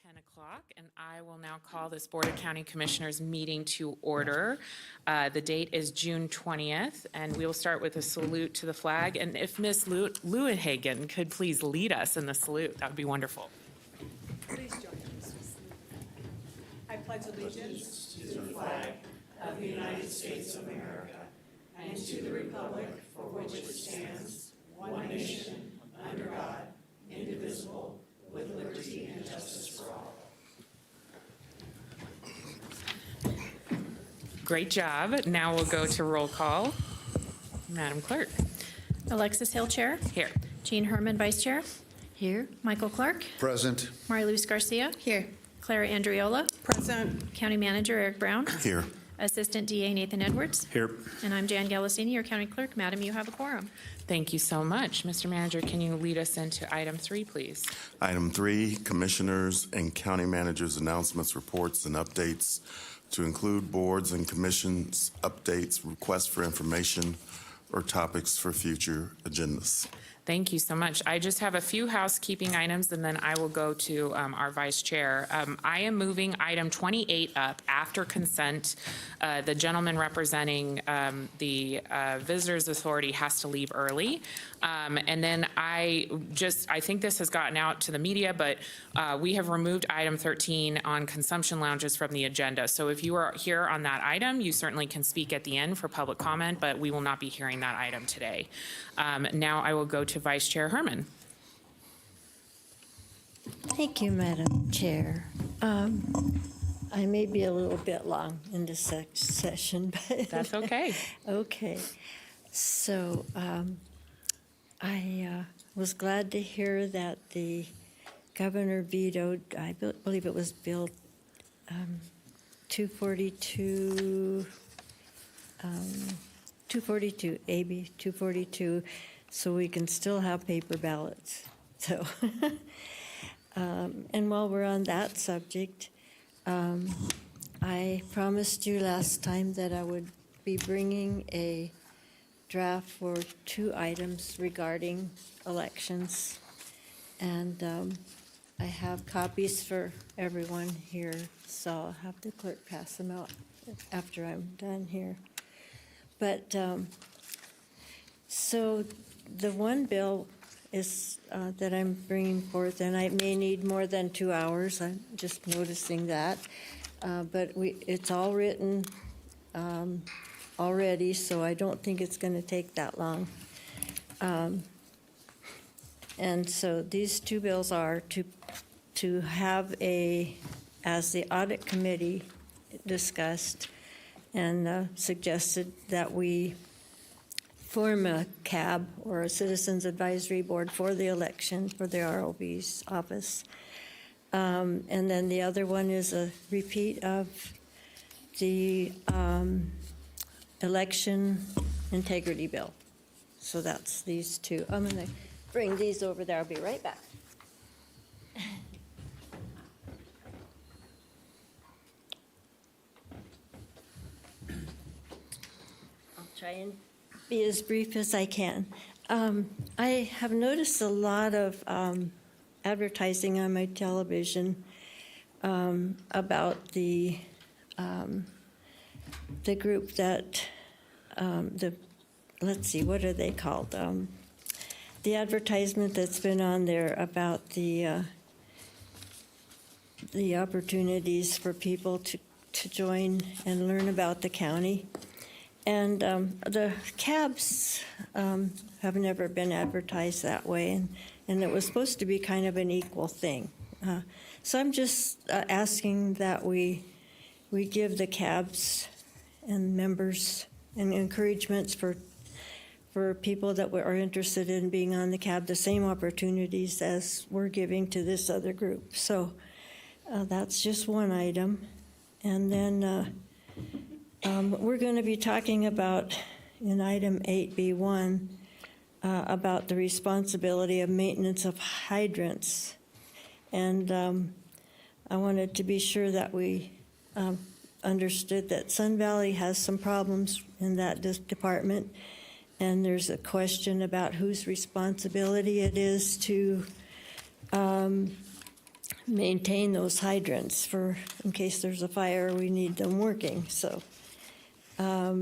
10 o'clock, and I will now call this Board of County Commissioners meeting to order. The date is June 20th, and we will start with a salute to the flag. And if Ms. Lewinhagen could please lead us in the salute, that would be wonderful. Please join us. I pledge allegiance to the flag of the United States of America and to the republic for which it stands, one nation, under God, indivisible, with liberty and justice for all. Great job. Now we'll go to roll call. Madam Clerk. Alexis Hill, Chair. Here. Jean Herman, Vice Chair. Here. Michael Clark. Present. Mariluz Garcia. Here. Clara Andriola. Present. County Manager Eric Brown. Here. Assistant DA Nathan Edwards. Here. And I'm Jan Galasini, your County Clerk. Madam, you have a quorum. Thank you so much. Mr. Manager, can you lead us into item 3, please? Item 3, Commissioners and County Managers' announcements, reports, and updates to include boards and commissions, updates, requests for information, or topics for future agendas. Thank you so much. I just have a few housekeeping items, and then I will go to our vice chair. I am moving item 28 up after consent. The gentleman representing the Visitors Authority has to leave early. And then I think this has gotten out to the media, but we have removed item 13 on consumption lounges from the agenda. So if you are here on that item, you certainly can speak at the end for public comment, but we will not be hearing that item today. Now I will go to Vice Chair Herman. Thank you, Madam Chair. I may be a little bit long in this session, but That's okay. okay. So I was glad to hear that the governor vetoed, I believe it was Bill 242, AB 242, so we can still have paper ballots. So, and while we're on that subject, I promised you last time that I would be bringing a draft for 2 items regarding elections. And I have copies for everyone here, so I'll have the clerk pass them out after I'm done here. But so the one bill is that I'm bringing forth, and I may need more than 2 hours. I'm just noticing that. But it's all written already, so I don't think it's going to take that long. And so these 2 bills are to have as the audit committee discussed and suggested that we form a CAB, or a Citizens Advisory Board, for the election for the ROB's office. And then the other one is a repeat of the election integrity bill. So that's these 2. I'm going to bring these over there. I'll be right back. I'll try and be as brief as I can. I have noticed a lot of advertising on my television about the group that let's see, what are they called? The advertisement that's been on there about the opportunities for people to join and learn about the county. And the cabs have never been advertised that way, and it was supposed to be kind of an equal thing. So I'm just asking that we give the cabs and members and encouragements for people that are interested in being on the cab the same opportunities as we're giving to this other group. So that's just one item. And then we're going to be talking about, in item 8B1, about the responsibility of maintenance of hydrants. And I wanted to be sure that we understood that Sun Valley has some problems in that department, and there's a question about whose responsibility it is to maintain those hydrants for, in case there's a fire, we need them working, so. All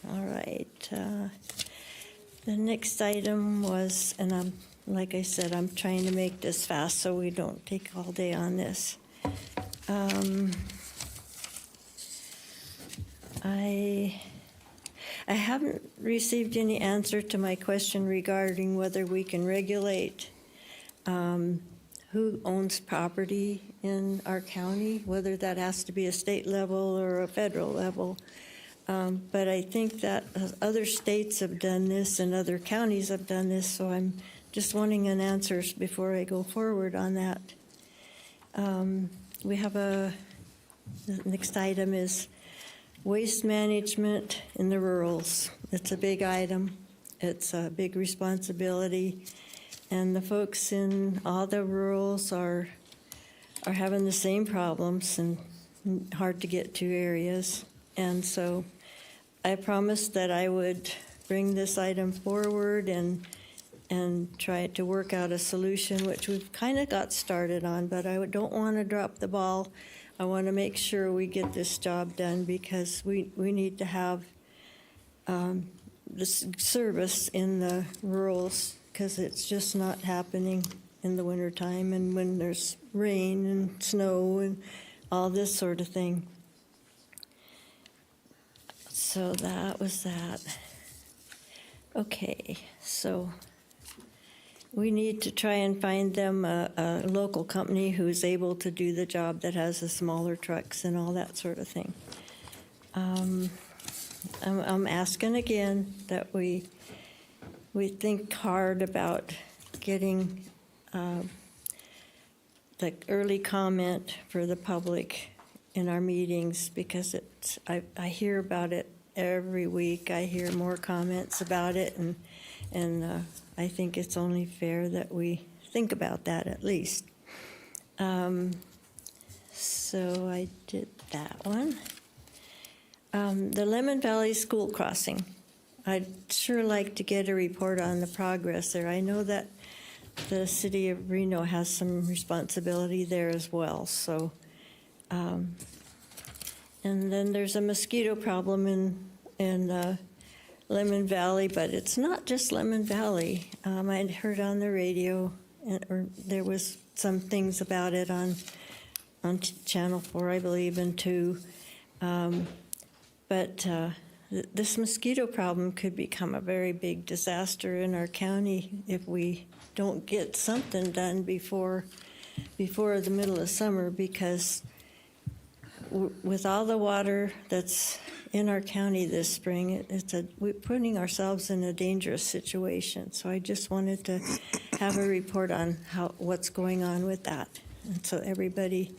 right. The next item was, and like I said, I'm trying to make this fast so we don't take all day on this. I haven't received any answer to my question regarding whether we can regulate who owns property in our county, whether that has to be a state level or a federal level. But I think that other states have done this and other counties have done this, so I'm just wanting an answer before I go forward on that. We have the next item is waste management in the rurals. It's a big item. It's a big responsibility. And the folks in all the rurals are having the same problems and hard to get to areas. And so I promised that I would bring this item forward and try to work out a solution, which we've kind of got started on, but I don't want to drop the ball. I want to make sure we get this job done because we need to have this service in the rurals because it's just not happening in the wintertime and when there's rain and snow and all this sort of thing. So that was that. Okay, so we need to try and find them a local company who's able to do the job that has the smaller trucks and all that sort of thing. I'm asking again that we think hard about getting the early comment for the public in our meetings because I hear about it every week. I hear more comments about it, and I think it's only fair that we think about that at least. So I did that one. The Lemon Valley School Crossing. I'd sure like to get a report on the progress there. I know that the city of Reno has some responsibility there as well. So, and then there's a mosquito problem in Lemon Valley, but it's not just Lemon Valley. I'd heard on the radio, or there was some things about it on Channel 4, I believe, and 2. But this mosquito problem could become a very big disaster in our county if we don't get something done before the middle of summer, because with all the water that's in our county this spring, we're putting ourselves in a dangerous situation. So I just wanted to have a report on what's going on with that, and so everybody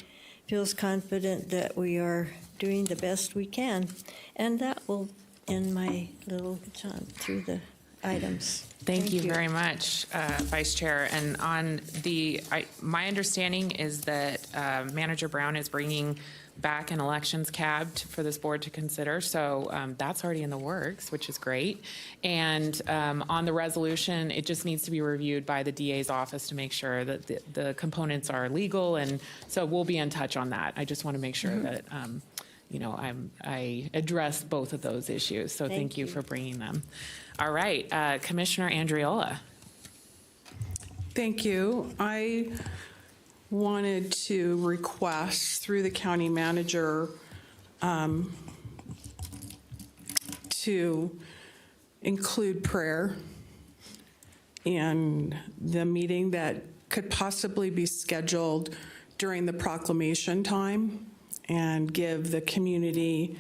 feels confident that we are doing the best we can. And that will end my little jaunt through the items. Thank you very much, Vice Chair. And on my understanding is that Manager Brown is bringing back an elections cab for this board to consider. So that's already in the works, which is great. And on the resolution, it just needs to be reviewed by the DA's office to make sure that the components are legal. And so we'll be in touch on that. I just want to make sure that, I address both of those issues. So thank you for bringing them. All right, Commissioner Andriola. Thank you. I wanted to request through the county manager to include prayer in the meeting that could possibly be scheduled during the proclamation time and give the community,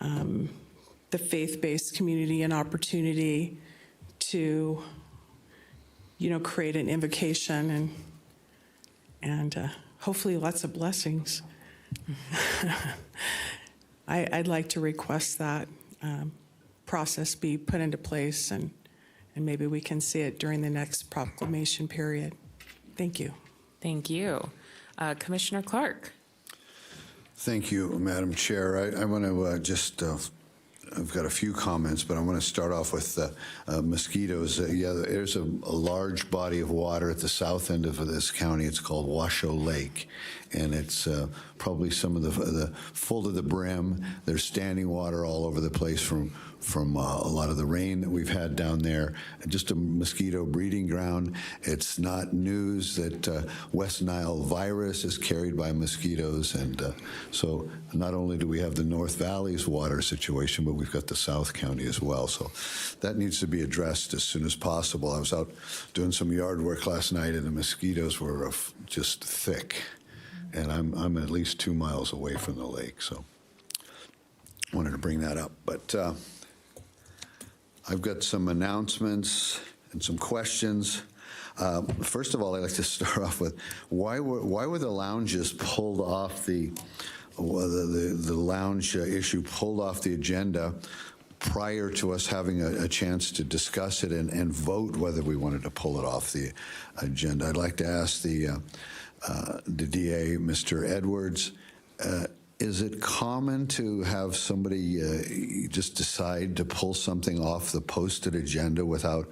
the faith-based community, an opportunity to, create an invocation and hopefully lots of blessings. I'd like to request that process be put into place, and maybe we can see it during the next proclamation period. Thank you. Thank you. Commissioner Clark. Thank you, Madam Chair. I want to just I've got a few comments, but I want to start off with mosquitoes. Yeah, there's a large body of water at the south end of this county. It's called Washoe Lake, and it's probably some of the full to the brim. There's standing water all over the place from a lot of the rain that we've had down there. Just a mosquito breeding ground. It's not news that West Nile virus is carried by mosquitoes, and so not only do we have the North Valley's water situation, but we've got the South County as well. So that needs to be addressed as soon as possible. I was out doing some yard work last night, and the mosquitoes were just thick, and I'm at least 2 miles away from the lake, so wanted to bring that up. But I've got some announcements and some questions. First of all, I'd like to start off with why were the lounges pulled off the lounge issue pulled off the agenda prior to us having a chance to discuss it and vote whether we wanted to pull it off the agenda. I'd like to ask the DA, Mr. Edwards, is it common to have somebody just decide to pull something off the posted agenda without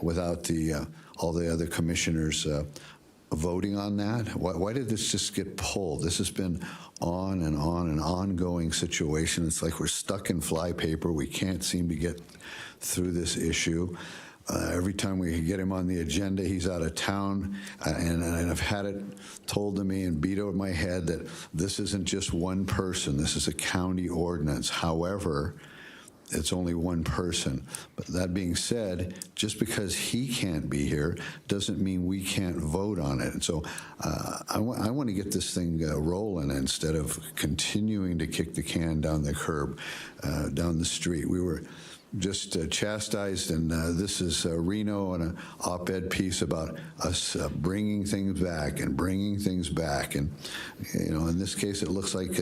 all the other commissioners voting on that? Why did this just get pulled? This has been on and on an ongoing situation. It's like we're stuck in flypaper. We can't seem to get through this issue. Every time we get him on the agenda, he's out of town, and I've had it told to me and beat over my head that this isn't just one person. This is a county ordinance. However, it's only one person. But that being said, just because he can't be here doesn't mean we can't vote on it. And so I want to get this thing rolling instead of continuing to kick the can down the curb, down the street. We were just chastised, and this is Reno and an op-ed piece about us bringing things back, and in this case it looks like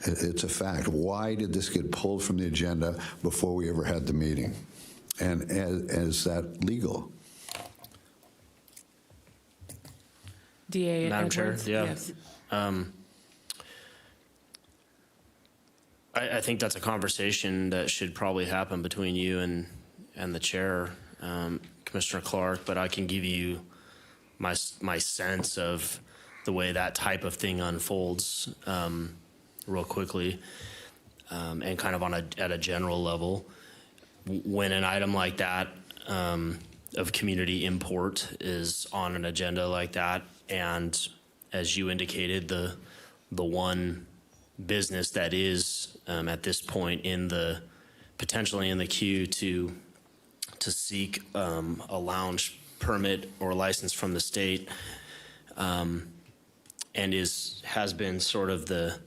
it's a fact. Why did this get pulled from the agenda before we ever had the meeting, and is that legal? DA Madam Edwards? Chair, yeah. Yes. I think that's a conversation that should probably happen between you and the chair, Commissioner Clark, but I can give you my sense of the way that type of thing unfolds real quickly, and kind of at a general level. When an item like that of community import is on an agenda like that, and as you indicated, the one business that is at this point potentially in the queue to seek a lounge permit or license from the state, and has been sort of the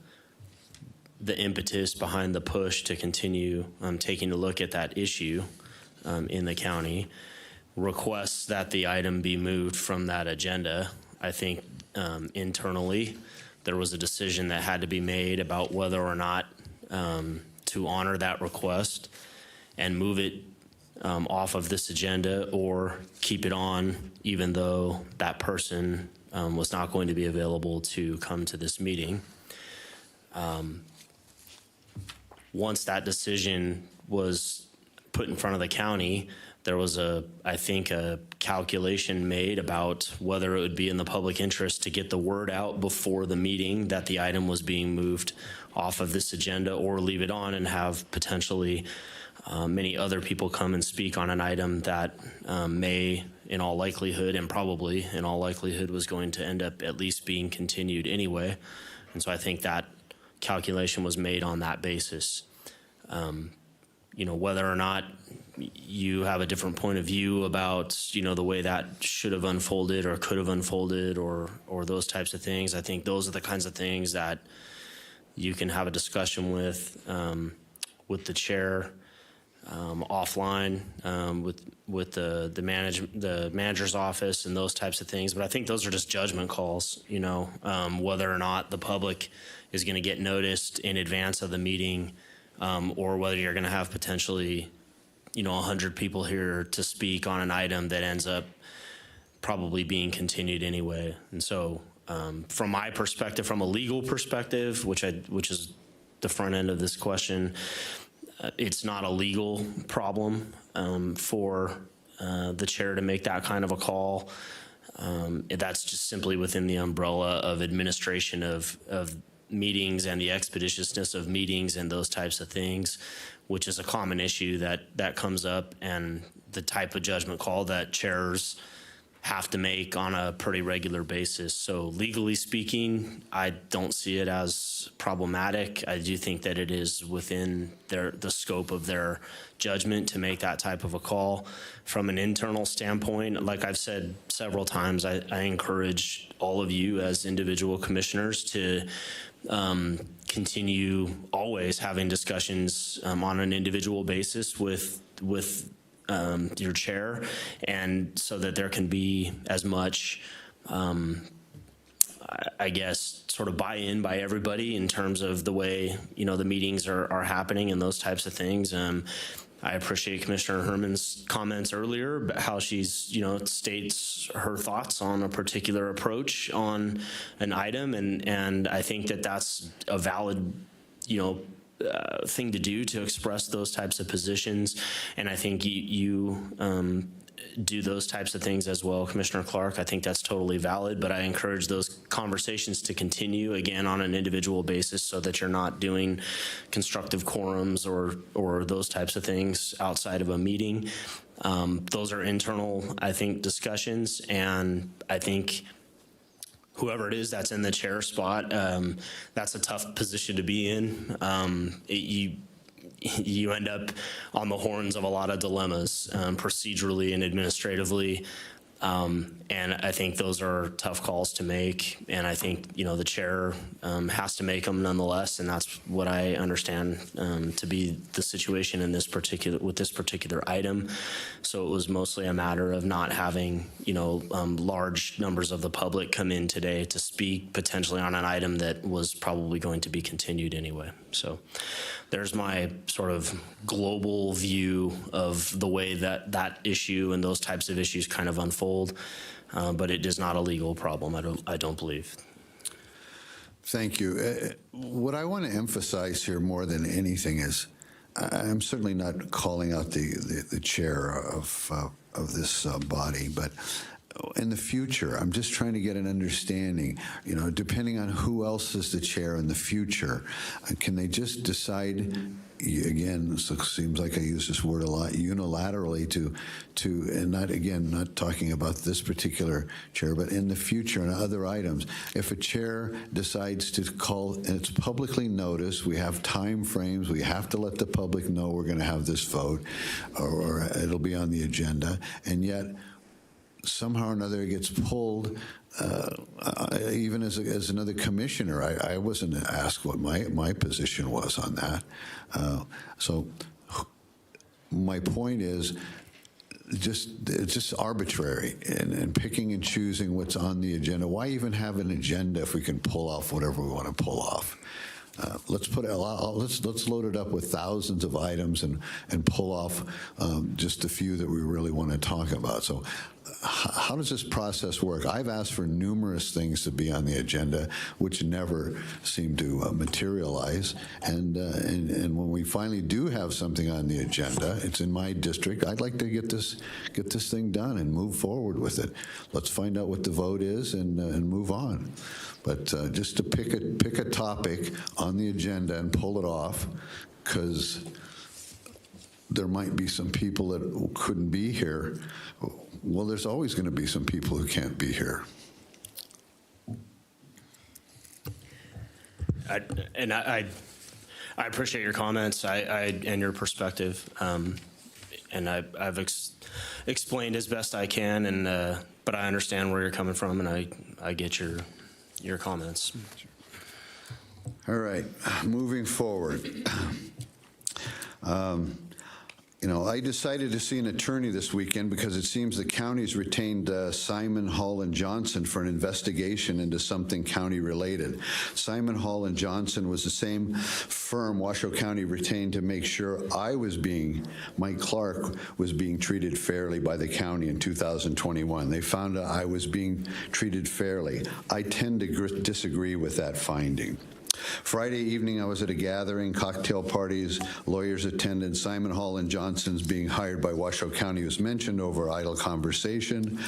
impetus behind the push to continue taking a look at that issue in the county, requests that the item be moved from that agenda. I think internally there was a decision that had to be made about whether or not to honor that request and move it off of this agenda, or keep it on even though that person was not going to be available to come to this meeting. Once that decision was put in front of the county, there was I think a calculation made about whether it would be in the public interest to get the word out before the meeting that the item was being moved off of this agenda, or leave it on and have potentially many other people come and speak on an item that may, in all likelihood, and probably in all likelihood, was going to end up at least being continued anyway. And so I think that calculation was made on that basis. Whether or not you have a different point of view about, the way that should have unfolded or could have unfolded, or those types of things, I think those are the kinds of things that you can have a discussion with the chair offline, with the manager's office and those types of things. But I think those are just judgment calls, whether or not the public is going to get noticed in advance of the meeting, or whether you're going to have potentially 100 people here to speak on an item that ends up probably being continued anyway. And so from my perspective, from a legal perspective, which is the front end of this question, it's not a legal problem for the chair to make that kind of a call. That's just simply within the umbrella of administration of meetings and the expeditiousness of meetings and those types of things, which is a common issue that comes up, and the type of judgment call that chairs have to make on a pretty regular basis. So legally speaking, I don't see it as problematic. I do think that it is within the scope of their judgment to make that type of a call. From an internal standpoint, like I've said several times, I encourage all of you as individual commissioners to continue always having discussions on an individual basis with your chair, and so that there can be as much, I guess, sort of buy-in by everybody in terms of the way, the meetings are happening and those types of things. I appreciate Commissioner Herman's comments earlier about how she's, states her thoughts on a particular approach on an item, and I think that that's a valid, thing to do, to express those types of positions. And I think you do those types of things as well, Commissioner Clark. I think that's totally valid, but I encourage those conversations to continue, again, on an individual basis, so that you're not doing constructive quorums or those types of things outside of a meeting. Those are internal, I think, discussions, and I think whoever it is that's in the chair spot, that's a tough position to be in. You end up on the horns of a lot of dilemmas, procedurally and administratively. And I think those are tough calls to make. And I think, the chair has to make them nonetheless. And that's what I understand to be the situation with this particular item. So it was mostly a matter of not having, large numbers of the public come in today to speak potentially on an item that was probably going to be continued anyway. So there's my sort of global view of the way that issue and those types of issues kind of unfold. But it is not a legal problem, I don't believe. Thank you. What I want to emphasize here more than anything is I'm certainly not calling out the chair of this body, but in the future, I'm just trying to get an understanding, depending on who else is the chair in the future, can they just decide, again, so it seems like I use this word a lot, unilaterally and not talking about this particular chair, but in the future and other items, if a chair decides to call, and it's publicly noticed, we have time frames, we have to let the public know we're going to have this vote, or it'll be on the agenda, and yet somehow or another it gets pulled. Even as another commissioner, I wasn't asked what my position was on that. So my point is, it's just arbitrary and picking and choosing what's on the agenda. Why even have an agenda if we can pull off whatever we want to pull off? Let's load it up with thousands of items and pull off just a few that we really want to talk about. So how does this process work? I've asked for numerous things to be on the agenda, which never seem to materialize. And when we finally do have something on the agenda, it's in my district. I'd like to get this thing done and move forward with it. Let's find out what the vote is and move on. But just to pick a topic on the agenda and pull it off, because there might be some people that couldn't be here. Well, there's always going to be some people who can't be here. I appreciate your comments and your perspective, and I've explained as best I can, but I understand where you're coming from, and I get your comments. All right, moving forward. I decided to see an attorney this weekend because it seems the county's retained Simon, Hall, and Johnson for an investigation into something county-related. Simon, Hall, and Johnson was the same firm Washoe County retained to make sure Mike Clark was being treated fairly by the county in 2021. They found I was being treated fairly. I tend to disagree with that finding. Friday evening, I was at a gathering, cocktail parties, lawyers attended. Simon Hall and Johnson's being hired by Washoe County was mentioned over idle conversation.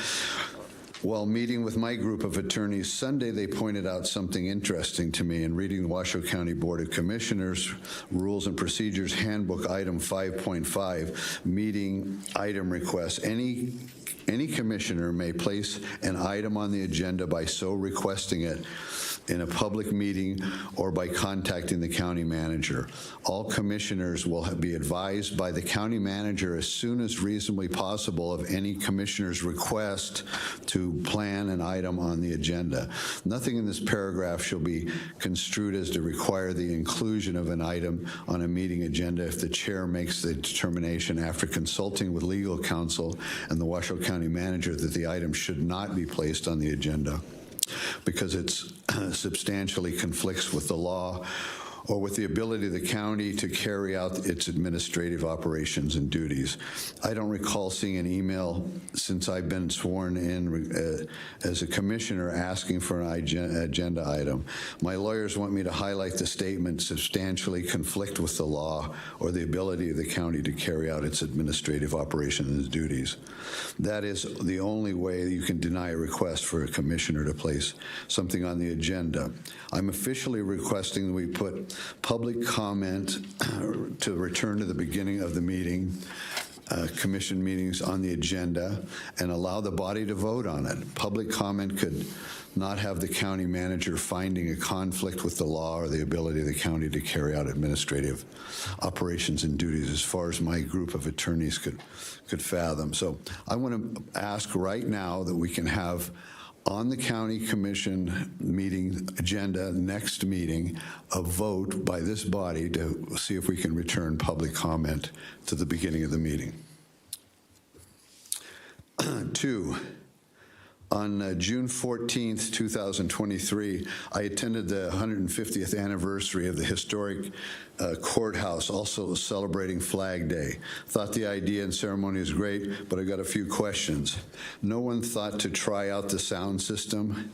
While meeting with my group of attorneys Sunday, they pointed out something interesting to me in reading the Washoe County Board of Commissioners Rules and Procedures Handbook Item 5.5, meeting item requests. Any commissioner may place an item on the agenda by so requesting it in a public meeting or by contacting the county manager. All commissioners will be advised by the county manager as soon as reasonably possible of any commissioner's request to plan an item on the agenda. Nothing in this paragraph shall be construed as to require the inclusion of an item on a meeting agenda if the chair makes the determination after consulting with legal counsel and the Washoe County manager that the item should not be placed on the agenda because it substantially conflicts with the law or with the ability of the county to carry out its administrative operations and duties. I don't recall seeing an email since I've been sworn in as a commissioner asking for an agenda item. My lawyers want me to highlight the statement substantially conflict with the law or the ability of the county to carry out its administrative operations and duties. That is the only way you can deny a request for a commissioner to place something on the agenda. I'm officially requesting that we put public comment to return to the beginning of the meeting, commission meetings on the agenda, and allow the body to vote on it. Public comment could not have the county manager finding a conflict with the law or the ability of the county to carry out administrative operations and duties as far as my group of attorneys could fathom. So I want to ask right now that we can have on the county commission meeting agenda next meeting a vote by this body to see if we can return public comment to the beginning of the meeting. 2, on June 14th, 2023, I attended the 150th anniversary of the historic courthouse, also celebrating Flag Day. Thought the idea and ceremony was great, but I got a few questions. No one thought to try out the sound system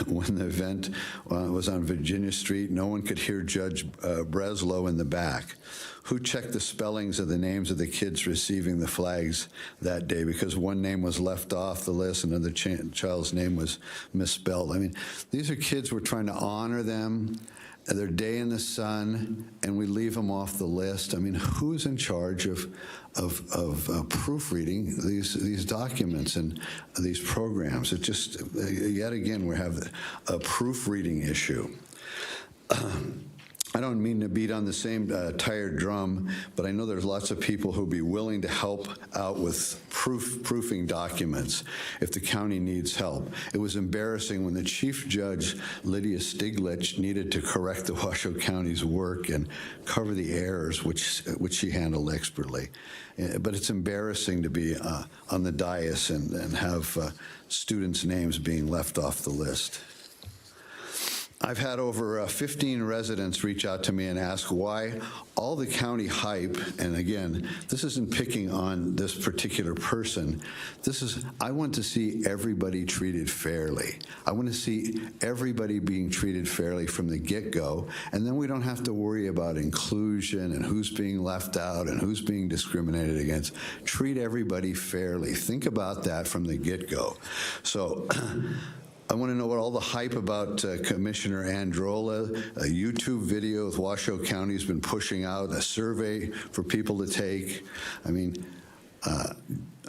when the event was on Virginia Street. No one could hear Judge Breslow in the back. Who checked the spellings of the names of the kids receiving the flags that day? Because one name was left off the list, another child's name was misspelled. I mean, these are kids, we're trying to honor them, their day in the sun, and we leave them off the list. I mean, who's in charge of proofreading these documents and these programs? It just, yet again, we have a proofreading issue. I don't mean to beat on the same tired drum, but I know there's lots of people who'd be willing to help out with proofing documents if the county needs help. It was embarrassing when the Chief Judge, Lydia Stiglitz, needed to correct the Washoe County's work and cover the errors, which she handled expertly. But it's embarrassing to be on the dais and have students' names being left off the list. I've had over 15 residents reach out to me and ask why all the county hype, and again, this isn't picking on this particular person. I want to see everybody treated fairly. I want to see everybody being treated fairly from the get-go, and then we don't have to worry about inclusion and who's being left out and who's being discriminated against. Treat everybody fairly. Think about that from the get-go. So, I want to know what all the hype about Commissioner Andriola, a YouTube video with Washoe County has been pushing out, a survey for people to take. I mean,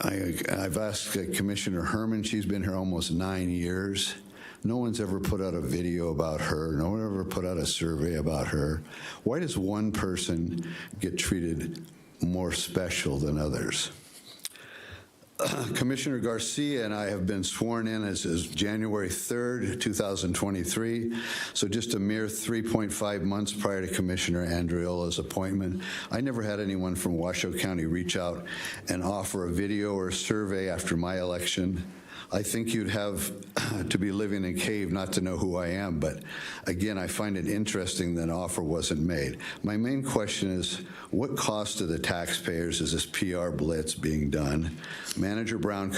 I've asked Commissioner Herman, she's been here almost 9 years. No one's ever put out a video about her. No one ever put out a survey about her. Why does one person get treated more special than others? Commissioner Garcia and I have been sworn in as January 3rd, 2023, so just a mere 3.5 months prior to Commissioner Andriola's appointment. I never had anyone from Washoe County reach out and offer a video or a survey after my election. I think you'd have to be living in a cave not to know who I am, but again, I find it interesting that an offer wasn't made. My main question is, what cost to the taxpayers is this PR blitz being done? Manager Brown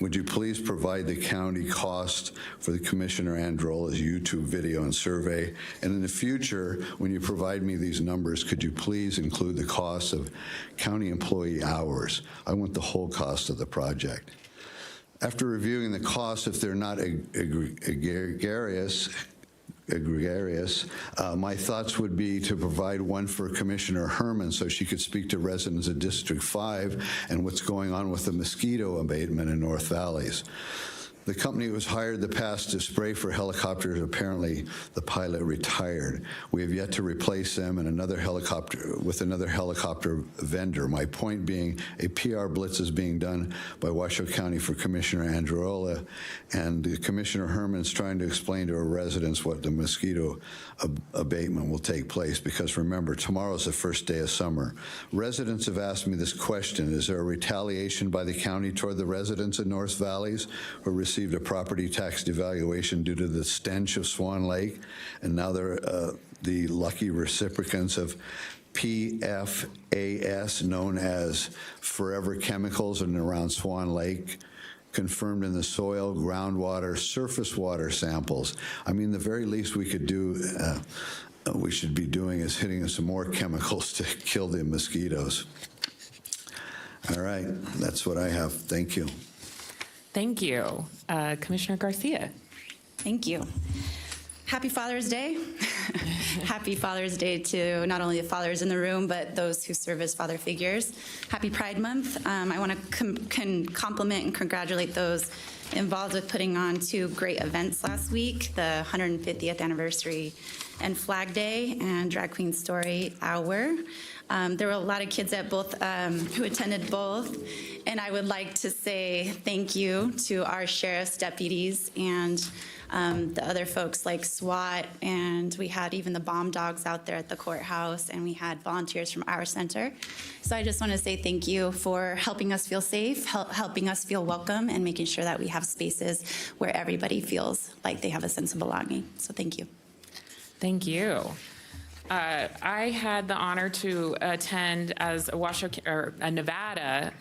would you please provide the county cost for the Commissioner Androla's YouTube video and survey? And in the future, when you provide me these numbers, could you please include the cost of county employee hours? I want the whole cost of the project. After reviewing the costs, if they're not egregious, my thoughts would be to provide one for Commissioner Herman so she could speak to residents of District 5 and what's going on with the mosquito abatement in North Valleys. The company was hired the past to spray for helicopters. Apparently, the pilot retired. We have yet to replace them with another helicopter vendor. My point being, a PR blitz is being done by Washoe County for Commissioner Andriola, and Commissioner Herman's trying to explain to our residents what the mosquito abatement will take place, because remember, tomorrow's the first day of summer. Residents have asked me this question: is there a retaliation by the county toward the residents in North Valleys who received a property tax devaluation due to the stench of Swan Lake, and now they're the lucky recipients of PFAS, known as Forever Chemicals, in and around Swan Lake, confirmed in the soil, groundwater, surface water samples? I mean, the very least we could do, we should be doing is hitting some more chemicals to kill the mosquitoes. All right, that's what I have. Thank you. Thank you. Commissioner Garcia. Thank you. Happy Father's Day. Happy Father's Day to not only the fathers in the room, but those who serve as father figures. Happy Pride Month. I want to compliment and congratulate those involved with putting on two great events last week, the 150th anniversary and Flag Day and Drag Queen Story Hour. There were a lot of kids at both who attended both, and I would like to say thank you to our sheriff's deputies and the other folks like SWAT, and we had even the bomb dogs out there at the courthouse, and we had volunteers from our center. So I just want to say thank you for helping us feel safe, helping us feel welcome, and making sure that we have spaces where everybody feels like they have a sense of belonging. So thank you. Thank you. I had the honor to attend as a Nevada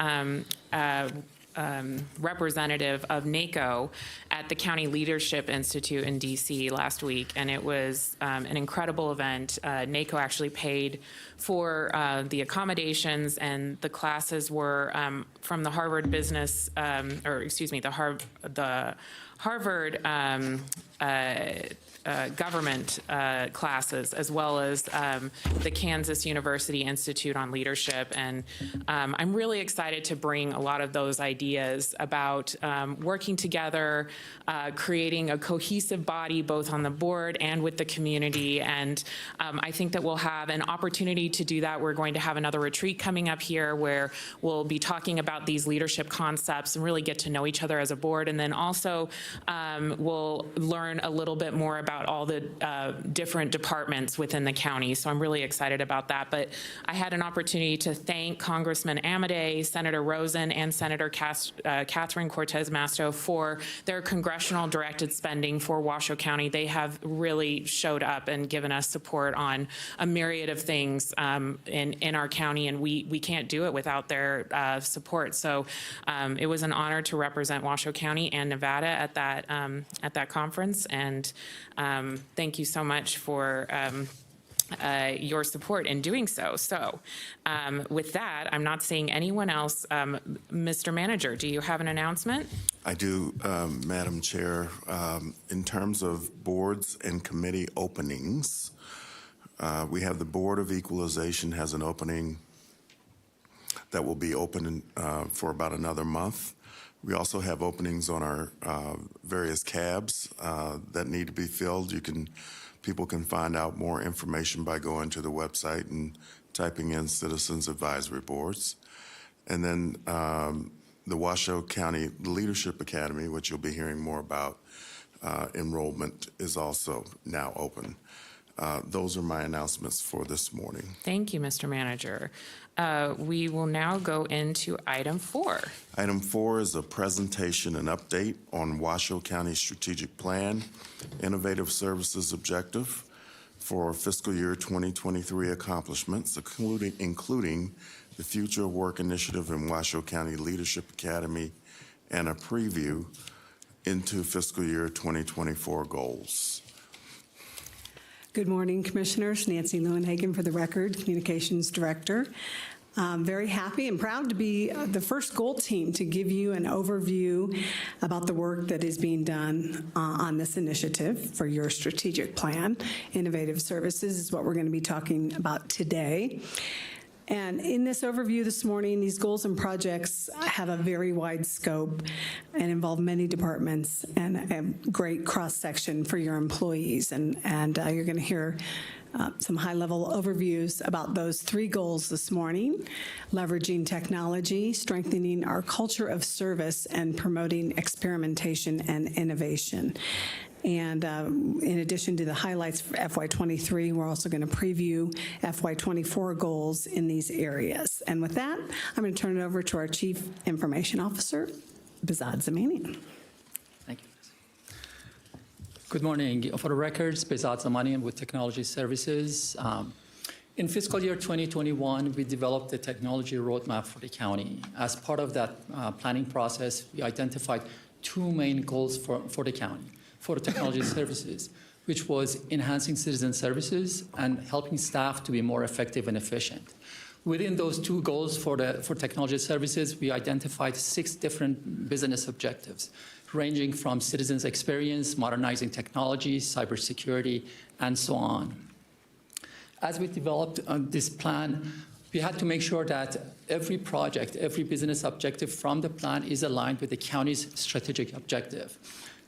representative of NACO at the County Leadership Institute in DC last week, and it was an incredible event. NACO actually paid for the accommodations, and the classes were from the Harvard Business, the Harvard government classes, as well as the Kansas University Institute on Leadership. And I'm really excited to bring a lot of those ideas about working together, creating a cohesive body both on the board and with the community. And I think that we'll have an opportunity to do that. We're going to have another retreat coming up here where we'll be talking about these leadership concepts and really get to know each other as a board. And then also we'll learn a little bit more about all the different departments within the county. So I'm really excited about that. But I had an opportunity to thank Congressman Amodei, Senator Rosen, and Senator Catherine Cortez Masto for their congressional directed spending for Washoe County. They have really showed up and given us support on a myriad of things in our county, and we can't do it without their support. So it was an honor to represent Washoe County and Nevada at that conference, and thank you so much for your support in doing so. So with that, I'm not seeing anyone else. Mr. Manager, do you have an announcement? I do, Madam Chair. In terms of boards and committee openings, we have the Board of Equalization has an opening that will be open for about another month. We also have openings on our various cabs that need to be filled. People can find out more information by going to the website and typing in Citizens Advisory Boards. And then the Washoe County Leadership Academy, which you'll be hearing more about, enrollment is also now open. Those are my announcements for this morning. Thank you, Mr. Manager. We will now go into item 4. Item 4 is a presentation and update on Washoe County Strategic Plan, Innovative Services Objective for fiscal year 2023 accomplishments, including the Future of Work Initiative in Washoe County Leadership Academy, and a preview into fiscal year 2024 goals. Good morning, Commissioners. Nancy Lewinhagen for the record, Communications Director. I'm very happy and proud to be the first goal team to give you an overview about the work that is being done on this initiative for your strategic plan. Innovative Services is what we're going to be talking about today. And in this overview this morning, these goals and projects have a very wide scope and involve many departments and a great cross-section for your employees. And you're going to hear some high-level overviews about those 3 goals this morning: leveraging technology, strengthening our culture of service, and promoting experimentation and innovation. And in addition to the highlights for FY23, we're also going to preview FY24 goals in these areas. And with that, I'm going to turn it over to our Chief Information Officer, Behzad Zamanian. Thank you. Good morning. For the records, Behzad Zamanian with Technology Services. In fiscal year 2021, we developed a technology roadmap for the county. As part of that planning process, we identified 2 main goals for the county, for technology services, which was enhancing citizen services and helping staff to be more effective and efficient. Within those 2 goals for technology services, we identified 6 different business objectives, ranging from citizens' experience, modernizing technology, cybersecurity, and so on. As we developed this plan, we had to make sure that every project, every business objective from the plan is aligned with the county's strategic objective.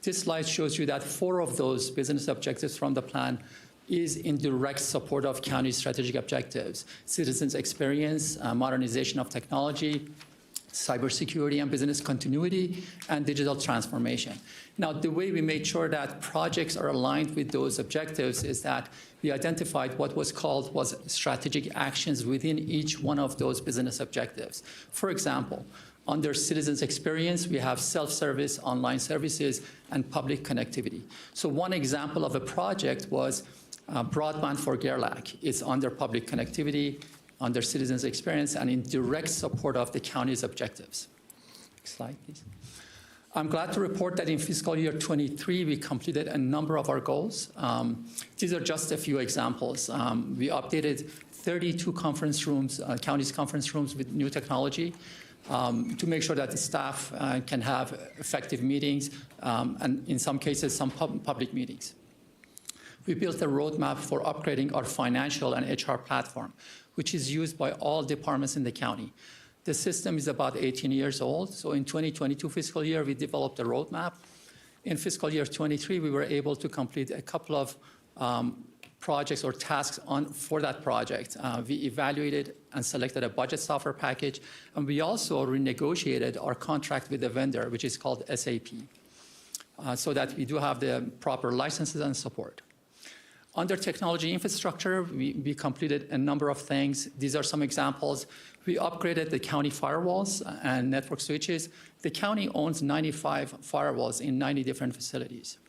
This slide shows you that 4 of those business objectives from the plan is in direct support of county strategic objectives: citizens' experience, modernization of technology, cybersecurity and business continuity, and digital transformation. Now, the way we made sure that projects are aligned with those objectives is that we identified what was called strategic actions within each one of those business objectives. For example, under citizens' experience, we have self-service, online services, and public connectivity. So one example of a project was broadband for Gerlach. It's under public connectivity, under citizens' experience, and in direct support of the county's objectives. Next slide, please. I'm glad to report that in fiscal year 23, we completed a number of our goals. These are just a few examples. We updated 32 conference rooms, county's conference rooms with new technology, to make sure that the staff can have effective meetings, and in some cases, some public meetings. We built a roadmap for upgrading our financial and HR platform, which is used by all departments in the county. The system is about 18 years old, so in 2022 fiscal year, we developed a roadmap. In fiscal year 23, we were able to complete a couple of projects or tasks for that project. We evaluated and selected a budget software package, and we also renegotiated our contract with the vendor, which is called SAP, so that we do have the proper licenses and support. Under technology infrastructure, we completed a number of things. These are some examples. We upgraded the county firewalls and network switches. The county owns 95 firewalls in 90 different facilities.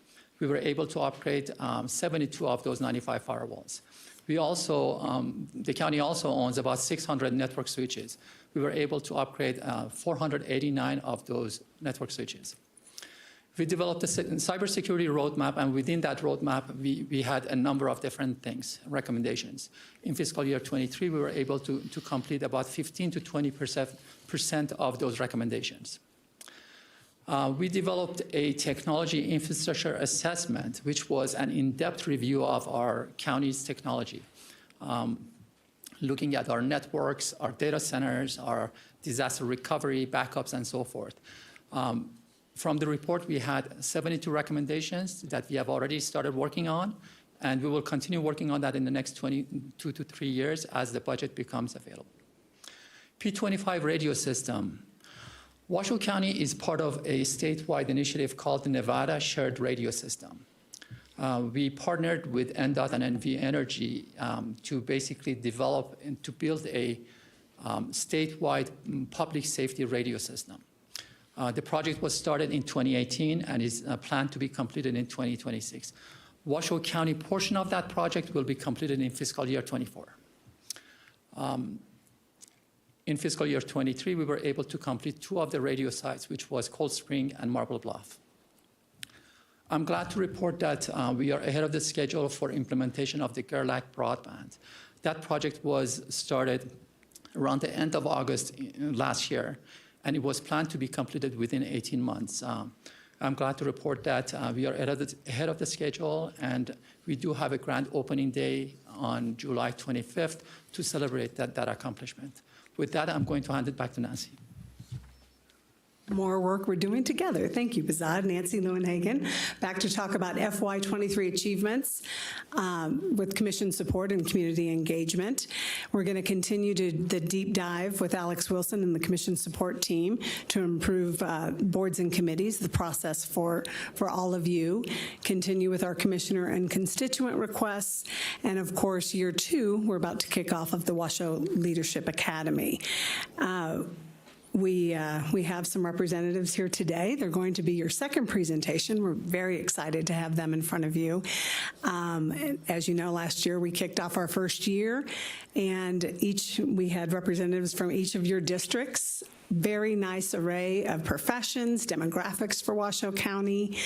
We were able to upgrade 72 of those 95 firewalls. We also, the county also owns about 600 network switches. We were able to upgrade 489 of those network switches. We developed a cybersecurity roadmap, and within that roadmap, we had a number of different things, recommendations. In fiscal year 23, we were able to complete about 15 to 20% of those recommendations. We developed a technology infrastructure assessment, which was an in-depth review of our county's technology, looking at our networks, our data centers, our disaster recovery, backups, and so forth. From the report, we had 72 recommendations that we have already started working on, and we will continue working on that in the next 22 to 3 years as the budget becomes available. P25 radio system. Washoe County is part of a statewide initiative called the Nevada Shared Radio System. we partnered with NDOT and NV Energy to basically develop and to build a statewide public safety radio system. The project was started in 2018 and is planned to be completed in 2026. Washoe County portion of that project will be completed in fiscal year 24. In fiscal year 23, we were able to complete 2 of the radio sites, which was Cold Spring and Marble Bluff. I'm glad to report that we are ahead of the schedule for implementation of the Gerlach broadband. That project was started around the end of August last year, and it was planned to be completed within 18 months. I'm glad to report that we are ahead of the schedule, and we do have a grand opening day on July 25th to celebrate that accomplishment. With that, I'm going to hand it back to Nancy. More work we're doing together. Thank you, Bazad. Nancy Lewinhagen. Back to talk about FY23 achievements with Commission support and community engagement. We're going to continue the deep dive with Alex Wilson and the Commission support team to improve boards and committees, the process for all of you. Continue with our commissioner and constituent requests. And of course, year 2, we're about to kick off of the Washoe Leadership Academy. We have some representatives here today. They're going to be your second presentation. We're very excited to have them in front of you. As you know, last year we kicked off our first year, and we had representatives from each of your districts. Very nice array of professions, demographics for Washoe County.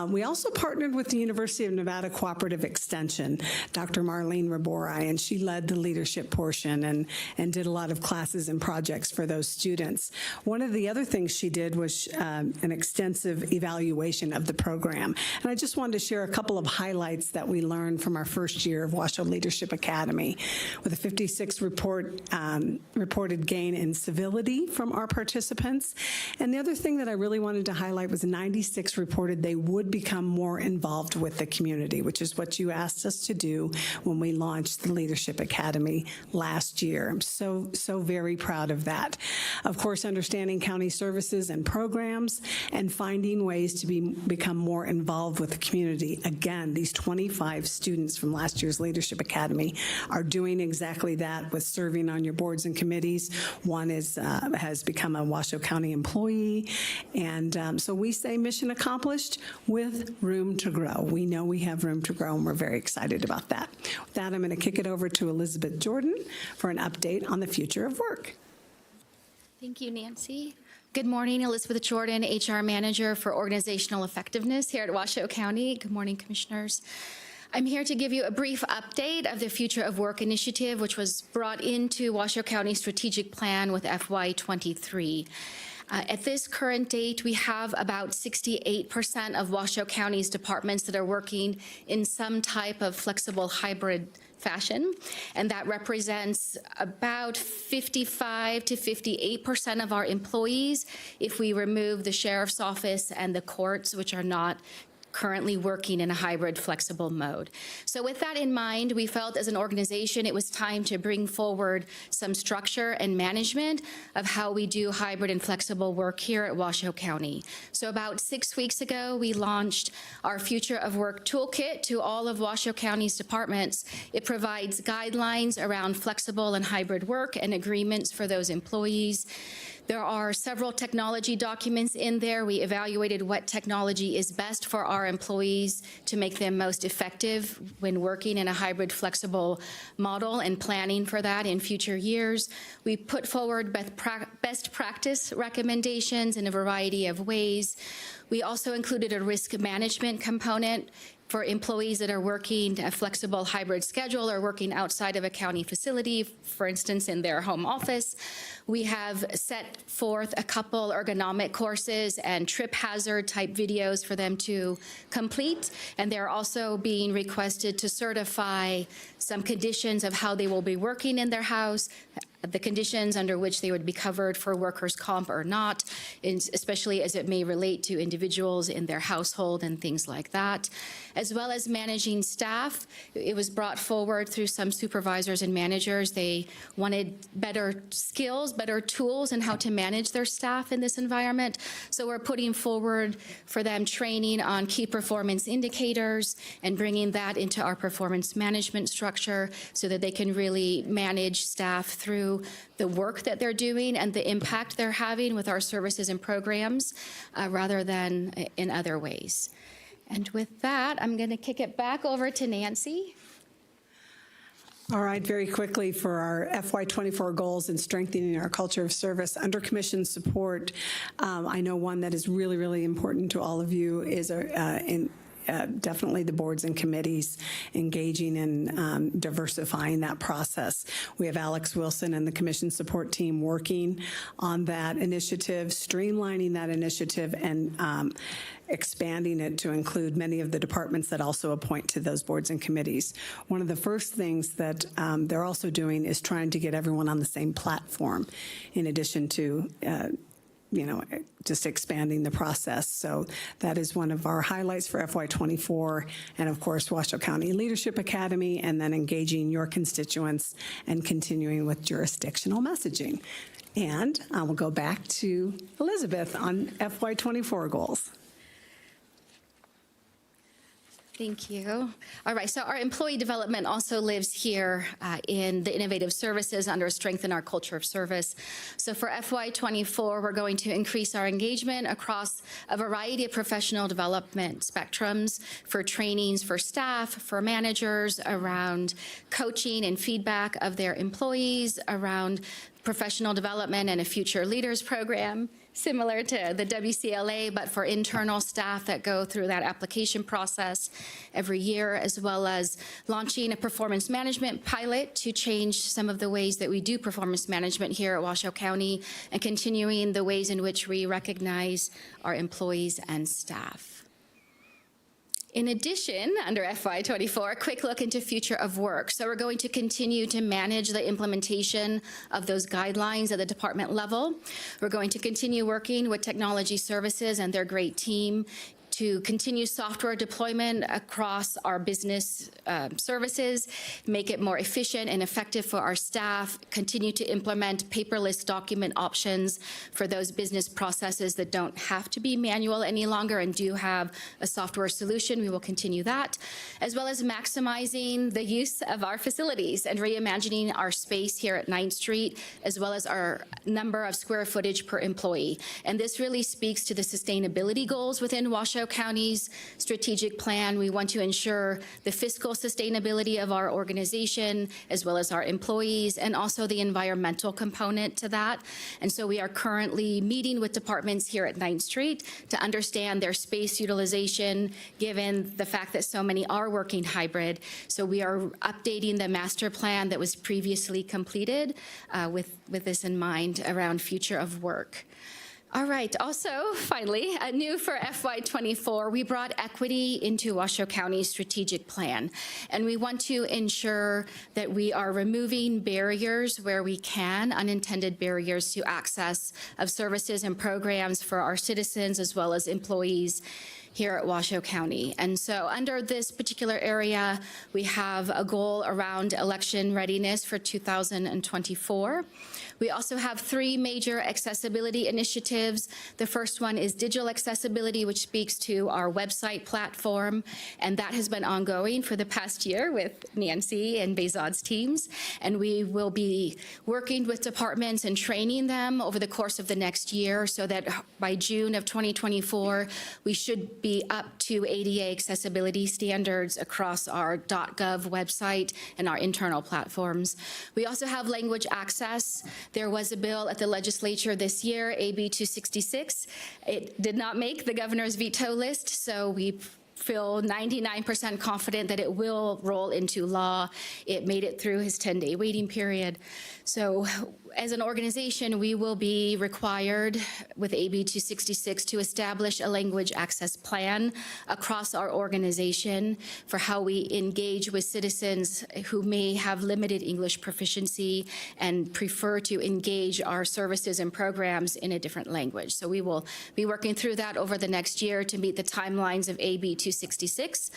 We also partnered with the University of Nevada Cooperative Extension, Dr. Marlene Raborai, and she led the leadership portion and did a lot of classes and projects for those students. One of the other things she did was an extensive evaluation of the program. And I just wanted to share a couple of highlights that we learned from our first year of Washoe Leadership Academy, with a 56 reported gain in civility from our participants. And the other thing that I really wanted to highlight was 96 reported they would become more involved with the community, which is what you asked us to do when we launched the Leadership Academy last year. I'm so very proud of that. Of course, understanding county services and programs and finding ways to become more involved with the community. Again, these 25 students from last year's Leadership Academy are doing exactly that with serving on your boards and committees. One has become a Washoe County employee. And so we say mission accomplished with room to grow. We know we have room to grow, and we're very excited about that. With that, I'm going to kick it over to Elizabeth Jordan for an update on the future of work. Thank you, Nancy. Good morning, Elizabeth Jordan, HR Manager for Organizational Effectiveness here at Washoe County. Good morning, Commissioners. I'm here to give you a brief update of the Future of Work initiative, which was brought into Washoe County Strategic Plan with FY23. At this current date, we have about 68% of Washoe County's departments that are working in some type of flexible hybrid fashion, and that represents about 55 to 58% of our employees if we remove the sheriff's office and the courts, which are not currently working in a hybrid flexible mode. So with that in mind, we felt as an organization it was time to bring forward some structure and management of how we do hybrid and flexible work here at Washoe County. So about 6 weeks ago, we launched our Future of Work Toolkit to all of Washoe County's departments. It provides guidelines around flexible and hybrid work and agreements for those employees. There are several technology documents in there. We evaluated what technology is best for our employees to make them most effective when working in a hybrid flexible model and planning for that in future years. We put forward best practice recommendations in a variety of ways. We also included a risk management component for employees that are working a flexible hybrid schedule or working outside of a county facility, for instance, in their home office. We have set forth a couple ergonomic courses and trip hazard type videos for them to complete, and they're also being requested to certify some conditions of how they will be working in their house, the conditions under which they would be covered for workers' comp or not, especially as it may relate to individuals in their household and things like that, as well as managing staff. It was brought forward through some supervisors and managers. They wanted better skills, better tools in how to manage their staff in this environment. So we're putting forward for them training on key performance indicators and bringing that into our performance management structure so that they can really manage staff through the work that they're doing and the impact they're having with our services and programs rather than in other ways. And with that, I'm going to kick it back over to Nancy. All right, very quickly for our FY24 goals and strengthening our culture of service under commission support. I know one that is really, really important to all of you is definitely the boards and committees engaging in diversifying that process. We have Alex Wilson and the commission support team working on that initiative, streamlining that initiative, and expanding it to include many of the departments that also appoint to those boards and committees. One of the first things that they're also doing is trying to get everyone on the same platform, in addition to just expanding the process. So that is one of our highlights for FY24. And of course, Washoe County Leadership Academy, and then engaging your constituents and continuing with jurisdictional messaging. And I will go back to Elizabeth on FY24 goals. Thank you. All right, so our employee development also lives here in the innovative services under Strengthen Our Culture of Service. So for FY24, we're going to increase our engagement across a variety of professional development spectrums for trainings for staff, for managers, around coaching and feedback of their employees, around professional development and a future leaders program, similar to the WCLA, but for internal staff that go through that application process every year, as well as launching a performance management pilot to change some of the ways that we do performance management here at Washoe County, and continuing the ways in which we recognize our employees and staff. In addition, under FY24, a quick look into future of work. So we're going to continue to manage the implementation of those guidelines at the department level. We're going to continue working with technology services and their great team to continue software deployment across our business services, make it more efficient and effective for our staff, continue to implement paperless document options for those business processes that don't have to be manual any longer and do have a software solution. We will continue that, as well as maximizing the use of our facilities and reimagining our space here at 9th Street, as well as our number of square footage per employee. And this really speaks to the sustainability goals within Washoe County's strategic plan. We want to ensure the fiscal sustainability of our organization, as well as our employees, and also the environmental component to that. And so we are currently meeting with departments here at 9th Street to understand their space utilization, given the fact that so many are working hybrid. So we are updating the master plan that was previously completed with this in mind around future of work. All right, also, finally, new for FY24, we brought equity into Washoe County's strategic plan, and we want to ensure that we are removing barriers where we can, unintended barriers to access of services and programs for our citizens as well as employees here at Washoe County. And so under this particular area, we have a goal around election readiness for 2024. We also have 3 major accessibility initiatives. The first one is digital accessibility, which speaks to our website platform, and that has been ongoing for the past year with Nancy and Bezod's teams. And we will be working with departments and training them over the course of the next year so that by June of 2024, we should be up to ADA accessibility standards across our .gov website and our internal platforms. We also have language access. There was a bill at the legislature this year, AB 266. It did not make the governor's veto list, so we feel 99% confident that it will roll into law. It made it through his 10-day waiting period. So as an organization, we will be required with AB 266 to establish a language access plan across our organization for how we engage with citizens who may have limited English proficiency and prefer to engage our services and programs in a different language. So we will be working through that over the next year to meet the timelines of AB 266.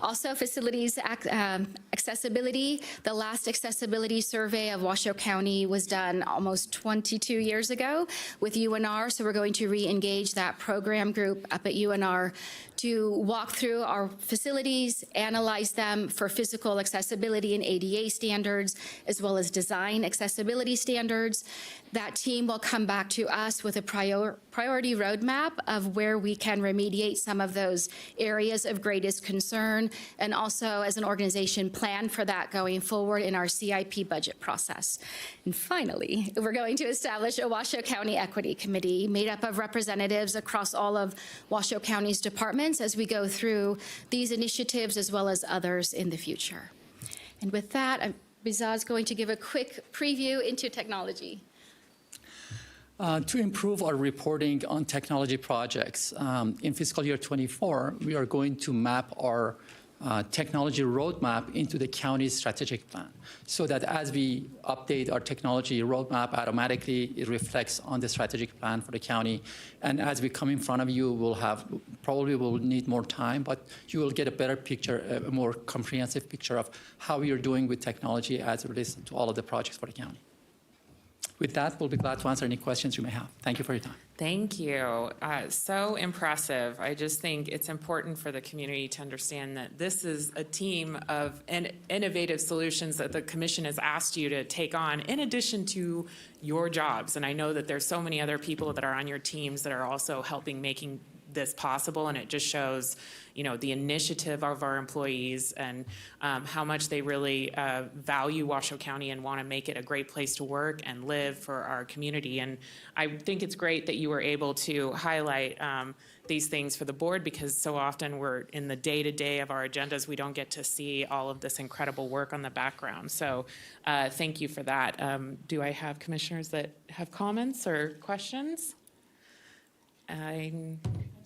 Also, facilities accessibility. The last accessibility survey of Washoe County was done almost 22 years ago with UNR, so we're going to re-engage that program group up at UNR to walk through our facilities, analyze them for physical accessibility and ADA standards, as well as design accessibility standards. That team will come back to us with a priority roadmap of where we can remediate some of those areas of greatest concern, and also as an organization plan for that going forward in our CIP budget process. And finally, we're going to establish a Washoe County Equity Committee made up of representatives across all of Washoe County's departments as we go through these initiatives as well as others in the future. And with that, Bizad's going to give a quick preview into technology. To improve our reporting on technology projects, in fiscal year 24, we are going to map our technology roadmap into the county's strategic plan, so that as we update our technology roadmap, automatically it reflects on the strategic plan for the county. And as we come in front of you, probably will need more time, but you will get a better picture, a more comprehensive picture of how we are doing with technology as it relates to all of the projects for the county. With that, we'll be glad to answer any questions you may have. Thank you for your time. Thank you. So impressive. I just think it's important for the community to understand that this is a team of innovative solutions that the commission has asked you to take on in addition to your jobs. And I know that there's so many other people that are on your teams that are also helping making this possible, and it just shows, you know, the initiative of our employees and how much they really value Washoe County and want to make it a great place to work and live for our community. And I think it's great that you were able to highlight these things for the board, because so often we're in the day-to-day of our agendas, we don't get to see all of this incredible work on the background. So thank you for that. Do I have commissioners that have comments or questions?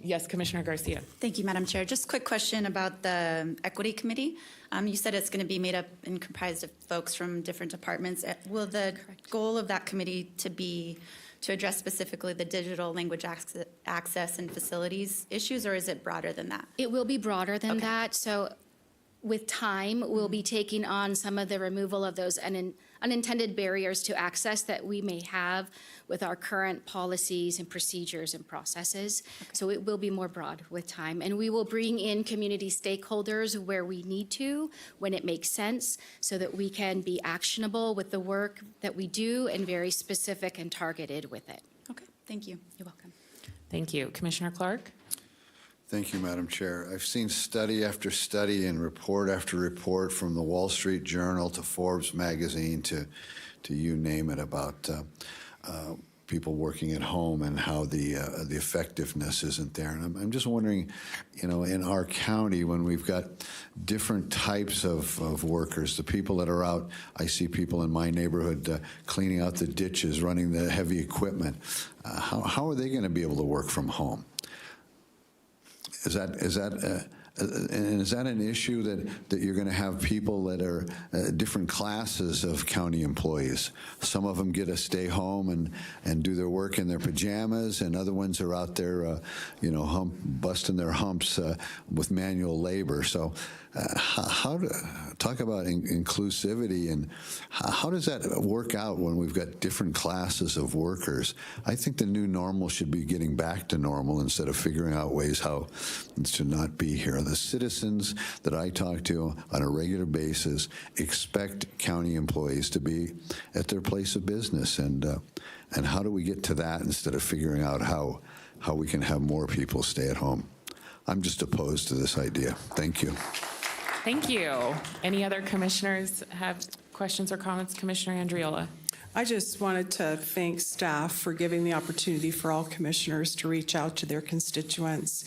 Yes, Commissioner Garcia. Thank you, Madam Chair. Just a quick question about the Equity Committee. You said it's going to be made up and comprised of folks from different departments. Will the goal of that committee be to address specifically the digital language access and facilities issues, or is it broader than that? It will be broader than that. So with time, we'll be taking on some of the removal of those unintended barriers to access that we may have with our current policies and procedures and processes. So it will be more broad with time. And we will bring in community stakeholders where we need to, when it makes sense, so that we can be actionable with the work that we do and very specific and targeted with it. Okay, thank you. You're welcome. Thank you. Commissioner Clark? Thank you, Madam Chair. I've seen study after study and report after report, from the Wall Street Journal to Forbes magazine to you name it, about people working at home and how the effectiveness isn't there. And I'm just wondering, you know, in our county, when we've got different types of workers, the people that are out, I see people in my neighborhood cleaning out the ditches, running the heavy equipment. How are they going to be able to work from home? Is that an issue that you're going to have people that are different classes of county employees? Some of them get to stay home and do their work in their pajamas, and other ones are out there, busting their humps with manual labor. So, how to talk about inclusivity, and how does that work out when we've got different classes of workers? I think the new normal should be getting back to normal instead of figuring out ways how it should not be here. The citizens that I talk to on a regular basis expect county employees to be at their place of business, and how do we get to that instead of figuring out how we can have more people stay at home? I'm just opposed to this idea. Thank you. Thank you. Any other commissioners have questions or comments? Commissioner Andriola. I just wanted to thank staff for giving the opportunity for all commissioners to reach out to their constituents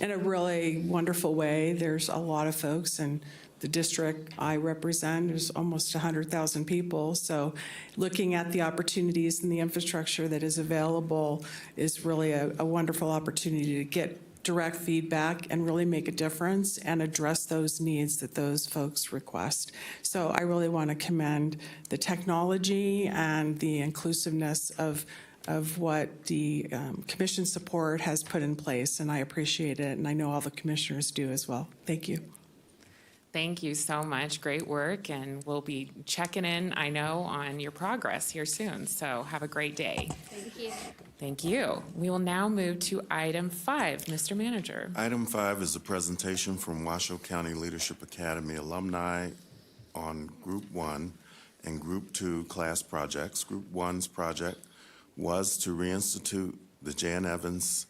in a really wonderful way. There's a lot of folks, and the district I represent is almost 100,000 people. So looking at the opportunities and the infrastructure that is available is really a wonderful opportunity to get direct feedback and really make a difference and address those needs that those folks request. So I really want to commend the technology and the inclusiveness of what the commission support has put in place, and I appreciate it, and I know all the commissioners do as well. Thank you. Thank you so much. Great work, and we'll be checking in, I know, on your progress here soon. So have a great day. Thank you. Thank you. We will now move to item 5. Mr. Manager. Item 5 is a presentation from Washoe County Leadership Academy alumni on Group 1 and Group 2 class projects. Group 1's project was to reinstitute the Jan Evans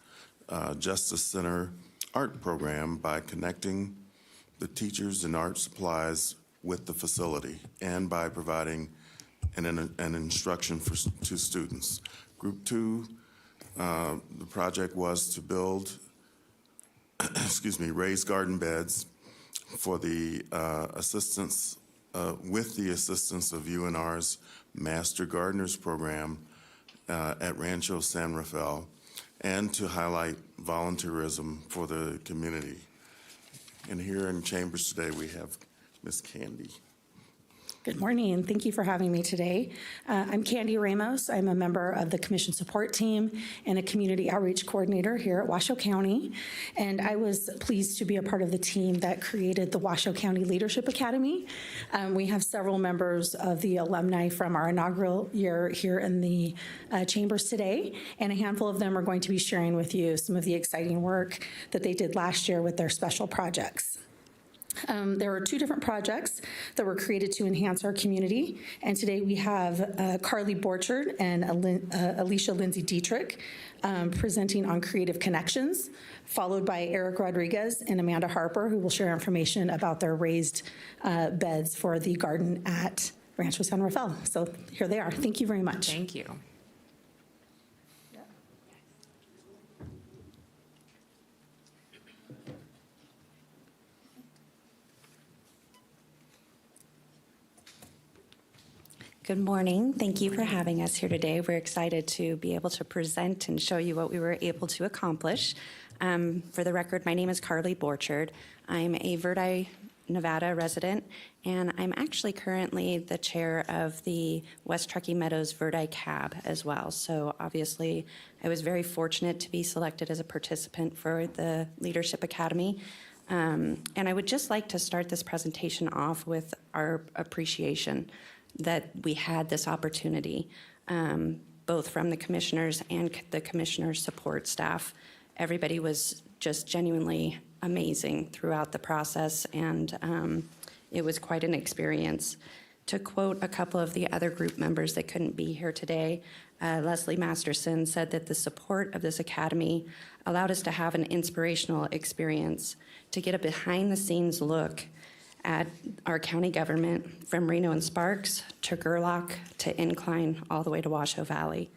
Justice Center art program by connecting the teachers and art supplies with the facility and by providing an instruction to students. Group 2, the project was to build, raised garden beds for the assistance, with the assistance of UNR's Master Gardeners Program at Rancho San Rafael, and to highlight volunteerism for the community. And here in chambers today, we have Ms. Candy. Good morning, and thank you for having me today. I'm Candy Ramos. I'm a member of the Commission Support Team and a Community Outreach Coordinator here at Washoe County. And I was pleased to be a part of the team that created the Washoe County Leadership Academy. We have several members of the alumni from our inaugural year here in the chambers today, and a handful of them are going to be sharing with you some of the exciting work that they did last year with their special projects. There were 2 different projects that were created to enhance our community, and today we have Carly Borchard and Alicia Lindsay Dietrich presenting on Creative Connections, followed by Eric Rodriguez and Amanda Harper, who will share information about their raised beds for the garden at Rancho San Rafael. So here they are. Thank you very much. Thank you. Good morning. Thank you for having us here today. We're excited to be able to present and show you what we were able to accomplish. For the record, my name is Carly Borchard. I'm a Verdi, Nevada resident, and I'm actually currently the chair of the West Truckee Meadows Verdi Cab as well. So obviously, I was very fortunate to be selected as a participant for the Leadership Academy. And I would just like to start this presentation off with our appreciation that we had this opportunity, both from the commissioners and the commissioners' support staff. Everybody was just genuinely amazing throughout the process, and it was quite an experience. To quote a couple of the other group members that couldn't be here today, Leslie Masterson said that the support of this academy allowed us to have an inspirational experience, to get a behind-the-scenes look at our county government, from Reno and Sparks to Gerlach to Incline, all the way to Washoe Valley.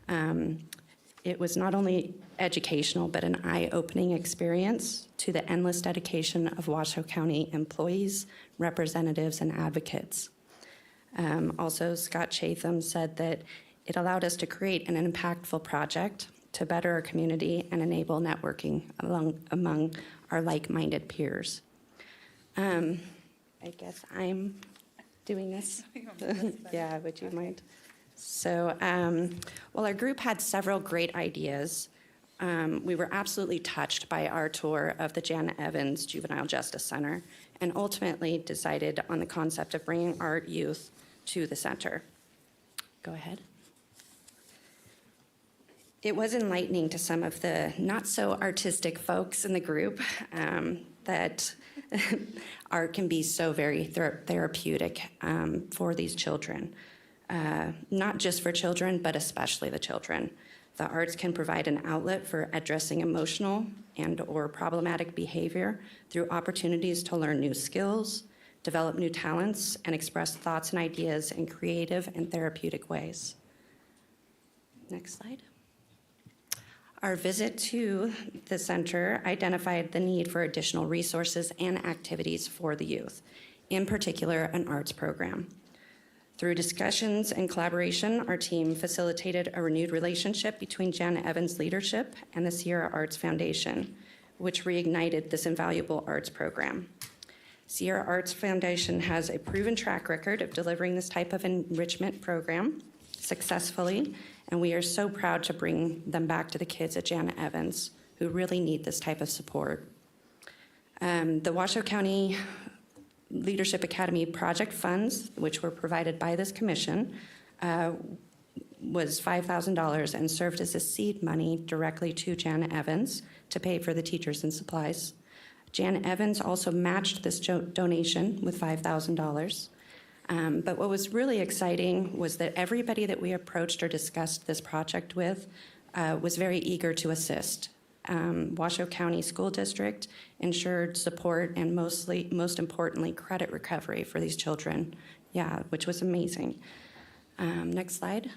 It was not only educational, but an eye-opening experience to the endless dedication of Washoe County employees, representatives, and advocates. Also, Scott Chatham said that it allowed us to create an impactful project to better our community and enable networking among our like-minded peers. I guess I'm doing this. Yeah, would you mind? So, well, our group had several great ideas. We were absolutely touched by our tour of the Jan Evans Juvenile Justice Center and ultimately decided on the concept of bringing art youth to the center. Go ahead. It was enlightening to some of the not-so-artistic folks in the group that art can be so very therapeutic for these children. Not just for children, but especially the children. The arts can provide an outlet for addressing emotional and/or problematic behavior through opportunities to learn new skills, develop new talents, and express thoughts and ideas in creative and therapeutic ways. Next slide. Our visit to the center identified the need for additional resources and activities for the youth, in particular, an arts program. Through discussions and collaboration, our team facilitated a renewed relationship between Janet Evans' leadership and the Sierra Arts Foundation, which reignited this invaluable arts program. Sierra Arts Foundation has a proven track record of delivering this type of enrichment program successfully, and we are so proud to bring them back to the kids at Janet Evans who really need this type of support. The Washoe County Leadership Academy project funds, which were provided by this commission, was $5,000 and served as a seed money directly to Janet Evans to pay for the teachers and supplies. Janet Evans also matched this donation with $5,000. But what was really exciting was that everybody that we approached or discussed this project with was very eager to assist. Washoe County School District ensured support and most importantly, credit recovery for these children. Yeah, which was amazing. Next slide.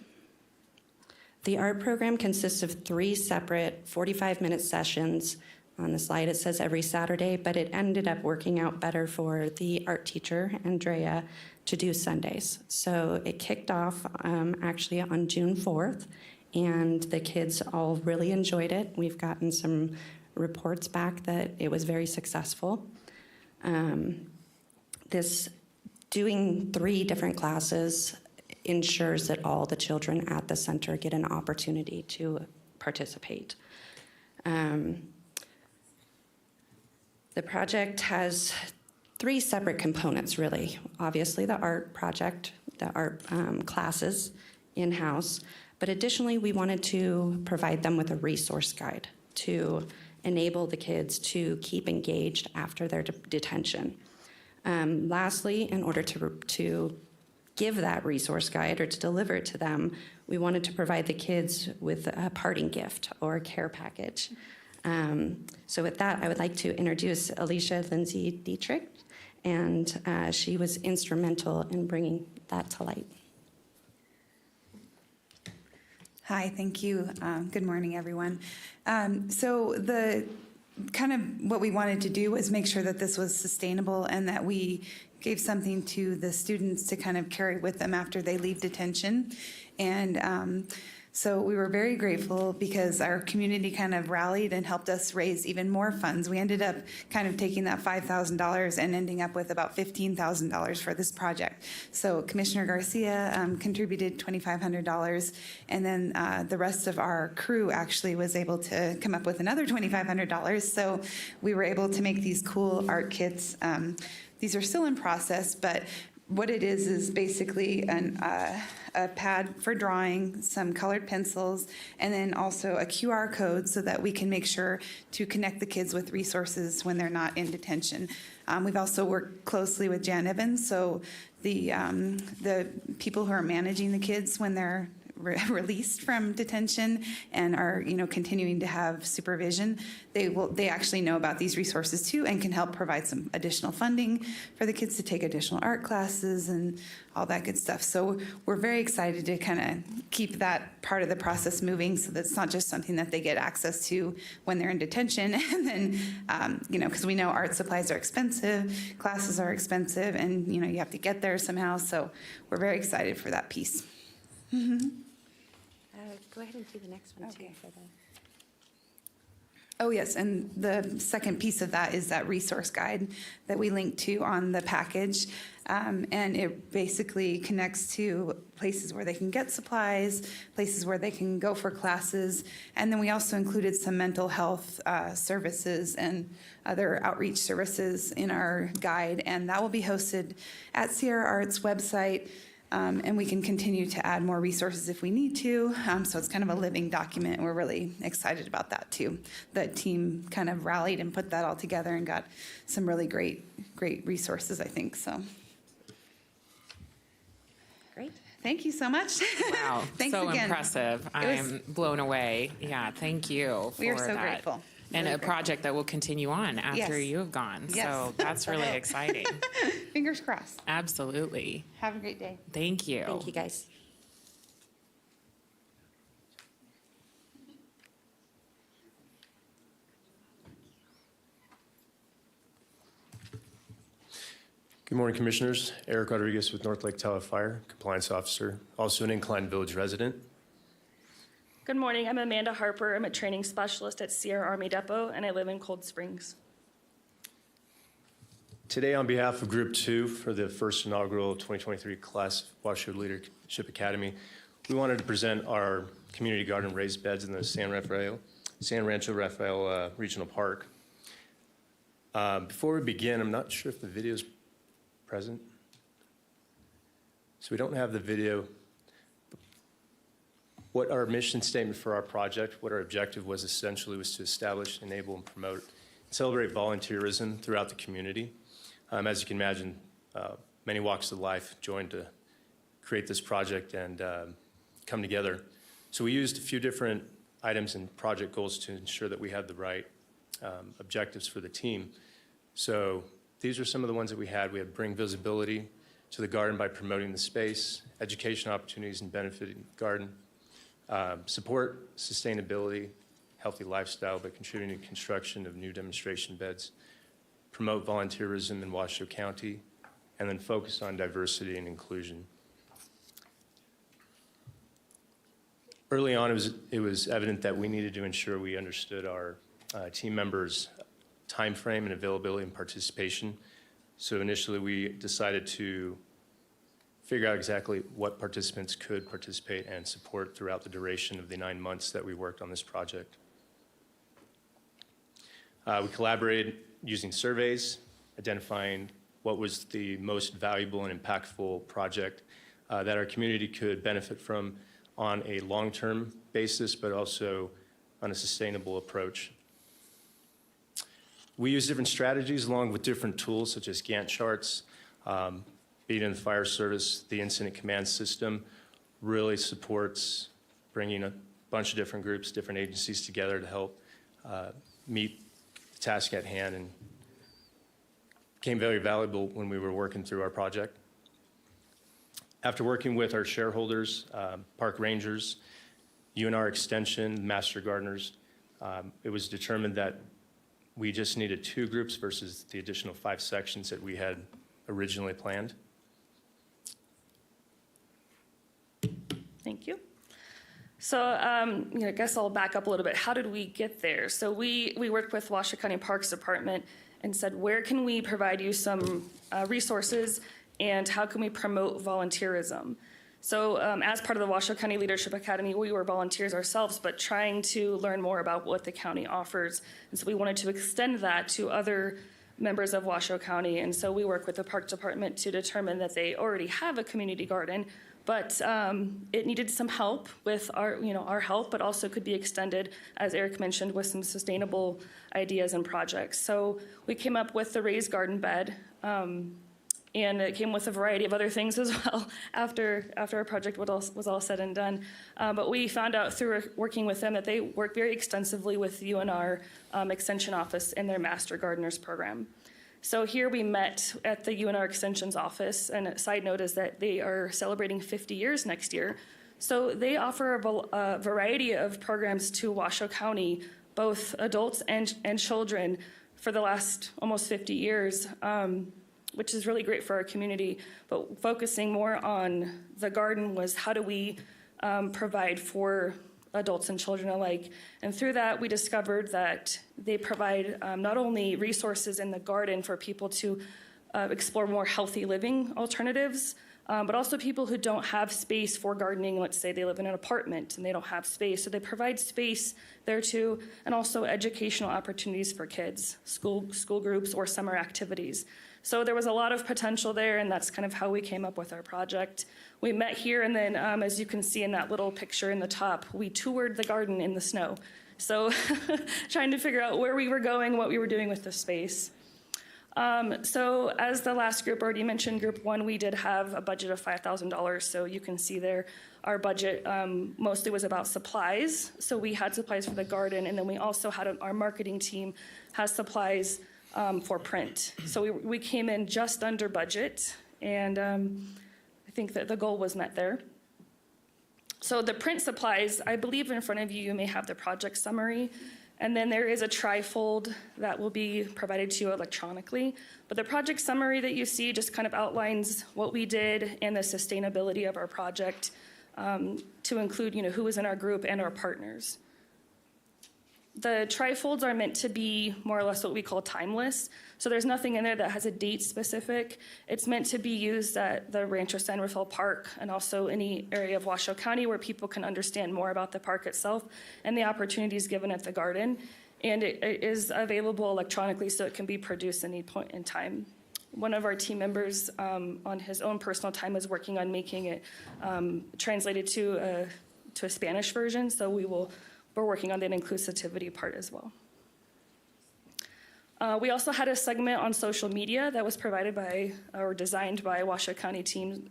The art program consists of 3 separate 45-minute sessions. On the slide it says every Saturday, but it ended up working out better for the art teacher, Andrea, to do Sundays. So it kicked off actually on June 4th, and the kids all really enjoyed it. We've gotten some reports back that it was very successful. This doing 3 different classes ensures that all the children at the center get an opportunity to participate. The project has 3 separate components, really. Obviously, the art project, the art classes in-house, but additionally, we wanted to provide them with a resource guide to enable the kids to keep engaged after their detention. Lastly, in order to give that resource guide or to deliver it to them, we wanted to provide the kids with a parting gift or a care package. So with that, I would like to introduce Alicia Lindsay Dietrich, and she was instrumental in bringing that to light. Hi, thank you. Good morning, everyone. So the kind of what we wanted to do was make sure that this was sustainable and that we gave something to the students to kind of carry with them after they leave detention. And so we were very grateful because our community kind of rallied and helped us raise even more funds. We ended up kind of taking that $5,000 and ending up with about $15,000 for this project. So Commissioner Garcia contributed $2,500, and then the rest of our crew actually was able to come up with another $2,500. So we were able to make these cool art kits. These are still in process, but what it is basically a pad for drawing, some colored pencils, and then also a QR code so that we can make sure to connect the kids with resources when they're not in detention. We've also worked closely with Jan Evans, so the people who are managing the kids when they're released from detention and are continuing to have supervision, they actually know about these resources too and can help provide some additional funding for the kids to take additional art classes and all that good stuff. So we're very excited to kind of keep that part of the process moving so that it's not just something that they get access to when they're in detention and then because we know art supplies are expensive, classes are expensive, and you have to get there somehow. So we're very excited for that piece. Mm-hmm. Go ahead and do the next one too. Okay. Oh, yes, and the second piece of that is that resource guide that we link to on the package. And it basically connects to places where they can get supplies, places where they can go for classes. And then we also included some mental health services and other outreach services in our guide. And that will be hosted at Sierra Arts website. And we can continue to add more resources if we need to. So it's kind of a living document. And we're really excited about that too. The team kind of rallied and put that all together and got some really great resources, I think. So. Great. Thank you so much. Wow, Thanks so again. impressive. I'm blown away. Yeah, thank you for We are so that. grateful. And Really a project that will continue on after Yes. you have gone. Yes. So that's really exciting. Fingers crossed. Absolutely. Have a great day. Thank you. Thank you, guys. Good morning, Commissioners. Eric Rodriguez with North Lake Tahoe Fire, Compliance Officer, also an Incline Village resident. Good morning. I'm Amanda Harper. I'm a training specialist at Sierra Army Depot, and I live in Cold Springs. Today, on behalf of Group 2 for the first inaugural 2023 class of Washoe Leadership Academy, we wanted to present our community garden raised beds in the San Rancho Rafael Regional Park. Before we begin, I'm not sure if the video is present. So we don't have the video. What our mission statement for our project, what our objective was essentially was to establish, enable, and promote, and celebrate volunteerism throughout the community. As you can imagine, many walks of life joined to create this project and come together. So we used a few different items and project goals to ensure that we had the right objectives for the team. So these are some of the ones that we had. We had bring visibility to the garden by promoting the space, education opportunities and benefiting the garden, support sustainability, healthy lifestyle by contributing to construction of new demonstration beds, promote volunteerism in Washoe County, and then focus on diversity and inclusion. Early on, it was evident that we needed to ensure we understood our team members' time frame and availability and participation. So initially, we decided to figure out exactly what participants could participate and support throughout the duration of the 9 months that we worked on this project. We collaborated using surveys, identifying what was the most valuable and impactful project that our community could benefit from on a long-term basis, but also on a sustainable approach. We use different strategies along with different tools such as Gantt charts. Being in the fire service, the incident command system really supports bringing a bunch of different groups, different agencies together to help meet the task at hand, and became very valuable when we were working through our project. After working with our shareholders, park rangers, UNR Extension, master gardeners, it was determined that we just needed 2 groups versus the additional 5 sections that we had originally planned. Thank you. So I guess I'll back up a little bit. How did we get there? So we worked with Washoe County Parks Department and said, where can we provide you some resources, and how can we promote volunteerism? So as part of the Washoe County Leadership Academy, we were volunteers ourselves, but trying to learn more about what the county offers. And so we wanted to extend that to other members of Washoe County. And so we work with the Park Department to determine that they already have a community garden, but it needed some help with our help, but also could be extended, as Eric mentioned, with some sustainable ideas and projects. So we came up with the raised garden bed, and it came with a variety of other things as well after our project was all said and done. But we found out through working with them that they work very extensively with the UNR Extension Office in their Master Gardeners program. So here we met at the UNR Extension's office, and a side note is that they are celebrating 50 years next year. So they offer a variety of programs to Washoe County, both adults and children, for the last almost 50 years. Which is really great for our community, but focusing more on the garden was how do we provide for adults and children alike. And through that, we discovered that they provide not only resources in the garden for people to explore more healthy living alternatives, but also people who don't have space for gardening. Let's say they live in an apartment and they don't have space. So they provide space there too, and also educational opportunities for kids, school groups or summer activities. So there was a lot of potential there, and that's kind of how we came up with our project. We met here, and then as you can see in that little picture in the top, we toured the garden in the snow. So trying to figure out where we were going, what we were doing with the space. So as the last group already mentioned, Group 1, we did have a budget of $5,000. So you can see there our budget mostly was about supplies. So we had supplies for the garden, and then we also had our marketing team has supplies for print. So we came in just under budget, and I think that the goal was met there. So the print supplies, I believe in front of you, you may have the project summary. And then there is a trifold that will be provided to you electronically. But the project summary that you see just kind of outlines what we did and the sustainability of our project, to include, who is in our group and our partners. The trifolds are meant to be more or less what we call timeless. So there's nothing in there that has a date specific. It's meant to be used at the Rancho San Rafael Park and also any area of Washoe County where people can understand more about the park itself and the opportunities given at the garden. And it is available electronically, so it can be produced at any point in time. One of our team members on his own personal time is working on making it translated to a Spanish version, so we're working on that inclusivity part as well. We also had a segment on social media that was provided by or designed by Washoe County team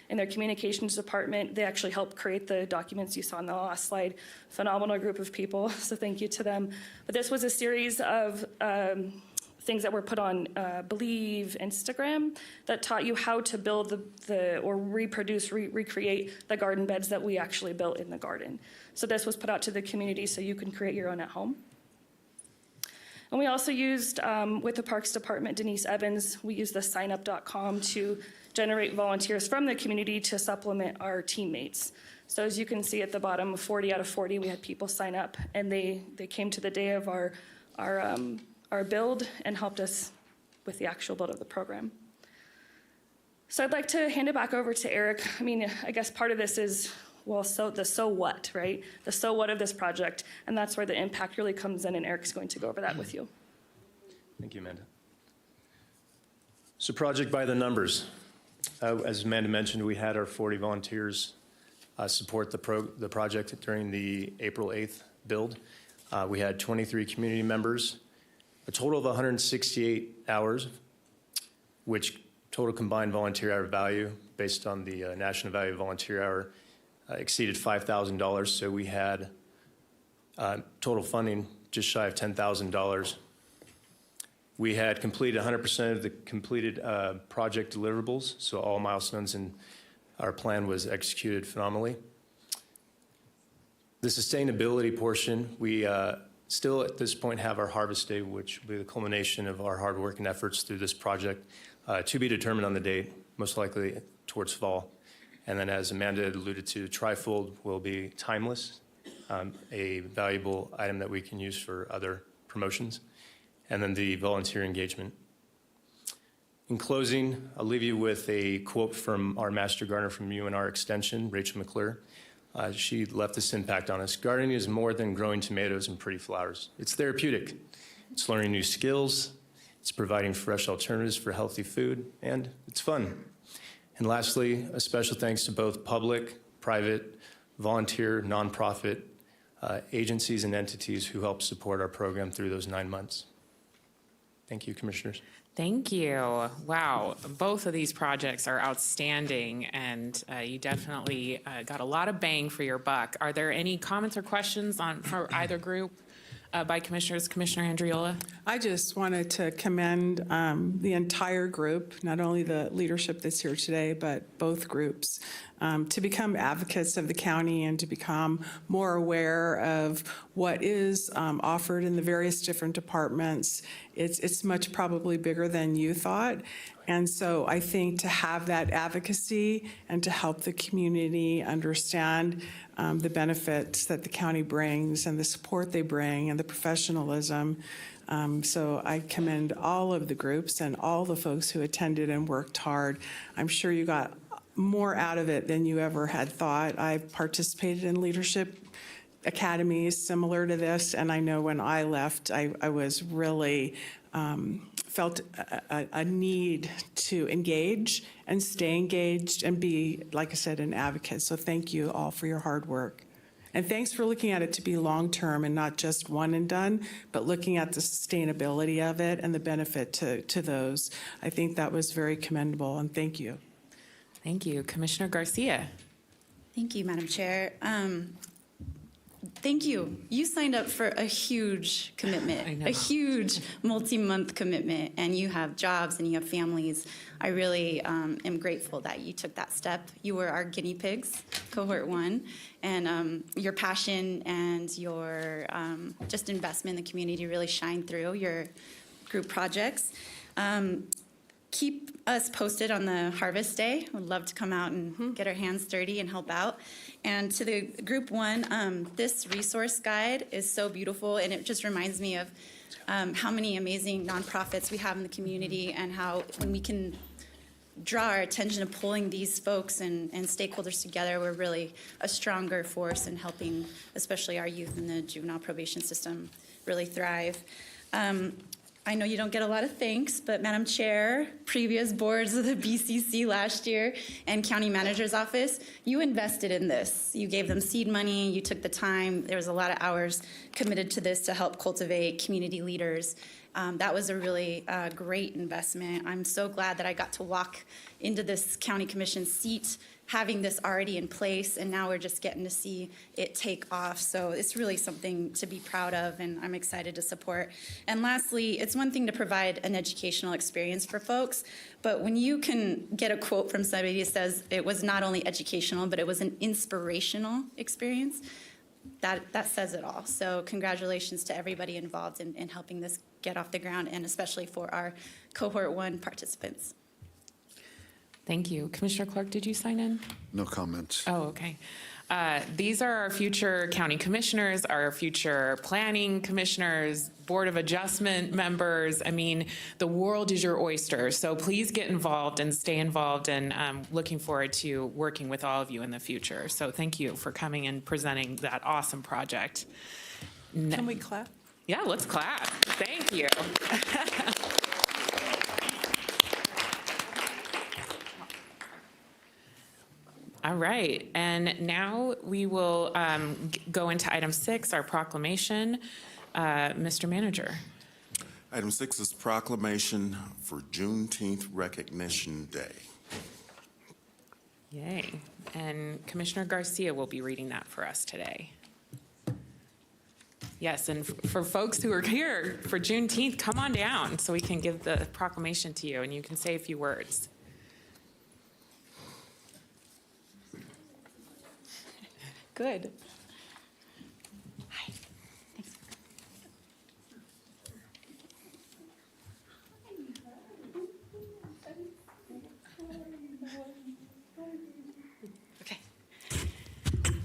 in their communications department. They actually helped create the documents you saw in the last slide. Phenomenal group of people, so thank you to them. But this was a series of things that were put on Believe Instagram that taught you how to build or recreate the garden beds that we actually built in the garden. So this was put out to the community so you can create your own at home. And we also used, with the Parks Department, Denise Evans, we used the signup.com to generate volunteers from the community to supplement our teammates. So as you can see at the bottom, 40 out of 40, we had people sign up, and they came to the day of our build and helped us with the actual build of the program. So I'd like to hand it back over to Eric. I mean, I guess part of this is, well, the so what, right? The so what of this project, and that's where the impact really comes in, and Eric's going to go over that with you. Thank you, Amanda. So project by the numbers. As Amanda mentioned, we had our 40 volunteers support the project during the April 8th build. We had 23 community members, a total of 168 hours, which total combined volunteer hour value based on the National Value of Volunteer Hour exceeded $5,000. So we had total funding just shy of $10,000. We had completed 100% of the completed project deliverables, so all milestones in our plan was executed phenomenally. The sustainability portion, we still at this point have our harvest day, which will be the culmination of our hard work and efforts through this project, to be determined on the date, most likely towards fall. And then as Amanda alluded to, trifold will be timeless, a valuable item that we can use for other promotions. And then the volunteer engagement. In closing, I'll leave you with a quote from our Master Gardener from UNR Extension, Rachel McClure. She left this impact on us. Gardening is more than growing tomatoes and pretty flowers. It's therapeutic. It's learning new skills. It's providing fresh alternatives for healthy food, and it's fun. And lastly, a special thanks to both public, private, volunteer, nonprofit agencies and entities who helped support our program through those 9 months. Thank you, Commissioners. Thank you. Wow, both of these projects are outstanding, and you definitely got a lot of bang for your buck. Are there any comments or questions for either group by Commissioners? Commissioner Andriola? I just wanted to commend the entire group, not only the leadership that's here today, but both groups, to become advocates of the county and to become more aware of what is offered in the various different departments. It's much probably bigger than you thought. And so I think to have that advocacy and to help the community understand the benefits that the county brings and the support they bring and the professionalism. So I commend all of the groups and all the folks who attended and worked hard. I'm sure you got more out of it than you ever had thought. I've participated in leadership academies similar to this, and I know when I left, I was really felt a need to engage and stay engaged and be, like I said, an advocate. So thank you all for your hard work. And thanks for looking at it to be long-term and not just one and done, but looking at the sustainability of it and the benefit to those. I think that was very commendable, and thank you. Thank you. Commissioner Garcia? Thank you, Madam Chair. Thank you. You signed up for a huge commitment, a huge multi-month commitment, and you have jobs and you have families. I really am grateful that you took that step. You were our guinea pigs, cohort 1, and your passion and your just investment in the community really shine through your group projects. Keep us posted on the harvest day. We'd love to come out and get our hands dirty and help out. And to the group 1, this resource guide is so beautiful, and it just reminds me of how many amazing nonprofits we have in the community, and how when we can draw our attention to pulling these folks and stakeholders together, we're really a stronger force in helping, especially our youth in the juvenile probation system, really thrive. I know you don't get a lot of thanks, but Madam Chair, previous boards of the BCC last year, and County Manager's Office, you invested in this. You gave them seed money, you took the time, there was a lot of hours committed to this to help cultivate community leaders. That was a really great investment. I'm so glad that I got to walk into this county commission seat having this already in place, and now we're just getting to see it take off. So it's really something to be proud of, and I'm excited to support. And lastly, it's one thing to provide an educational experience for folks, but when you can get a quote from somebody that says it was not only educational, but it was an inspirational experience, that says it all. So congratulations to everybody involved in helping this get off the ground, and especially for our cohort 1 participants. Thank you. Commissioner Clark, did you sign in? No comments. Oh, okay. These are our future county commissioners, our future planning commissioners, Board of Adjustment members. I mean, the world is your oyster. So please get involved and stay involved, and looking forward to working with all of you in the future. So thank you for coming and presenting that awesome project. Can we clap? Yeah, let's clap. Thank you. All right, and now we will go into item 6, our proclamation. Mr. Manager. Item 6 is proclamation for Juneteenth Recognition Day. Yay. And Commissioner Garcia will be reading that for us today. Yes, and for folks who are here for Juneteenth, come on down so we can give the proclamation to you and you can say a few words. Good.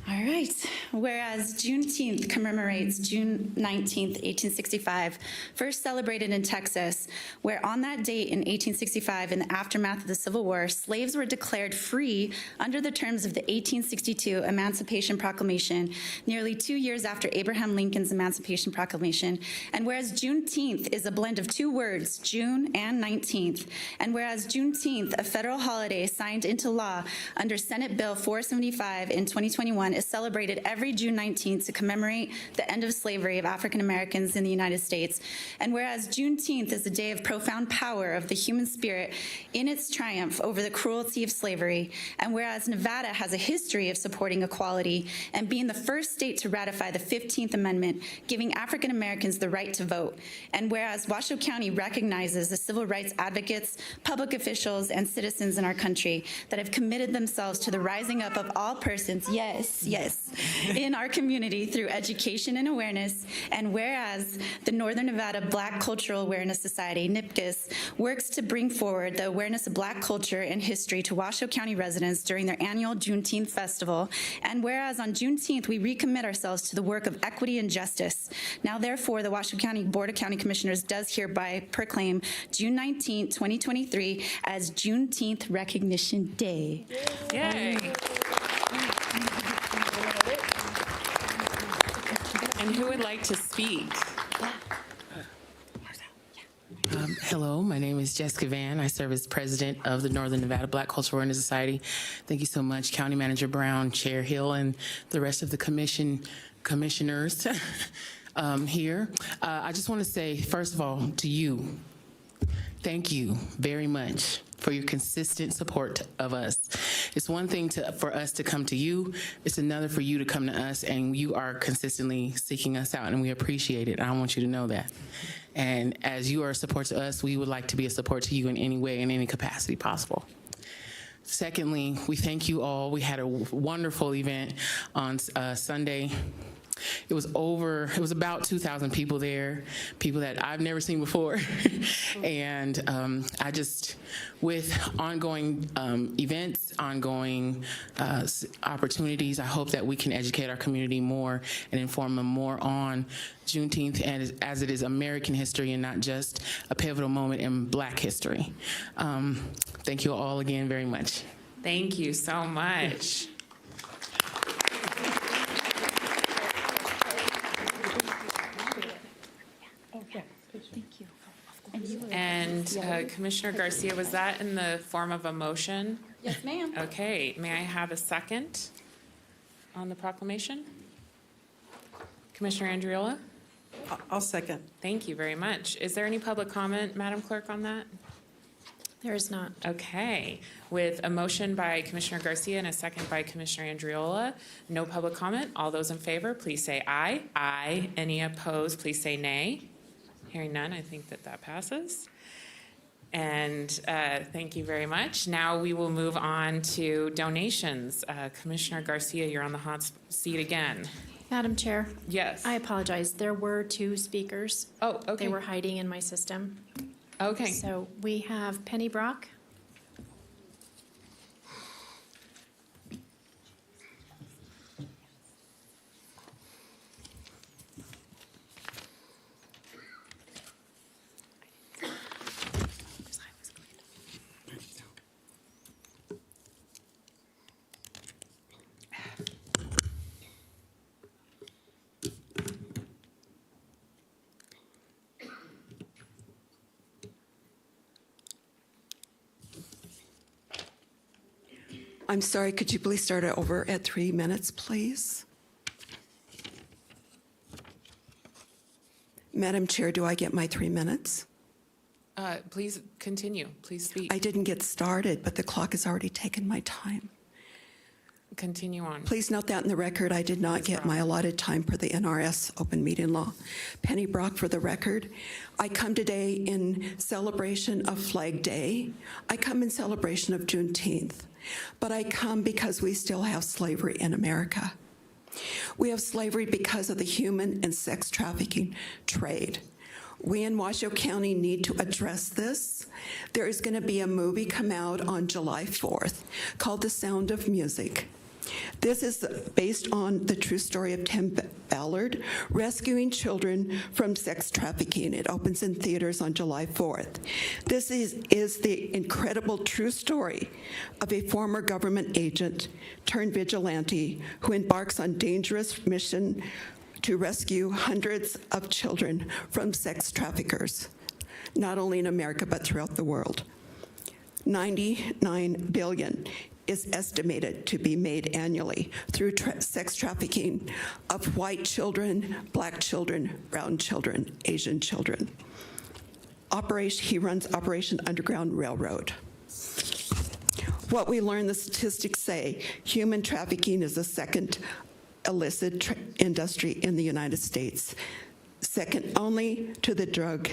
All right. Whereas Juneteenth commemorates June 19th, 1865, first celebrated in Texas, where on that date in 1865, in the aftermath of the Civil War, slaves were declared free under the terms of the 1862 Emancipation Proclamation, nearly 2 years after Abraham Lincoln's Emancipation Proclamation. And whereas Juneteenth is a blend of two words, June and 19th, and whereas Juneteenth, a federal holiday signed into law under Senate Bill 475 in 2021, is celebrated every June 19th to commemorate the end of slavery of African Americans in the United States. And whereas Juneteenth is a day of profound power of the human spirit in its triumph over the cruelty of slavery, and whereas Nevada has a history of supporting equality and being the first state to ratify the 15th Amendment, giving African Americans the right to vote, and whereas Washoe County recognizes the civil rights advocates, public officials, and citizens in our country that have committed themselves to the rising up of all persons, yes, in our community through education and awareness, and whereas the Northern Nevada Black Cultural Awareness Society, NIPCAS, works to bring forward the awareness of Black culture and history to Washoe County residents during their annual Juneteenth Festival, and whereas on Juneteenth we recommit ourselves to the work of equity and justice. Now therefore, the Washoe County Board of County Commissioners does hereby proclaim June 19, 2023 as Juneteenth Recognition Day. Yay. And who would like to speak? Hello, my name is Jessica Van. I serve as president of the Northern Nevada Black Cultural Awareness Society. Thank you so much, County Manager Brown, Chair Hill, and the rest of the commissioners here. I just want to say, first of all, to you, thank you very much for your consistent support of us. It's one thing for us to come to you, it's another for you to come to us, and you are consistently seeking us out, and we appreciate it. I want you to know that. And as you are a support to us, we would like to be a support to you in any way, in any capacity possible. Secondly, we thank you all. We had a wonderful event on Sunday. It was about 2,000 people there, people that I've never seen before. And with ongoing events, ongoing opportunities, I hope that we can educate our community more and inform them more on Juneteenth as it is American history and not just a pivotal moment in Black history. Thank you all again very much. Thank you so much. And Commissioner Garcia, was that in the form of a motion? Yes, ma'am. Okay, may I have a second on the proclamation? Commissioner Andriola? I'll second. Thank you very much. Is there any public comment, Madam Clerk, on that? There is not. Okay, with a motion by Commissioner Garcia and a second by Commissioner Andriola, no public comment. All those in favor, please say aye. Aye. Any opposed, please say nay. Hearing none, I think that passes. And thank you very much. Now we will move on to donations. Commissioner Garcia, you're on the hot seat again. Madam Chair. Yes. I apologize. There were 2 speakers. Oh, okay. They were hiding in my system. Okay. So we have Penny Brock. I'm sorry, could you please start it over at 3 minutes, please? Madam Chair, do I get my 3 minutes? Please continue. Please speak. I didn't get started, but the clock has already taken my time. Continue on. Please note that in the record, I did not get my allotted time per the NRS open meeting law. Penny Brock for the record. I come today in celebration of Flag Day. I come in celebration of Juneteenth. But I come because we still have slavery in America. We have slavery because of the human and sex trafficking trade. We in Washoe County need to address this. There is going to be a movie come out on July 4th called The Sound of Music. This is based on the true story of Tim Ballard rescuing children from sex trafficking. It opens in theaters on July 4th. This is the incredible true story of a former government agent turned vigilante who embarks on dangerous mission to rescue hundreds of children from sex traffickers, not only in America but throughout the world. $99 billion is estimated to be made annually through sex trafficking of white children, Black children, brown children, Asian children. He runs Operation Underground Railroad. What we learn, the statistics say, human trafficking is the second illicit industry in the United States, second only to the drug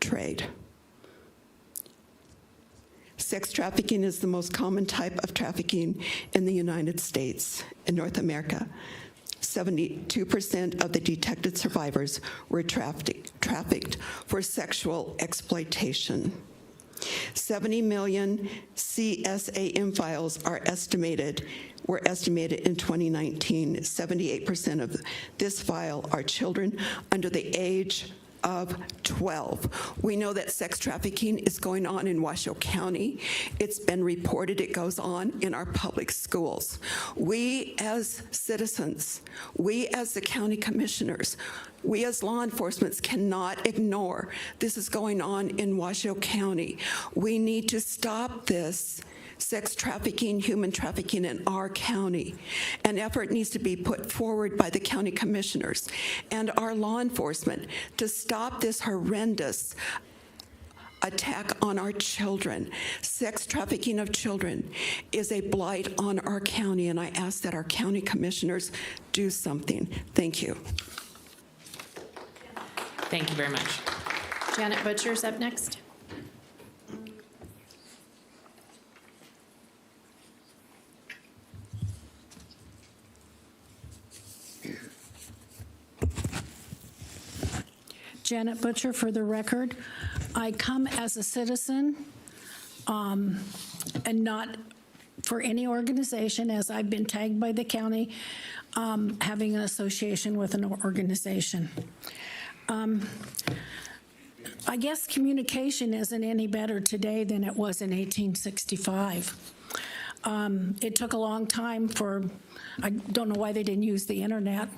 trade. Sex trafficking is the most common type of trafficking in the United States. In North America, 72% of the detected survivors were trafficked for sexual exploitation. 70 million CSAM files were estimated in 2019. 78% of this file are children under the age of 12. We know that sex trafficking is going on in Washoe County. It's been reported it goes on in our public schools. We as citizens, we as the county commissioners, we as law enforcement cannot ignore this is going on in Washoe County. We need to stop this sex trafficking, human trafficking in our county. An effort needs to be put forward by the county commissioners and our law enforcement to stop this horrendous attack on our children. Sex trafficking of children is a blight on our county, and I ask that our county commissioners do something. Thank you. Thank you very much. Janet Butcher's up next. Janet Butcher, for the record. I come as a citizen and not for any organization, as I've been tagged by the county, having an association with an organization. I guess communication isn't any better today than it was in 1865. It took a long time for, I don't know why they didn't use the internet.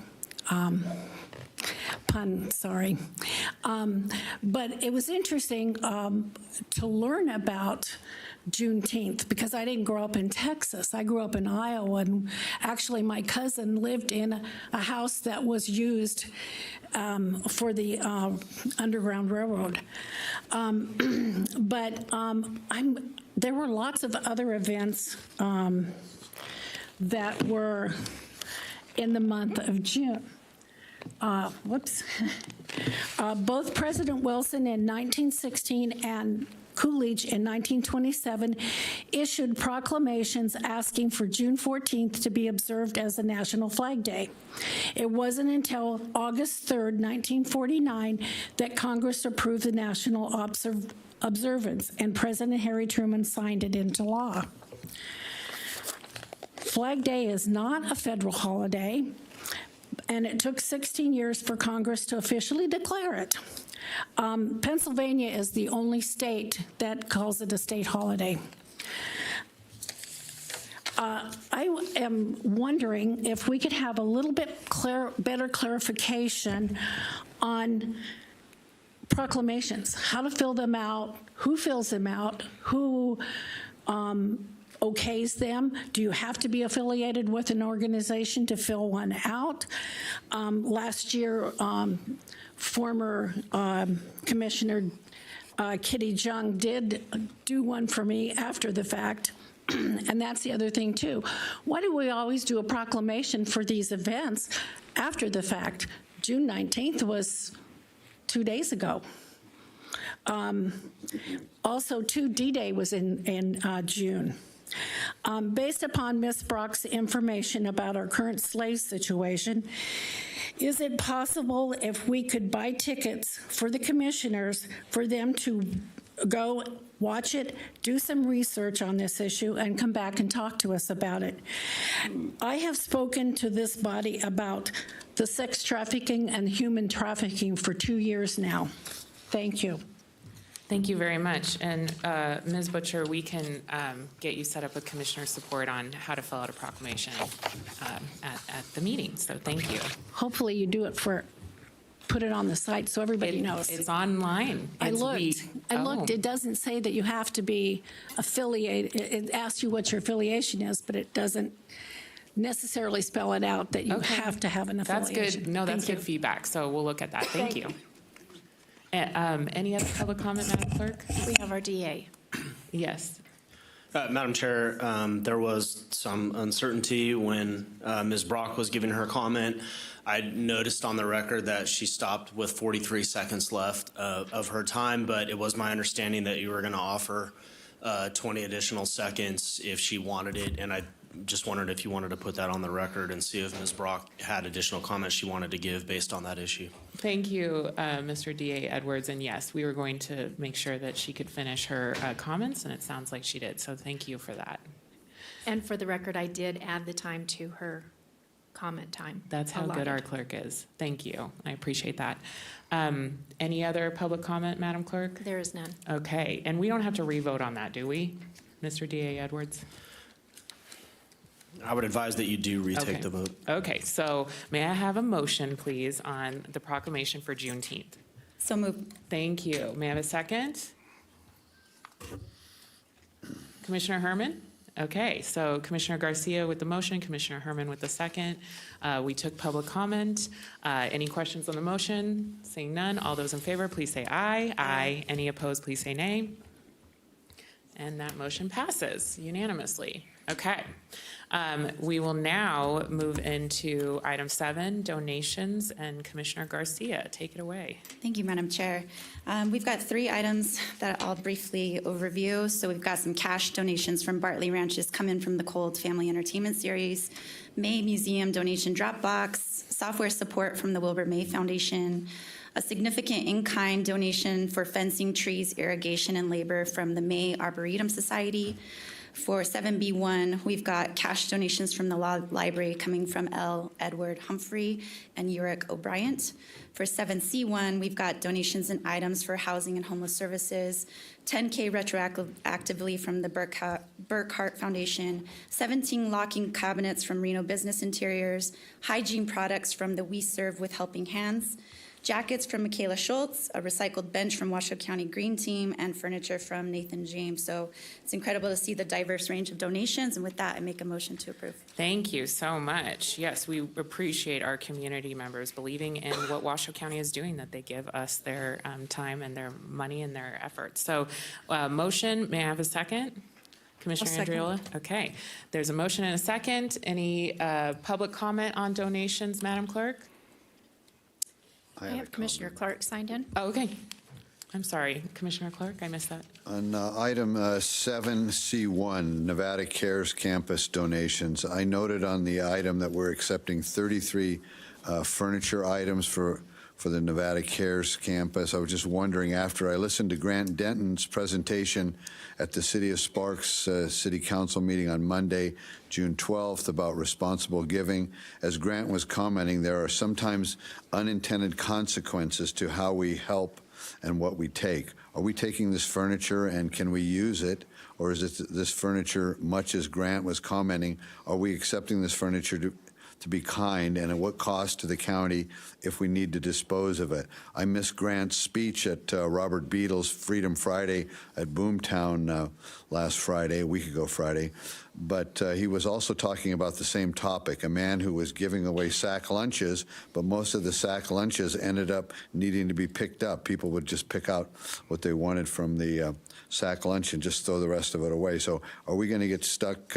Pun, sorry. But it was interesting to learn about Juneteenth because I didn't grow up in Texas. I grew up in Iowa, and actually my cousin lived in a house that was used for the Underground Railroad. There were lots of other events that were in the month of June. Both President Wilson in 1916 and Coolidge in 1927 issued proclamations asking for June 14th to be observed as a National Flag Day. It wasn't until August 3rd, 1949, that Congress approved the national observance, and President Harry Truman signed it into law. Flag Day is not a federal holiday, and it took 16 years for Congress to officially declare it. Pennsylvania is the only state that calls it a state holiday. I am wondering if we could have a little bit better clarification on proclamations, how to fill them out, who fills them out, who okays them. Do you have to be affiliated with an organization to fill one out? Last year, former Commissioner Kitty Jung did do one for me after the fact. And that's the other thing, too. Why do we always do a proclamation for these events after the fact? June 19th was 2 days ago. Also, too, D-Day was in June. Based upon Ms. Brock's information about our current slave situation, is it possible if we could buy tickets for the commissioners for them to go watch it, do some research on this issue, and come back and talk to us about it? I have spoken to this body about the sex trafficking and human trafficking for 2 years now. Thank you. Thank you very much. And Ms. Butcher, we can get you set up with commissioner support on how to fill out a proclamation at the meeting. So thank you. Hopefully you do it put it on the site so everybody knows. It's online. I looked. It doesn't say that you have to be affiliated. It asks you what your affiliation is, but it doesn't necessarily spell it out that you have to have an affiliation. That's good. No, that's good feedback. So we'll look at that. Thank you. Any other public comment, Madam Clerk? We have our DA. Yes. Madam Chair, there was some uncertainty when Ms. Brock was giving her comment. I noticed on the record that she stopped with 43 seconds left of her time, but it was my understanding that you were going to offer 20 additional seconds if she wanted it, and I just wondered if you wanted to put that on the record and see if Ms. Brock had additional comments she wanted to give based on that issue. Thank you, Mr. D.A. Edwards. And yes, we were going to make sure that she could finish her comments, and it sounds like she did. So thank you for that. And for the record, I did add the time to her comment time. That's how good our clerk is. Thank you. I appreciate that. Any other public comment, Madam Clerk? There is none. Okay. And we don't have to re-vote on that, do we, Mr. D.A. Edwards? I would advise that you do retake the vote. Okay, so may I have a motion, please, on the proclamation for Juneteenth? So moved. Thank you. May I have a second? Commissioner Herman? Okay, so Commissioner Garcia with the motion, Commissioner Herman with the second. We took public comment. Any questions on the motion? Seeing none, all those in favor, please say aye. Aye. Any opposed, please say nay. And that motion passes unanimously. Okay. We will now move into item 7, donations, and Commissioner Garcia, take it away. Thank you, Madam Chair. We've got 3 items that I'll briefly overview. So we've got some cash donations from Bartley Ranches coming from the Cold Family Entertainment Series, May Museum donation Dropbox, software support from the Wilbur May Foundation, a significant in-kind donation for fencing, trees, irrigation, and labor from the May Arboretum Society. For 7B1, we've got cash donations from the Law Library coming from L. Edward Humphrey and Uric O'Brien. For 7C1, we've got donations and items for housing and homeless services, $10K retroactively from the Burkhart Foundation, 17 locking cabinets from Reno Business Interiors, hygiene products from the We Serve with Helping Hands, jackets from Michaela Schultz, a recycled bench from Washoe County Green Team, and furniture from Nathan James. So it's incredible to see the diverse range of donations, and with that, I make a motion to approve. Thank you so much. Yes, we appreciate our community members believing in what Washoe County is doing, that they give us their time and their money and their efforts. So motion, may I have a second? Commissioner Andriola? Okay, there's a motion and a second. Any public comment on donations, Madam Clerk? I have Commissioner Clark signed in. Oh, okay. I'm sorry, Commissioner Clark, I missed that. On item 7C1, Nevada Cares Campus donations, I noted on the item that we're accepting 33 furniture items for the Nevada Cares Campus. I was just wondering, after I listened to Grant Denton's presentation at the City of Sparks City Council meeting on Monday, June 12th, about responsible giving, as Grant was commenting, there are sometimes unintended consequences to how we help and what we take. Are we taking this furniture and can we use it? Or is it this furniture, much as Grant was commenting, are we accepting this furniture to be kind, and at what cost to the county if we need to dispose of it? I missed Grant's speech at Robert Beadle's Freedom Friday at Boomtown last Friday, a week ago Friday, but he was also talking about the same topic, a man who was giving away sack lunches, but most of the sack lunches ended up needing to be picked up. People would just pick out what they wanted from the sack lunch and just throw the rest of it away. So are we going to get stuck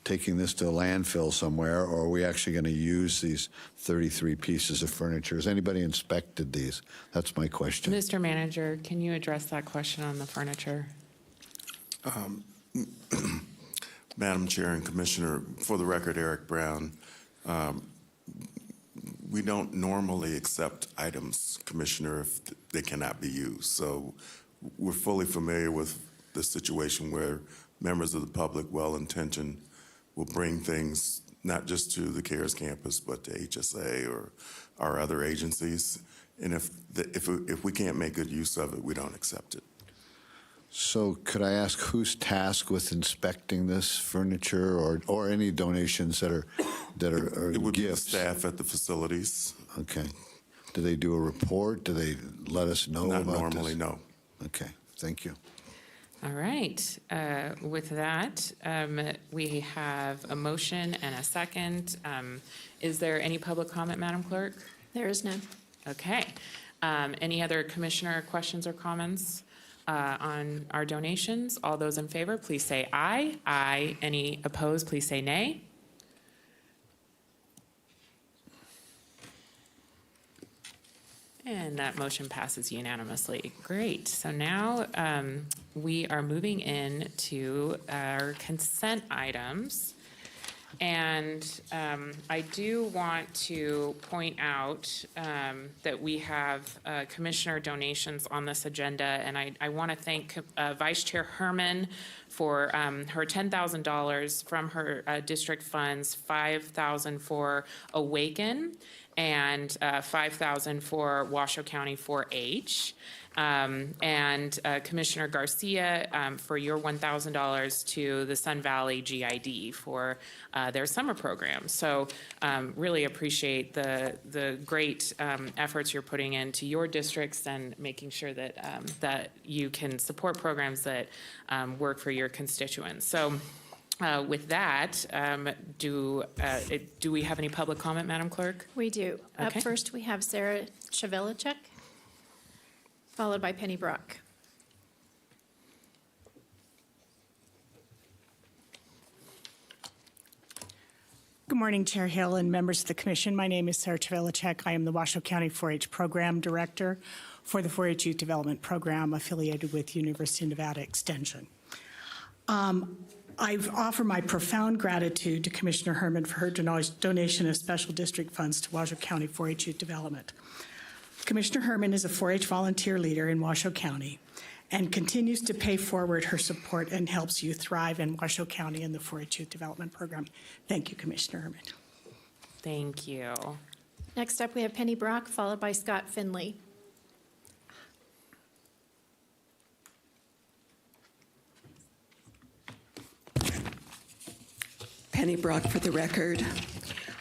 taking this to a landfill somewhere, or are we actually going to use these 33 pieces of furniture? Has anybody inspected these? That's my question. Mr. Manager, can you address that question on the furniture? Madam Chair and Commissioner, for the record, Eric Brown, we don't normally accept items, Commissioner, if they cannot be used. So we're fully familiar with the situation where members of the public, well-intentioned, will bring things not just to the CARES campus, but to HSA or our other agencies. And if we can't make good use of it, we don't accept it. So could I ask who's tasked with inspecting this furniture or any donations that are It would gifts? be the staff at the facilities. Okay. Do they do a report? Do they let us know Not about this? normally, no. Okay, thank you. All right. With that, we have a motion and a second. Is there any public comment, Madam Clerk? There is none. Okay. Any other commissioner questions or comments on our donations? All those in favor, please say aye. Aye. Any opposed, please say nay. And that motion passes unanimously. Great. So now we are moving into our consent items. And I do want to point out that we have commissioner donations on this agenda. And I want to thank Vice Chair Herman for her $10,000 from her district funds, $5,000 for Awaken, and $5,000 for Washoe County 4-H. And Commissioner Garcia, for your $1,000 to the Sun Valley GID for their summer program. So really appreciate the great efforts you're putting into your districts and making sure that that you can support programs that work for your constituents. So with that, do we have any public comment, Madam Clerk? We do. Okay. Up first, we have Sarah Chavelicek, followed by Penny Brock. Good morning, Chair Hill and members of the Commission. My name is Sarah Chavelicek. I am the Washoe County 4-H Program Director for the 4-H Youth Development Program affiliated with University of Nevada Extension. I offer my profound gratitude to Commissioner Herman for her donation of special district funds to Washoe County 4-H Youth Development. Commissioner Herman is a 4-H volunteer leader in Washoe County and continues to pay forward her support and helps youth thrive in Washoe County in the 4-H Youth Development Program. Thank you, Commissioner Herman. Thank you. Next up, we have Penny Brock, followed by Scott Finley. Penny Brock for the record.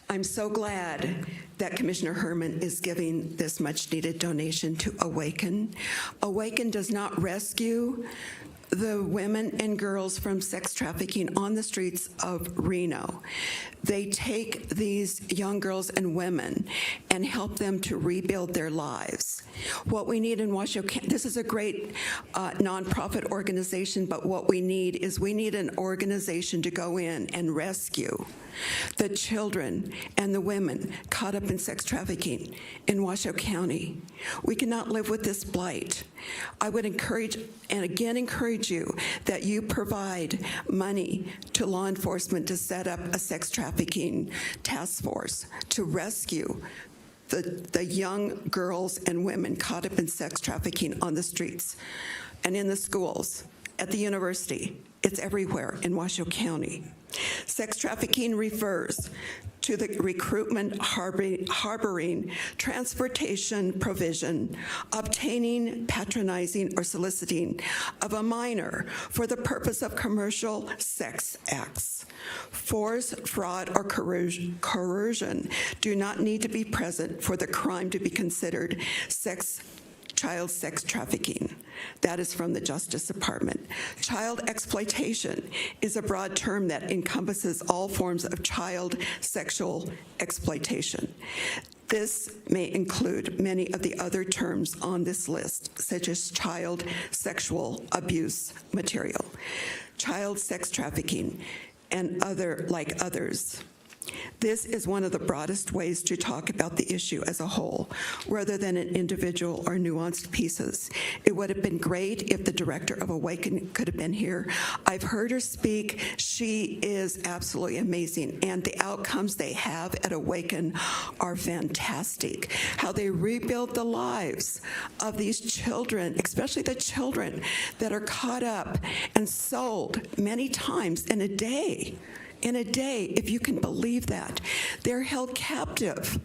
I'm so glad that Commissioner Herman is giving this much-needed donation to Awaken. Awaken does not rescue the women and girls from sex trafficking on the streets of Reno. They take these young girls and women and help them to rebuild their lives. What we need in Washoe County, this is a great nonprofit organization, but what we need is we need an organization to go in and rescue the children and the women caught up in sex trafficking in Washoe County. We cannot live with this blight. I would encourage, and again encourage you, that you provide money to law enforcement to set up a sex trafficking task force to rescue the young girls and women caught up in sex trafficking on the streets and in the schools, at the university. It's everywhere in Washoe County. Sex trafficking refers to the recruitment, harboring, transportation, provision, obtaining, patronizing, or soliciting of a minor for the purpose of commercial sex acts. Force, fraud, or coercion do not need to be present for the crime to be considered child sex trafficking. That is from the Justice Department. Child exploitation is a broad term that encompasses all forms of child sexual exploitation. This may include many of the other terms on this list, such as child sexual abuse material, child sex trafficking, and others. This is one of the broadest ways to talk about the issue as a whole, rather than in individual or nuanced pieces. It would have been great if the director of Awaken could have been here. I've heard her speak. She is absolutely amazing, and the outcomes they have at Awaken are fantastic. How they rebuild the lives of these children, especially the children that are caught up and sold many times in a day. In a day, if you can believe that. They're held captive.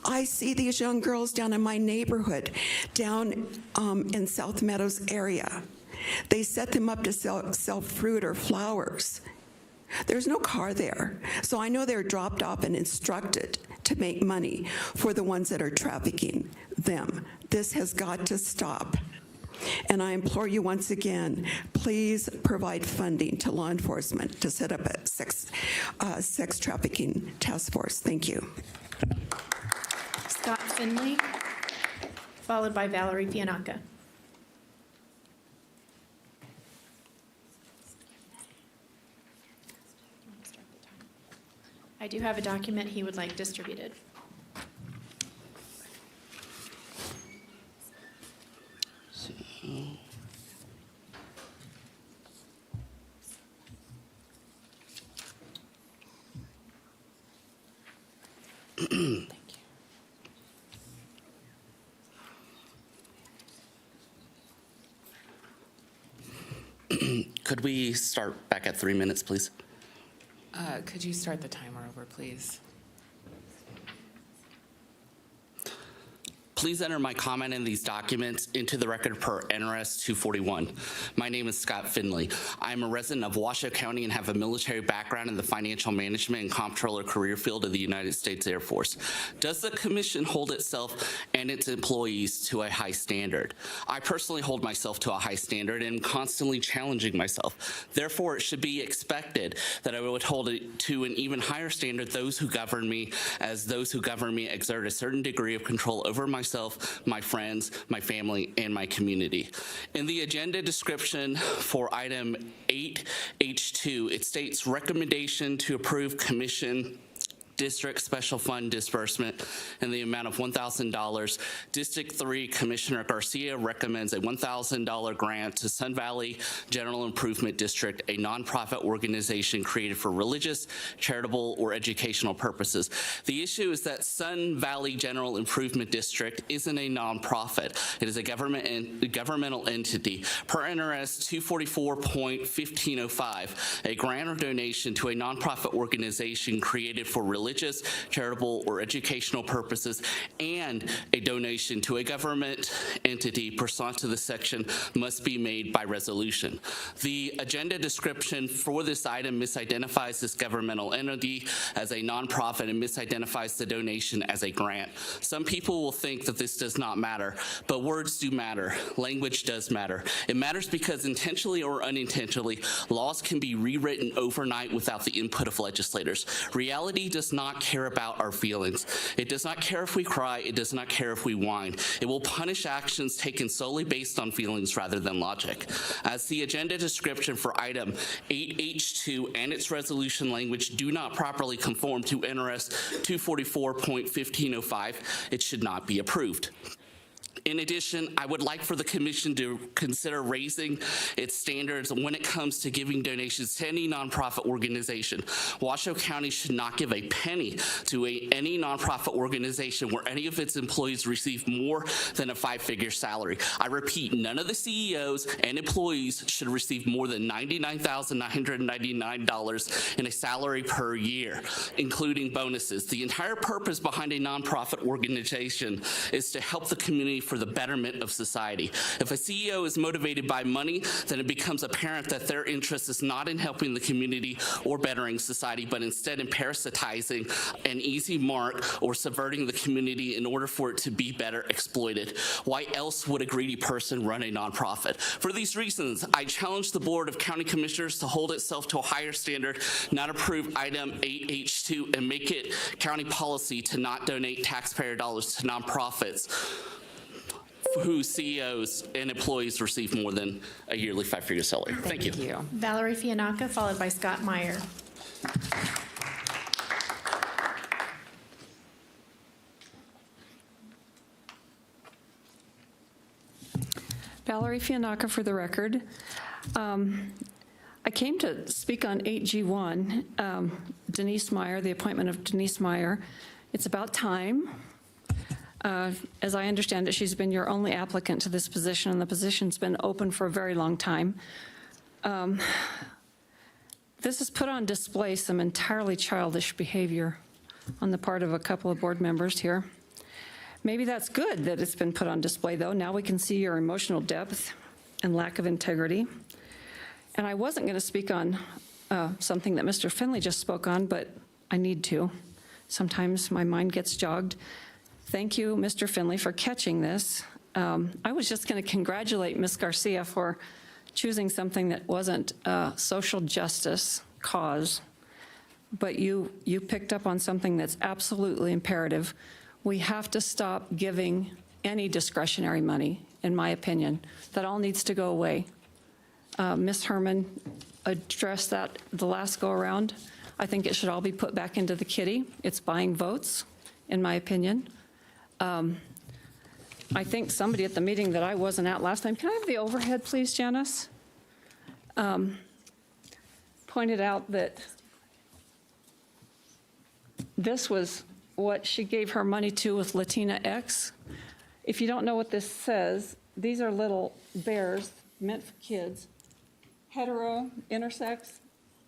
I see these young girls down in my neighborhood, down in South Meadows area. They set them up to sell fruit or flowers. There's no car there. So I know they're dropped off and instructed to make money for the ones that are trafficking them. This has got to stop. And I implore you once again, please provide funding to law enforcement to set up a sex trafficking task force. Thank you. Scott Finley, followed by Valerie Pianacca. I do have a document he would like distributed. Could we start back at 3 minutes, please? Could you start the timer over, please? Please enter my comment in these documents into the record per NRS 241. My name is Scott Finley. I am a resident of Washoe County and have a military background in the financial management and comptroller career field of the United States Air Force. Does the Commission hold itself and its employees to a high standard? I personally hold myself to a high standard and am constantly challenging myself. Therefore, it should be expected that I would hold it to an even higher standard those who govern me, as those who govern me exert a certain degree of control over myself, my friends, my family, and my community. In the agenda description for item 8H2, it states recommendation to approve Commission District Special Fund disbursement in the amount of $1,000. District 3 Commissioner Garcia recommends a $1,000 grant to Sun Valley General Improvement District, a nonprofit organization created for religious, charitable, or educational purposes. The issue is that Sun Valley General Improvement District isn't a nonprofit. It is a governmental entity. Per NRS 244.1505, a grant or donation to a nonprofit organization created for religious, charitable, or educational purposes, and a donation to a government entity pursuant to the section must be made by resolution. The agenda description for this item misidentifies this governmental entity as a nonprofit and misidentifies the donation as a grant. Some people will think that this does not matter, but words do matter. Language does matter. It matters because intentionally or unintentionally, laws can be rewritten overnight without the input of legislators. Reality does not care about our feelings. It does not care if we cry. It does not care if we whine. It will punish actions taken solely based on feelings rather than logic. As the agenda description for item 8H2 and its resolution language do not properly conform to NRS 244.1505, it should not be approved. In addition, I would like for the Commission to consider raising its standards when it comes to giving donations to any nonprofit organization. Washoe County should not give a penny to any nonprofit organization where any of its employees receive more than a five-figure salary. I repeat, none of the CEOs and employees should receive more than $99,999 in a salary per year, including bonuses. The entire purpose behind a nonprofit organization is to help the community for the betterment of society. If a CEO is motivated by money, then it becomes apparent that their interest is not in helping the community or bettering society, but instead in parasitizing an easy mark or subverting the community in order for it to be better exploited. Why else would a greedy person run a nonprofit? For these reasons, I challenge the Board of County Commissioners to hold itself to a higher standard, not approve item 8H2, and make it county policy to not donate taxpayer dollars to nonprofits whose CEOs and employees receive more than a yearly five-figure salary. Thank you. Valerie Fianacca, followed by Scott Meyer. Valerie Fianacca for the record. I came to speak on 8G1, Denise Meyer, the appointment of Denise Meyer. It's about time. As I understand it, she's been your only applicant to this position, and the position's been open for a very long time. This has put on display some entirely childish behavior on the part of a couple of board members here. Maybe that's good that it's been put on display, though. Now we can see your emotional depth and lack of integrity. And I wasn't going to speak on something that Mr. Finley just spoke on, but I need to. Sometimes my mind gets jogged. Thank you, Mr. Finley, for catching this. I was just going to congratulate Ms. Garcia for choosing something that wasn't a social justice cause, but you picked up on something that's absolutely imperative. We have to stop giving any discretionary money, in my opinion. That all needs to go away. Ms. Herman addressed that the last go-around. I think it should all be put back into the kitty. It's buying votes, in my opinion. I think somebody at the meeting that I wasn't at last time, can I have the overhead, please, Janice? Pointed out that this was what she gave her money to with Latina X. If you don't know what this says, these are little bears meant for kids. Hetero, intersex,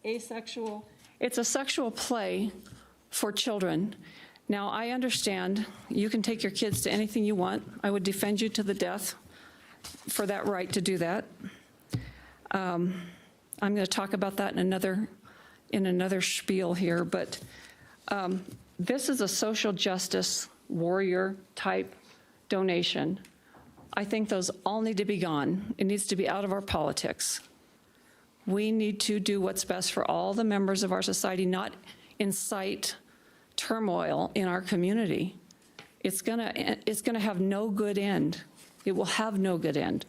asexual. It's a sexual play for children. Now, I understand you can take your kids to anything you want. I would defend you to the death for that right to do that. I'm going to talk about that in another spiel here, but this is a social justice warrior type donation. I think those all need to be gone. It needs to be out of our politics. We need to do what's best for all the members of our society, not incite turmoil in our community. It's gonna have no good end. It will have no good end.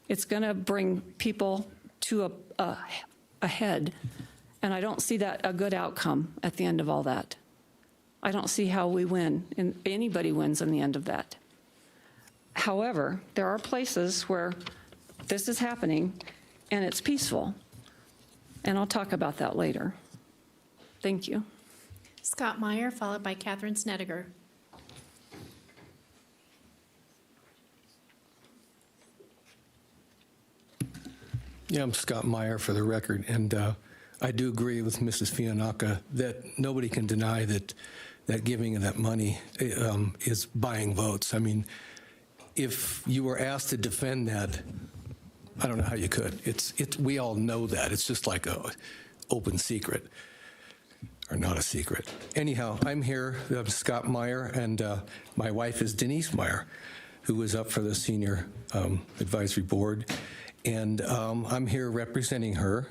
It's gonna bring people to a head, and I don't see that a good outcome at the end of all that. I don't see how we win, and anybody wins in the end of that. However, there are places where this is happening and it's peaceful, and I'll talk about that later. Thank you. Scott Meyer, followed by Catherine Snedeker. Yeah, I'm Scott Meyer for the record, and I do agree with Mrs. Fianaka that nobody can deny that giving of that money is buying votes. I mean, if you were asked to defend that, I don't know how you could. We all know that. It's just like a open secret, or not a secret. Anyhow, I'm here. I'm Scott Meyer, and my wife is Denise Meyer, who is up for the Senior Advisory Board. And I'm here representing her.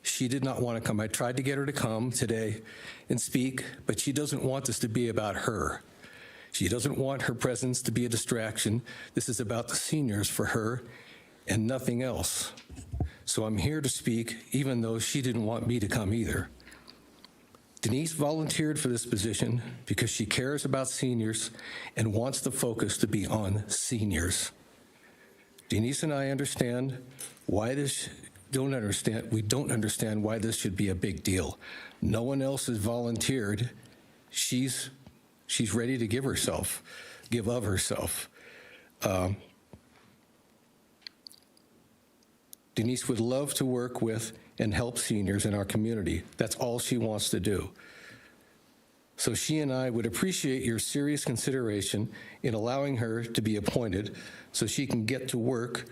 She did not want to come. I tried to get her to come today and speak, but she doesn't want this to be about her. She doesn't want her presence to be a distraction. This is about the seniors for her and nothing else. So I'm here to speak, even though she didn't want me to come either. Denise volunteered for this position because she cares about seniors and wants the focus to be on seniors. Denise and I understand why this, we don't understand why this should be a big deal. No one else has volunteered. She's ready to give of herself. Denise would love to work with and help seniors in our community. That's all she wants to do. So she and I would appreciate your serious consideration in allowing her to be appointed so she can get to work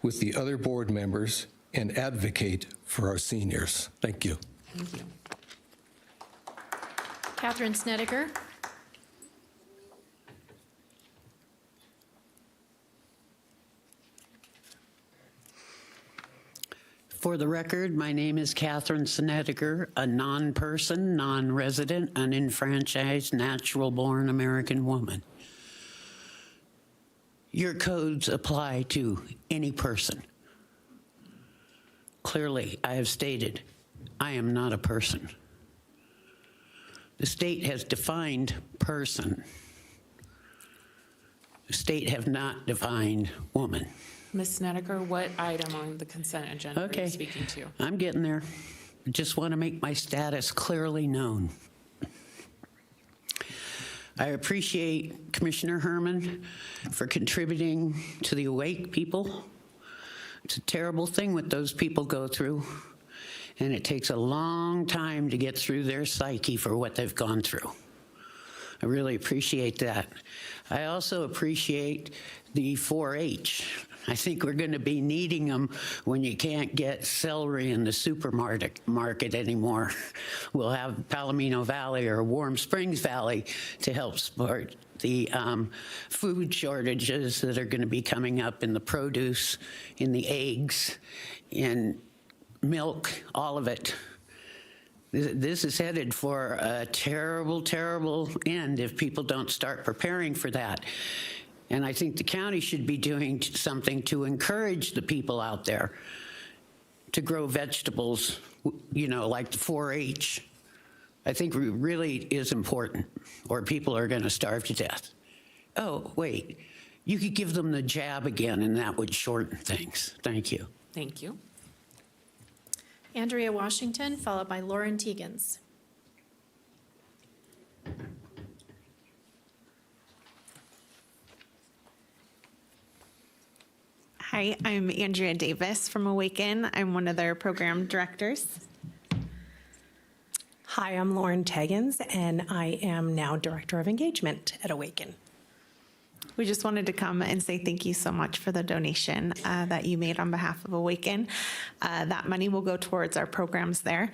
with the other board members and advocate for our seniors. Thank you. Thank you. Catherine Snedeker. For the record, my name is Catherine Snedeker, a non-person, non-resident, unenfranchised, natural-born American woman. Your codes apply to any person. Clearly, I have stated, I am not a person. The state has defined person. The state have not defined woman. Ms. Snedeker, what item on the consent agenda are you speaking to? I'm getting there. I just want to make my status clearly known. I appreciate Commissioner Herman for contributing to the awake people. It's a terrible thing what those people go through, and it takes a long time to get through their psyche for what they've gone through. I really appreciate that. I also appreciate the 4-H. I think we're going to be needing them when you can't get celery in the supermarket anymore. We'll have Palomino Valley or Warm Springs Valley to help support the food shortages that are going to be coming up in the produce, in the eggs, in milk, all of it. This is headed for a terrible, terrible end if people don't start preparing for that. And I think the county should be doing something to encourage the people out there to grow vegetables, you know, like the 4-H. I think it really is important, or people are going to starve to death. Oh, wait, you could give them the jab again, and that would shorten things. Thank you. Thank you. Andrea Washington, followed by Lauren Tegans. Hi, I'm Andrea Davis from Awaken. I'm one of their program directors. Hi, I'm Lauren Teggins, and I am now Director of Engagement at Awaken. We just wanted to come and say thank you so much for the donation that you made on behalf of Awaken. That money will go towards our programs there.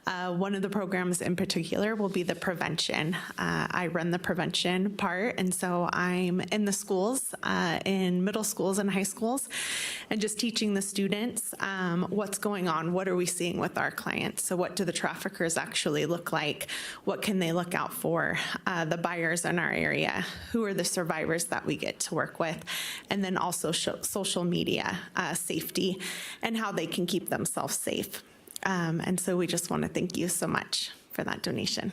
One of the programs in particular will be the prevention. I run the prevention part, and so I'm in the schools, in middle schools and high schools, and just teaching the students what's going on, what are we seeing with our clients. So what do the traffickers actually look like? What can they look out for? The buyers in our area, who are the survivors that we get to work with, and then also social media safety and how they can keep themselves safe. And so we just want to thank you so much for that donation.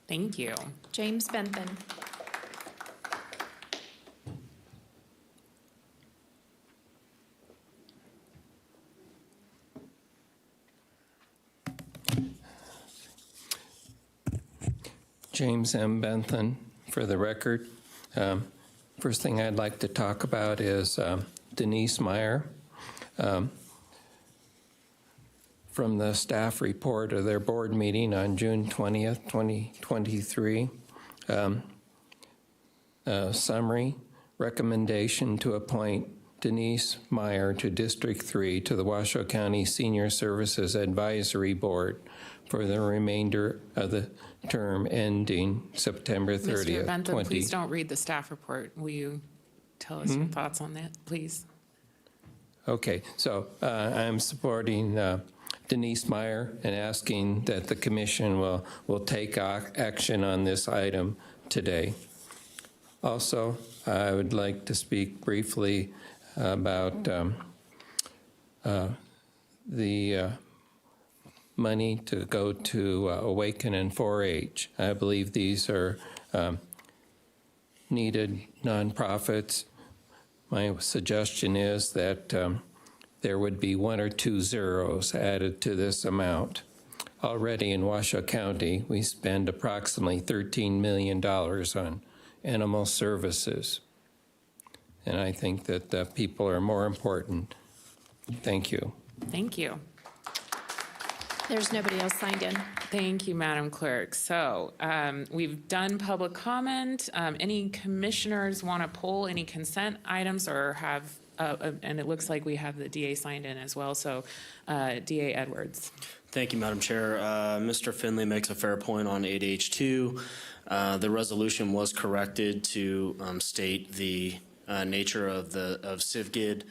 Thank you. James Bentham. James M. Bentham, for the record. First thing I'd like to talk about is Denise Meyer. From the staff report of their board meeting on June 20th, 2023. Summary, recommendation to appoint Denise Meyer to District 3 to the Washoe County Senior Services Advisory Board for the remainder of the term ending September 30th, Mr. Bentham, please don't read the staff report. Will you tell us your thoughts on that, please? Okay, so I'm supporting Denise Meyer and asking that the commission will take action on this item today. Also, I would like to speak briefly about the money to go to Awaken and 4-H. I believe these are needed nonprofits. My suggestion is that there would be 1 or 2 zeros added to this amount. Already in Washoe County, we spend approximately $13 million on animal services. And I think that the people are more important. Thank you. Thank you. There's nobody else signed in. Thank you, Madam Clerk. So we've done public comment. Any commissioners want to pull any consent items or have, and it looks like we have the DA signed in as well. So DA Edwards. Thank you, Madam Chair. Mr. Finley makes a fair point on 8H2. The resolution was corrected to state the nature of CivGid.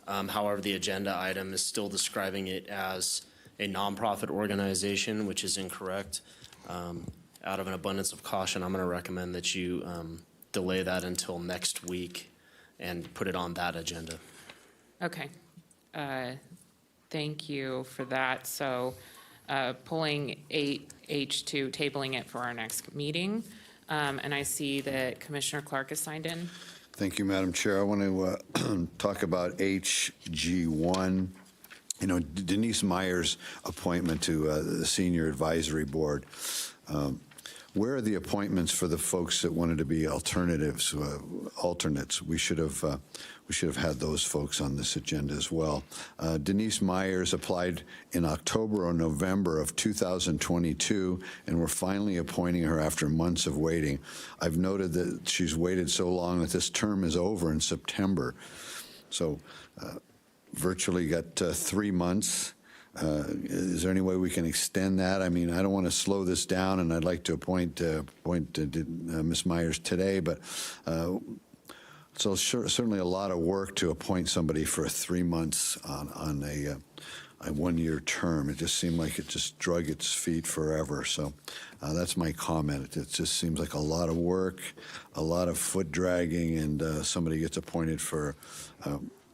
However, the agenda item is still describing it as a nonprofit organization, which is incorrect. Out of an abundance of caution, I'm going to recommend that you delay that until next week and put it on that agenda. Okay. Thank you for that. So pulling 8H2, tabling it for our next meeting. And I see that Commissioner Clark is signed in. Thank you, Madam Chair. I want to talk about HG1. You know, Denise Meyer's appointment to the Senior Advisory Board. Where are the appointments for the folks that wanted to be alternates? We should have had those folks on this agenda as well. Denise Myers applied in October or November of 2022, and we're finally appointing her after months of waiting. I've noted that she's waited so long that this term is over in September. So virtually got 3 months. Is there any way we can extend that? I mean, I don't want to slow this down, and I'd like to appoint Ms. Myers today, but so certainly a lot of work to appoint somebody for 3 months on a 1-year term. It just seemed like it just drug its feet forever. So that's my comment. It just seems like a lot of work, a lot of foot dragging, and somebody gets appointed for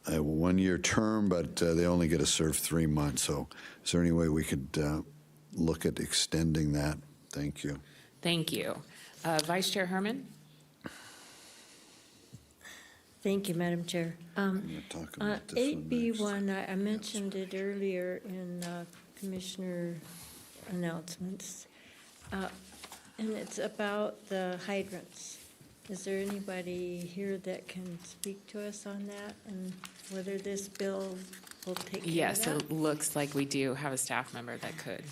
a 1-year term, but they only get to serve 3 months. So is there any way we could look at extending that? Thank you. Thank you. Vice Chair Herman? Thank you, Madam Chair. 8B1, I mentioned it earlier in Commissioner announcements, and it's about the hydrants. Is there anybody here that can speak to us on that and whether this bill will take care of Yes, that? it looks like we do have a staff member that could.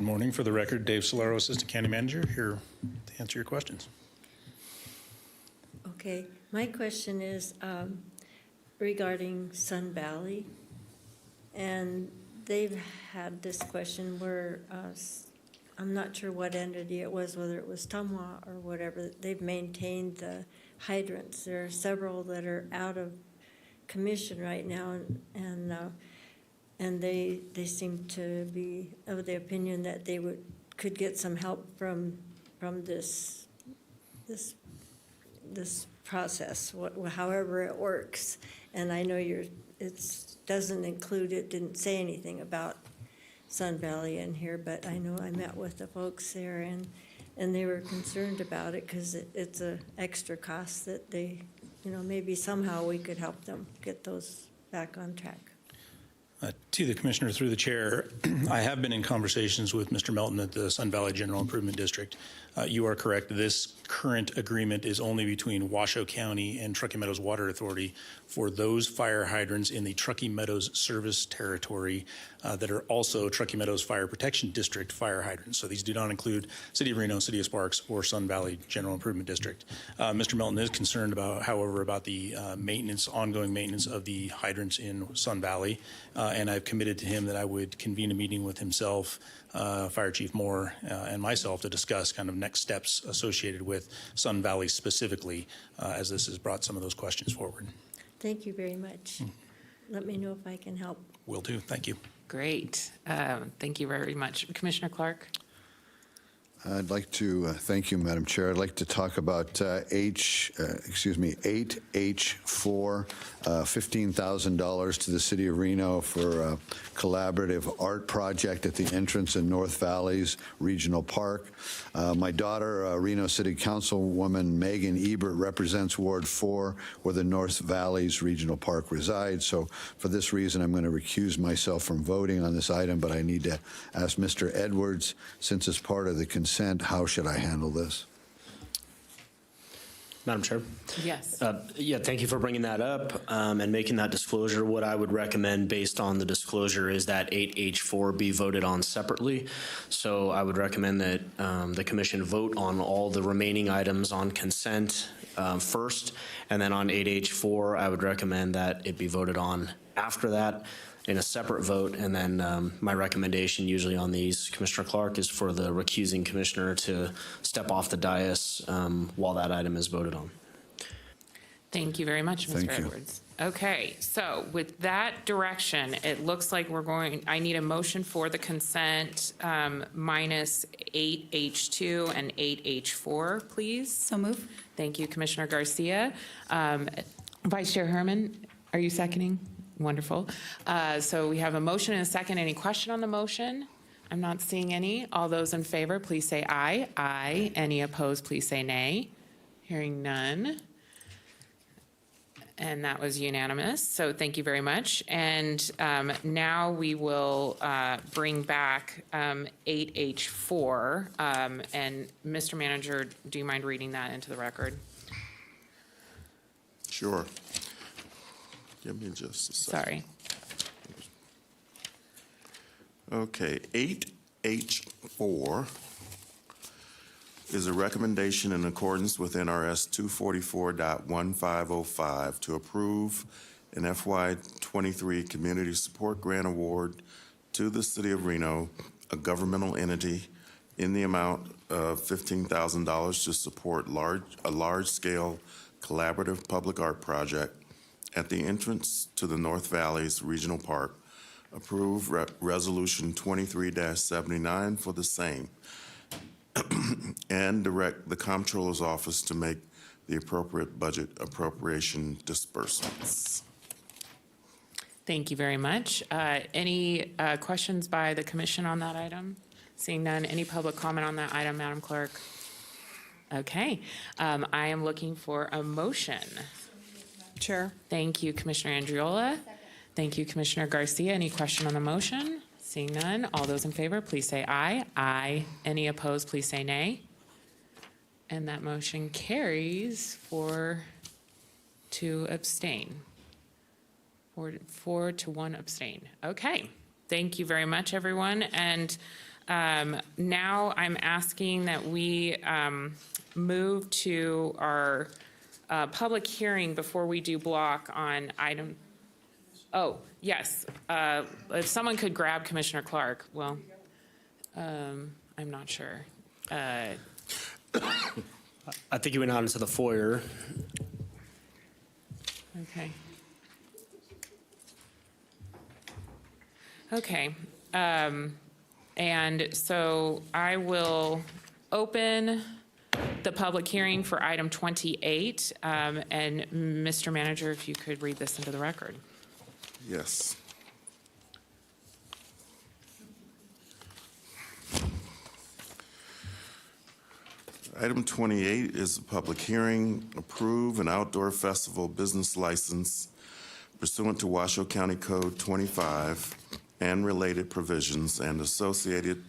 Good morning. For the record, Dave Solero, Assistant County Manager, here to answer your questions. Okay, my question is regarding Sun Valley. And they've had this question where I'm not sure what entity it was, whether it was Tumwa or whatever. They've maintained the hydrants. There are several that are out of commission right now, and they seem to be of the opinion that they could get some help from this process, however it works. And I know it didn't say anything about Sun Valley in here, but I know I met with the folks there, and they were concerned about it because it's a extra cost that they, maybe somehow we could help them get those back on track. To the Commissioner, through the Chair, I have been in conversations with Mr. Melton at the Sun Valley General Improvement District. You are correct. This current agreement is only between Washoe County and Truckee Meadows Water Authority for those fire hydrants in the Truckee Meadows service territory that are also Truckee Meadows Fire Protection District fire hydrants. So these do not include City of Reno, City of Sparks, or Sun Valley General Improvement District. Mr. Melton is concerned however, about the ongoing maintenance of the hydrants in Sun Valley. And I've committed to him that I would convene a meeting with himself, Fire Chief Moore, and myself to discuss kind of next steps associated with Sun Valley specifically, as this has brought some of those questions forward. Thank you very much. Let me know if I can help. Will do. Thank you. Great. Thank you very much. Commissioner Clark? I'd like to thank you, Madam Chair. I'd like to talk about 8H4, $15,000 to the City of Reno for a collaborative art project at the entrance in North Valley's Regional Park. My daughter, Reno City Councilwoman Megan Ebert, represents Ward 4, where the North Valley's Regional Park resides. So for this reason, I'm going to recuse myself from voting on this item, but I need to ask Mr. Edwards, since it's part of the consent, how should I handle this? Madam Chair? Yes. Yeah, thank you for bringing that up and making that disclosure. What I would recommend based on the disclosure is that 8H4 be voted on separately. So I would recommend that the Commission vote on all the remaining items on consent first, and then on 8H4, I would recommend that it be voted on after that in a separate vote. And then my recommendation usually on these, Commissioner Clark, is for the recusing commissioner to step off the dais while that item is voted on. Thank you very much, Mr. Thank you. Edwards. Okay, so with that direction, it looks like I need a motion for the consent minus 8H2 and 8H4, please. So move. Thank you, Commissioner Garcia. Vice Chair Herman, are you seconding? Wonderful. So we have a motion and a second. Any question on the motion? I'm not seeing any. All those in favor, please say aye. Aye. Any opposed, please say nay. Hearing none. And that was unanimous. So thank you very much. And now we will bring back 8H4. And Mr. Manager, do you mind reading that into the record? Sure. Give me just a second. Sorry. Okay, 8H4 is a recommendation in accordance with NRS 244.1505 to approve an FY23 Community Support Grant Award to the City of Reno, a governmental entity, in the amount of $15,000 to support a large-scale collaborative public art project at the entrance to the North Valley's Regional Park. Approve Resolution 23-79 for the same, and direct the Comptroller's Office to make the appropriate budget appropriation disbursements. Thank you very much. Any questions by the commission on that item? Seeing none, any public comment on that item, Madam Clerk? Okay, I am looking for a motion. Chair. Thank you, Commissioner Andriola. Thank you, Commissioner Garcia. Any question on the motion? Seeing none, all those in favor, please say aye. Aye. Any opposed, please say nay. And that motion carries 4 to abstain. 4 to 1 abstain. Okay. Thank you very much, everyone. And Now I'm asking that we move to our public hearing before we do block on item. Oh, yes. If someone could grab Commissioner Clark, well, I'm not sure. I think you went out into the foyer. Okay. Okay. And so I will open the public hearing for item 28. And Mr. Manager, if you could read this into the record. Yes. Item 28 is a public hearing, approve an outdoor festival business license pursuant to Washoe County Code 25 and related provisions and associated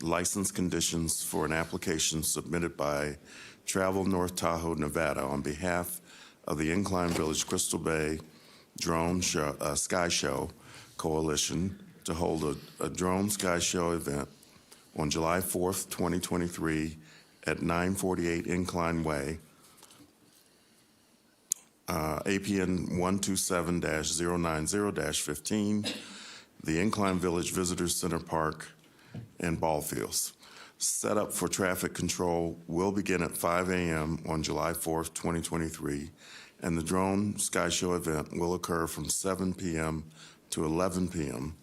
license conditions for an application submitted by Travel North Tahoe, Nevada on behalf of the Incline Village Crystal Bay Drone Show, Sky Show Coalition to hold a drone sky show event on July 4th, 2023 at 948 Incline Way, APN 127-090-15, the Incline Village Visitors Center Park and ball fields. Setup for traffic control will begin at 5 a.m. on July 4th, 2023, and the drone sky show event will occur from 7 p.m. to 11 p.m.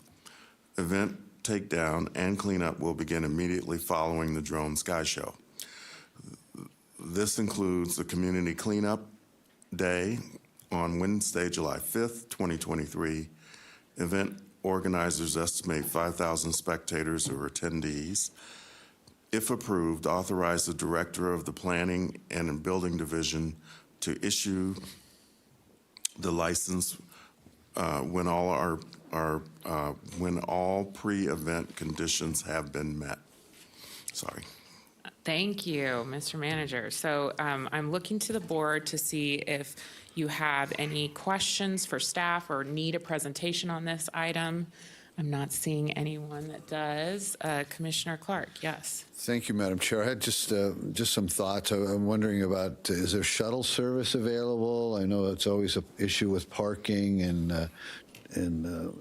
Event takedown and cleanup will begin immediately following the drone sky show. This includes the community cleanup day on Wednesday, July 5th, 2023. Event organizers estimate 5,000 spectators or attendees. If approved, authorize the Director of the Planning and Building Division to issue the license when all pre-event conditions have been met. Sorry. Thank you, Mr. Manager. So I'm looking to the board to see if you have any questions for staff or need a presentation on this item. I'm not seeing anyone that does. Commissioner Clark, yes. Thank you, Madam Chair. I had just some thoughts. I'm wondering about, is there shuttle service available? I know it's always an issue with parking and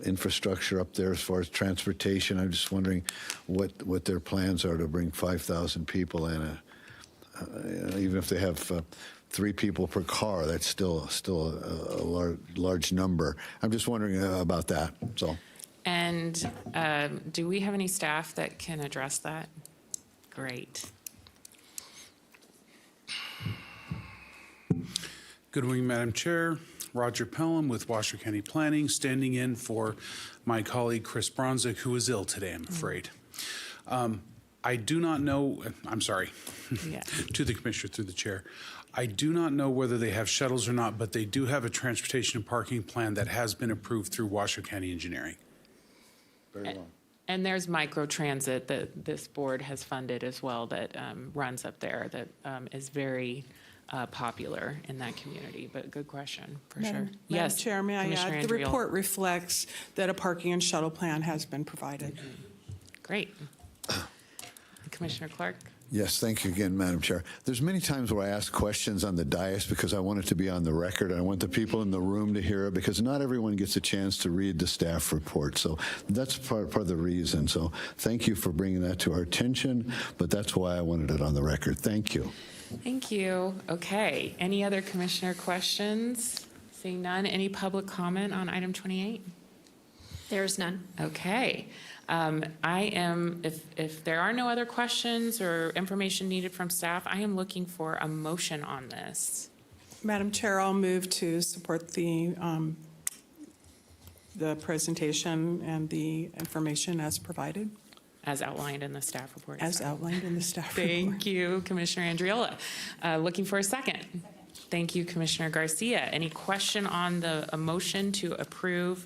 infrastructure up there as far as transportation. I'm just wondering what their plans are to bring 5,000 people in. Even if they have 3 people per car, that's still a large number. I'm just wondering about that. So. And do we have any staff that can address that? Great. Good morning, Madam Chair. Roger Pelham with Washoe County Planning, standing in for my colleague Chris Bronzik, who is ill today, I'm afraid. I do not know, I'm sorry, Yeah. to the Commissioner through the Chair. I do not know whether they have shuttles or not, but they do have a transportation and parking plan that has been approved through Washoe County Engineering. Very well. And there's microtransit that this board has funded as well that runs up there that is very popular in that community. But good question, for sure. Madam Yes, Chair, may I Commissioner add? The Andriole. report reflects that a parking and shuttle plan has been provided. Great. Commissioner Clark? Yes, thank you again, Madam Chair. There's many times where I ask questions on the dais because I want it to be on the record. I want the people in the room to hear it because not everyone gets a chance to read the staff report. So that's part of the reason. So thank you for bringing that to our attention, but that's why I wanted it on the record. Thank you. Thank you. Okay. Any other commissioner questions? Seeing none, any public comment on item 28? There's none. Okay. If there are no other questions or information needed from staff, I am looking for a motion on this. Madam Chair, I'll move to support the presentation and the information as provided. As outlined in the staff report. As outlined in the staff report. Thank you, Commissioner Andriola. Looking for a second. Thank you, Commissioner Garcia. Any question on a motion to approve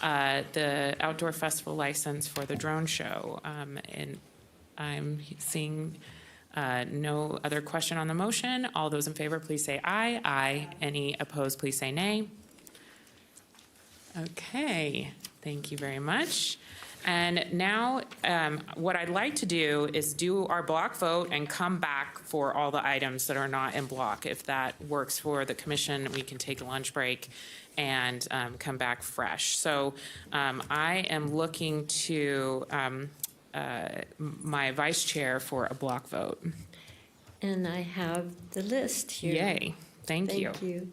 the outdoor festival license for the drone show? And I'm seeing no other question on the motion. All those in favor, please say aye. Aye. Any opposed, please say nay. Okay. Thank you very much. And now, what I'd like to do is do our block vote and come back for all the items that are not in block. If that works for the commission, we can take a lunch break and come back fresh. So I am looking to my vice chair for a block vote. And I have the list here. Yay, thank you. Thank you.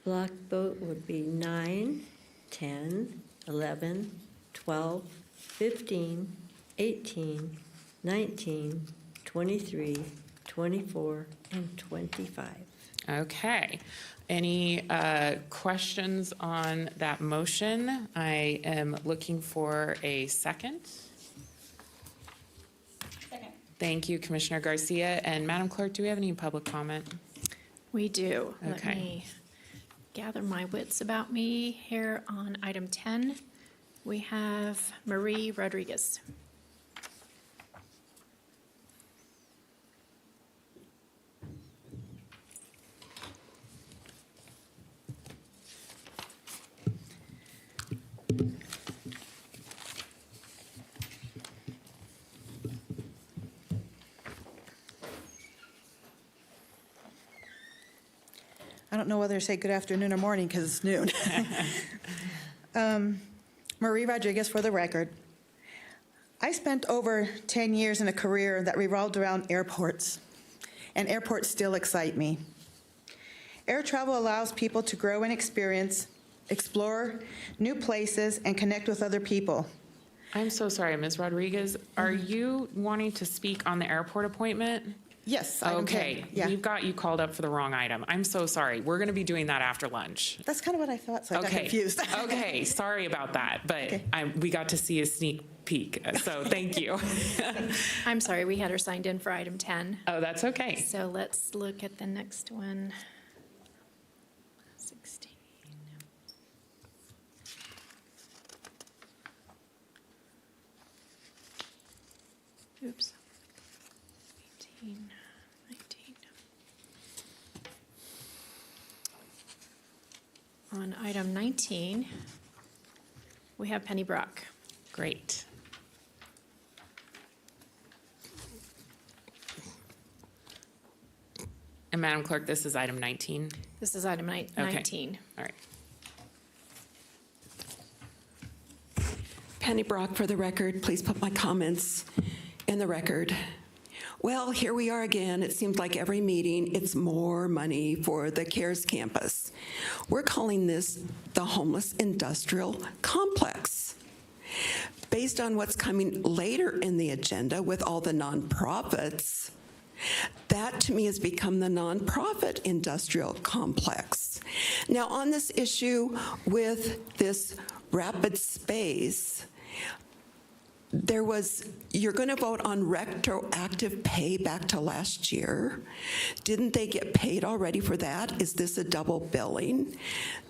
Block vote would be 9, 10, 11, 12, 15, 18, 19, 23, 24, and 25. Okay. Any questions on that motion? I am looking for a second. Second. Thank you, Commissioner Garcia. And Madam Clerk, do we have any public comment? We do. Let Okay. me gather my wits about me here on item 10. We have Marie Rodriguez. I don't know whether to say good afternoon or morning because it's noon. Marie Rodriguez, for the record. I spent over 10 years in a career that revolved around airports, and airports still excite me. Air travel allows people to grow and experience, explore new places, and connect with other people. I'm so sorry, Ms. Rodriguez. Are you wanting to speak on the airport appointment? Yes. item 10. Okay, Yeah. we've got you called up for the wrong item. I'm so sorry. We're going to be doing that after lunch. That's kind of what I thought, so I got Okay. confused. Okay, sorry about that, but Okay. we got to see a sneak peek, so thank you. I'm sorry, we had her signed in for item 10. Oh, that's okay. So let's look at the next one. 16. Oops. 18, 19. On item 19, we have Penny Brock. Great. And Madam Clerk, this is item 19. This is item 19. All right. Penny Brock, for the record, please put my comments in the record. Well, here we are again. It seems like every meeting, it's more money for the CARES campus. We're calling this the Homeless Industrial Complex. Based on what's coming later in the agenda with all the nonprofits, that to me has become the nonprofit industrial complex. Now, on this issue with this rapid space, you're going to vote on retroactive pay back to last year. Didn't they get paid already for that? Is this a double billing?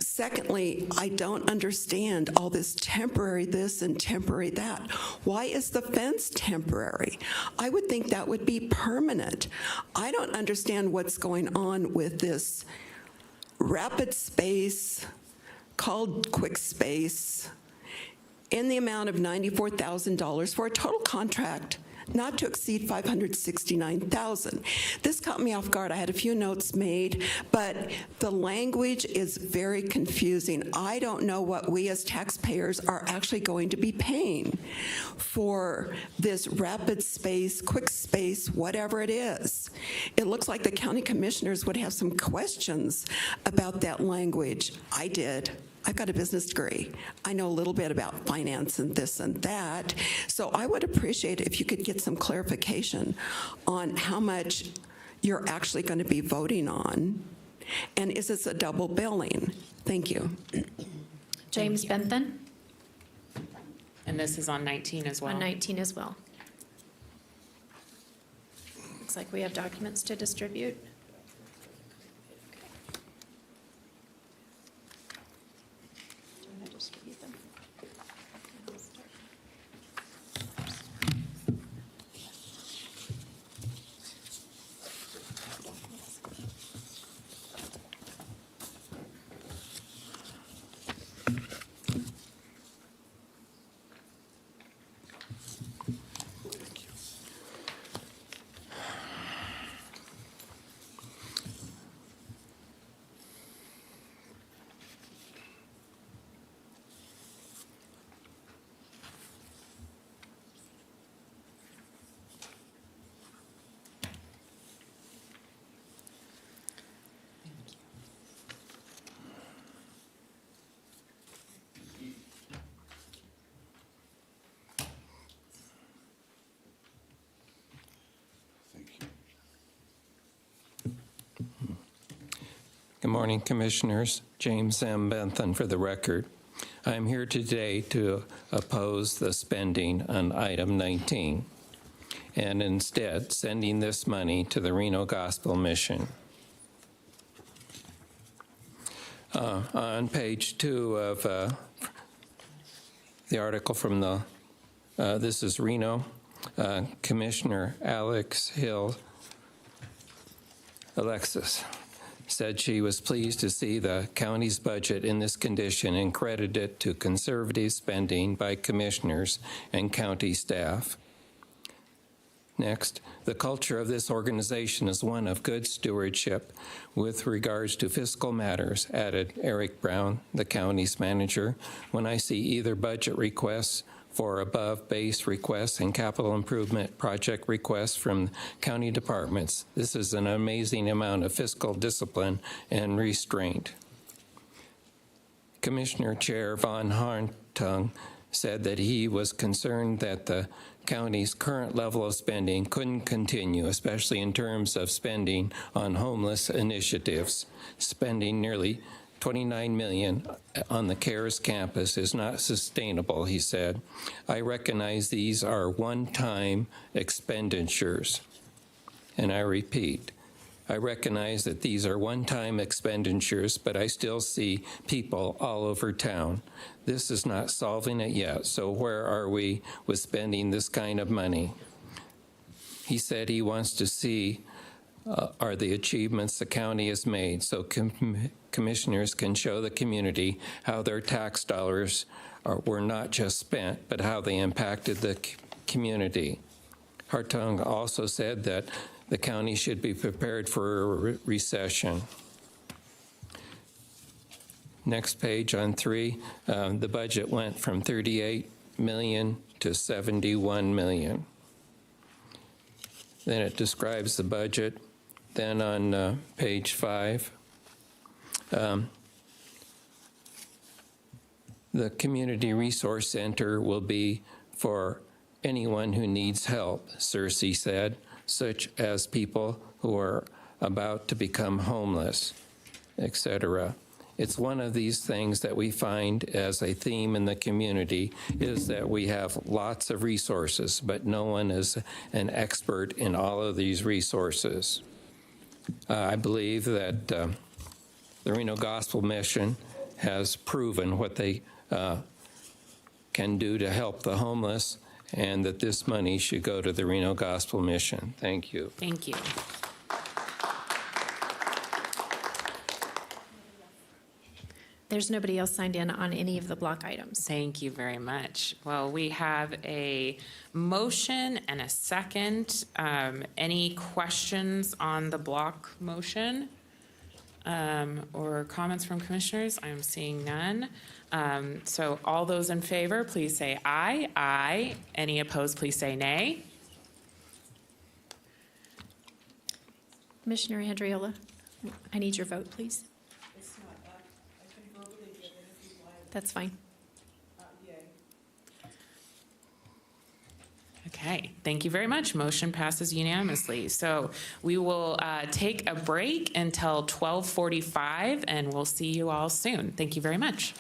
Secondly, I don't understand all this temporary this and temporary that. Why is the fence temporary? I would think that would be permanent. I don't understand what's going on with this rapid space called quick space in the amount of $94,000 for a total contract not to exceed $569,000. This caught me off guard. I had a few notes made, but the language is very confusing. I don't know what we as taxpayers are actually going to be paying for this rapid space, quick space, whatever it is. It looks like the county commissioners would have some questions about that language. I did. I've got a business degree. I know a little bit about finance and this and that. So I would appreciate it if you could get some clarification on how much you're actually going to be voting on. And is this a double billing? Thank you. James Bentham And this is on 19 as well? on 19 as well. Looks like we have documents to distribute. Do you want to distribute them? I'll start. Good morning, Commissioners. James M. Bentham for the record. I am here today to oppose the spending on item 19 and instead sending this money to the Reno Gospel Mission. On page 2 of the article from this is Reno, Commissioner Alexis said she was pleased to see the county's budget in this condition and credited it to conservative spending by commissioners and county staff. Next, the culture of this organization is one of good stewardship with regards to fiscal matters, added Eric Brown, the county's manager. When I see either budget requests for above base requests and capital improvement project requests from county departments, this is an amazing amount of fiscal discipline and restraint. Commissioner Chair Von Hartung said that he was concerned that the county's current level of spending couldn't continue, especially in terms of spending on homeless initiatives. Spending nearly $29 million on the CARES campus is not sustainable, he said. I recognize these are one-time expenditures. And I repeat, I recognize that these are one-time expenditures, but I still see people all over town. This is not solving it yet, so where are we with spending this kind of money? He said he wants to see are the achievements the county has made so commissioners can show the community how their tax dollars were not just spent, but how they impacted the community. Hartung also said that the county should be prepared for a recession. Next page on 3, the budget went from $38 million to $71 million. Then it describes the budget. Then on page 5, the Community Resource Center will be for anyone who needs help, Cersei said, such as people who are about to become homeless, etc. It's one of these things that we find as a theme in the community is that we have lots of resources, but no one is an expert in all of these resources. I believe that the Reno Gospel Mission has proven what they can do to help the homeless, and that this money should go to the Reno Gospel Mission. Thank you. Thank you. There's nobody else signed in on any of the block items. Thank you very much. Well, we have a motion and a second. Any questions on the block motion or comments from commissioners? I'm seeing none. So all those in favor, please say aye. Aye. Any opposed, please say nay. Commissioner Andriola, I need your vote, please. That's fine. Okay, thank you very much. Motion passes unanimously. So we will take a break until 12:45, and we'll see you all soon. Thank you very much.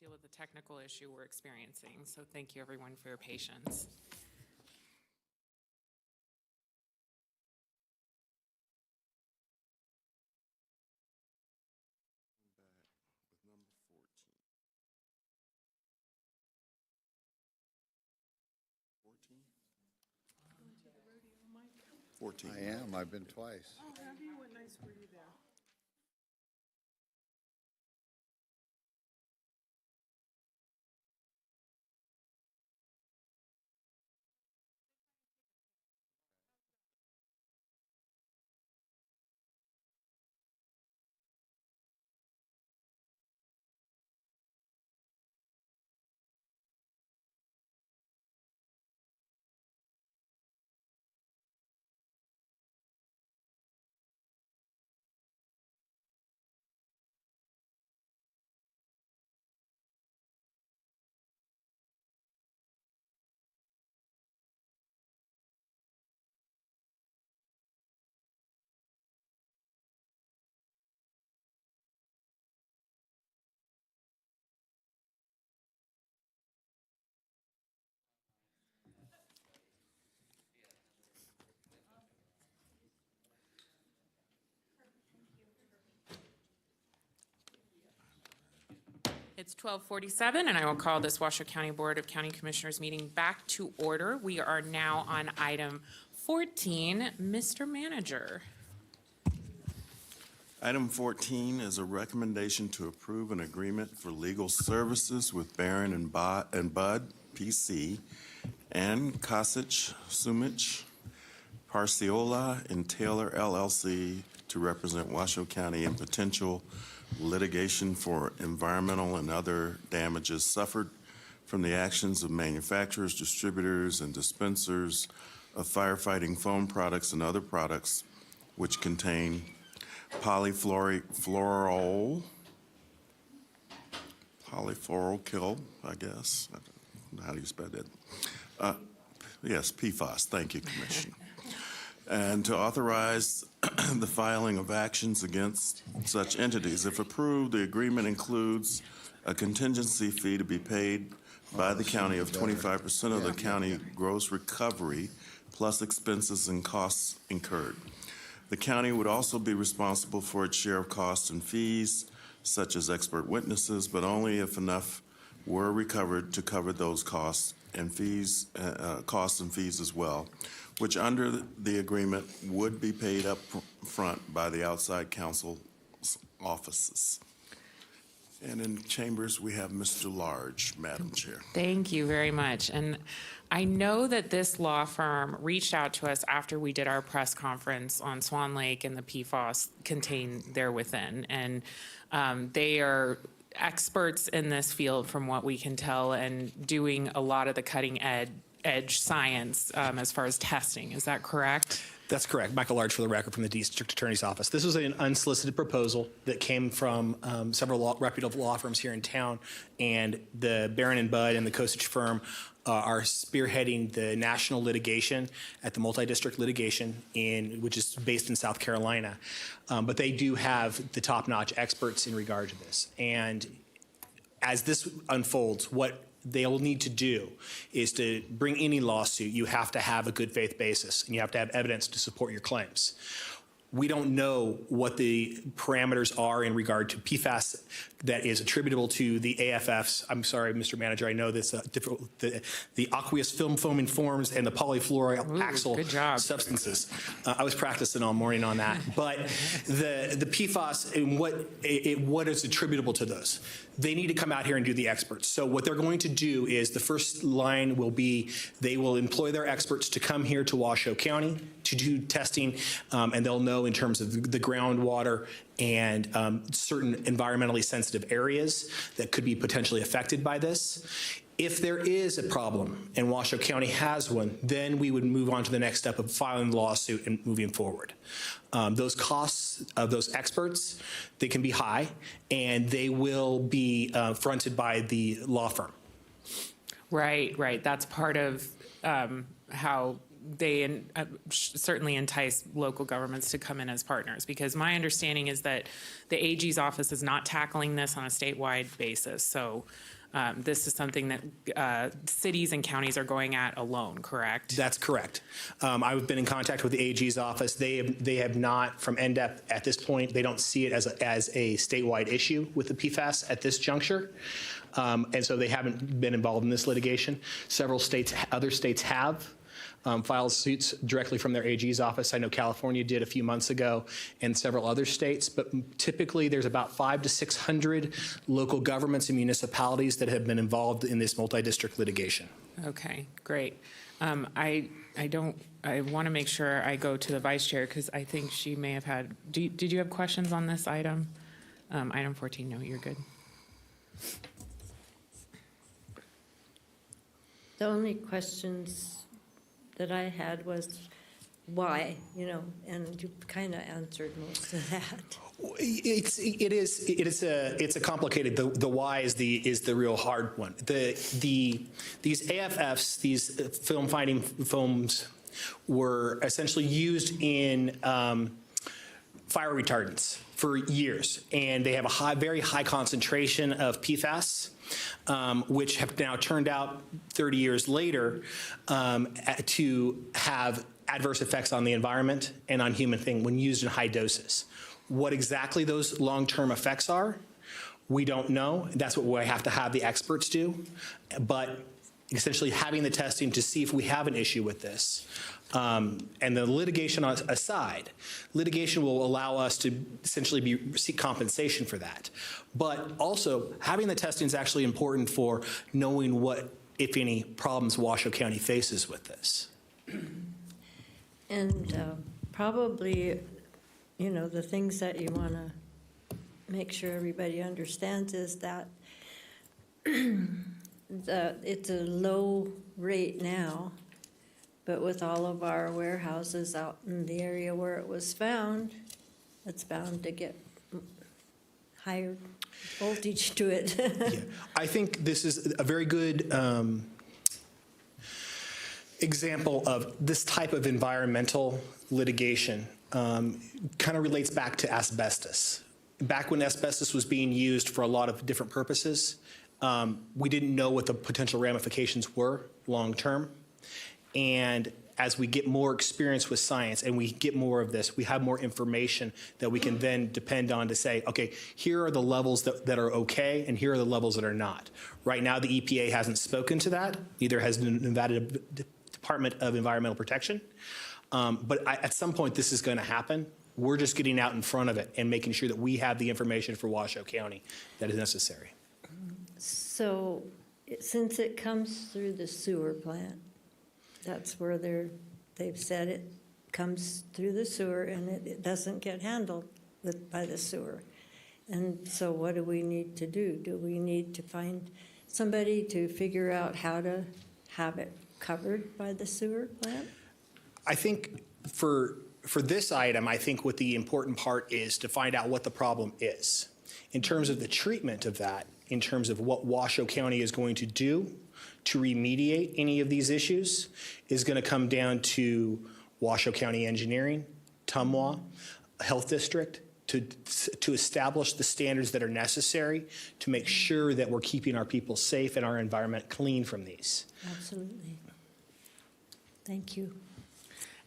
deal with the technical issue we're experiencing. So thank you, everyone, for your patience. With number 14. 14? 14. I am. I've been twice. Oh, have you? What nice were you there? It's 12:47, and I will call this Washoe County Board of County Commissioners meeting back to order. We are now on item 14. Mr. Manager. Item 14 is a recommendation to approve an agreement for legal services with Barron and Bud, PC, and Kosich, Sumich, Parciola, and Taylor, LLC, to represent Washoe County in potential litigation for environmental and other damages suffered from the actions of manufacturers, distributors, and dispensers of firefighting foam products and other products which contain polyfluoroalkyl, I guess. How do you spell that? Yes, PFAS. Thank you, Commissioner. And to authorize the filing of actions against such entities. If approved, the agreement includes a contingency fee to be paid by the county of 25% of the county gross recovery plus expenses and costs incurred. The county would also be responsible for its share of costs and fees, such as expert witnesses, but only if enough were recovered to cover those costs and fees as well, which under the agreement would be paid up front by the outside counsel's offices. And in chambers, we have Mr. Large, Madam Chair. Thank you very much. And I know that this law firm reached out to us after we did our press conference on Swan Lake and the PFAS contained there within. And they are experts in this field from what we can tell and doing a lot of the cutting edge science as far as testing. Is that correct? That's correct. Michael Large for the record from the District Attorney's Office. This was an unsolicited proposal that came from several reputable law firms here in town, and the Barron and Bud and the Kosich firm are spearheading the national litigation at the multi-district litigation, which is based in South Carolina. But they do have the top-notch experts in regard to this. And as this unfolds, what they'll need to do is to bring any lawsuit, you have to have a good faith basis and you have to have evidence to support your claims. We don't know what the parameters are in regard to PFAS that is attributable to the AFFs. I'm sorry, Mr. Manager, I know this, the aqueous film foaming forms and the polyfluoroalkyl substances. I was practicing all morning on that. But the PFAS and what is attributable to those, they need to come out here and do the experts. So what they're going to do is the first line will be they will employ their experts to come here to Washoe County to do testing, and they'll know in terms of the groundwater and certain environmentally sensitive areas that could be potentially affected by this. If there is a problem and Washoe County has one, then we would move on to the next step of filing the lawsuit and moving forward. Those costs of those experts, they can be high, and they will be fronted by the law firm. Right. That's part of how certainly entice local governments to come in as partners, because my understanding is that the AG's office is not tackling this on a statewide basis. So this is something that cities and counties are going at alone, correct? That's correct. I've been in contact with the AG's office. They have not, from NDEP at this point, they don't see it as a statewide issue with the PFAS at this juncture. And so they haven't been involved in this litigation. Other states have filed suits directly from their AG's office. I know California did a few months ago, and several other states. But typically, there's about 500 to 600 local governments and municipalities that have been involved in this multi-district litigation. Okay, great. I want to make sure I go to the vice chair, because I think she may have had. Did you have questions on this item? Item 14. No, you're good. The only questions that I had was why, and you kind of answered most of that. It's a complicated. The why is the real hard one. These AFFs, these film fighting foams, were essentially used in fire retardants for years, and they have a very high concentration of PFAS. Which have now turned out 30 years later to have adverse effects on the environment and on human thing when used in high doses. What exactly those long-term effects are, we don't know. That's what we have to have the experts do. But essentially having the testing to see if we have an issue with this. And the litigation aside, litigation will allow us to essentially seek compensation for that. But also, having the testing is actually important for knowing what, if any, problems Washoe County faces with this. And probably, the things that you want to make sure everybody understands is that it's a low rate now, but with all of our warehouses out in the area where it was found, it's bound to get higher voltage to it. Yeah. I think this is a very good example of this type of environmental litigation. Kind of relates back to asbestos. Back when asbestos was being used for a lot of different purposes, we didn't know what the potential ramifications were long term. And as we get more experience with science and we get more of this, we have more information that we can then depend on to say, okay, here are the levels that are okay and here are the levels that are not. Right now, the EPA hasn't spoken to that. Neither has the Nevada Department of Environmental Protection. But at some point, this is going to happen. We're just getting out in front of it and making sure that we have the information for Washoe County that is necessary. So since it comes through the sewer plant, that's where they've said it comes through the sewer and it doesn't get handled by the sewer. And so what do we need to do? Do we need to find somebody to figure out how to have it covered by the sewer plant? I think for this item, I think what the important part is to find out what the problem is. In terms of the treatment of that, in terms of what Washoe County is going to do to remediate any of these issues, is going to come down to Washoe County Engineering, TUMWA, Health District, to establish the standards that are necessary to make sure that we're keeping our people safe and our environment clean from these. Absolutely. Thank you.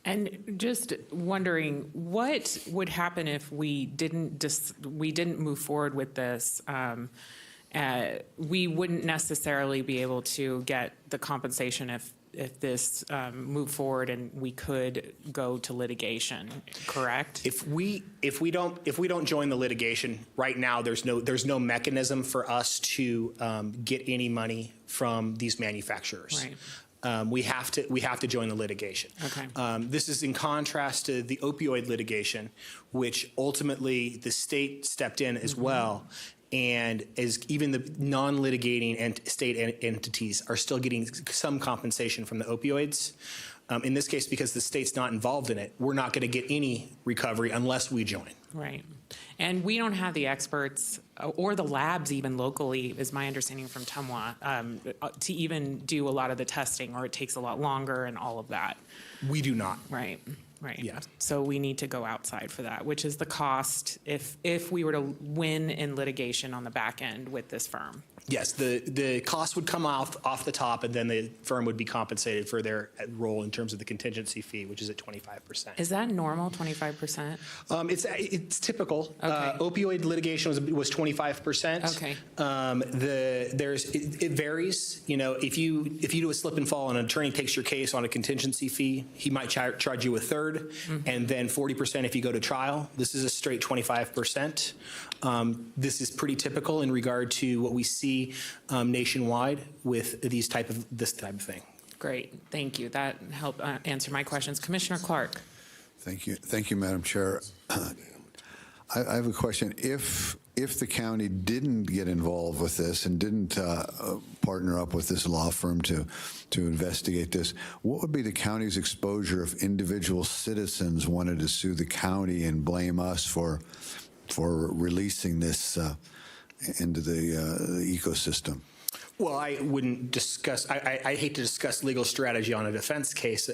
And just wondering, what would happen if we didn't move forward with this? We wouldn't necessarily be able to get the compensation if this moved forward and we could go to litigation, correct? If we don't join the litigation right now, there's no mechanism for us to get any money from these manufacturers. Right. We have to join the litigation. Okay. This is in contrast to the opioid litigation, which ultimately the state stepped in as well. And as even the non-litigating state entities are still getting some compensation from the opioids. In this case, because the state's not involved in it, we're not going to get any recovery unless we join. Right. And we don't have the experts or the labs even locally, is my understanding from Tumwa, to even do a lot of the testing, or it takes a lot longer and all of that. We do not. Right. Right. Yeah. So we need to go outside for that, which is the cost if we were to win in litigation on the back end with this firm. Yes, the cost would come off the top, and then the firm would be compensated for their role in terms of the contingency fee, which is at 25%. Is that normal, 25%? It's typical. Okay. Opioid litigation was 25%. Okay. It varies. You know, if you do a slip and fall and an attorney takes your case on a contingency fee, he might charge you a third, and then 40% if you go to trial. This is a straight 25%. This is pretty typical in regard to what we see nationwide with this type of thing. Great, thank you. That helped answer my questions. Commissioner Clark. Thank you, Madam Chair. I have a question. If the county didn't get involved with this and didn't partner up with this law firm to investigate this, what would be the county's exposure if individual citizens wanted to sue the county and blame us for releasing this into the ecosystem? Well, I wouldn't discuss, I hate to discuss legal strategy on a defense case,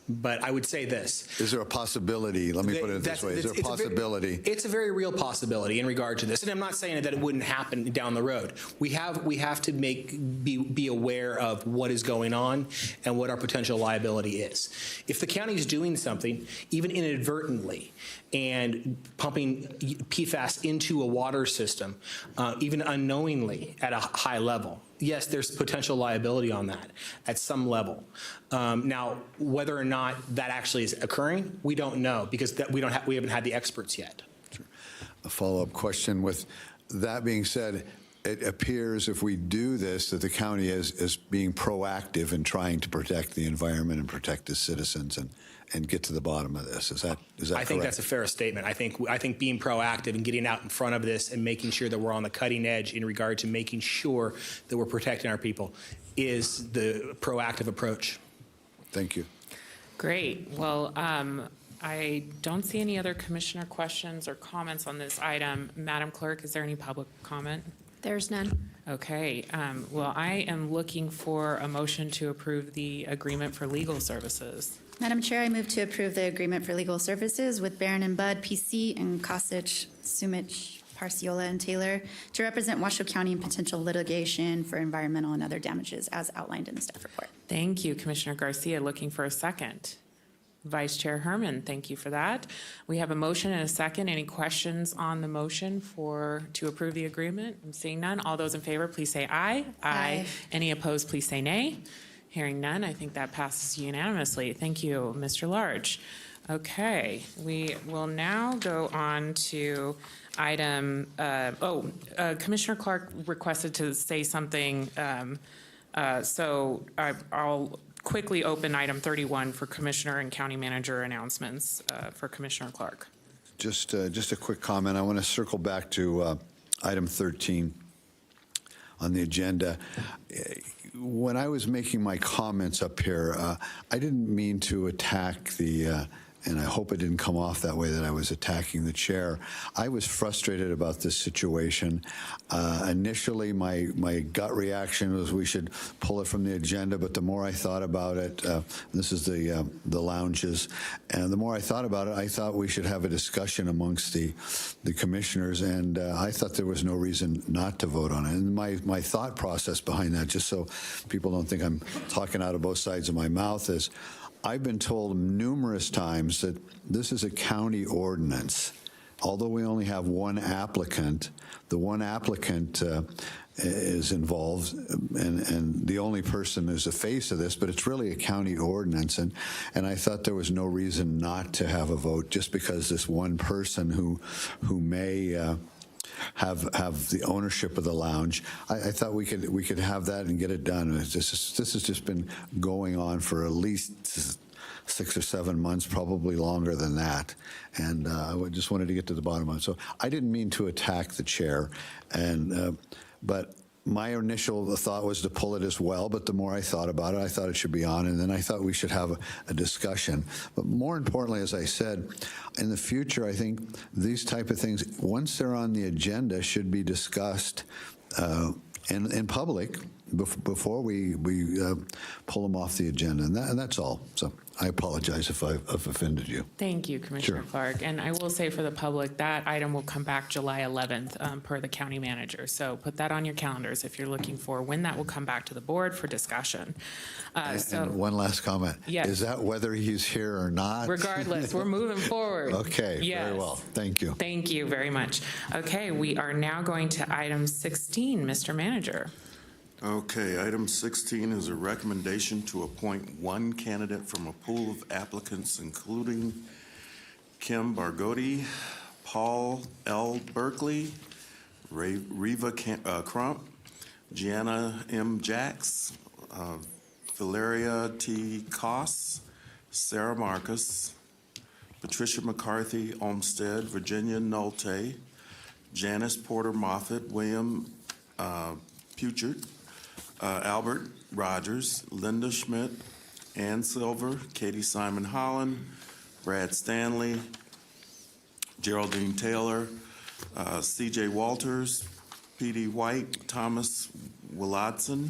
but I would say this. Is there a possibility, let me put it this way, is there a possibility? It's a very real possibility in regard to this, and I'm not saying that it wouldn't happen down the road. We have to be aware of what is going on and what our potential liability is. If the county is doing something, even inadvertently, and pumping PFAS into a water system, even unknowingly at a high level, yes, there's potential liability on that at some level. Now, whether or not that actually is occurring, we don't know, because we haven't had the experts yet. A follow-up question. With that being said, it appears if we do this that the county is being proactive in trying to protect the environment and protect its citizens and get to the bottom of this. Is that I think correct? that's a fair statement. I think being proactive and getting out in front of this and making sure that we're on the cutting edge in regard to making sure that we're protecting our people is the proactive approach. Thank you. Great. Well, I don't see any other commissioner questions or comments on this item. Madam Clerk, is there any public comment? There's none. Okay. Well, I am looking for a motion to approve the agreement for legal services. Madam Chair, I move to approve the agreement for legal services with Barron and Budd, PC, and Kosich, Sumich, Parciola, and Taylor to represent Washoe County in potential litigation for environmental and other damages as outlined in the staff report. Thank you, Commissioner Garcia. Looking for a second. Vice Chair Herman, thank you for that. We have a motion and a second. Any questions on the motion to approve the agreement? I'm seeing none. All those in favor, please say aye. Aye. Any opposed, please say nay. Hearing none, I think that passes unanimously. Thank you, Mr. Large. Okay, we will now go on to item, Commissioner Clark requested to say something, so I'll quickly open item 31 for Commissioner and County Manager announcements for Commissioner Clark. Just a quick comment. I want to circle back to item 13 on the agenda. When I was making my comments up here, I didn't mean to attack and I hope it didn't come off that way, that I was attacking the chair. I was frustrated about this situation. Initially, my gut reaction was we should pull it from the agenda, but the more I thought about it, this is the lounges, and the more I thought about it, I thought we should have a discussion amongst the commissioners, and I thought there was no reason not to vote on it. And my thought process behind that, just so people don't think I'm talking out of both sides of my mouth, is I've been told numerous times that this is a county ordinance. Although we only have one applicant, the one applicant is involved, and the only person is the face of this, but it's really a county ordinance. And I thought there was no reason not to have a vote just because this one person who may have the ownership of the lounge. I thought we could have that and get it done. This has just been going on for at least 6 or 7 months, probably longer than that. And I just wanted to get to the bottom of it. So I didn't mean to attack the chair, but my initial thought was to pull it as well, but the more I thought about it, I thought it should be on, and then I thought we should have a discussion. But more importantly, as I said, in the future, I think these type of things, once they're on the agenda, should be discussed in public before we pull them off the agenda, and that's all. So I apologize if I've offended you. Thank you, Commissioner Sure. Clark. And I will say for the public, that item will come back July 11th per the county manager. So put that on your calendars if you're looking for when that will come back to the board for discussion. And one last comment. Yes. Is that whether he's here or not? Regardless, we're moving forward. Okay, Yes. very well. Thank you. Thank you very much. Okay, we are now going to item 16, Mr. Manager. Okay, item 16 is a recommendation to appoint one candidate from a pool of applicants, including Kim Bargotti, Paul L. Berkeley, Reva Crump, Gianna M. Jacks, Valeria T. Koss, Sarah Marcus, Patricia McCarthy Olmsted, Virginia Nolte, Janice Porter Moffett, William Puchert, Albert Rogers, Linda Schmidt, Ann Silver, Katie Simon Holland, Brad Stanley, Geraldine Taylor, C.J. Walters, P.D. White, Thomas Willadson,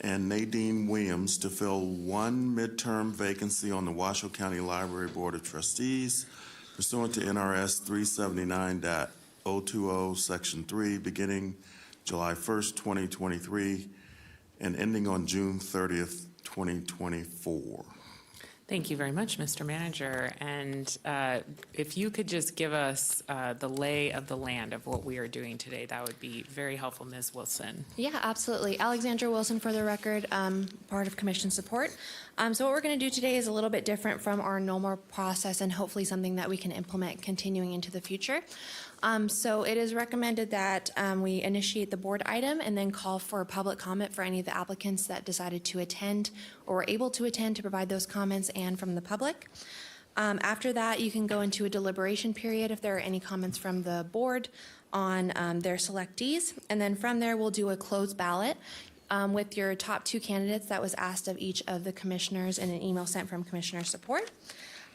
and Nadine Williams to fill one midterm vacancy on the Washoe County Library Board of Trustees pursuant to NRS 379.020, Section 3, beginning July 1st, 2023, and ending on June 30th, 2024. Thank you very much, Mr. Manager. And if you could just give us the lay of the land of what we are doing today, that would be very helpful, Ms. Wilson. Yeah, absolutely. Alexandra Wilson, for the record, part of commission support. So what we're going to do today is a little bit different from our normal process and hopefully something that we can implement continuing into the future. So it is recommended that we initiate the board item and then call for public comment for any of the applicants that decided to attend or were able to attend to provide those comments and from the public. After that, you can go into a deliberation period if there are any comments from the board on their selectees. And then from there, we'll do a closed ballot with your top two candidates that was asked of each of the commissioners in an email sent from Commissioner Support.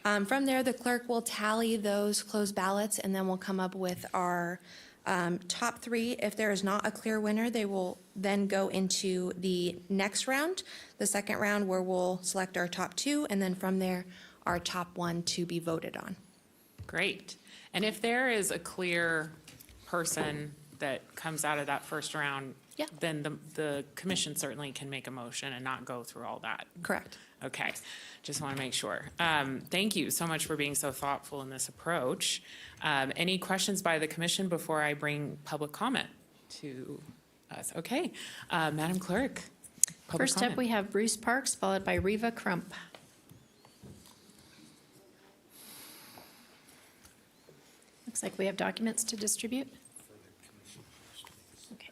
From there, the clerk will tally those closed ballots, and then we'll come up with our top three. If there is not a clear winner, they will then go into the next round, the second round, where we'll select our top two, and then from there, our top one to be voted on. Great. And if there is a clear person that comes out of that first round, then the commission certainly can make a motion and not go through all that. Correct. Okay, just want to make sure. Thank you so much for being so thoughtful in this approach. Any questions by the commission before I bring public comment to us? Okay, Madam Clerk. public First up, comment. we have Bruce Parks, followed by Reva Crump. Looks like we have documents to distribute. Okay.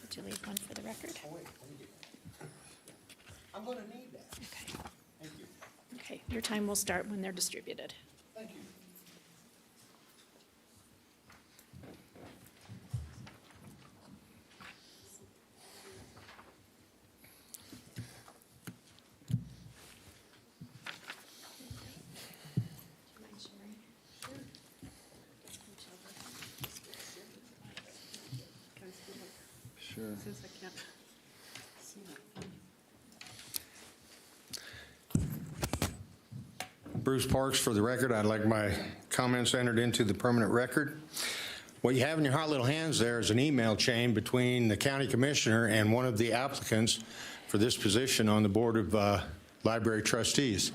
Did you leave one for the record? I'm going to need that. Okay. Thank you. Okay, your time will start when they're distributed. Thank you. Sure. Since I can't see that. Bruce Parks, for the record, I'd like my comments entered into the permanent record. What you have in your hot little hands there is an email chain between the county commissioner and one of the applicants for this position on the Board of Library Trustees.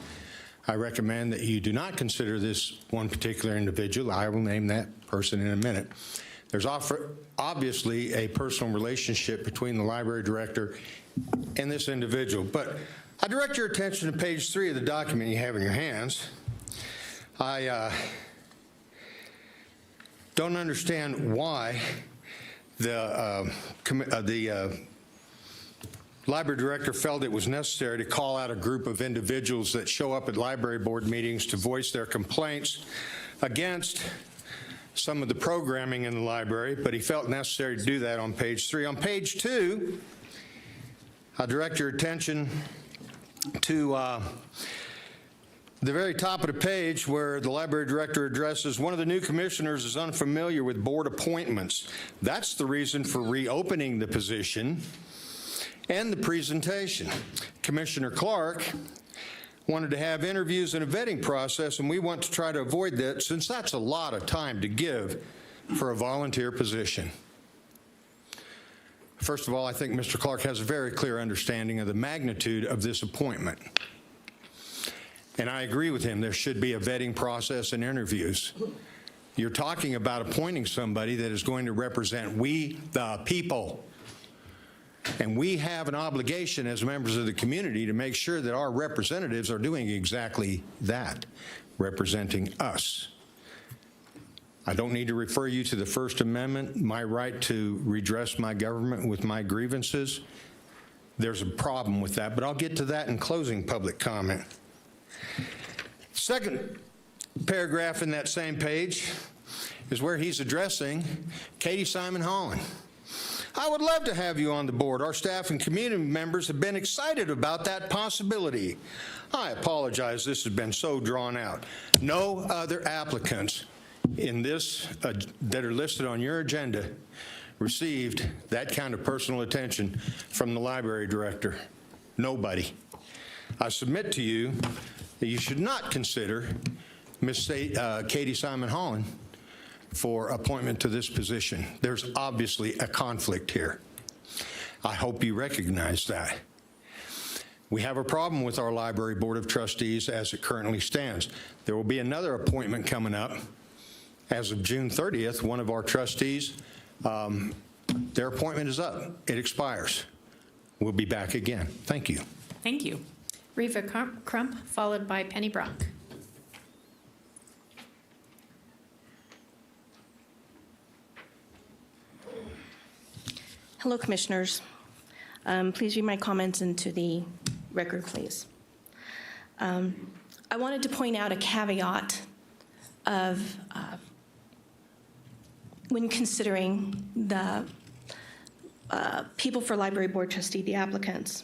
I recommend that you do not consider this one particular individual. I will name that person in a minute. There's obviously a personal relationship between the library director and this individual, but I direct your attention to page 3 of the document you have in your hands. I don't understand why the library director felt it was necessary to call out a group of individuals that show up at library board meetings to voice their complaints against some of the programming in the library, but he felt necessary to do that on page 3. On page 2, I direct your attention to the very top of the page where the library director addresses one of the new commissioners is unfamiliar with board appointments. That's the reason for reopening the position and the presentation. Commissioner Clark wanted to have interviews and a vetting process, and we want to try to avoid that since that's a lot of time to give for a volunteer position. First of all, I think Mr. Clark has a very clear understanding of the magnitude of this appointment. And I agree with him, there should be a vetting process and interviews. You're talking about appointing somebody that is going to represent we, the people. And we have an obligation as members of the community to make sure that our representatives are doing exactly that, representing us. I don't need to refer you to the First Amendment, my right to redress my government with my grievances. There's a problem with that, but I'll get to that in closing public comment. Second paragraph in that same page is where he's addressing Katie Simon Holland. I would love to have you on the board. Our staff and community members have been excited about that possibility. I apologize, this has been so drawn out. No other applicants in this that are listed on your agenda received that kind of personal attention from the library director. Nobody. I submit to you that you should not consider Ms. Katie Simon Holland for appointment to this position. There's obviously a conflict here. I hope you recognize that. We have a problem with our library board of trustees as it currently stands. There will be another appointment coming up. As of June 30th, one of our trustees, their appointment is up. It expires. We'll be back again. Thank you. Thank you. Reva Crump, followed by Penny Brock. Hello, Commissioners. Please read my comments into the record, please. I wanted to point out a caveat of when considering the people for Library Board Trustee, the applicants,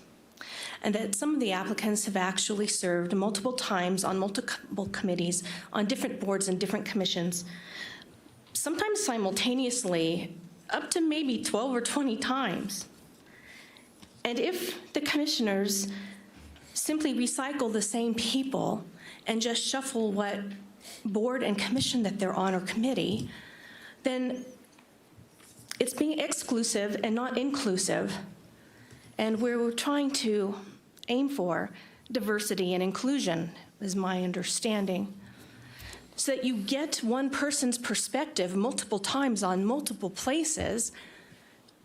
and that some of the applicants have actually served multiple times on multiple committees, on different boards and different commissions, sometimes simultaneously, up to maybe 12 or 20 times. And if the commissioners simply recycle the same people and just shuffle what board and commission that they're on or committee, then it's being exclusive and not inclusive. And we're trying to aim for diversity and inclusion, is my understanding, so that you get one person's perspective multiple times on multiple places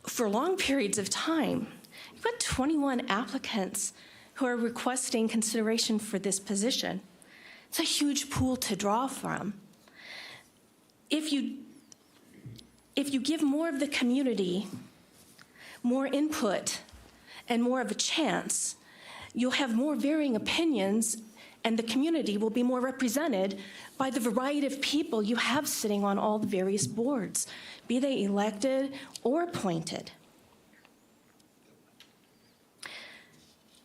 for long periods of time. You've got 21 applicants who are requesting consideration for this position. It's a huge pool to draw from. If you give more of the community more input and more of a chance, you'll have more varying opinions, and the community will be more represented by the variety of people you have sitting on all the various boards, be they elected or appointed.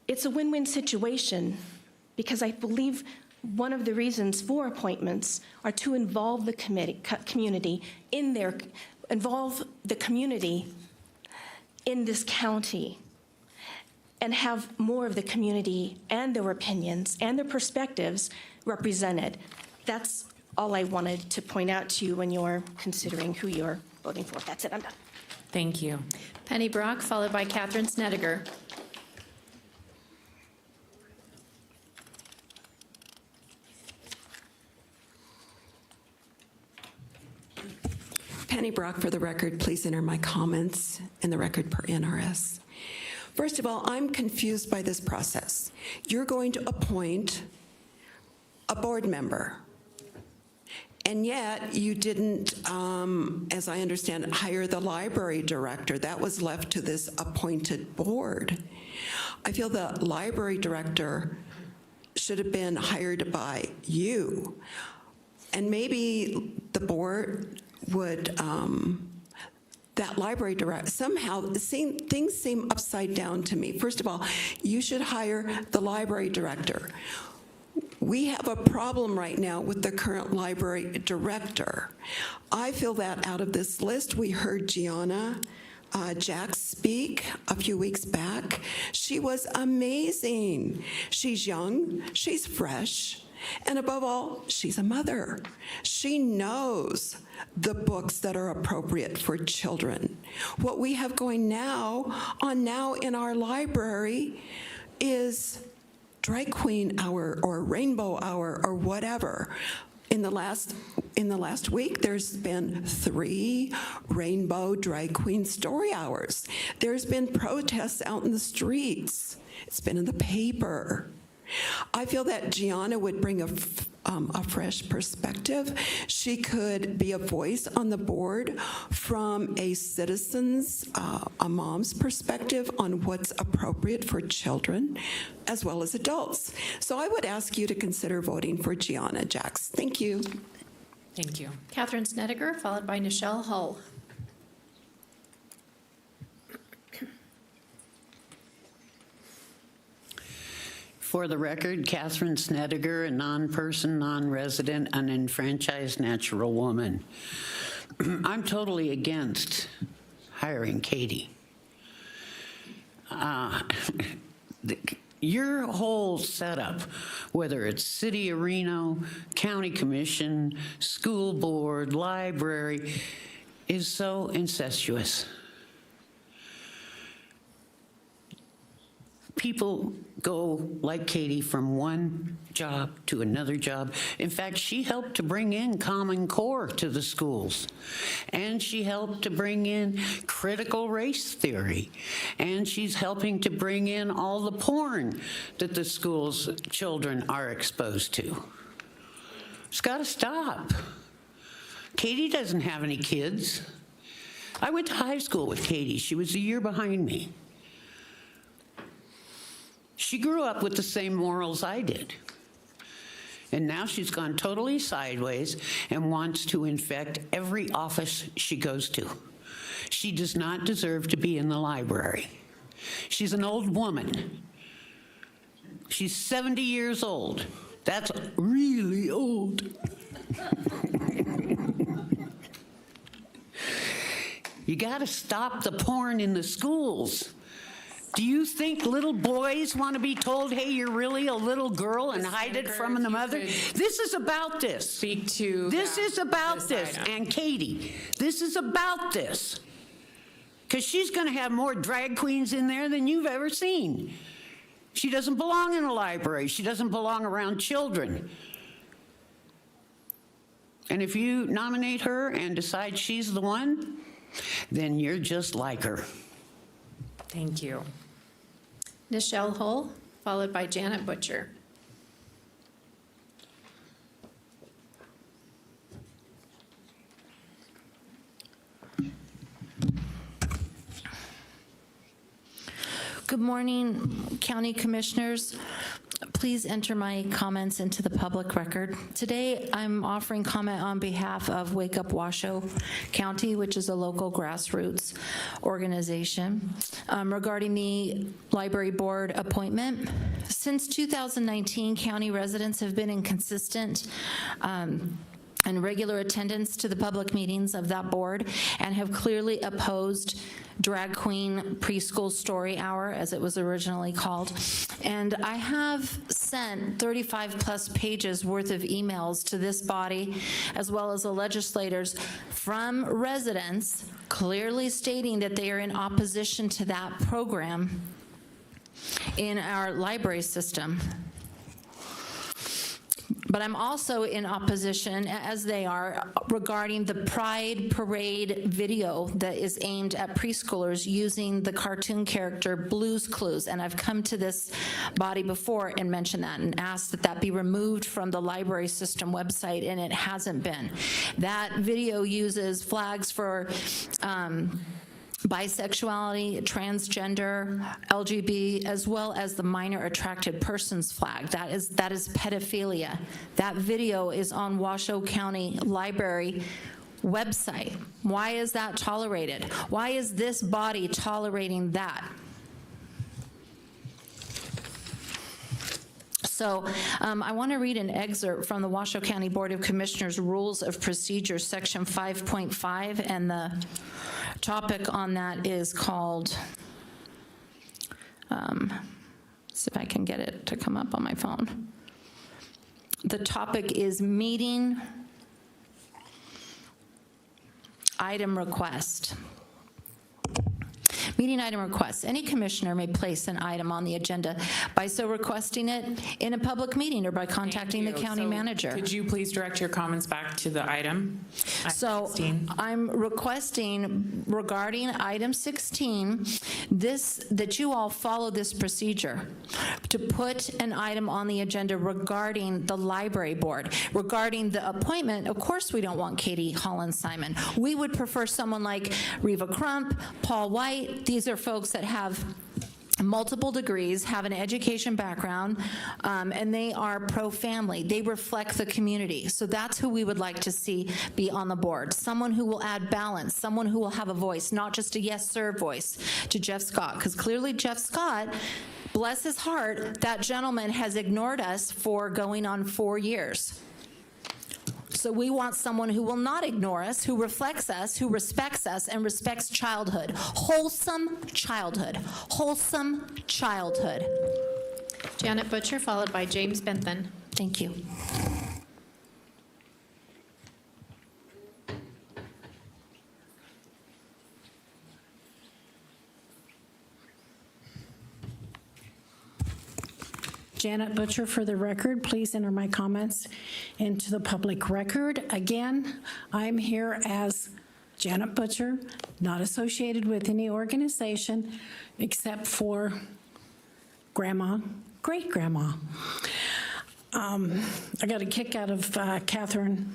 It's a win-win situation because I believe one of the reasons for appointments are to involve the community in this county and have more of the community and their opinions and their perspectives represented. That's all I wanted to point out to you when you're considering who you're voting for. That's it, I'm done. Thank you. Penny Brock, followed by Catherine Snedeker. Penny Brock, for the record, please enter my comments in the record per NRS. First of all, I'm confused by this process. You're going to appoint a board member, and yet you didn't, as I understand it, hire the library director. That was left to this appointed board. I feel the library director should have been hired by you. And maybe the board that library director, somehow things seem upside down to me. First of all, you should hire the library director. We have a problem right now with the current library director. I feel that out of this list, we heard Gianna Jack speak a few weeks back. She was amazing. She's young, she's fresh, and above all, she's a mother. She knows the books that are appropriate for children. What we have going now in our library is drag queen hour or rainbow hour or whatever. In the last week, there's been 3 rainbow drag queen story hours. There's been protests out in the streets. It's been in the paper. I feel that Gianna would bring a fresh perspective. She could be a voice on the board from a citizen's, a mom's perspective on what's appropriate for children as well as adults. So I would ask you to consider voting for Gianna Jax. Thank you. Thank you. Catherine Snedeker, followed by Nichelle Hull. For the record, Catherine Snedeker, a non-person, non-resident, unenfranchised natural woman. I'm totally against hiring Katie. Your whole setup, whether it's City of Reno, County Commission, school board, library, is so incestuous. People go, like Katie, from one job to another job. In fact, she helped to bring in Common Core to the schools. And she helped to bring in critical race theory. And she's helping to bring in all the porn that the schools' children are exposed to. It's got to stop. Katie doesn't have any kids. I went to high school with Katie. She was a year behind me. She grew up with the same morals I did. And now she's gone totally sideways and wants to infect every office she goes to. She does not deserve to be in the library. She's an old woman. She's 70 years old. That's really old. You got to stop the porn in the schools. Do you think little boys want to be told, hey, you're really a little girl and hide it from the mother? This is about this. Speak to This is about this. And Katie, this is about this. Because she's going to have more drag queens in there than you've ever seen. She doesn't belong in a library. She doesn't belong around children. And if you nominate her and decide she's the one, then you're just like her. Thank you. Nichelle Hull, followed by Janet Butcher. Good morning, County Commissioners. Please enter my comments into the public record. Today, I'm offering comment on behalf of Wake Up Washoe County, which is a local grassroots organization, regarding the library board appointment. Since 2019, county residents have been in consistent and regular attendance to the public meetings of that board and have clearly opposed Drag Queen Preschool Story Hour, as it was originally called. And I have sent 35 plus pages worth of emails to this body, as well as the legislators, from residents clearly stating that they are in opposition to that program in our library system. But I'm also in opposition, as they are, regarding the Pride Parade video that is aimed at preschoolers using the cartoon character Blue's Clues. And I've come to this body before and mentioned that and asked that that be removed from the library system website, and it hasn't been. That video uses flags for bisexuality, transgender, LGBT, as well as the minor attracted persons flag. That is pedophilia. That video is on Washoe County Library website. Why is that tolerated? Why is this body tolerating that? So I want to read an excerpt from the Washoe County Board of Commissioners Rules of Procedure, Section 5.5, and the topic on that is called, see if I can get it to come up on my phone. The topic is meeting item request. Meeting item requests. Any commissioner may place an item on the agenda by so requesting it in a public meeting or by contacting the county manager. Could you please direct your comments back to the item? So 16. I'm requesting regarding item 16, that you all follow this procedure to put an item on the agenda regarding the library board. Regarding the appointment, of course we don't want Katie Holland-Simon. We would prefer someone like Reva Crump, Paul White. These are folks that have multiple degrees, have an education background, and they are pro-family. They reflect the community. So that's who we would like to see be on the board. Someone who will add balance, someone who will have a voice, not just a yes sir voice to Jeff Scott, because clearly Jeff Scott, bless his heart, that gentleman has ignored us for going on 4 years. So we want someone who will not ignore us, who reflects us, who respects us, and respects childhood. Wholesome childhood. Wholesome childhood. Janet Butcher, followed by James Bentham. Thank you. Janet Butcher, for the record, please enter my comments into the public record. Again, I'm here as Janet Butcher, not associated with any organization except for grandma, great-grandma. I got a kick out of Catherine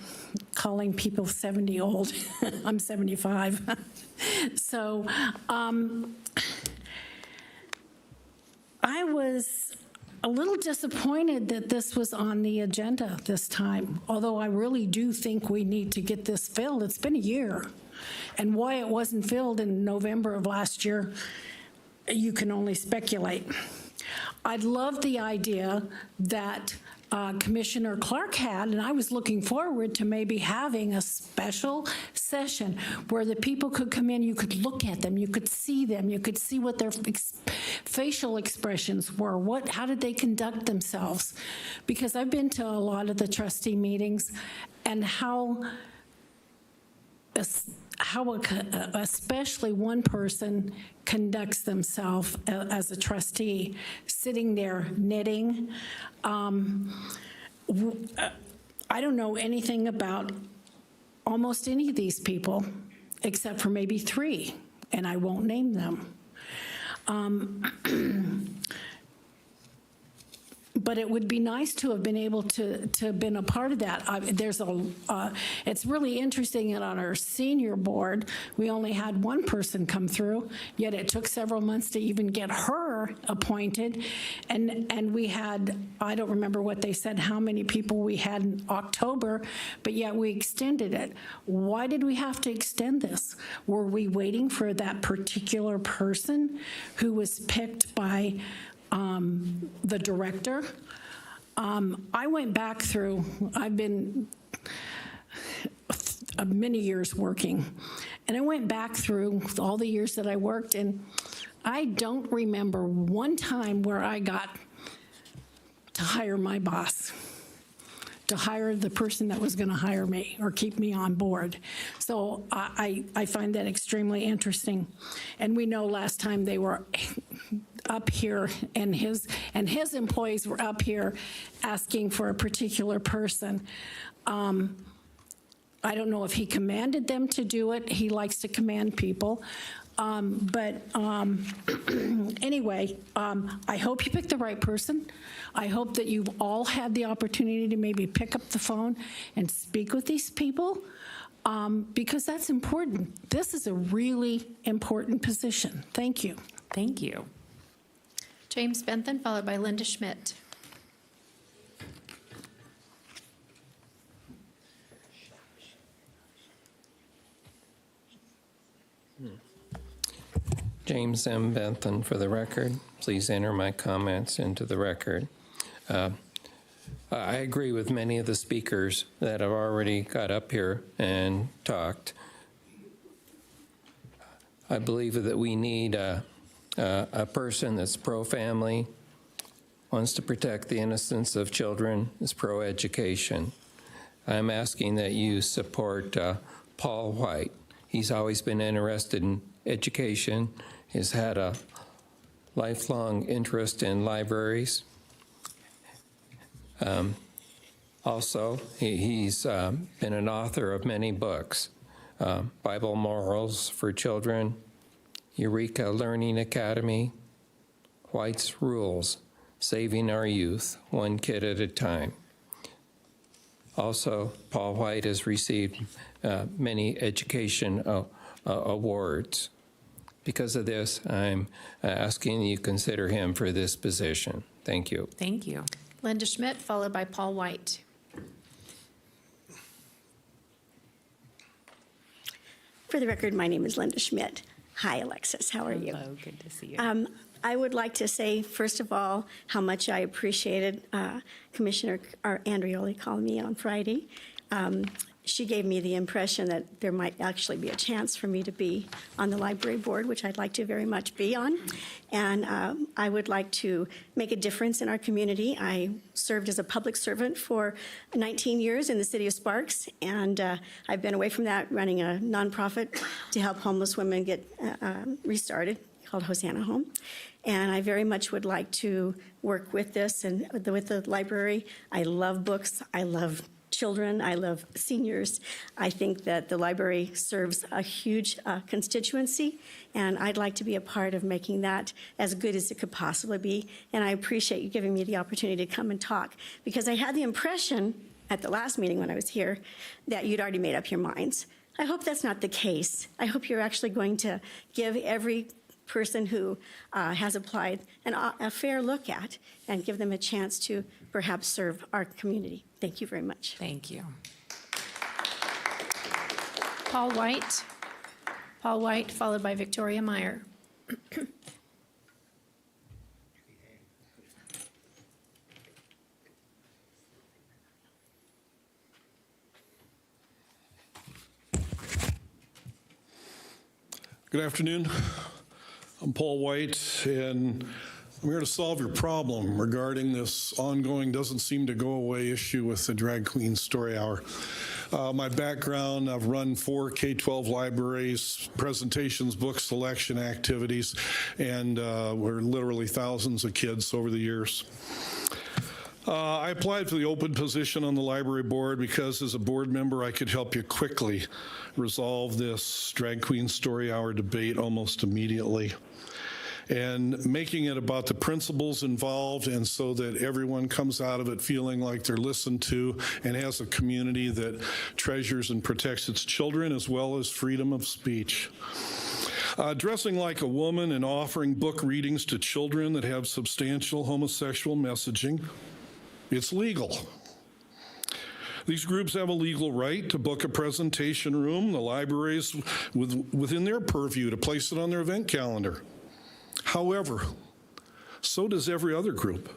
calling people 70 old. I'm 75. So I was a little disappointed that this was on the agenda this time, although I really do think we need to get this filled. It's been a year. And why it wasn't filled in November of last year, you can only speculate. I'd love the idea that Commissioner Clark had, and I was looking forward to maybe having a special session where the people could come in, you could look at them, you could see what their facial expressions were, how did they conduct themselves? Because I've been to a lot of the trustee meetings, and how especially one person conducts themselves as a trustee, sitting there knitting. I don't know anything about almost any of these people, except for maybe 3, and I won't name them. But it would be nice to have been able to have been a part of that. It's really interesting that on our senior board, we only had one person come through, yet it took several months to even get her appointed. And we had, I don't remember what they said, how many people we had in October, but yet we extended it. Why did we have to extend this? Were we waiting for that particular person who was picked by the director? I went back through, I've been many years working, and I went back through all the years that I worked, and I don't remember one time where I got to hire my boss, to hire the person that was going to hire me or keep me on board. So I find that extremely interesting. And we know last time they were up here, and his employees were up here asking for a particular person. I don't know if he commanded them to do it. He likes to command people. Anyway, I hope you picked the right person. I hope that you've all had the opportunity to maybe pick up the phone and speak with these people, because that's important. This is a really important position. Thank you. Thank you. James Bentham, followed by Linda Schmidt. James M. Bentham for the record. Please enter my comments into the record. I agree with many of the speakers that have already got up here and talked. I believe that we need a person that's pro-family, wants to protect the innocence of children, is pro-education. I'm asking that you support Paul White. He's always been interested in education, has had a lifelong interest in libraries. Also, he's been an author of many books, Bible Morals for Children, Eureka Learning Academy, White's Rules, Saving Our Youth, One Kid at a Time. Also, Paul White has received many education awards. Because of this, I'm asking you consider him for this position. Thank you. Thank you. Linda Schmidt, followed by Paul White. For the record, my name is Linda Schmidt. Hi, Alexis. How are you? Hello, good to see you. I would like to say, first of all, how much I appreciated Commissioner Andrioli calling me on Friday. She gave me the impression that there might actually be a chance for me to be on the library board, which I'd like to very much be on. And I would like to make a difference in our community. I served as a public servant for 19 years in the city of Sparks, and I've been away from that running a nonprofit to help homeless women get restarted called Hosanna Home. And I very much would like to work with this and with the library. I love books. I love children. I love seniors. I think that the library serves a huge constituency, and I'd like to be a part of making that as good as it could possibly be. And I appreciate you giving me the opportunity to come and talk, because I had the impression at the last meeting when I was here that you'd already made up your minds. I hope that's not the case. I hope you're actually going to give every person who has applied a fair look at and give them a chance to perhaps serve our community. Thank you very much. Thank you. Paul White. Paul White, followed by Victoria Meyer. Good afternoon. I'm Paul White, and I'm here to solve your problem regarding this ongoing, doesn't seem to go away issue with the Drag Queen Story Hour. My background, I've run 4 K-12 libraries, presentations, book selection activities, and we're literally thousands of kids over the years. I applied for the open position on the library board because as a board member, I could help you quickly resolve this Drag Queen Story Hour debate almost immediately, and making it about the principles involved, and so that everyone comes out of it feeling like they're listened to and has a community that treasures and protects its children as well as freedom of speech. Dressing like a woman and offering book readings to children that have substantial homosexual messaging, it's legal. These groups have a legal right to book a presentation room, the libraries within their purview to place it on their event calendar. However, so does every other group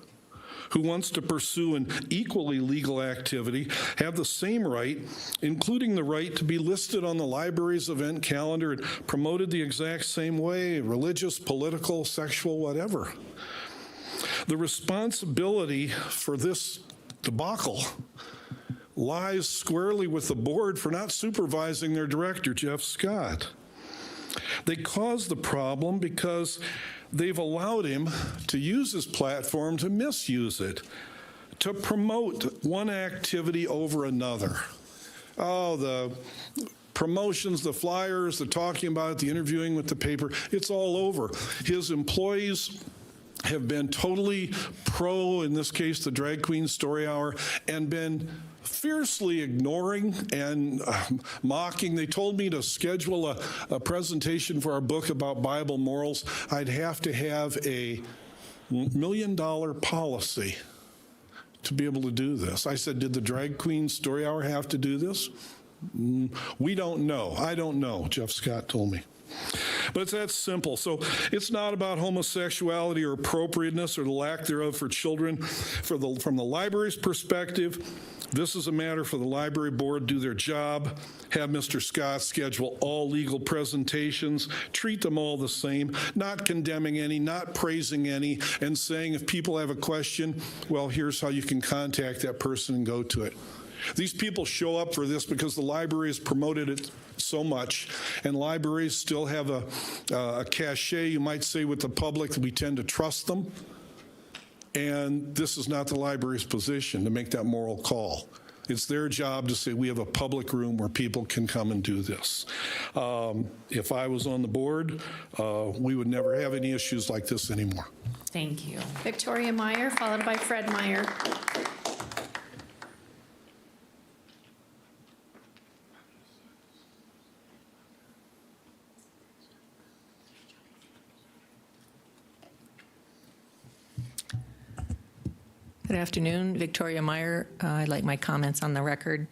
who wants to pursue an equally legal activity, have the same right, including the right to be listed on the library's event calendar and promoted the exact same way, religious, political, sexual, whatever. The responsibility for this debacle lies squarely with the board for not supervising their director, Jeff Scott. They caused the problem because they've allowed him to use his platform to misuse it, to promote one activity over another. Oh, the promotions, the flyers, the talking about it, the interviewing with the paper, it's all over. His employees have been totally pro, in this case, the Drag Queen Story Hour, and been fiercely ignoring and mocking. They told me to schedule a presentation for our book about Bible morals. I'd have to have a $1 million policy to be able to do this. I said, did the Drag Queen Story Hour have to do this? We don't know. I don't know, Jeff Scott told me. But it's that simple. So it's not about homosexuality or appropriateness or the lack thereof for children. From the library's perspective, this is a matter for the library board to do their job, have Mr. Scott schedule all legal presentations, treat them all the same, not condemning any, not praising any, and saying if people have a question, well, here's how you can contact that person and go to it. These people show up for this because the library has promoted it so much, and libraries still have a cachet, you might say, with the public. We tend to trust them, and this is not the library's position to make that moral call. It's their job to say we have a public room where people can come and do this. If I was on the board, we would never have any issues like this anymore. Thank you. Victoria Meyer, followed by Fred Meyer. Good afternoon, Victoria Meyer. I'd like my comments on the record.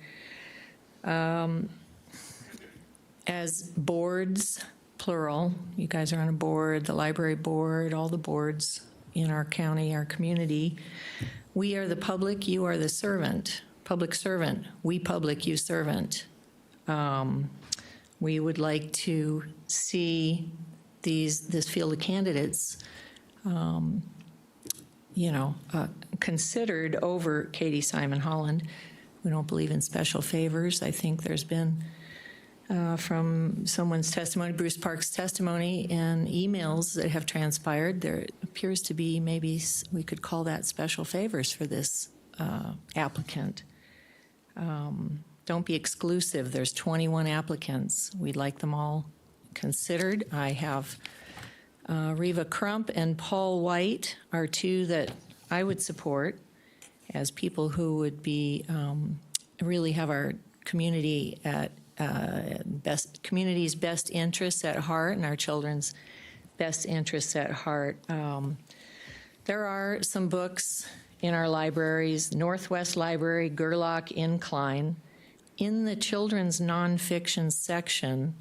As boards, plural, you guys are on a board, the library board, all the boards in our county, our community. We are the public, you are the servant, public servant. We public, you servant. We would like to see this field of candidates considered over Katie Simon Holland. We don't believe in special favors. I think there's been, from someone's testimony, Bruce Park's testimony, and emails that have transpired, there appears to be, maybe we could call that special favors for this applicant. Don't be exclusive. There's 21 applicants. We'd like them all considered. I have Reva Crump and Paul White are two that I would support as people who would be really have our community at community's best interests at heart and our children's best interests at heart. There are some books in our libraries, Northwest Library, Gerlach, Incline. In the children's nonfiction section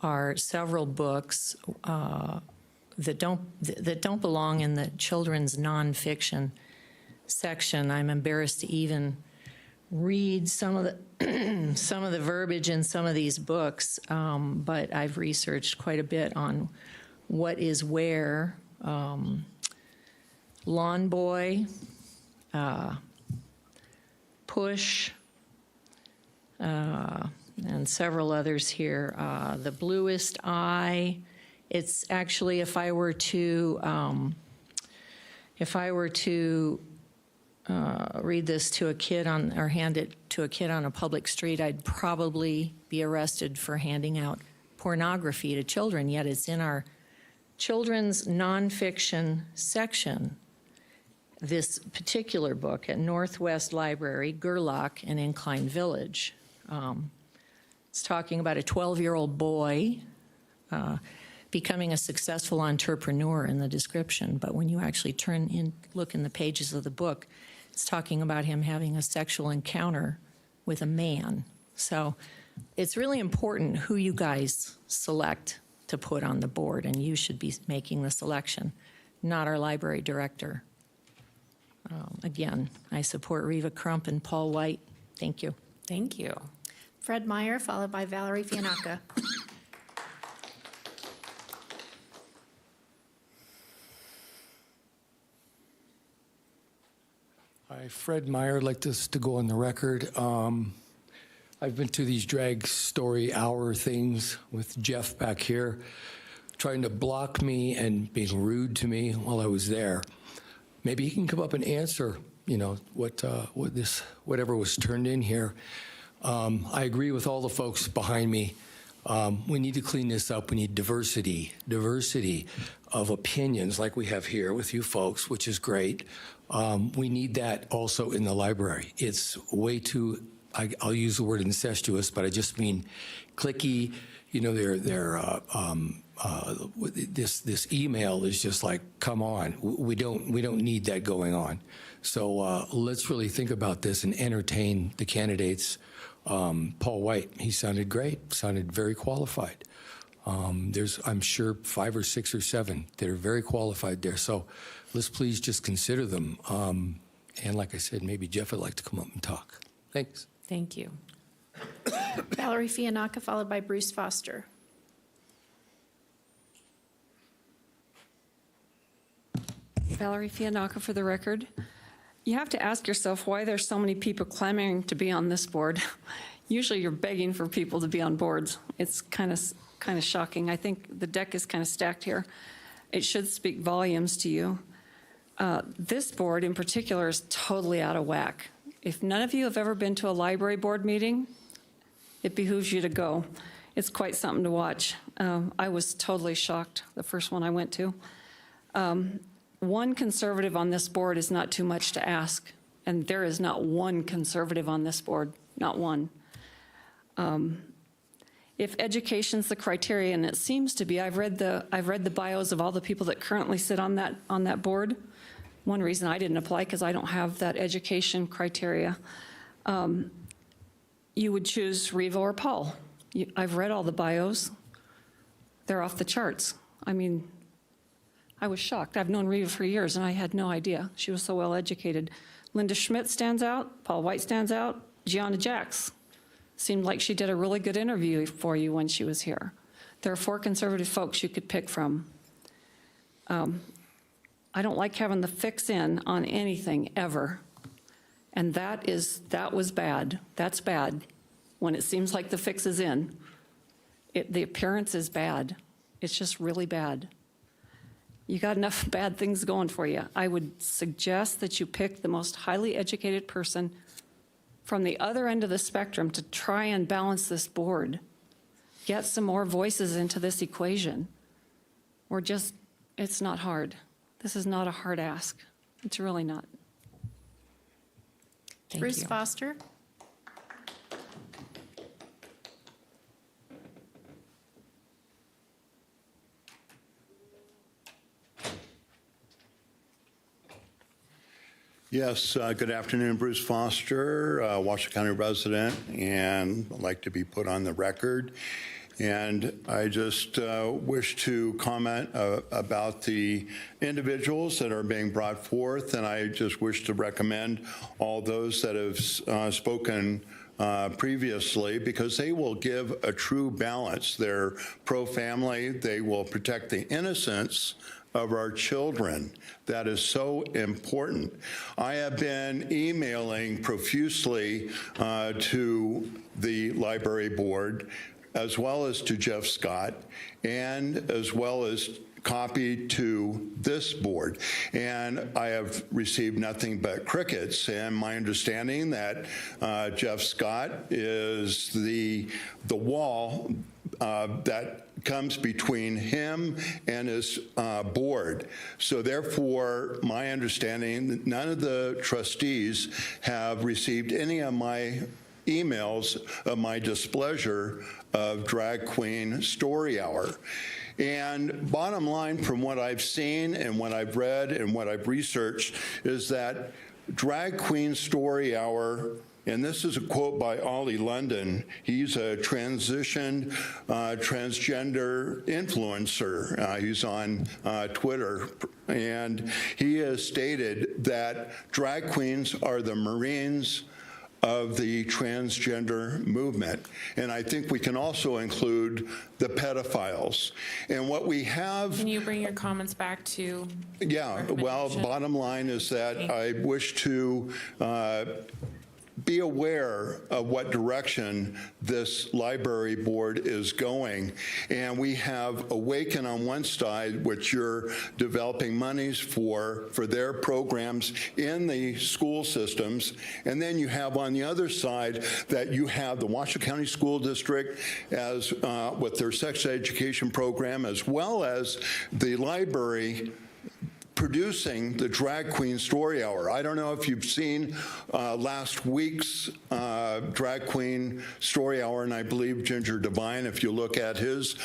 are several books that don't belong in the children's nonfiction section. I'm embarrassed to even read some of the verbiage in some of these books, but I've researched quite a bit on what is where. Lawn Boy, Push, and several others here. The Bluest Eye. It's actually, if I were to read this to a kid or hand it to a kid on a public street, I'd probably be arrested for handing out pornography to children, yet it's in our children's nonfiction section. This particular book at Northwest Library, Gerlach, and Incline Village. It's talking about a 12-year-old boy becoming a successful entrepreneur in the description, but when you actually look in the pages of the book, it's talking about him having a sexual encounter with a man. So it's really important who you guys select to put on the board, and you should be making the selection, not our library director. Again, I support Reva Crump and Paul White. Thank you. Thank you. Fred Meyer, followed by Valerie Fianacca. Hi, Fred Meyer. I'd like this to go on the record. I've been to these drag story hour things with Jeff back here, trying to block me and being rude to me while I was there. Maybe he can come up and answer, whatever was turned in here. I agree with all the folks behind me. We need to clean this up. We need diversity of opinions like we have here with you folks, which is great. We need that also in the library. It's way too, I'll use the word incestuous, but I just mean cliquey. This email is just like, come on. We don't need that going on. So let's really think about this and entertain the candidates. Paul White, he sounded great, sounded very qualified. There's, I'm sure, 5 or 6 or 7 that are very qualified there. So let's please just consider them. And like I said, maybe Jeff would like to come up and talk. Thanks. Thank you. Valerie Fianaka, followed by Bruce Foster. Valerie Fianaka for the record. You have to ask yourself why there's so many people clamoring to be on this board. Usually you're begging for people to be on boards. It's kind of shocking. I think the deck is kind of stacked here. It should speak volumes to you. This board in particular is totally out of whack. If none of you have ever been to a library board meeting, it behooves you to go. It's quite something to watch. I was totally shocked the first one I went to. One conservative on this board is not too much to ask, and there is not one conservative on this board, not one. If education's the criteria, and it seems to be, I've read the bios of all the people that currently sit on that board. One reason I didn't apply because I don't have that education criteria. You would choose Reva or Paul. I've read all the bios. They're off the charts. I mean, I was shocked. I've known Reva for years, and I had no idea. She was so well educated. Linda Schmidt stands out. Paul White stands out. Gianna Jacks seemed like she did a really good interview for you when she was here. There are 4 conservative folks you could pick from. I don't like having the fix in on anything ever, and that was bad. That's bad. When it seems like the fix is in, the appearance is bad. It's just really bad. You got enough bad things going for you. I would suggest that you pick the most highly educated person from the other end of the spectrum to try and balance this board. Get some more voices into this equation. It's not hard. This is not a hard ask. It's really not. Bruce Foster. Yes, good afternoon, Bruce Foster, Washoe County resident, and I'd like to be put on the record. And I just wish to comment about the individuals that are being brought forth, and I just wish to recommend all those that have spoken previously, because they will give a true balance. They're pro-family. They will protect the innocence of our children. That is so important. I have been emailing profusely to the library board, as well as to Jeff Scott, and as well as copied to this board. And I have received nothing but crickets. And my understanding that Jeff Scott is the wall that comes between him and his board. So therefore, my understanding, none of the trustees have received any of my emails of my displeasure of Drag Queen Story Hour. And bottom line, from what I've seen and what I've read and what I've researched, is that Drag Queen Story Hour, and this is a quote by Ollie London. He's a transgender influencer. He's on Twitter, and he has stated that drag queens are the Marines of the transgender movement. And I think we can also include the pedophiles. And what we have... Can you bring your comments back to... Yeah, well, bottom line is that I wish to be aware of what direction this library board is going. And we have Awaken on one side, which you're developing monies for their programs in the school systems. And then you have on the other side that you have the Washoe County School District as with their sex education program, as well as the library producing the Drag Queen Story Hour. I don't know if you've seen last week's Drag Queen Story Hour, and I believe Ginger Devine, if you look at his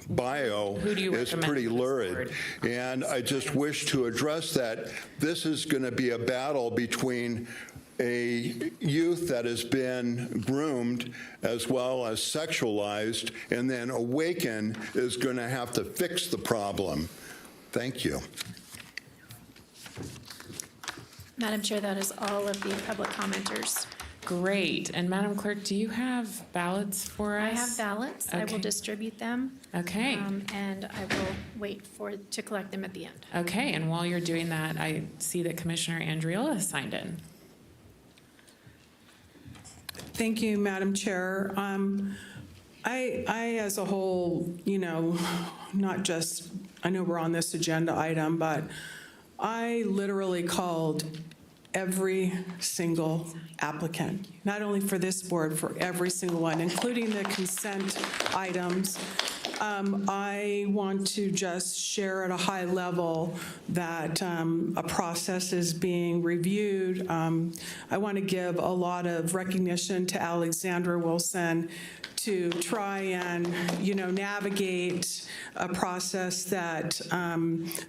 bio, is pretty lurid. And I just wish to address that this is going to be a battle between a youth that has been groomed as well as sexualized, and then Awaken is going to have to fix the problem. Thank you. Madam Chair, that is all of the public commenters. Great. And Madam Clerk, do you have ballots for us? I have ballots. I will Okay. distribute them. Okay. And I will wait to collect them at the end. Okay, and while you're doing that, I see that Commissioner Andriola has signed in. Thank you, Madam Chair. I, as a whole, not just, I know we're on this agenda item, but I literally called every single applicant, not only for this board, for every single one, including the consent items. I want to just share at a high level that a process is being reviewed. I want to give a lot of recognition to Alexandra Wilson to try and, navigate a process that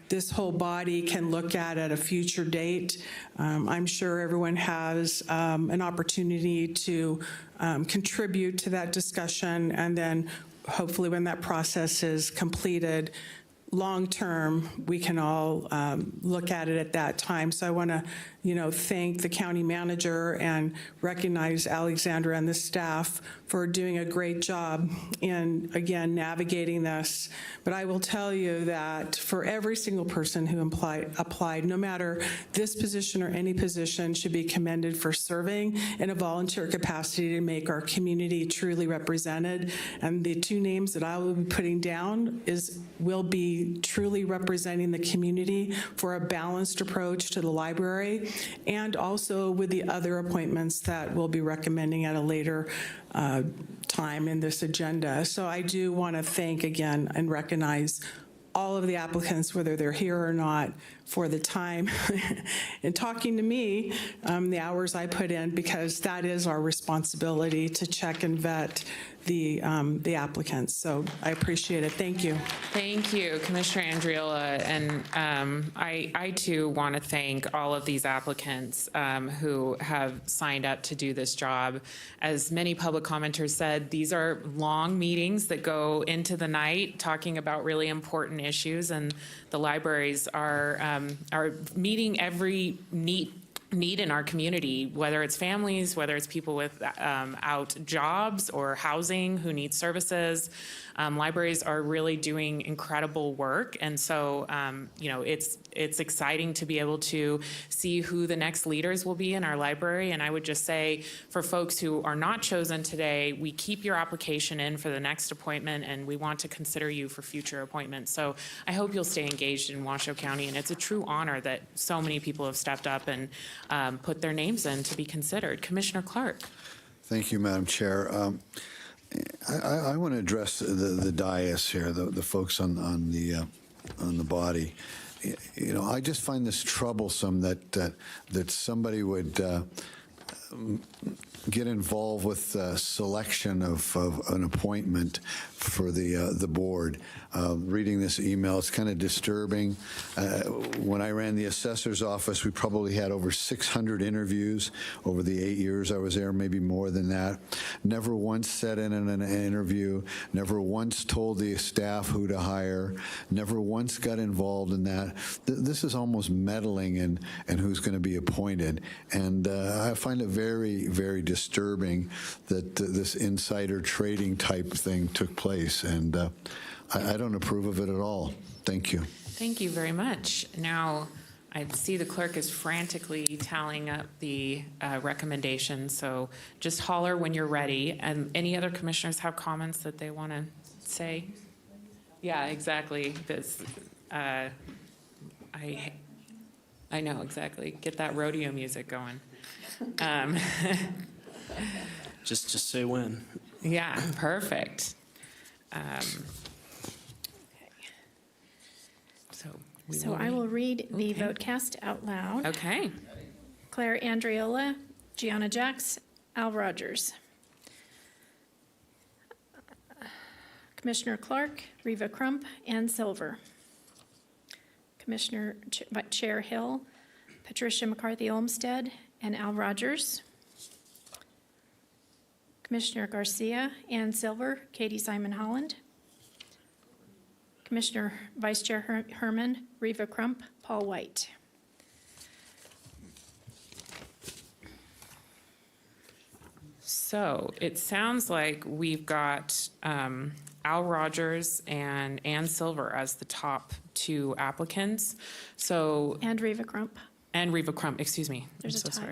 this whole body can look at a future date. I'm sure everyone has an opportunity to contribute to that discussion, and then hopefully when that process is completed, long-term, we can all look at it at that time. So I want to, thank the county manager and recognize Alexandra and the staff for doing a great job in, again, navigating this. But I will tell you that for every single person who applied, no matter this position or any position, should be commended for serving in a volunteer capacity to make our community truly represented. And the two names that I will be putting down will be truly representing the community for a balanced approach to the library, and also with the other appointments that we'll be recommending at a later time in this agenda. So I do want to thank again and recognize all of the applicants, whether they're here or not, for the time and talking to me, the hours I put in, because that is our responsibility to check and vet the applicants. So I appreciate it. Thank you. Thank you, Commissioner Andriola. And I too want to thank all of these applicants who have signed up to do this job. As many public commenters said, these are long meetings that go into the night talking about really important issues, and the libraries are meeting every need in our community, whether it's families, whether it's people without jobs or housing who need services. Libraries are really doing incredible work, and so it's exciting to be able to see who the next leaders will be in our library. And I would just say, for folks who are not chosen today, we keep your application in for the next appointment, and we want to consider you for future appointments. So I hope you'll stay engaged in Washoe County, and it's a true honor that so many people have stepped up and put their names in to be considered. Commissioner Clark. Thank you, Madam Chair. I want to address the dais here, the folks on the body. I just find this troublesome that somebody would get involved with selection of an appointment for the board. Reading this email, it's kind of disturbing. When I ran the assessor's office, we probably had over 600 interviews over the 8 years I was there, maybe more than that. Never once sat in an interview, never once told the staff who to hire, never once got involved in that. This is almost meddling in who's going to be appointed. And I find it very, very disturbing that this insider trading type thing took place. And I don't approve of it at all. Thank you. Thank you very much. Now, I see the clerk is frantically tallying up the recommendations, so just holler when you're ready. And any other commissioners have comments that they want to say? Yeah, exactly. This, I know, exactly. Get that rodeo music going. Just say when. Yeah, perfect. So I will read the vote cast out loud. Okay. Claire Andriola, Gianna Jax, Al Rogers. Commissioner Clark, Reva Crump, Ann Silver. Commissioner Chair Hill, Patricia McCarthy Olmsted, and Al Rogers. Commissioner Garcia, Ann Silver, Katie Simon Holland. Commissioner Vice Chair Herman, Reva Crump, Paul White. So it sounds like we've got Al Rogers and Ann Silver as the top two applicants. So And Reva Crump. and Reva Crump, excuse me. There's I'm a so tie.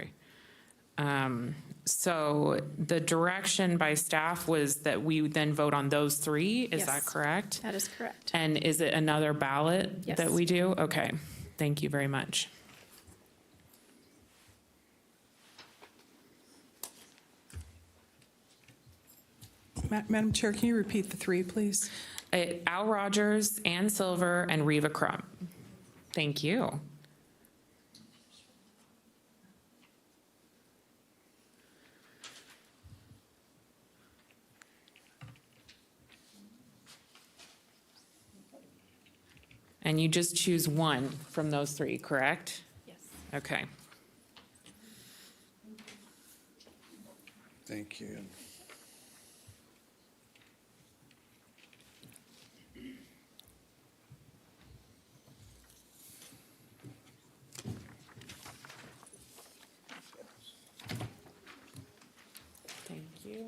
sorry. So the direction by staff was that we then vote on those three. Is that Yes. correct? That is correct. And is it another ballot Yes. that we do? Okay. Thank you very much. Madam Chair, can you repeat the three, please? Al Rogers, Ann Silver, and Reva Crump. Thank you. And you just choose one from those three, correct? Yes. Okay. Thank you. Thank you.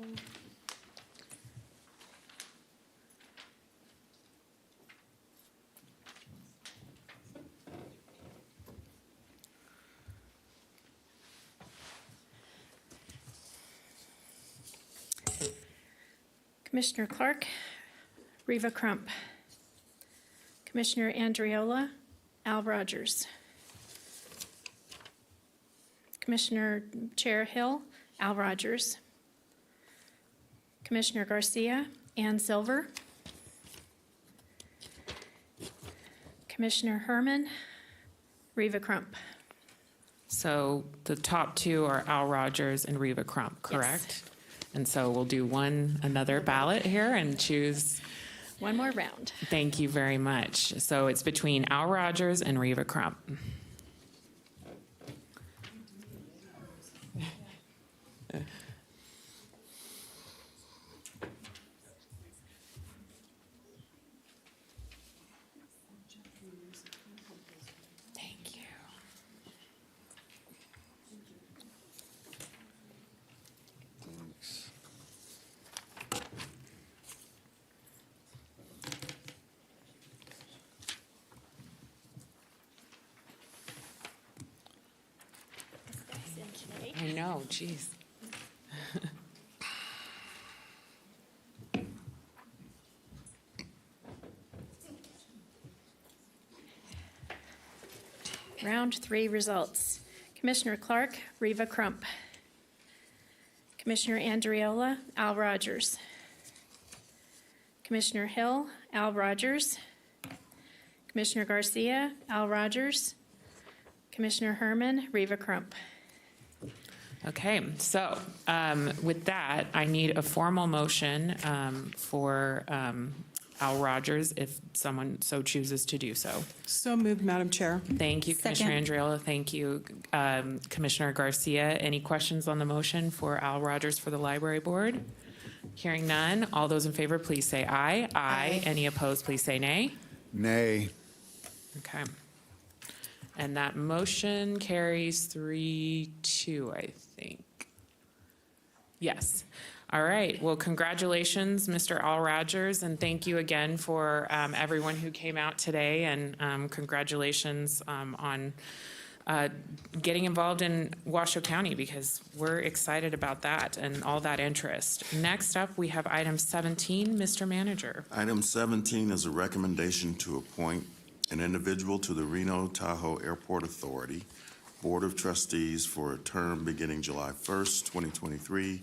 Commissioner Clark, Reva Crump. Commissioner Andriola, Al Rogers. Commissioner Chair Hill, Al Rogers. Commissioner Garcia, Ann Silver. Commissioner Herman, Reva Crump. So the top two are Al Rogers and Reva Crump, correct? And so we'll do another ballot here and choose. One more round. Thank you very much. So it's between Al Rogers and Reva Crump. Thank you. I know, geez. Round 3 results. Commissioner Clark, Reva Crump. Commissioner Andriola, Al Rogers. Commissioner Hill, Al Rogers. Commissioner Garcia, Al Rogers. Commissioner Herman, Reva Crump. Okay, so with that, I need a formal motion for Al Rogers, if someone so chooses to do so. So moved, Madam Chair. Thank you, Commissioner Andriola. Thank you, Commissioner Garcia. Any questions on the motion for Al Rogers for the Library Board? Hearing none, all those in favor, please say aye. Aye. Any opposed, please say nay. Nay. Okay. And that motion carries 3-2, I think. Yes. All right. Well, congratulations, Mr. Al Rogers, and thank you again for everyone who came out today, and congratulations on getting involved in Washoe County, because we're excited about that and all that interest. Next up, we have item 17, Mr. Manager. Item 17 is a recommendation to appoint an individual to the Reno Tahoe Airport Authority Board of Trustees for a term beginning July 1st, 2023,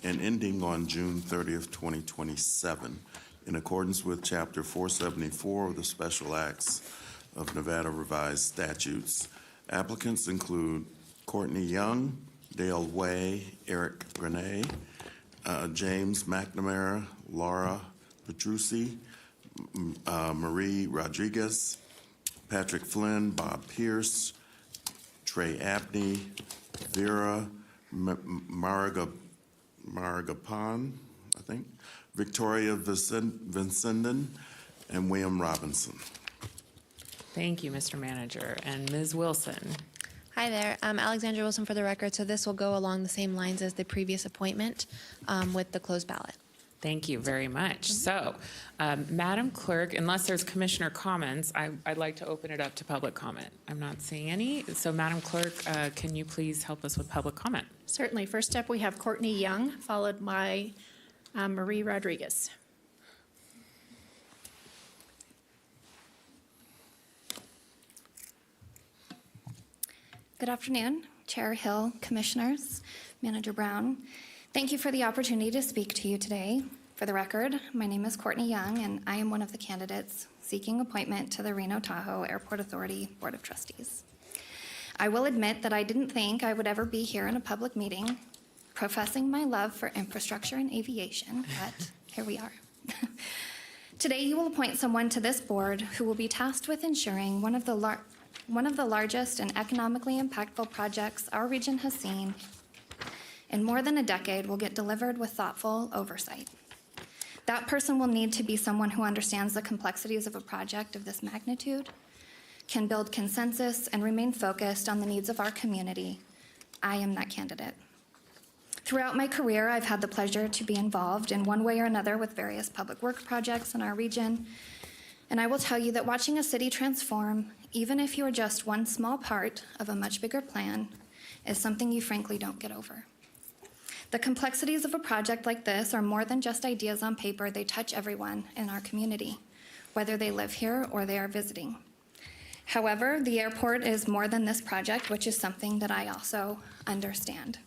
and ending on June 30th, 2027, in accordance with Chapter 474 of the Special Acts of Nevada Revised Statutes. Applicants include Courtney Young, Dale Way, Eric Renee, James McNamara, Laura Petrucci, Marie Rodriguez, Patrick Flynn, Bob Pierce, Trey Abney, Vera Maragapan, I think, Victoria Vincenden, and William Robinson. Thank you, Mr. Manager. And Ms. Wilson. Hi there. Alexandra Wilson for the record. So this will go along the same lines as the previous appointment with the closed ballot. Thank you very much. So, Madam Clerk, unless there's commissioner comments, I'd like to open it up to public comment. I'm not seeing any. So, Madam Clerk, can you please help us with public comment? Certainly. First up, we have Courtney Young, followed by Marie Rodriguez. Good afternoon, Chair Hill, Commissioners, Manager Brown. Thank you for the opportunity to speak to you today. For the record, my name is Courtney Young, and I am one of the candidates seeking appointment to the Reno Tahoe Airport Authority Board of Trustees. I will admit that I didn't think I would ever be here in a public meeting professing my love for infrastructure and aviation, but here we are. Today, you will appoint someone to this board who will be tasked with ensuring one of the largest and economically impactful projects our region has seen in more than a decade will get delivered with thoughtful oversight. That person will need to be someone who understands the complexities of a project of this magnitude, can build consensus, and remain focused on the needs of our community. I am that candidate. Throughout my career, I've had the pleasure to be involved in one way or another with various public work projects in our region. And I will tell you that watching a city transform, even if you are just one small part of a much bigger plan, is something you frankly don't get over. The complexities of a project like this are more than just ideas on paper. They touch everyone in our community, whether they live here or they are visiting. However, the airport is more than this project, which is something that I also understand.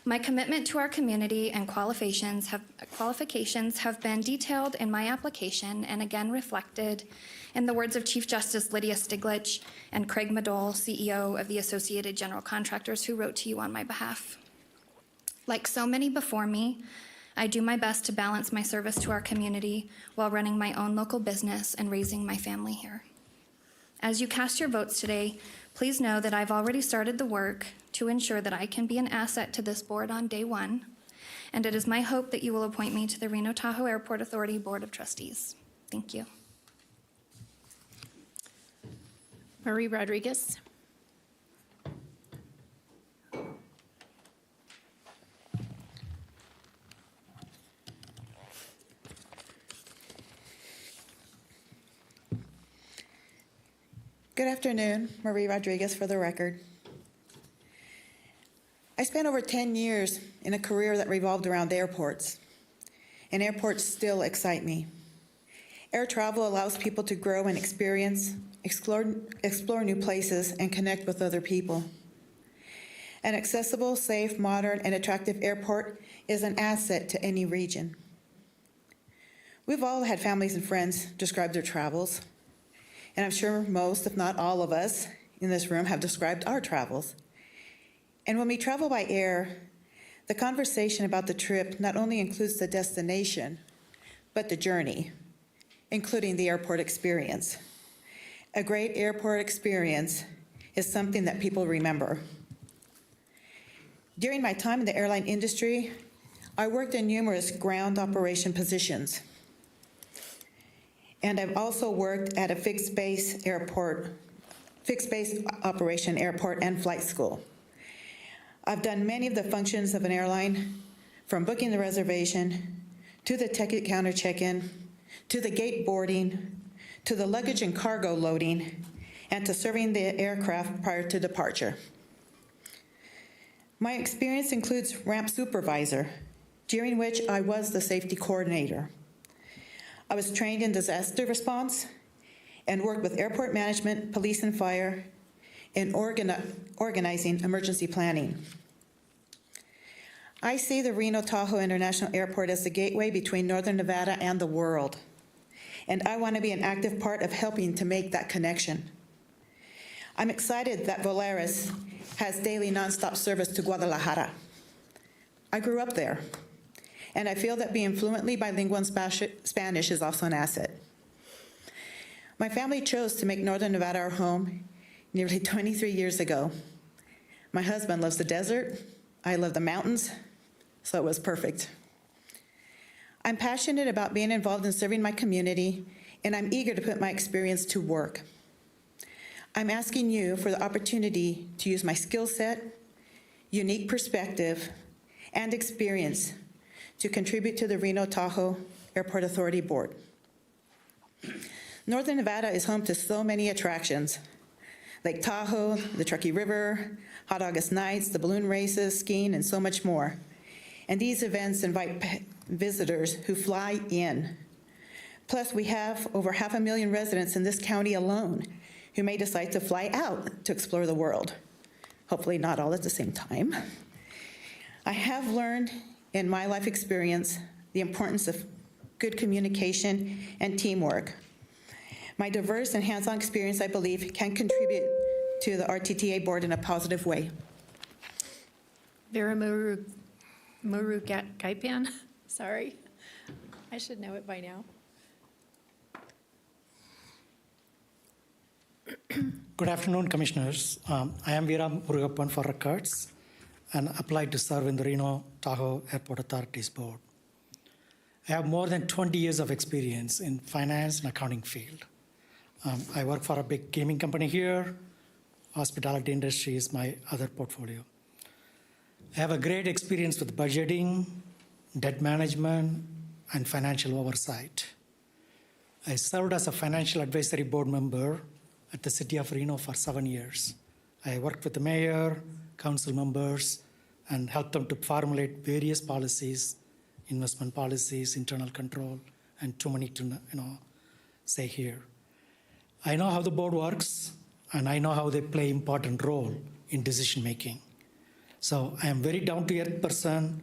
My commitment to our community and qualifications have been detailed in my application and again reflected in the words of Chief Justice Lydia Stiglich and Craig Madole, CEO of the Associated General Contractors, who wrote to you on my behalf. Like so many before me, I do my best to balance my service to our community while running my own local business and raising my family here. As you cast your votes today, please know that I've already started the work to ensure that I can be an asset to this board on day one, and it is my hope that you will appoint me to the Reno Tahoe Airport Authority Board of Trustees. Thank you. Marie Rodriguez. Good afternoon, Marie Rodriguez for the record. I spent over 10 years in a career that revolved around airports, and airports still excite me. Air travel allows people to grow and experience, explore new places, and connect with other people. An accessible, safe, modern, and attractive airport is an asset to any region. We've all had families and friends describe their travels, and I'm sure most, if not all of us in this room have described our travels. And when we travel by air, the conversation about the trip not only includes the destination, but the journey, including the airport experience. A great airport experience is something that people remember. During my time in the airline industry, I worked in numerous ground operation positions. And I've also worked at a fixed base operation airport and flight school. I've done many of the functions of an airline, from booking the reservation, to the ticket counter check-in, to the gate boarding, to the luggage and cargo loading, and to serving the aircraft prior to departure. My experience includes ramp supervisor, during which I was the safety coordinator. I was trained in disaster response and worked with airport management, police and fire in organizing emergency planning. I see the Reno Tahoe International Airport as the gateway between Northern Nevada and the world, and I want to be an active part of helping to make that connection. I'm excited that Volaris has daily nonstop service to Guadalajara. I grew up there, and I feel that being fluently bilingual in Spanish is also an asset. My family chose to make Northern Nevada our home nearly 23 years ago. My husband loves the desert. I love the mountains, so it was perfect. I'm passionate about being involved in serving my community, and I'm eager to put my experience to work. I'm asking you for the opportunity to use my skill set, unique perspective, and experience to contribute to the Reno Tahoe Airport Authority Board. Northern Nevada is home to so many attractions: Lake Tahoe, the Truckee River, Hot August Nights, the balloon races, skiing, and so much more. And these events invite visitors who fly in. Plus, we have over 500,000 residents in this county alone who may decide to fly out to explore the world. Hopefully not all at the same time. I have learned in my life experience the importance of good communication and teamwork. My diverse and hands-on experience, I believe, can contribute to the RTTA board in a positive way. Vera Gaipan, sorry. I should know it by now. Good afternoon, Commissioners. I am Veera Murugappan for records and applied to serve in the Reno Tahoe Airport Authorities Board. I have more than 20 years of experience in finance and accounting field. I work for a big gaming company here. Hospitality industry is my other portfolio. I have a great experience with budgeting, debt management, and financial oversight. I served as a financial advisory board member at the City of Reno for 7 years. I worked with the mayor, council members, and helped them to formulate various policies, investment policies, internal control, and too many to say here. I know how the board works, and I know how they play important role in decision making. So I am very down-to-earth person,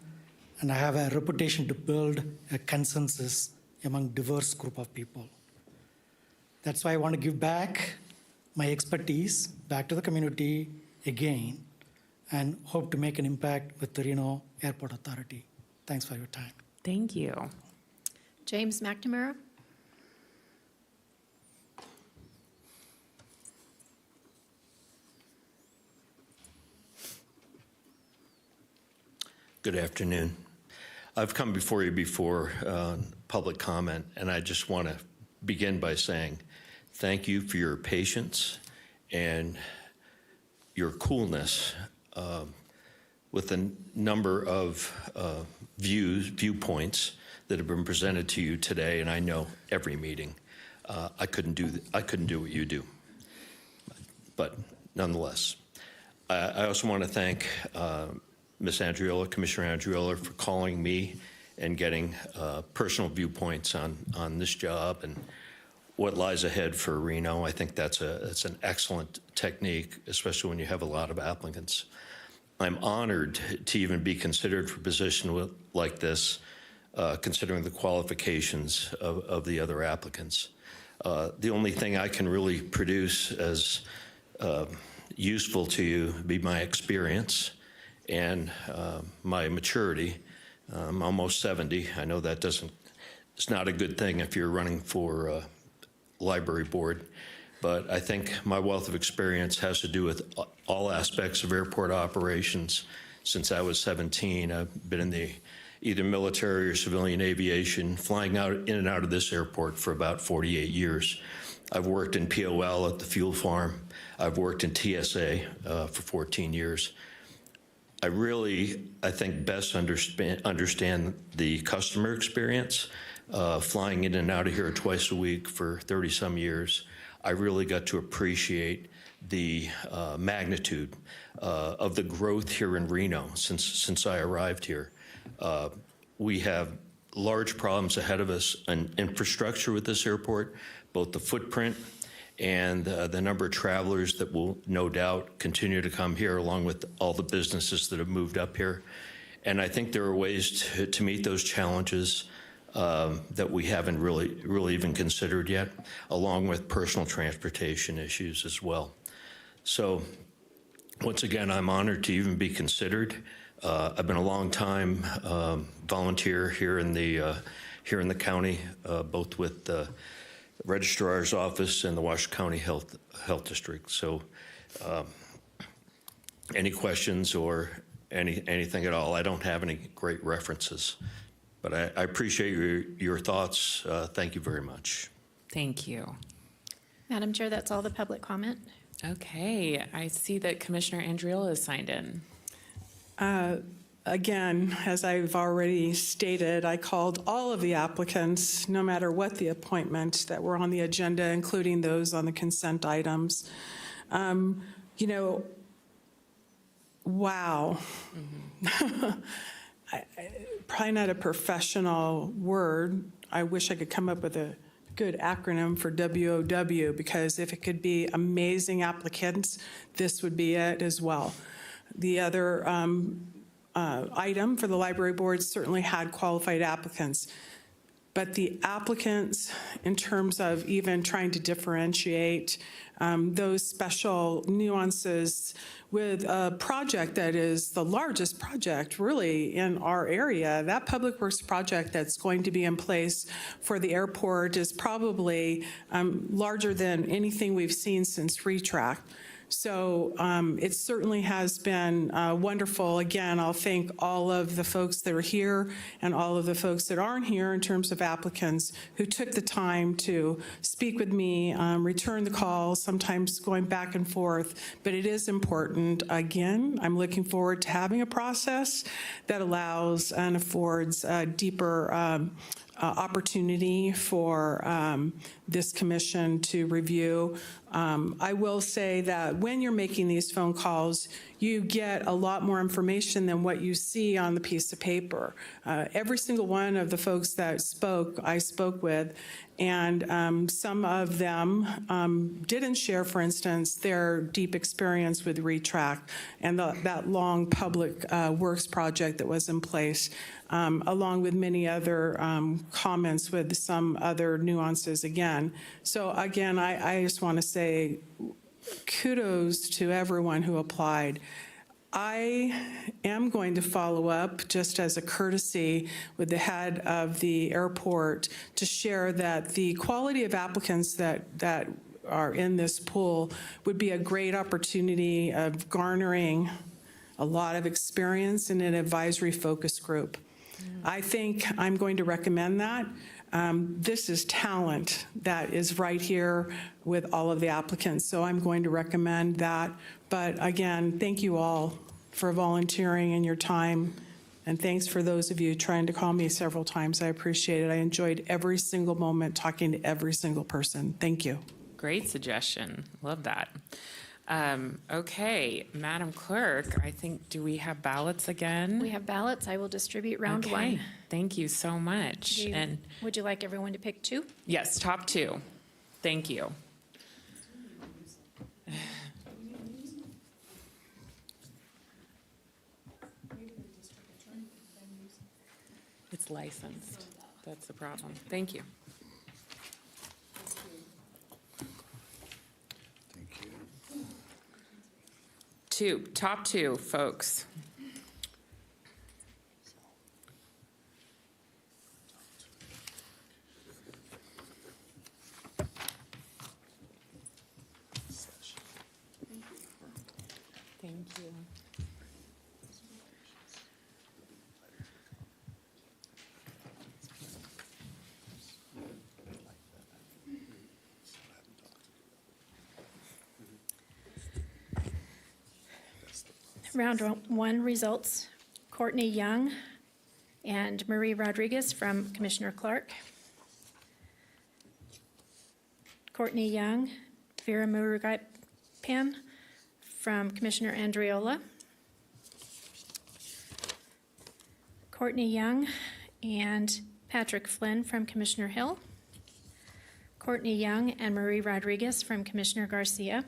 and I have a reputation to build a consensus among diverse group of people. That's why I want to give back my expertise back to the community again, and hope to make an impact with the Reno Airport Authority. Thanks for your time. Thank you. James McNamara. Good afternoon. I've come before you before public comment, and I just want to begin by saying thank you for your patience and your coolness with the number of viewpoints that have been presented to you today, and I know every meeting. I couldn't do what you do, but nonetheless, I also want to thank Ms. Andriola, Commissioner Andriola, for calling me and getting personal viewpoints on this job and what lies ahead for Reno. I think that's an excellent technique, especially when you have a lot of applicants. I'm honored to even be considered for a position like this, considering the qualifications of the other applicants. The only thing I can really produce as useful to you be my experience and my maturity. I'm almost 70. I know that it's not a good thing if you're running for library board, but I think my wealth of experience has to do with all aspects of airport operations. Since I was 17, I've been in the either military or civilian aviation, flying in and out of this airport for about 48 years. I've worked in POL at the fuel farm. I've worked in TSA for 14 years. I think, best understand the customer experience. Flying in and out of here twice a week for 30-some years, I really got to appreciate the magnitude of the growth here in Reno since I arrived here. We have large problems ahead of us in infrastructure with this airport, both the footprint and the number of travelers that will no doubt continue to come here, along with all the businesses that have moved up here. And I think there are ways to meet those challenges that we haven't really even considered yet, along with personal transportation issues as well. So once again, I'm honored to even be considered. I've been a long time volunteer here in the county, both with the Registrar's Office and the Washoe County Health District. So any questions or anything at all. I don't have any great references, but I appreciate your thoughts. Thank you very much. Thank you. Madam Chair, that's all the public comment. Okay, I see that Commissioner Andriola is signed in. Again, as I've already stated, I called all of the applicants, no matter what the appointment, that were on the agenda, including those on the consent items. Wow. Probably not a professional word. I wish I could come up with a good acronym for WOW, because if it could be amazing applicants, this would be it as well. The other item for the library board certainly had qualified applicants. But the applicants, in terms of even trying to differentiate those special nuances with a project that is the largest project really in our area, that public works project that's going to be in place for the airport is probably larger than anything we've seen since ReTrack. So it certainly has been wonderful. Again, I'll thank all of the folks that are here and all of the folks that aren't here in terms of applicants who took the time to speak with me, return the calls, sometimes going back and forth. But it is important. Again, I'm looking forward to having a process that allows and affords deeper opportunity for this commission to review. I will say that when you're making these phone calls, you get a lot more information than what you see on the piece of paper. Every single one of the folks that spoke, I spoke with, and some of them didn't share, for instance, their deep experience with ReTrack and that long public works project that was in place, along with many other comments with some other nuances again. So again, I just want to say kudos to everyone who applied. I am going to follow up, just as a courtesy, with the head of the airport to share that the quality of applicants that are in this pool would be a great opportunity of garnering a lot of experience in an advisory focus group. I think I'm going to recommend that. This is talent that is right here with all of the applicants, so I'm going to recommend that. But again, thank you all for volunteering and your time, and thanks for those of you trying to call me several times. I appreciate it. I enjoyed every single moment talking to every single person. Thank you. Great suggestion. Love that. Okay, Madam Clerk, I think, do we have ballots again? We have ballots. I will distribute round Okay, one. thank you so much. And Would you like everyone to pick two? yes, top two. Thank you. It's licensed. That's the problem. Thank you. Top two, folks. Thank you. Round one results, Courtney Young and Marie Rodriguez from Commissioner Clark. Courtney Young, Vera Murugan from Commissioner Andriola. Courtney Young and Patrick Flynn from Commissioner Hill. Courtney Young and Marie Rodriguez from Commissioner Garcia.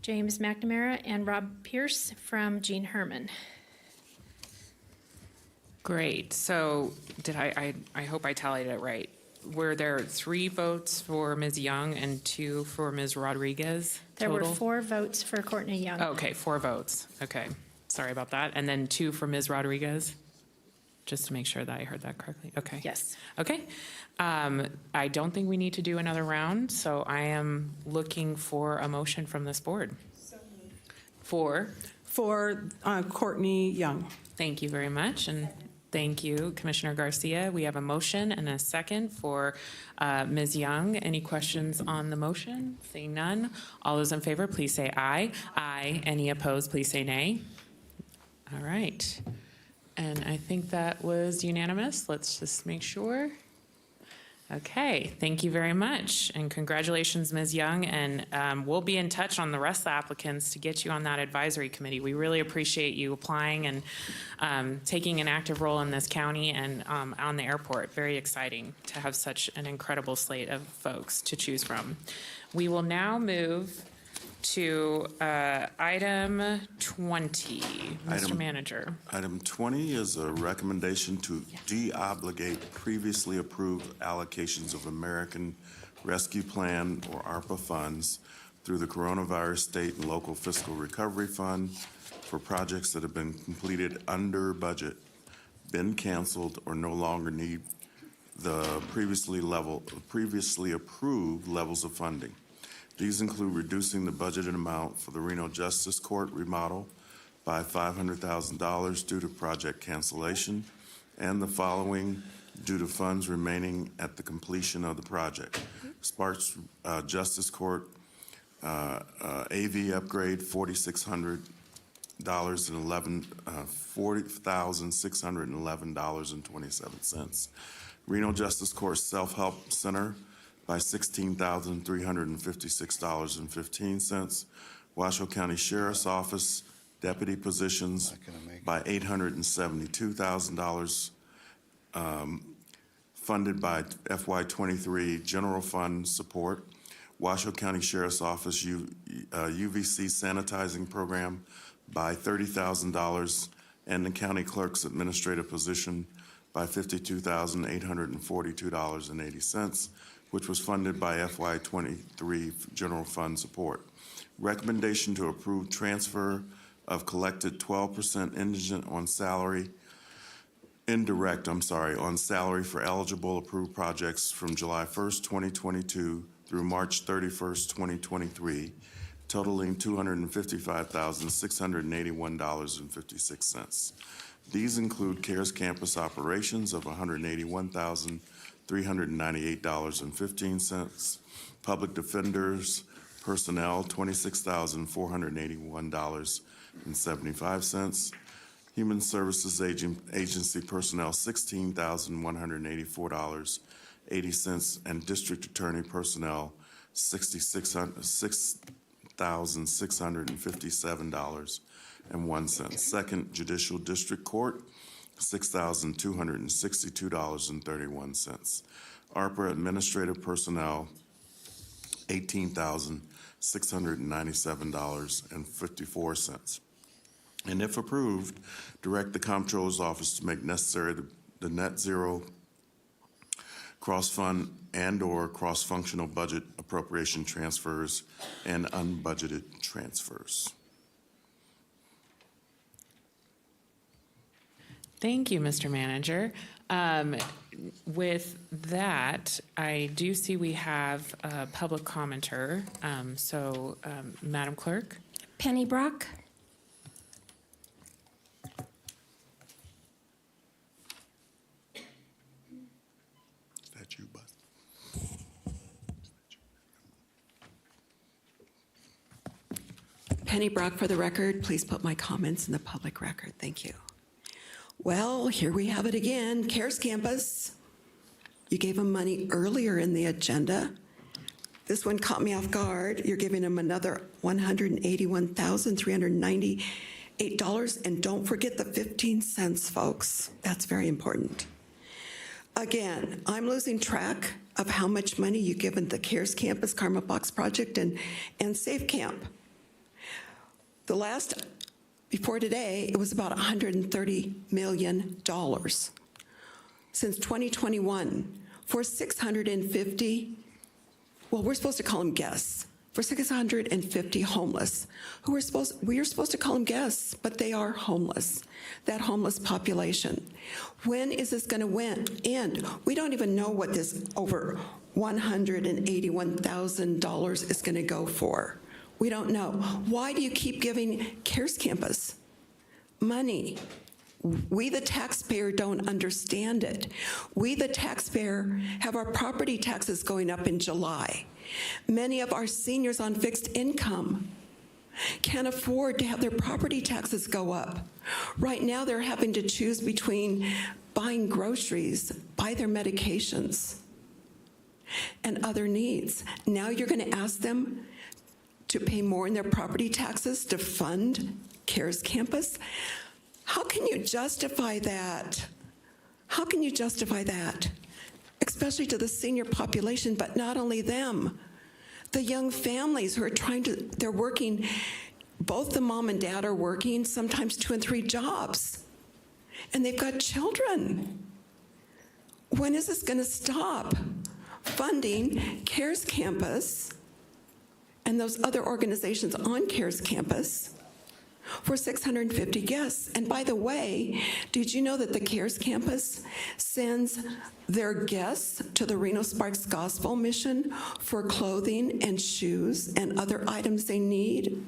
James McNamara and Rob Pierce from Jean Herman. Great. So did I hope I tallied it right. Were there 3 votes for Ms. Young and 2 for Ms. Rodriguez There total? were 4 votes for Courtney Young. Okay, 4 votes. Okay. Sorry about that. And then 2 for Ms. Rodriguez? Just to make sure that I heard that correctly. Okay. Yes. Okay. I don't think we need to do another round, so I am looking for a motion from this board. For Courtney Young. Thank you very much, and thank you, Commissioner Garcia. We have a motion and a second for Ms. Young. Any questions on the motion? Seeing none. All those in favor, please say aye. Aye. Any opposed, please say nay. All right. And I think that was unanimous. Let's just make sure. Okay, thank you very much, and congratulations, Ms. Young, and we'll be in touch on the rest of the applicants to get you on that advisory committee. We really appreciate you applying and taking an active role in this county and on the airport. Very exciting to have such an incredible slate of folks to choose from. We will now move to item 20. Mr. Manager. Item 20 is a recommendation to deobligate previously approved allocations of American Rescue Plan, or ARPA funds, through the Coronavirus State and Local Fiscal Recovery Fund for projects that have been completed under budget, been canceled, or no longer need the previously approved levels of funding. These include reducing the budgeted amount for the Reno Justice Court remodel by $500,000 due to project cancellation, and the following due to funds remaining at the completion of the project. Sparks Justice Court AV upgrade, $40,611.27. Reno Justice Court Self-Help Center by $16,356.15. Washoe County Sheriff's Office deputy positions by $872,000, funded by FY23 general fund support. Washoe County Sheriff's Office UVC sanitizing program by $30,000, and the county clerk's administrative position by $52,842.80, which was funded by FY23 general fund support. Recommendation to approve transfer of collected 12% indirect on salary for eligible approved projects from July 1st, 2022 through March 31st, 2023, totaling $255,681.56. These include CARES Campus operations of $181,398.15, public defenders personnel $26,481.75, human services agency personnel $16,184.80, and district attorney personnel $66,657.01. Second Judicial District Court, $6,262.31. ARPA administrative personnel, $18,697.54. And if approved, direct the Comptroller's Office to make necessary the net zero cross-fund and/or cross-functional budget appropriation transfers and unbudgeted transfers. Thank you, Mr. Manager. With that, I do see we have a public commenter. Madam Clerk. Penny Brock. Is that you, Bud? Penny Brock for the record. Please put my comments in the public record. Thank you. Well, here we have it again. CARES Campus. You gave them money earlier in the agenda. This one caught me off guard. You're giving them another $181,398. And don't forget the 15 cents, folks. That's very important. Again, I'm losing track of how much money you've given the CARES Campus, Karma Box Project, and Safe Camp. The last, before today, it was about $130 million. Since 2021, for 650, well, we're supposed to call them guests, for 650 homeless, we are supposed to call them guests, but they are homeless, that homeless population. When is this going to end? We don't even know what this over $181,000 is going to go for. We don't know. Why do you keep giving CARES Campus money? We, the taxpayer, don't understand it. We, the taxpayer, have our property taxes going up in July. Many of our seniors on fixed income can't afford to have their property taxes go up. Right now, they're having to choose between buying groceries, buy their medications, and other needs. Now you're going to ask them to pay more in their property taxes to fund CARES Campus? How can you justify that? How can you justify that? Especially to the senior population, but not only them. The young families who are they're working, both the mom and dad are working, sometimes 2 and 3 jobs, and they've got children. When is this going to stop? Funding CARES Campus and those other organizations on CARES Campus for 650 guests. And by the way, did you know that the CARES Campus sends their guests to the Reno Sparks Gospel Mission for clothing and shoes and other items they need?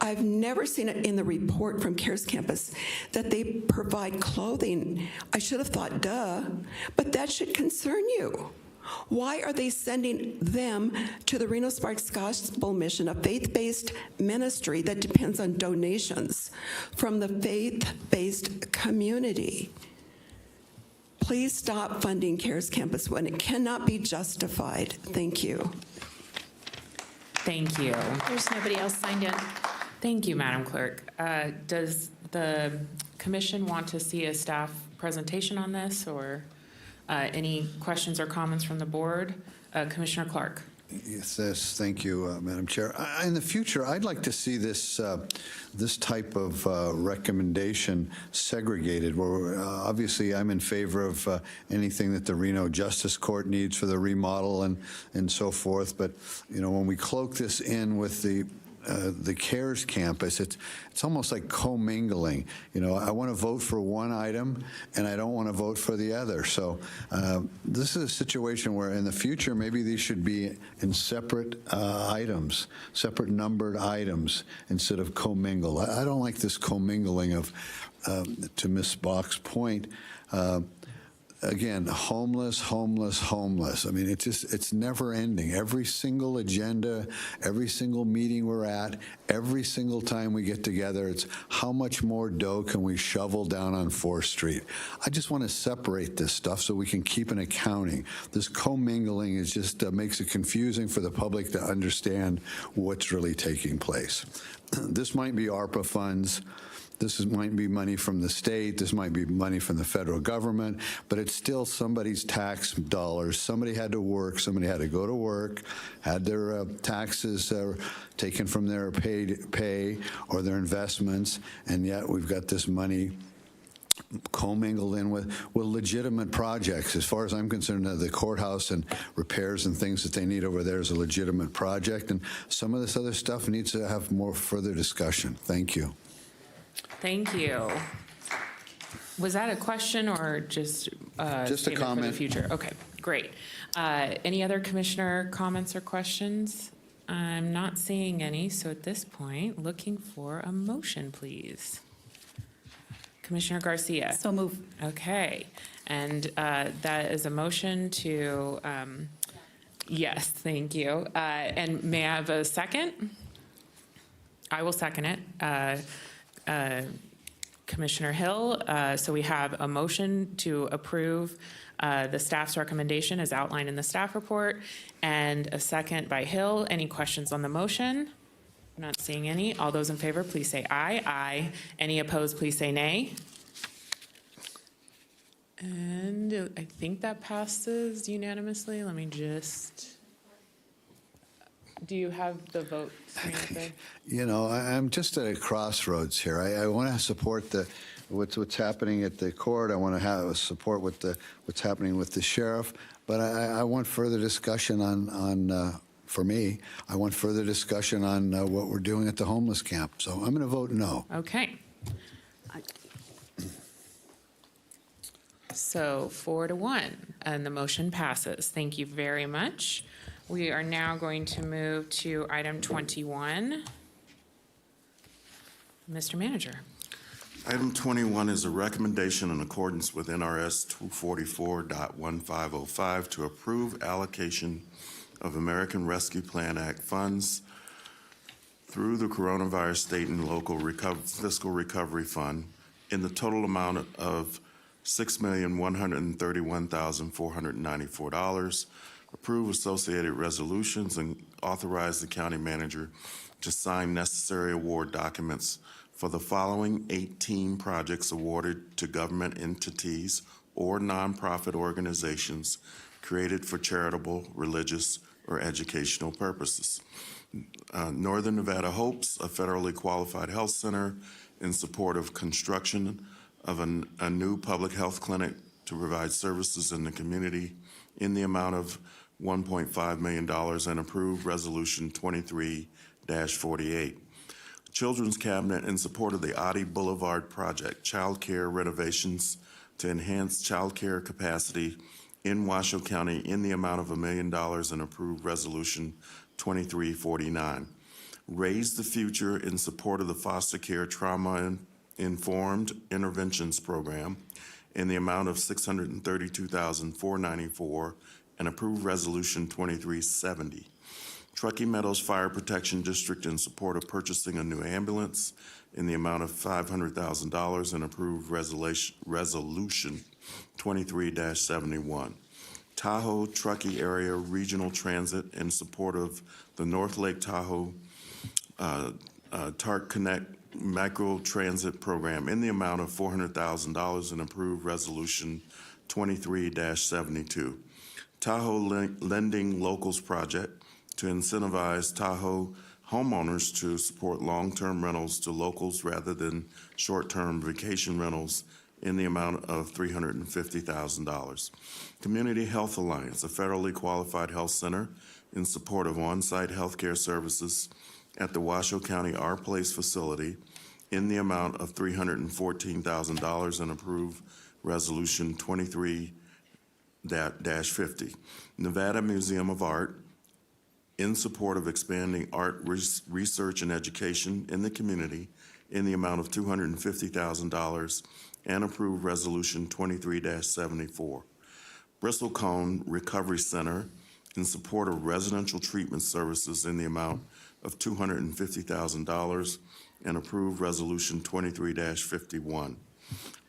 I've never seen it in the report from CARES Campus that they provide clothing. I should have thought, duh, but that should concern you. Why are they sending them to the Reno Sparks Gospel Mission, a faith-based ministry that depends on donations from the faith-based community? Please stop funding CARES Campus when it cannot be justified. Thank you. Thank you. There's nobody else signed in. Thank you, Madam Clerk. Does the commission want to see a staff presentation on this, or any questions or comments from the board? Commissioner Clark. Yes, thank you, Madam Chair. In the future, I'd like to see this this type of recommendation segregated. Where obviously, I'm in favor of anything that the Reno Justice Court needs for the remodel and so forth. But you know, when we cloak this in with the CARES Campus, it's almost like commingling. You know, I want to vote for one item, and I don't want to vote for the other. So this is a situation where in the future, maybe these should be in separate items, separate numbered items, instead of commingle. I don't like this commingling of, to Ms. Bach's point, again, homeless, homeless, homeless. I mean, it's never ending. Every single agenda, every single meeting we're at, every single time we get together, it's how much more dough can we shovel down on 4th Street? I just want to separate this stuff so we can keep an accounting. This commingling is just makes it confusing for the public to understand what's really taking place. This might be ARPA funds. This might be money from the state. This might be money from the federal government, but it's still somebody's tax dollars. Somebody had to work. Somebody had to go to work, had their taxes taken from their pay or their investments, and yet we've got this money commingled in with legitimate projects. As far as I'm concerned, the courthouse and repairs and things that they need over there is a legitimate project, and some of this other stuff needs to have more further discussion. Thank you. Thank you. Was that a question or just a statement comment for the future? Okay, great. Any other commissioner comments or questions? I'm not seeing any, so at this point, looking for a motion, please. Commissioner Garcia. So move. Okay, and that is a motion to, yes, thank you. And may I have a second? I will second it. Commissioner Hill, so we have a motion to approve the staff's recommendation as outlined in the staff report, and a second by Hill. Any questions on the motion? I'm not seeing any. All those in favor, please say aye. Aye. Any opposed, please say nay. And I think that passes unanimously. Let me just... Do you have the vote screen up there? You know, I'm just at a crossroads here. I want to support what's happening at the court. I want to have support with what's happening with the sheriff. But I want further discussion on for me, I want further discussion on what we're doing at the homeless camp. So I'm going to vote no. Okay. So 4-1, and the motion passes. Thank you very much. We are now going to move to item 21. Mr. Manager. Item 21 is a recommendation in accordance with NRS 244.1505 to approve allocation of American Rescue Plan Act funds through the Coronavirus State and Local Fiscal Recovery Fund in the total amount of $6,131,494, approve associated resolutions, and authorize the county manager to sign necessary award documents for the following 18 projects awarded to government entities or nonprofit organizations created for charitable, religious, or educational purposes. Northern Nevada Hopes, a federally qualified health center in support of construction of a new public health clinic to provide services in the community in the amount of $1.5 million, and approve Resolution 23-48. Children's Cabinet in support of the Oddie Boulevard project, child care renovations to enhance child care capacity in Washoe County in the amount of $1 million, and approve Resolution 2349. Raise the Future in support of the foster care trauma-informed interventions program in the amount of $632,494, and approve Resolution 2370. Truckee Meadows Fire Protection District in support of purchasing a new ambulance in the amount of $500,000, and approve Resolution 23-71. Tahoe Truckee Area Regional Transit in support of the North Lake Tahoe TARC Connect Micro Transit Program in the amount of $400,000, and approve Resolution 23-72. Tahoe Lending Locals Project to incentivize Tahoe homeowners to support long-term rentals to locals rather than short-term vacation rentals in the amount of $350,000. Community Health Alliance, a federally qualified health center in support of on-site healthcare services at the Washoe County Our Place facility in the amount of $314,000, and approve Resolution 23-50. Nevada Museum of Art in support of expanding art research and education in the community in the amount of $250,000, and approve Resolution 23-74. Bristlecone Recovery Center in support of residential treatment services in the amount of $250,000, and approve Resolution 23-51.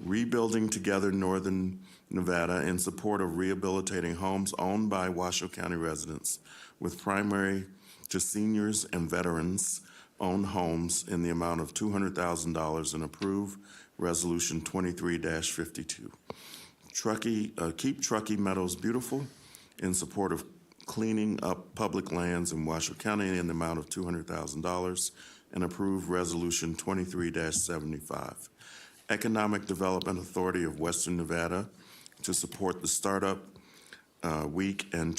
Rebuilding Together Northern Nevada in support of rehabilitating homes owned by Washoe County residents with primary to seniors and veterans owned homes in the amount of $200,000, and approve Resolution 23-52. Keep Truckee Meadows Beautiful in support of cleaning up public lands in Washoe County in the amount of $200,000, and approve Resolution 23-75. Economic Development Authority of Western Nevada to support the Startup Week and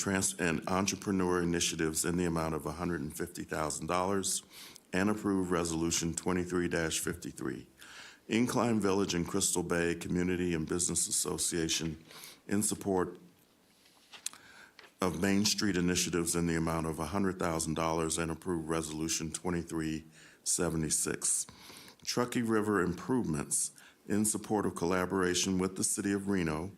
entrepreneur initiatives in the amount of $150,000, and approve Resolution 23-53. Incline Village and Crystal Bay Community and Business Association in support of Main Street initiatives in the amount of $100,000, and approve Resolution 2376. Truckee River Improvements in support of collaboration with the City of Reno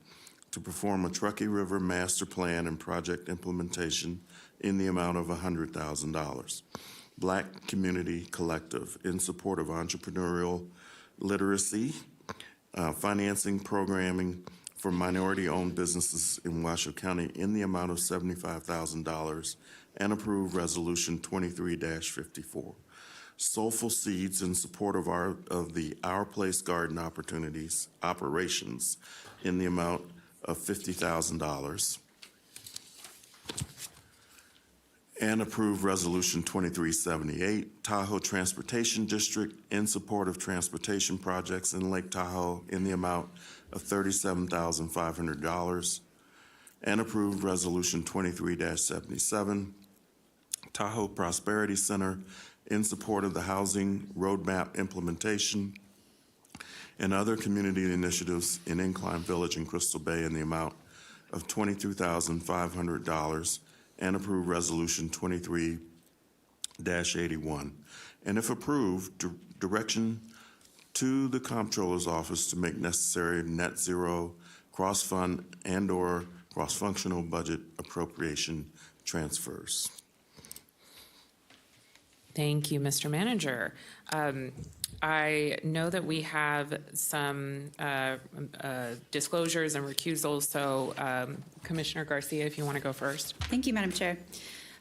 to perform a Truckee River Master Plan and project implementation in the amount of $100,000. Black Community Collective in support of entrepreneurial literacy, financing programming for minority-owned businesses in Washoe County in the amount of $75,000, and approve Resolution 23-54. Soulful Seeds in support of the Our Place Garden operations in the amount of $50,000, and approve Resolution 2378. Tahoe Transportation District in support of transportation projects in Lake Tahoe in the amount of $37,500, and approve Resolution 23-77. Tahoe Prosperity Center in support of the Housing Roadmap implementation and other community initiatives in Incline Village and Crystal Bay in the amount of $22,500, and approve Resolution 23-81. And if approved, direction to the Comptroller's Office to make necessary net zero cross-fund and/or cross-functional budget appropriation transfers. Thank you, Mr. Manager. I know that we have some disclosures and recusals, so Commissioner Garcia, if you want to go first. Thank you, Madam Chair.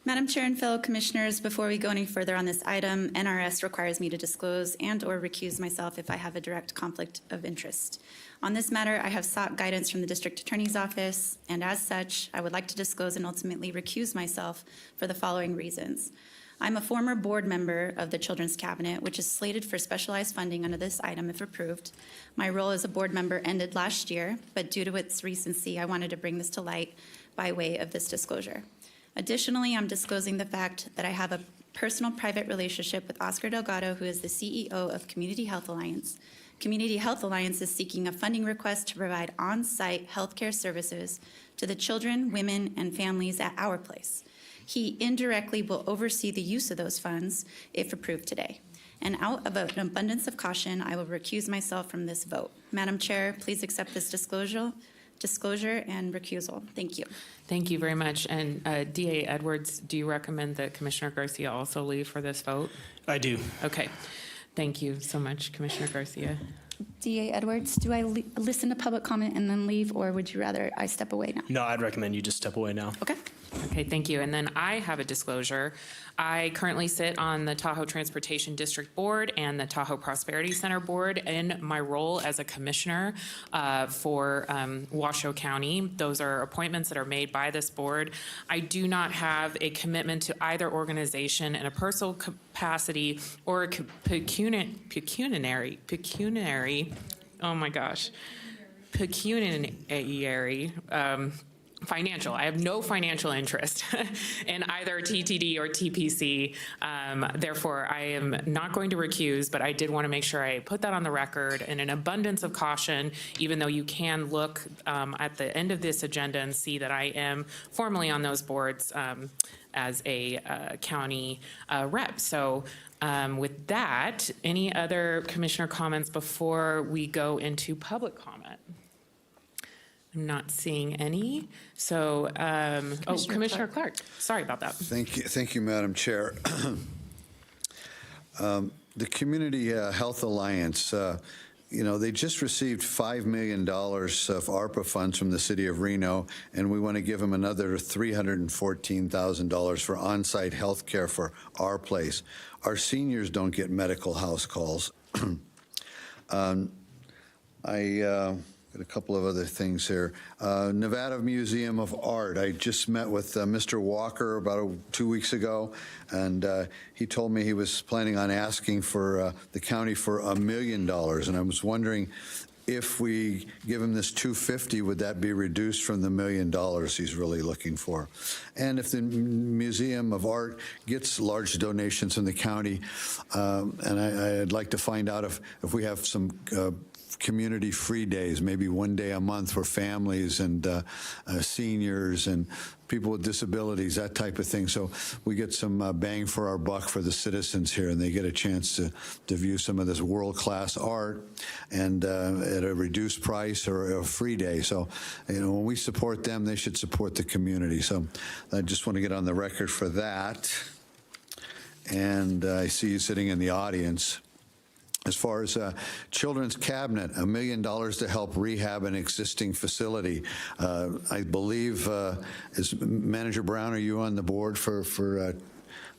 Madam Chair and fellow commissioners, before we go any further on this item, NRS requires me to disclose and/or recuse myself if I have a direct conflict of interest. On this matter, I have sought guidance from the District Attorney's Office, and as such, I would like to disclose and ultimately recuse myself for the following reasons. I'm a former board member of the Children's Cabinet, which is slated for specialized funding under this item if approved. My role as a board member ended last year, but due to its recency, I wanted to bring this to light by way of this disclosure. Additionally, I'm disclosing the fact that I have a personal private relationship with Oscar Delgado, who is the CEO of Community Health Alliance. Community Health Alliance is seeking a funding request to provide on-site healthcare services to the children, women, and families at our place. He indirectly will oversee the use of those funds if approved today. And out of an abundance of caution, I will recuse myself from this vote. Madam Chair, please accept this disclosure and recusal. Thank you. Thank you very much. And DA Edwards, do you recommend that Commissioner Garcia also leave for this vote? I do. Okay. Thank you so much, Commissioner Garcia. DA Edwards, do I listen to public comment and then leave, or would you rather I step away now? No, I'd recommend you just step away now. Okay. Okay, thank you. And then I have a disclosure. I currently sit on the Tahoe Transportation District Board and the Tahoe Prosperity Center Board in my role as a commissioner for Washoe County. Those are appointments that are made by this board. I do not have a commitment to either organization in a personal capacity or a pecuniary, oh my gosh, pecuniary, financial. I have no financial interest in either TTD or TPC. Therefore, I am not going to recuse, but I did want to make sure I put that on the record in an abundance of caution, even though you can look at the end of this agenda and see that I am formally on those boards as a county rep. So with that, any other commissioner comments before we go into public comment? I'm not seeing any. So, Commissioner Clark. Sorry about that. Thank you, Madam Chair. The Community Health Alliance, they just received $5 million of ARPA funds from the city of Reno, and we want to give them another $314,000 for on-site health care for our place. Our seniors don't get medical house calls. Got a couple of other things here. Nevada Museum of Art. I just met with Mr. Walker about 2 weeks ago, and he told me he was planning on asking for the county for $1 million. And I was wondering if we give him this $250,000, would that be reduced from the $1 million he's really looking for? And if the Museum of Art gets large donations from the county, and I'd like to find out if we have some community free days, maybe one day a month for families and seniors and people with disabilities, that type of thing. So we get some bang for our buck for the citizens here, and they get a chance to view some of this world-class art and at a reduced price or a free day. So, when we support them, they should support the community. So I just want to get on the record for that. And I see you sitting in the audience. As far as Children's Cabinet, $1 million to help rehab an existing facility. I believe, is Manager Brown, are you on the board for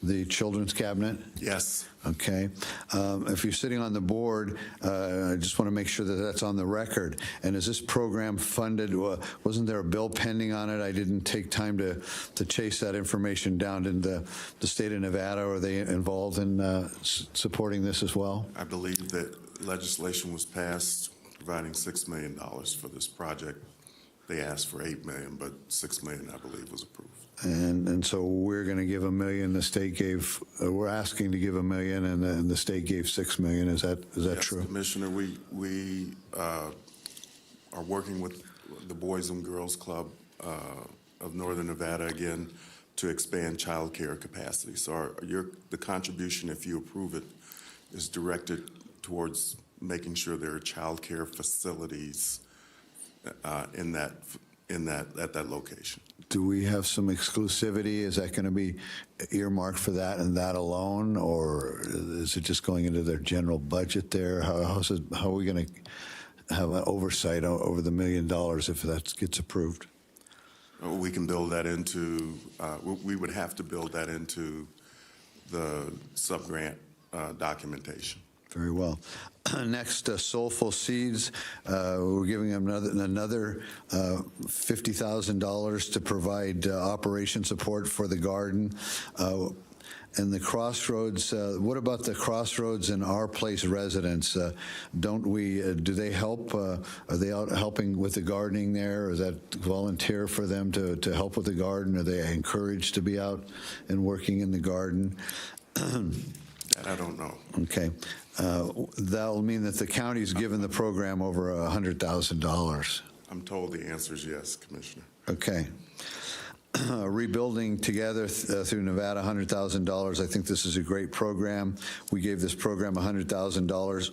the Children's Cabinet? Yes. Okay. If you're sitting on the board, I just want to make sure that that's on the record. And is this program funded? Wasn't there a bill pending on it? I didn't take time to chase that information down. In the state of Nevada, are they involved in supporting this as well? I believe that legislation was passed providing $6 million for this project. They asked for $8 million, but $6 million, I believe, was approved. And so we're going to give $1 million. The state gave. We're asking to give $1 million, and the state gave $6 million. Is that Yes, true? Commissioner, we are working with the Boys and Girls Club of Northern Nevada again to expand childcare capacity. So the contribution, if you approve it, is directed towards making sure there are childcare facilities at that location. Do we have some exclusivity? Is that going to be earmarked for that and that alone, or is it just going into their general budget there? How are we going to have an oversight over the $1 million if that gets approved? We can build that into, we would have to build that into the sub-grant documentation. Very well. Next, Soulful Seeds. We're giving them another $50,000 to provide operation support for the garden. And the Crossroads, what about the Crossroads and Our Place residents? Do they help? Are they out helping with the gardening there? Or is that volunteer for them to help with the garden? Are they encouraged to be out and working in the garden? That I don't know. Okay. That'll mean that the county's given the program over $100,000. I'm told the answer is yes, Commissioner. Okay. Rebuilding Together through Nevada, $100,000. I think this is a great program. We gave this program $100,000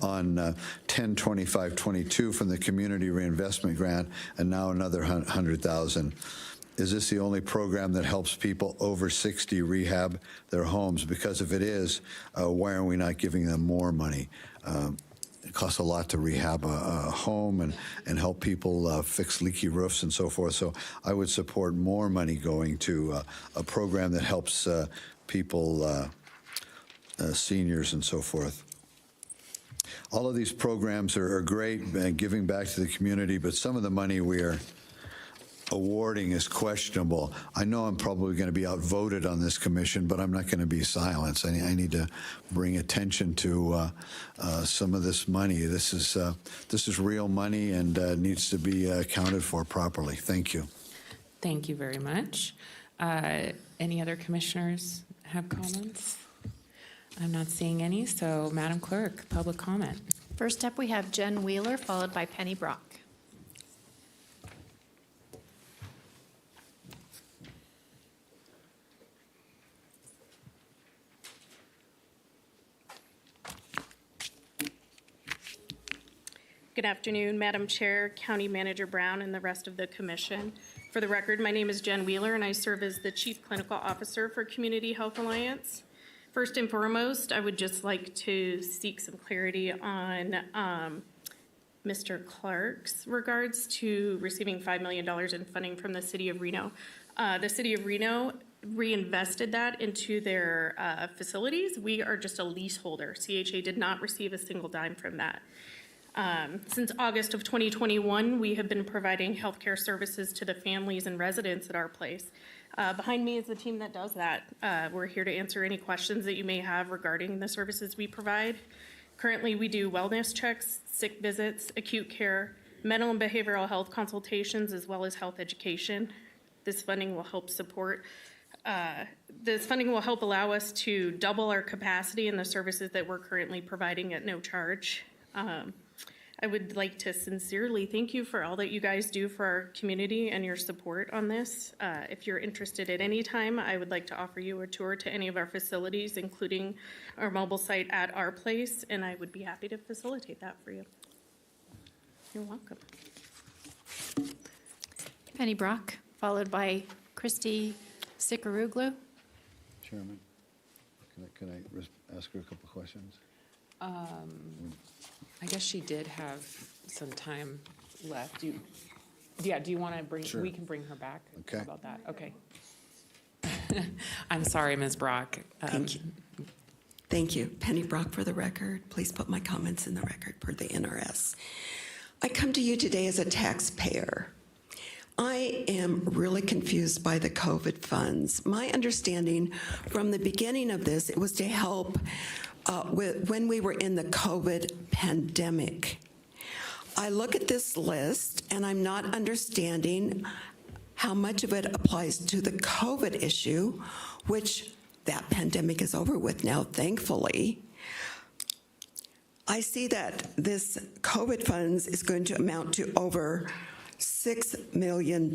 on 10/25/22 from the Community Reinvestment Grant, and now another $100,000. Is this the only program that helps people over 60 rehab their homes? Because if it is, why are we not giving them more money? It costs a lot to rehab a home and help people fix leaky roofs and so forth. So I would support more money going to a program that helps people, seniors and so forth. All of these programs are great, giving back to the community, but some of the money we are awarding is questionable. I know I'm probably going to be outvoted on this commission, but I'm not going to be silenced. I need to bring attention to some of this money. This is real money and needs to be accounted for properly. Thank you. Thank you very much. Any other commissioners have comments? I'm not seeing any, so Madam Clerk, public comment. First up, we have Jen Wheeler, followed by Penny Brock. Good afternoon, Madam Chair, County Manager Brown, and the rest of the commission. For the record, my name is Jen Wheeler, and I serve as the Chief Clinical Officer for Community Health Alliance. First and foremost, I would just like to seek some clarity on Mr. Clark's regards to receiving $5 million in funding from the City of Reno. The City of Reno reinvested that into their facilities. We are just a leaseholder. CHA did not receive a single dime from that. Since August of 2021, we have been providing healthcare services to the families and residents at our place. Behind me is the team that does that. We're here to answer any questions that you may have regarding the services we provide. Currently, we do wellness checks, sick visits, acute care, mental and behavioral health consultations, as well as health education. This funding will help allow us to double our capacity in the services that we're currently providing at no charge. I would like to sincerely thank you for all that you guys do for our community and your support on this. If you're interested at any time, I would like to offer you a tour to any of our facilities, including our mobile site at our place, and I would be happy to facilitate that for you. You're welcome. Penny Brock, followed by Christy Sikaruglu. Chairman, can I ask her a couple questions? I guess she did have some time left. Do you want to bring, Sure. We can bring her back? Okay. How about that? Okay. I'm sorry, Ms. Brock. Thank you. Thank you. Penny Brock for the record. Please put my comments in the record per the NRS. I come to you today as a taxpayer. I am really confused by the COVID funds. My understanding from the beginning of this, it was to help when we were in the COVID pandemic. I look at this list and I'm not understanding how much of it applies to the COVID issue, which that pandemic is over with now, thankfully. I see that this COVID funds is going to amount to over $6 million.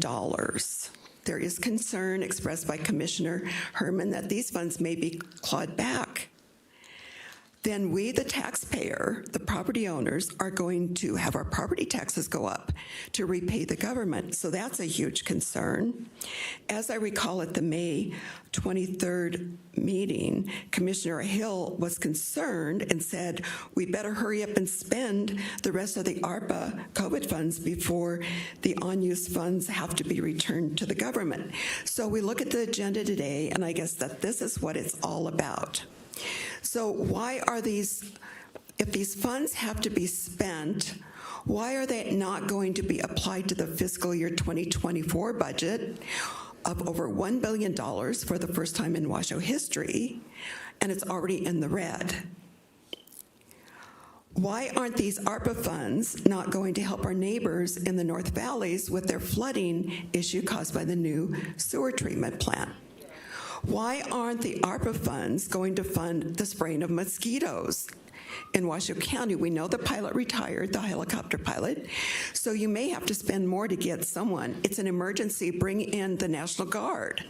there is concern expressed by Commissioner Herman that these funds may be clawed back. Then we, the taxpayer, the property owners, are going to have our property taxes go up to repay the government. So that's a huge concern. As I recall at the May 23rd meeting, Commissioner Hill was concerned and said, we better hurry up and spend the rest of the ARPA COVID funds before the unused funds have to be returned to the government. So we look at the agenda today, and I guess that this is what it's all about. So why are these, if these funds have to be spent, why are they not going to be applied to the fiscal year 2024 budget of over $1 billion for the first time in Washoe history, and it's already in the red? Why aren't these ARPA funds not going to help our neighbors in the North Valleys with their flooding issue caused by the new sewer treatment plant? Why aren't the ARPA funds going to fund the spraying of mosquitoes in Washoe County? We know the pilot retired, the helicopter pilot, so you may have to spend more to get someone. It's an emergency. Bring in the National Guard.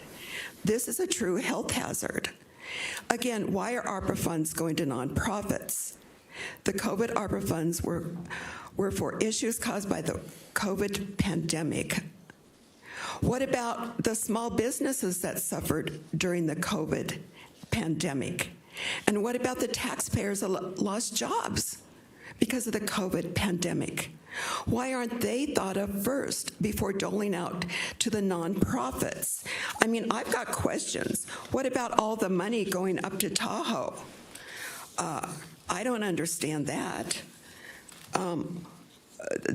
This is a true health hazard. Again, why are ARPA funds going to nonprofits? The COVID ARPA funds were for issues caused by the COVID pandemic. What about the small businesses that suffered during the COVID pandemic? And what about the taxpayers that lost jobs because of the COVID pandemic? Why aren't they thought of first before doling out to the nonprofits? I mean, I've got questions. What about all the money going up to Tahoe? I don't understand that.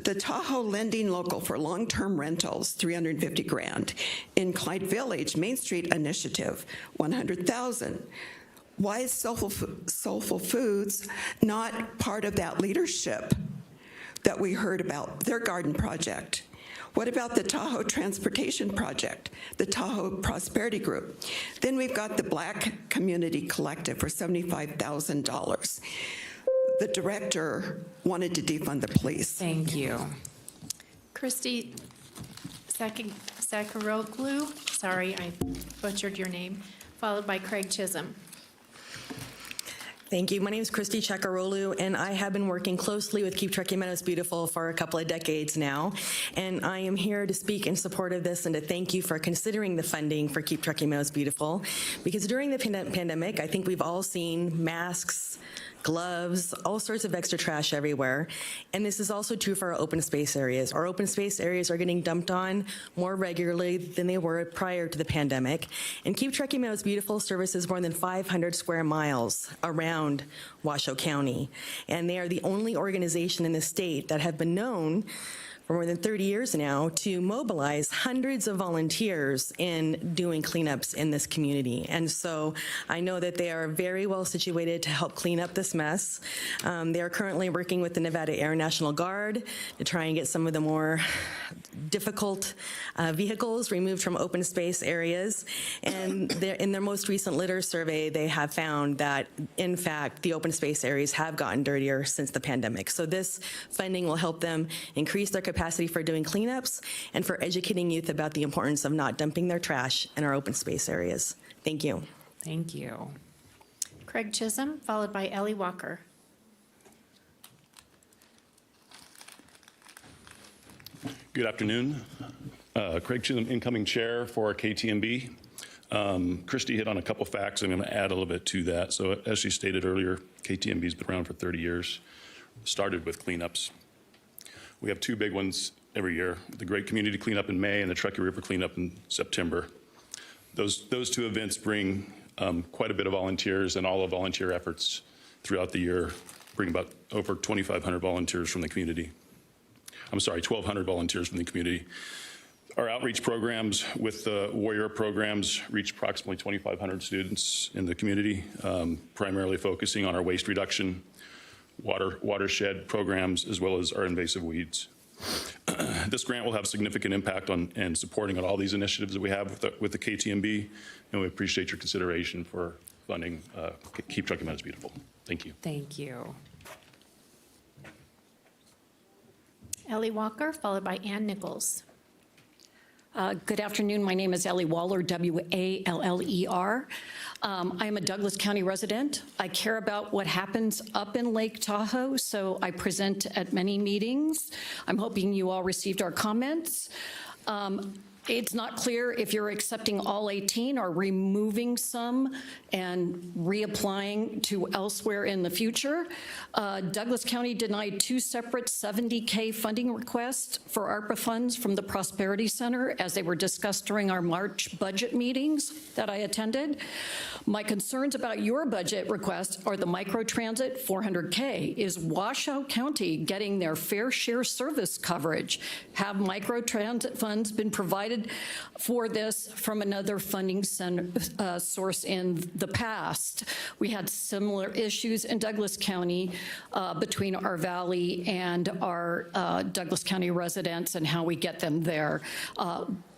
The Tahoe Lending Local for Long-Term Rentals, $350,000. In Clyde Village, Main Street Initiative, $100,000. Why is Soulful Foods not part of that leadership that we heard about, their garden project? What about the Tahoe Transportation Project, the Tahoe Prosperity Group? Then we've got the Black Community Collective for $75,000. The director wanted to defund the police. Thank you. Christy Sakaroglu, sorry, I butchered your name, followed by Craig Chisholm. Thank you. My name is Christy Chakarolu, and I have been working closely with Keep Truckee Meadows Beautiful for a couple of decades now. And I am here to speak in support of this and to thank you for considering the funding for Keep Truckee Meadows Beautiful. Because during the pandemic, I think we've all seen masks, gloves, all sorts of extra trash everywhere. And this is also true for our open space areas. Our open space areas are getting dumped on more regularly than they were prior to the pandemic. And Keep Truckee Meadows Beautiful services more than 500 square miles around Washoe County. And they are the only organization in the state that have been known for more than 30 years now to mobilize hundreds of volunteers in doing cleanups in this community. And so I know that they are very well situated to help clean up this mess. They are currently working with the Nevada Air National Guard to try and get some of the more difficult vehicles removed from open space areas. And in their most recent litter survey, they have found that, in fact, the open space areas have gotten dirtier since the pandemic. So this funding will help them increase their capacity for doing cleanups and for educating youth about the importance of not dumping their trash in our open space areas. Thank you. Thank you. Craig Chisholm, followed by Ellie Walker. Good afternoon. Craig Chisholm, incoming chair for KTMB. Christy hit on a couple facts. I'm going to add a little bit to that. So as she stated earlier, KTMB's been around for 30 years. Started with cleanups. We have two big ones every year, the Great Community Cleanup in May and the Truckee River Cleanup in September. Those two events bring quite a bit of volunteers, and all the volunteer efforts throughout the year bring about over 2,500 volunteers from the community. I'm sorry, 1,200 volunteers from the community. Our outreach programs with the Warrior programs reach approximately 2,500 students in the community, primarily focusing on our waste reduction, watershed programs, as well as our invasive weeds. This grant will have significant impact on and supporting on all these initiatives that we have with the KTMB, and we appreciate your consideration for funding Keep Truckee Meadows Beautiful. Thank you. Thank you. Ellie Walker, followed by Ann Nichols. Good afternoon. My name is Ellie Waller, W-A-L-L-E-R. I am a Douglas County resident. I care about what happens up in Lake Tahoe, so I present at many meetings. I'm hoping you all received our comments. It's not clear if you're accepting all 18 or removing some and reapplying to elsewhere in the future. Douglas County denied 2 separate $70K funding requests for ARPA funds from the Prosperity Center as they were discussed during our March budget meetings that I attended. My concerns about your budget request are the microtransit 400K. Is Washoe County getting their fair share service coverage? Have microtransit funds been provided for this from another funding source in the past? We had similar issues in Douglas County between our Valley and our Douglas County residents and how we get them there.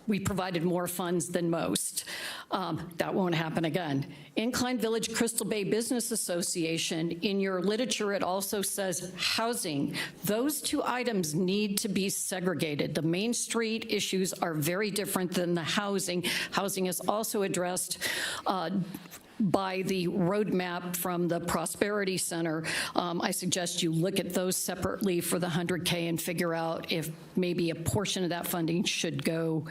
We provided more funds than most. That won't happen again. Incline Village Crystal Bay Business Association, in your literature, it also says housing. Those 2 items need to be segregated. The Main Street issues are very different than the housing. Housing is also addressed by the roadmap from the Prosperity Center. I suggest you look at those separately for the 100K and figure out if maybe a portion of that funding should go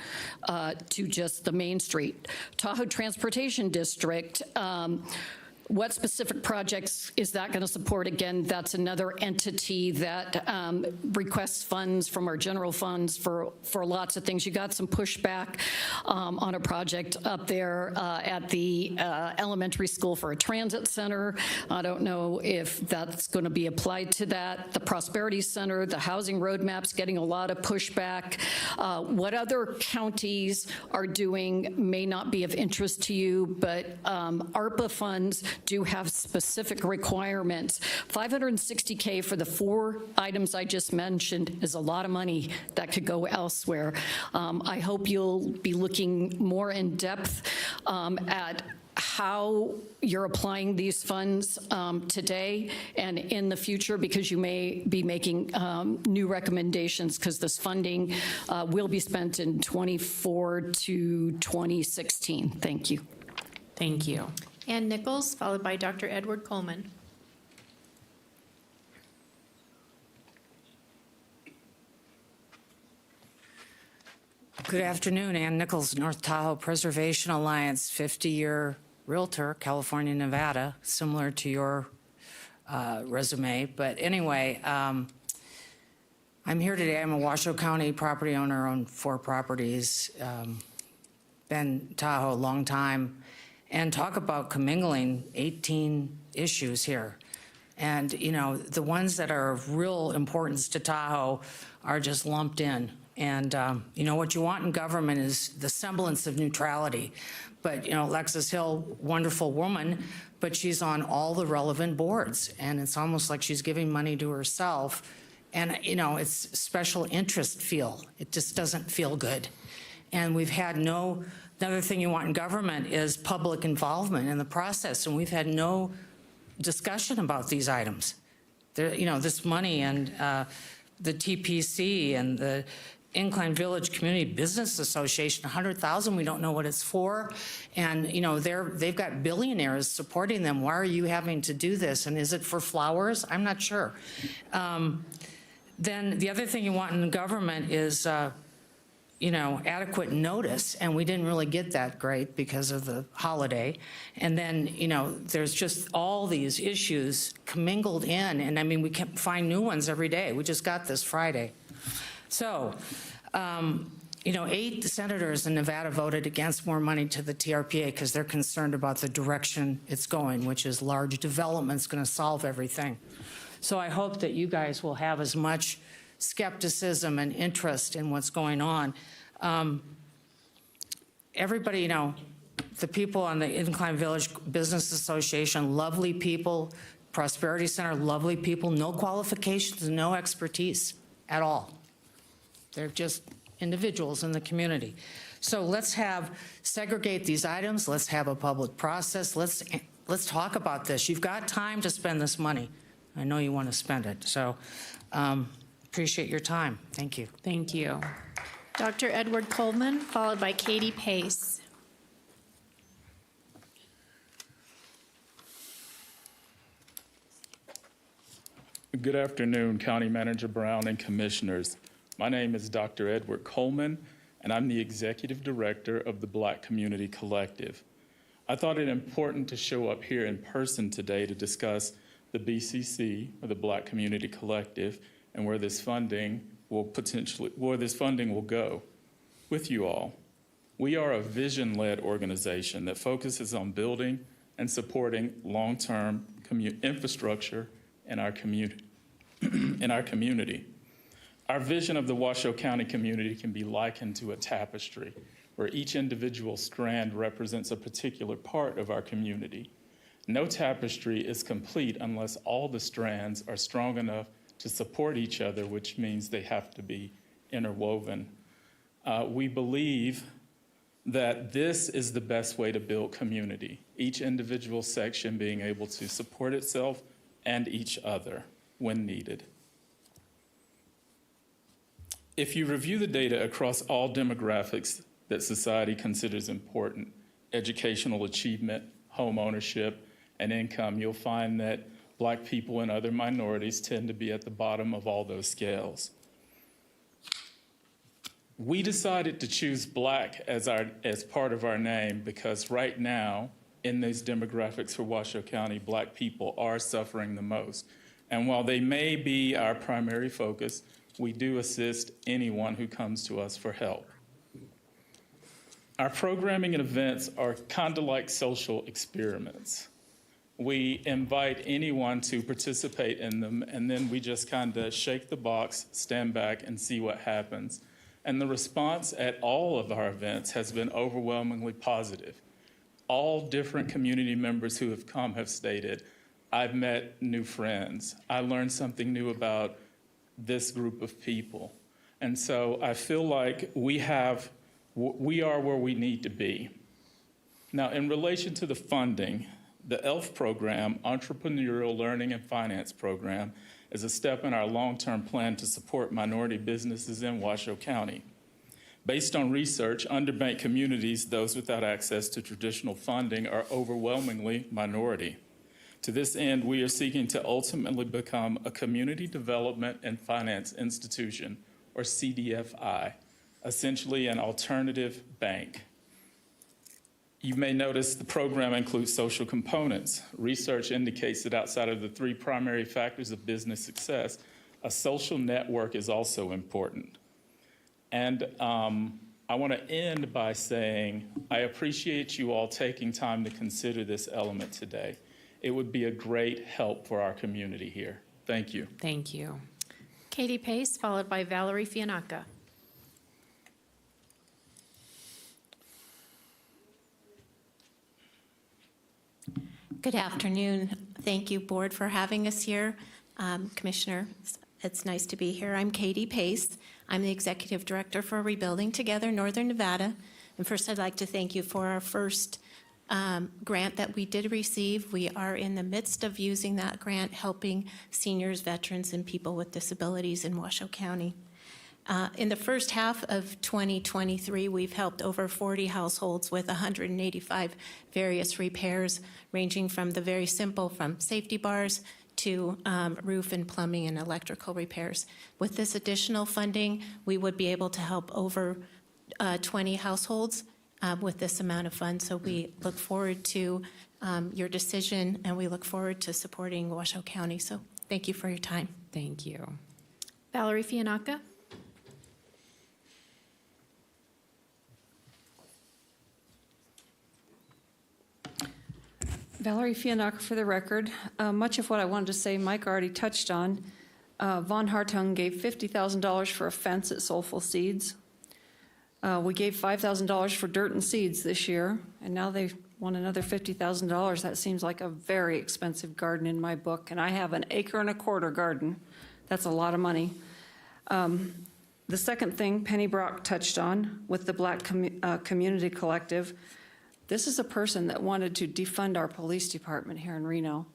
to just the Main Street. Tahoe Transportation District, what specific projects is that going to support? Again, that's another entity that requests funds from our general funds for lots of things. You got some pushback on a project up there at the elementary school for a transit center. I don't know if that's going to be applied to that. The Prosperity Center, the housing roadmap's getting a lot of pushback. What other counties are doing may not be of interest to you, but ARPA funds do have specific requirements. $560K for the 4 items I just mentioned is a lot of money that could go elsewhere. I hope you'll be looking more in depth at how you're applying these funds today and in the future, because you may be making new recommendations, because this funding will be spent in 24 to 2016. Thank you. Thank you. Ann Nichols, followed by Dr. Edward Coleman. Good afternoon. Ann Nichols, North Tahoe Preservation Alliance, 50-year realtor, California, Nevada, similar to your resume. But anyway, I'm here today. I'm a Washoe County property owner, own 4 properties, been Tahoe a long time, and talk about commingling 18 issues here. And, you know, the ones that are of real importance to Tahoe are just lumped in. And, you know, what you want in government is the semblance of neutrality. But, you know, Lexis Hill, wonderful woman, but she's on all the relevant boards. And it's almost like she's giving money to herself. And, you know, it's special interest feel. It just doesn't feel good. And we've had another thing you want in government is public involvement in the process. And we've had no discussion about these items. You know, this money and the TPC and the Incline Village Community Business Association, $100,000, we don't know what it's for. And, you know, they've got billionaires supporting them. Why are you having to do this? And is it for flowers? I'm not sure. Then the other thing you want in government is, you know, adequate notice, and we didn't really get that great because of the holiday. And then, you know, there's just all these issues commingled in, and I mean, we can find new ones every day. We just got this Friday. So, you know, 8 senators in Nevada voted against more money to the TRPA because they're concerned about the direction it's going, which is large development's going to solve everything. So I hope that you guys will have as much skepticism and interest in what's going on. Everybody, you know, the people on the Incline Village Business Association, lovely people, Prosperity Center, lovely people, no qualifications, no expertise at all. They're just individuals in the community. So let's segregate these items. Let's have a public process. Let's talk about this. You've got time to spend this money. I know you want to spend it. So appreciate your time. Thank you. Thank you. Dr. Edward Coleman, followed by Katie Pace. Good afternoon, County Manager Brown and Commissioners. My name is Dr. Edward Coleman, and I'm the Executive Director of the Black Community Collective. I thought it important to show up here in person today to discuss the BCC, or the Black Community Collective, and where this funding will go with you all. We are a vision-led organization that focuses on building and supporting long-term infrastructure in our community. Our vision of the Washoe County community can be likened to a tapestry, where each individual strand represents a particular part of our community. No tapestry is complete unless all the strands are strong enough to support each other, which means they have to be interwoven. We believe that this is the best way to build community, each individual section being able to support itself and each other when needed. If you review the data across all demographics that society considers important, educational achievement, home ownership, and income, you'll find that Black people and other minorities tend to be at the bottom of all those scales. We decided to choose Black as part of our name because right now, in these demographics for Washoe County, Black people are suffering the most. And while they may be our primary focus, we do assist anyone who comes to us for help. Our programming and events are kind of like social experiments. We invite anyone to participate in them, and then we just kind of shake the box, stand back, and see what happens. And the response at all of our events has been overwhelmingly positive. All different community members who have come have stated, I've met new friends. I learned something new about this group of people. And so I feel like we are where we need to be. Now, in relation to the funding, the ELF program, Entrepreneurial Learning and Finance Program, is a step in our long-term plan to support minority businesses in Washoe County. Based on research, underbanked communities, those without access to traditional funding, are overwhelmingly minority. To this end, we are seeking to ultimately become a Community Development and Finance Institution, or CDFI, essentially an alternative bank. You may notice the program includes social components. Research indicates that outside of the three primary factors of business success, a social network is also important. And I want to end by saying I appreciate you all taking time to consider this element today. It would be a great help for our community here. Thank you. Thank you. Katie Pace, followed by Valerie Fianacca. Good afternoon. Thank you, Board, for having us here. Commissioner, it's nice to be here. I'm Katie Pace. I'm the Executive Director for Rebuilding Together Northern Nevada. And first, I'd like to thank you for our first grant that we did receive. We are in the midst of using that grant, helping seniors, veterans, and people with disabilities in Washoe County. In the first half of 2023, we've helped over 40 households with 185 various repairs, ranging from the very simple, from safety bars to roof and plumbing and electrical repairs. With this additional funding, we would be able to help over 20 households with this amount of funds. So we look forward to your decision, and we look forward to supporting Washoe County. So thank you for your time. Thank you. Valerie Fianacca. Valerie Fianacca for the record. Much of what I wanted to say, Mike already touched on. Von Hartung gave $50,000 for a fence at Soulful Seeds. We gave $5,000 for dirt and seeds this year, and now they want another $50,000. That seems like a very expensive garden in my book, and I have an 1.25 acre garden. That's a lot of money. The second thing Penny Brock touched on with the Black Community Collective, this is a person that wanted to defund our police department here in Reno.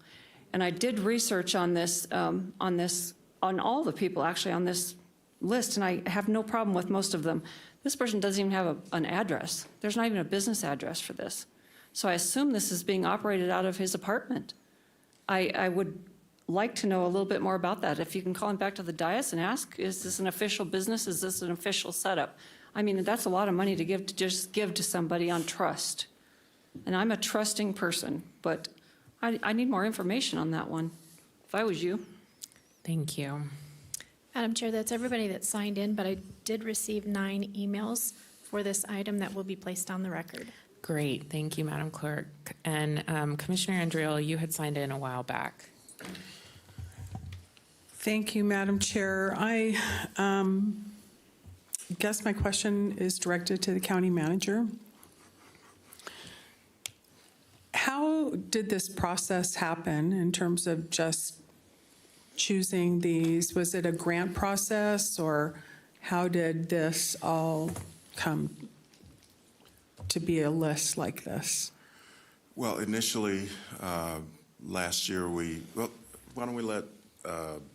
And I did research on this, on all the people actually on this list, and I have no problem with most of them. This person doesn't even have an address. There's not even a business address for this. So I assume this is being operated out of his apartment. I would like to know a little bit more about that. If you can call him back to the dais and ask, is this an official business? Is this an official setup? I mean, that's a lot of money to just give to somebody on trust. And I'm a trusting person, but I need more information on that one, if I was you. Thank you. Madam Chair, that's everybody that signed in, but I did receive 9 emails for this item that will be placed on the record. Great, thank you, Madam Clerk. And Commissioner Andriel, you had signed in a while back. Thank you, Madam Chair. I guess my question is directed to the county manager. How did this process happen in terms of just choosing these? Was it a grant process, or how did this all come to be a list like this? Well, initially, last year, why don't we let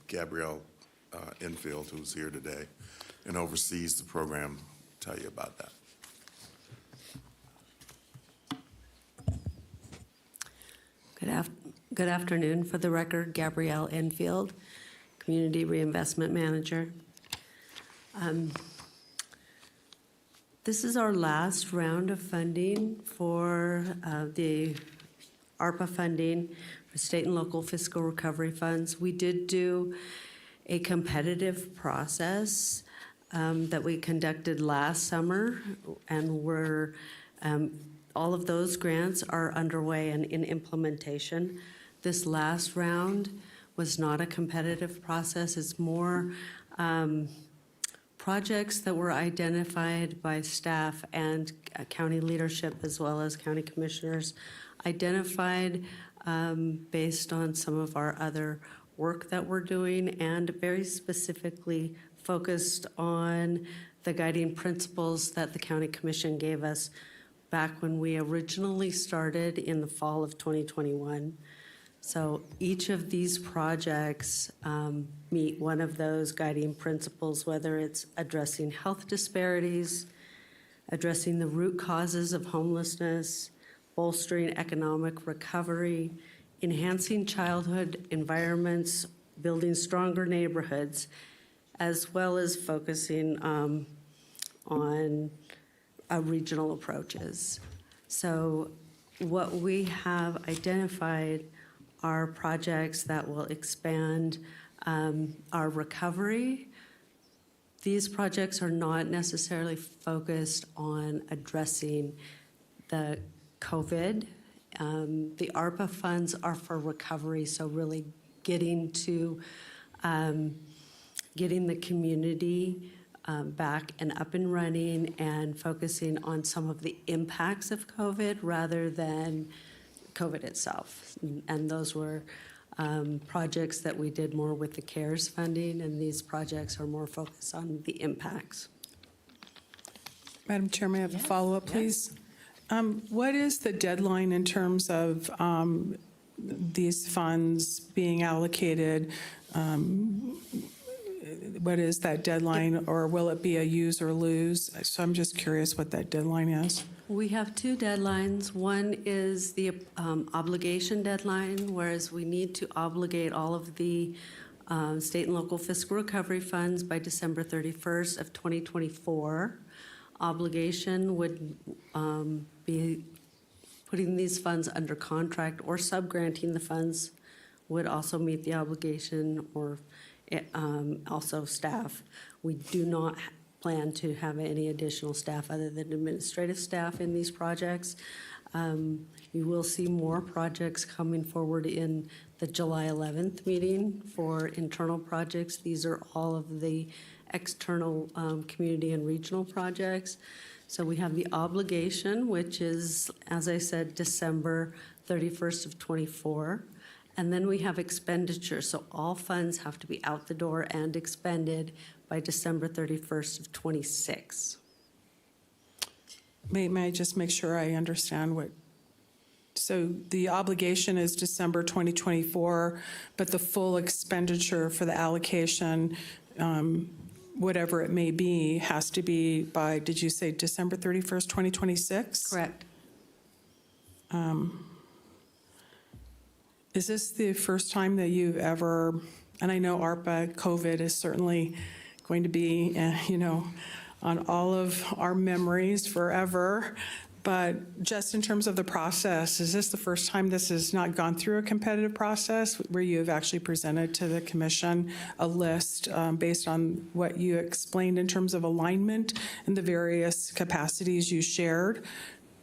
Gabrielle Enfield, who's here today and oversees the program, tell you about that. Good afternoon. For the record, Gabrielle Enfield, Community Reinvestment Manager. This is our last round of funding for the ARPA funding for state and local fiscal recovery funds. We did do a competitive process that we conducted last summer, and all of those grants are underway and in implementation. This last round was not a competitive process. It's more projects that were identified by staff and county leadership, as well as county commissioners, identified based on some of our other work that we're doing, and very specifically focused on the guiding principles that the county commission gave us back when we originally started in the fall of 2021. So each of these projects meet one of those guiding principles, whether it's addressing health disparities, addressing the root causes of homelessness, bolstering economic recovery, enhancing childhood environments, building stronger neighborhoods, as well as focusing on regional approaches. So what we have identified are projects that will expand our recovery. These projects are not necessarily focused on addressing the COVID. The ARPA funds are for recovery, so really getting the community back and up and running, and focusing on some of the impacts of COVID rather than COVID itself. And those were projects that we did more with the CARES funding, and these projects are more focused on the impacts. Madam Chair, may I have a follow-up, please? What is the deadline in terms of these funds being allocated? What is that deadline, or will it be a use or lose? So I'm just curious what that deadline is. We have 2 deadlines. One is the obligation deadline, whereas we need to obligate all of the state and local fiscal recovery funds by December 31st of 2024. Obligation would be putting these funds under contract, or subgranting the funds would also meet the obligation, or also staff. We do not plan to have any additional staff other than administrative staff in these projects. You will see more projects coming forward in the July 11th meeting for internal projects. These are all of the external community and regional projects. So we have the obligation, which is, as I said, December 31st of 24. And then we have expenditure. So all funds have to be out the door and expended by December 31st of 26. May I just make sure I understand what? So the obligation is December 2024, but the full expenditure for the allocation whatever it may be, has to be by, did you say December 31st, 2026? Correct. Is this the first time that you've ever, and I know ARPA, COVID is certainly going to be, on all of our memories forever, but just in terms of the process, is this the first time this has not gone through a competitive process where you have actually presented to the commission a list based on what you explained in terms of alignment and the various capacities you shared?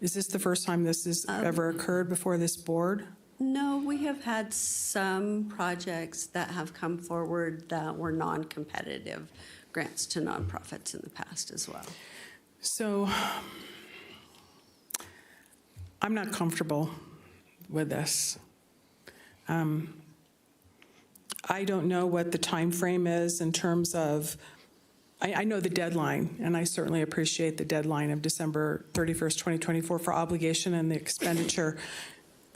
Is this the first time this has ever occurred before this board? No, we have had some projects that have come forward that were non-competitive grants to nonprofits in the past as well. So I'm not comfortable with this. I don't know what the time frame is in terms of, I know the deadline, and I certainly appreciate the deadline of December 31st, 2024 for obligation and the expenditure.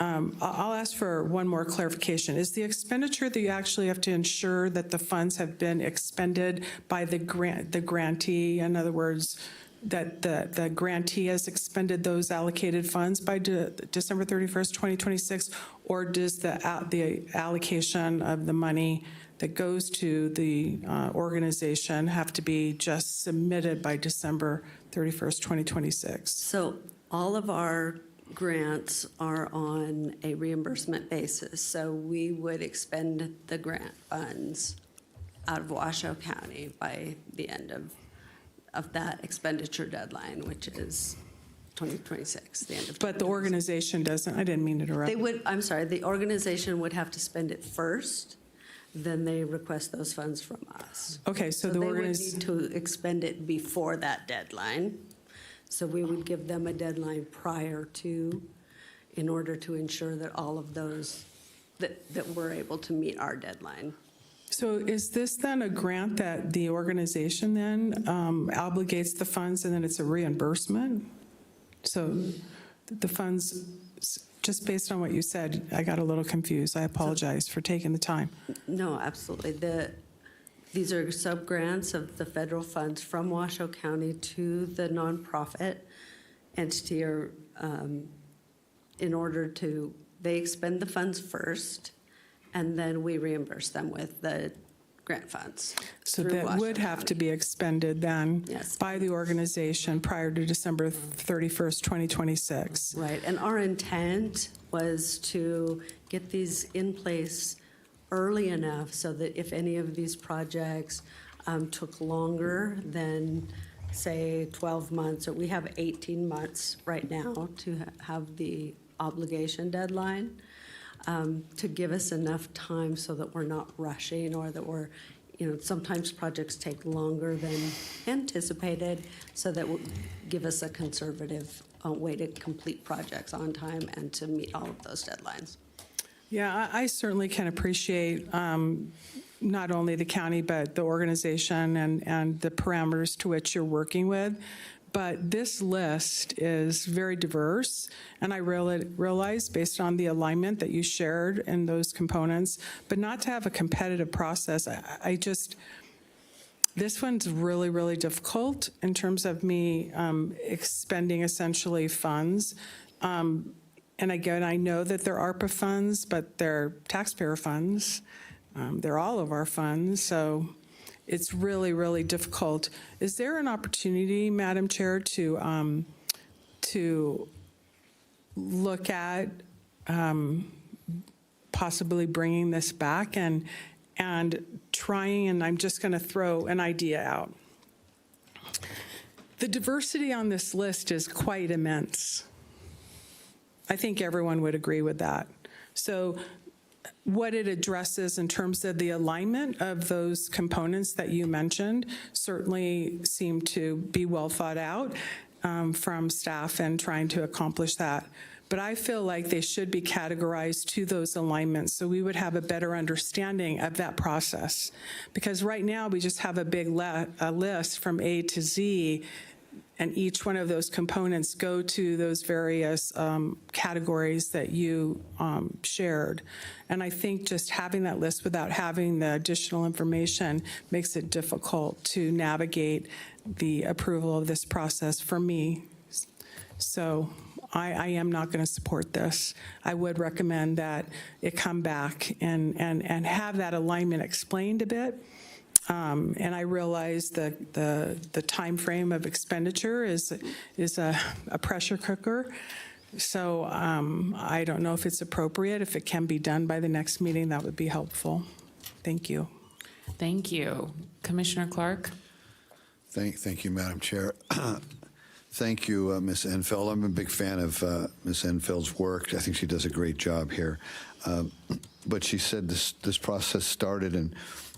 I'll ask for one more clarification. Is the expenditure that you actually have to ensure that the funds have been expended by the grantee? In other words, that the grantee has expended those allocated funds by December 31st, 2026, or does the allocation of the money that goes to the organization have to be just submitted by December 31st, 2026? So all of our grants are on a reimbursement basis. So we would expend the grant funds out of Washoe County by the end of that expenditure deadline, which is 2026, the end of. But the organization doesn't, I didn't mean to interrupt. They would, I'm sorry, the organization would have to spend it first, then they request those funds from us. Okay, so the they would organization. need to expend it before that deadline. So we would give them a deadline prior to, in order to ensure that all of those, that we're able to meet our deadline. So is this then a grant that the organization then obligates the funds and then it's a reimbursement? So the funds, just based on what you said, I got a little confused. I apologize for taking the time. No, absolutely. These are sub-grants of the federal funds from Washoe County to the nonprofit entity, or in order to, they expend the funds first, and then we reimburse them with the grant funds. So through that Washoe would have County. to be expended then Yes. by the organization prior to December 31st, 2026. Right, and our intent was to get these in place early enough so that if any of these projects took longer than, say, 12 months, or we have 18 months right now to have the obligation deadline, to give us enough time so that we're not rushing, or that we're, sometimes projects take longer than anticipated, so that will give us a conservative way to complete projects on time and to meet all of those deadlines. Yeah, I certainly can appreciate not only the county, but the organization and the parameters to which you're working with. But this list is very diverse, and I realize based on the alignment that you shared in those components, but not to have a competitive process. This one's really, really difficult in terms of me expending essentially funds. And again, I know that they're ARPA funds, but they're taxpayer funds. They're all of our funds, so it's really, really difficult. Is there an opportunity, Madam Chair, to look at possibly bringing this back and trying, and I'm just going to throw an idea out. The diversity on this list is quite immense. I think everyone would agree with that. So what it addresses in terms of the alignment of those components that you mentioned certainly seem to be well thought out from staff and trying to accomplish that. But I feel like they should be categorized to those alignments so we would have a better understanding of that process. Because right now we just have a big list from A to Z and each one of those components go to those various categories that you shared. And I think just having that list without having the additional information makes it difficult to navigate the approval of this process for me. So I am not going to support this. I would recommend that it come back and have that alignment explained a bit. And I realize that the time frame of expenditure is a pressure cooker. So I don't know if it's appropriate. If it can be done by the next meeting, that would be helpful. Thank you. Thank you. Commissioner Clark? Thank you, Madam Chair. Thank you, Ms. Enfeld. I'm a big fan of Ms. Enfeld's work. I think she does a great job here. But she said this process started in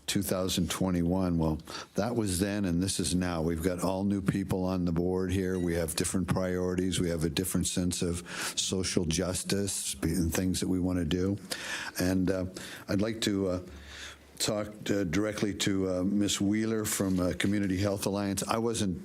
2021. Well, that was then, and this is now. We've got all new people on the board here. We have different priorities. We have a different sense of social justice and things that we want to do. And I'd like to talk directly to Ms. Wheeler from Community Health Alliance. I wasn't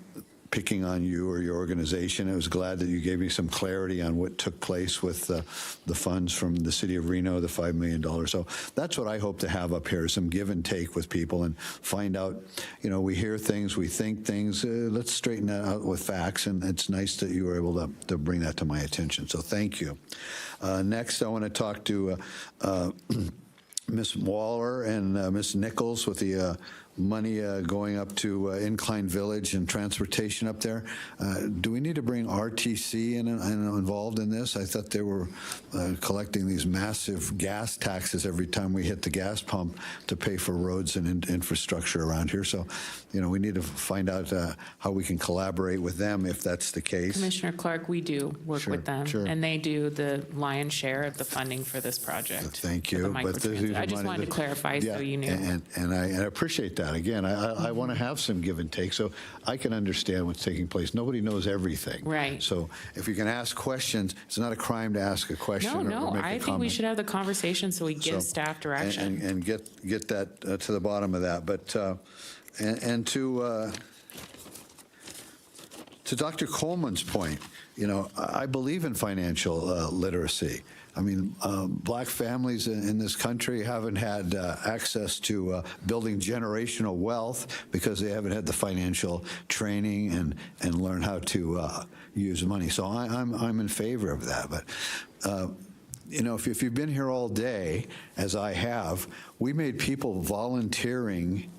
picking on you or your organization. I was glad that you gave me some clarity on what took place with the funds from the city of Reno, the $5 million. So that's what I hope to have up here, some give and take with people and find out, we hear things, we think things, let's straighten that out with facts. And it's nice that you were able to bring that to my attention. So thank you. Next, I want to talk to Ms. Waller and Ms. Nichols with the money going up to Incline Village and transportation up there. Do we need to bring RTC in and involved in this? I thought they were collecting these massive gas taxes every time we hit the gas pump to pay for roads and infrastructure around here. So, we need to find out how we can collaborate with them if that's the case. Commissioner Clark, we do work with them, and they do the lion's share of the funding for this project. Thank you. But I just wanted to clarify so you knew. And I appreciate that. Again, I want to have some give and take so I can understand what's taking place. Nobody knows everything. Right. So if you can ask questions, it's not a crime to ask a question. No, or make a I think comment. We should have the conversation so we give staff direction. And get that to the bottom of that. But and to Dr. Coleman's point, I believe in financial literacy. I mean, black families in this country haven't had access to building generational wealth because they haven't had the financial training and learn how to use money. So I'm in favor of that. But if you've been here all day, as I have, we made people volunteering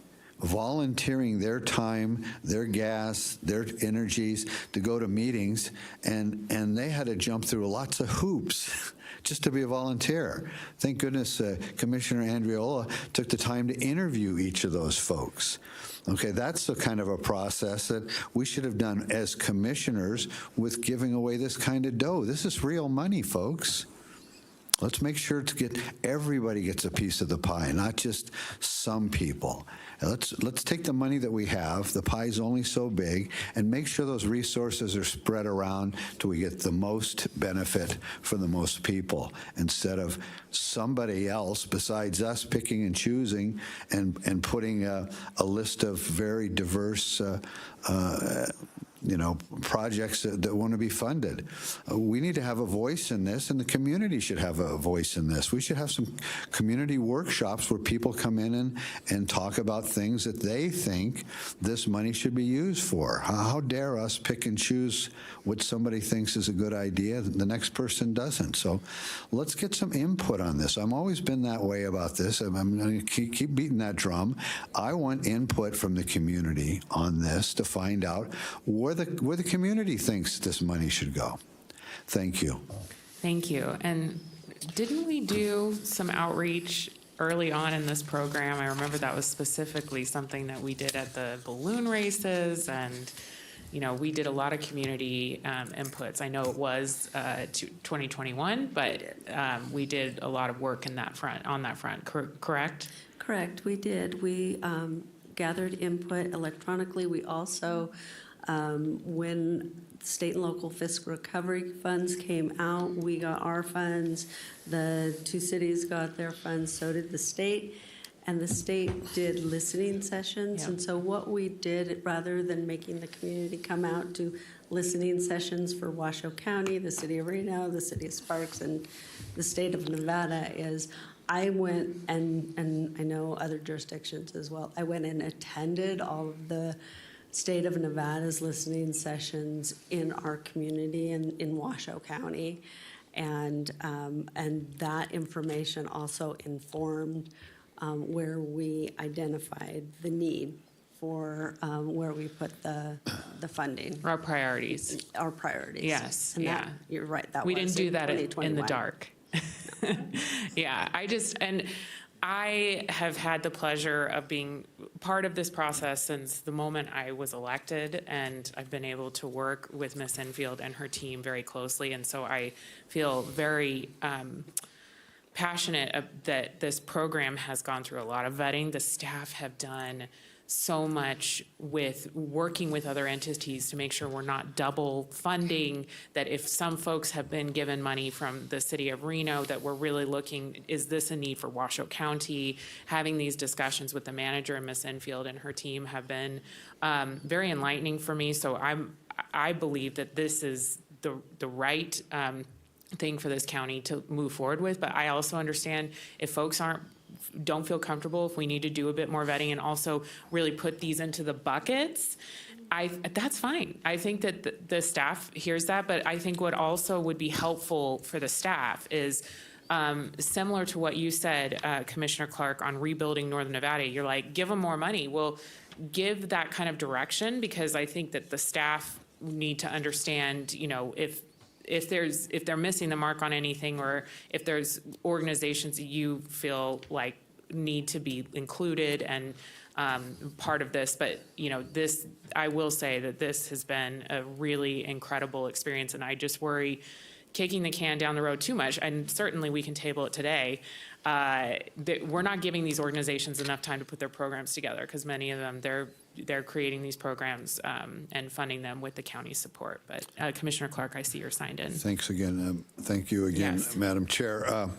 their time, their gas, their energies to go to meetings, and they had to jump through lots of hoops just to be a volunteer. Thank goodness Commissioner Andriola took the time to interview each of those folks. Okay, that's the kind of a process that we should have done as commissioners with giving away this kind of dough. This is real money, folks. Let's make sure everybody gets a piece of the pie, not just some people. Let's take the money that we have, the pie's only so big, and make sure those resources are spread around till we get the most benefit for the most people, instead of somebody else besides us picking and choosing and putting a list of very diverse projects that want to be funded. We need to have a voice in this, and the community should have a voice in this. We should have some community workshops where people come in and talk about things that they think this money should be used for. How dare us pick and choose what somebody thinks is a good idea that the next person doesn't? So let's get some input on this. I've always been that way about this. I'm going to keep beating that drum. I want input from the community on this to find out where the community thinks this money should go. Thank you. Thank you. And didn't we do some outreach early on in this program? I remember that was specifically something that we did at the balloon races, and we did a lot of community inputs. I know it was 2021, but we did a lot of work on that front, correct? Correct, we did. We gathered input electronically. We also, when state and local fiscal recovery funds came out, we got our funds. The two cities got their funds, so did the state. and the state did listening sessions. Yeah. And so what we did, rather than making the community come out to listening sessions for Washoe County, the city of Reno, the city of Sparks, and the state of Nevada, is I went, and I know other jurisdictions as well, I went and attended all of the state of Nevada's listening sessions in our community in Washoe County. And that information also informed where we identified the need for where we put the funding. Our priorities. Our priorities. Yes, And yeah. that, you're right, that We was didn't do that in the 2021. dark. Yeah, I have had the pleasure of being part of this process since the moment I was elected, and I've been able to work with Ms. Enfield and her team very closely, and so I feel very passionate that this program has gone through a lot of vetting. The staff have done so much with working with other entities to make sure we're not double funding, that if some folks have been given money from the city of Reno, that we're really looking, is this a need for Washoe County? Having these discussions with the manager and Ms. Enfield and her team have been very enlightening for me. So I believe that this is the right thing for this county to move forward with. But I also understand if folks don't feel comfortable, if we need to do a bit more vetting and also really put these into the buckets, that's fine. I think that the staff hears that, but I think what also would be helpful for the staff is similar to what you said, Commissioner Clark, on rebuilding Northern Nevada. You're like, give them more money. Well, give that kind of direction, because I think that the staff need to understand, if they're missing the mark on anything, or if there's organizations that you feel like need to be included and part of this. But, I will say that this has been a really incredible experience, and I just worry kicking the can down the road too much, and certainly we can table it today, that we're not giving these organizations enough time to put their programs together, because many of them, they're creating these programs and funding them with the county's support. But Commissioner Clark, I see you're signed in. Thanks again. Thank you again, Yes. Madam Chair.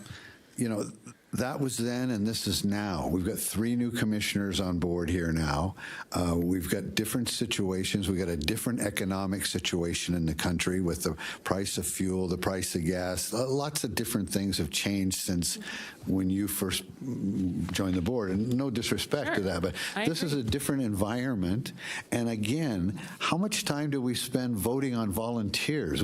That was then, and this is now. We've got 3 new commissioners on board here now. We've got different situations. We've got a different economic situation in the country with the price of fuel, the price of gas. Lots of different things have changed since when you first joined the board. And no disrespect to that, but this is a different environment. And again, how much time do we spend voting on volunteers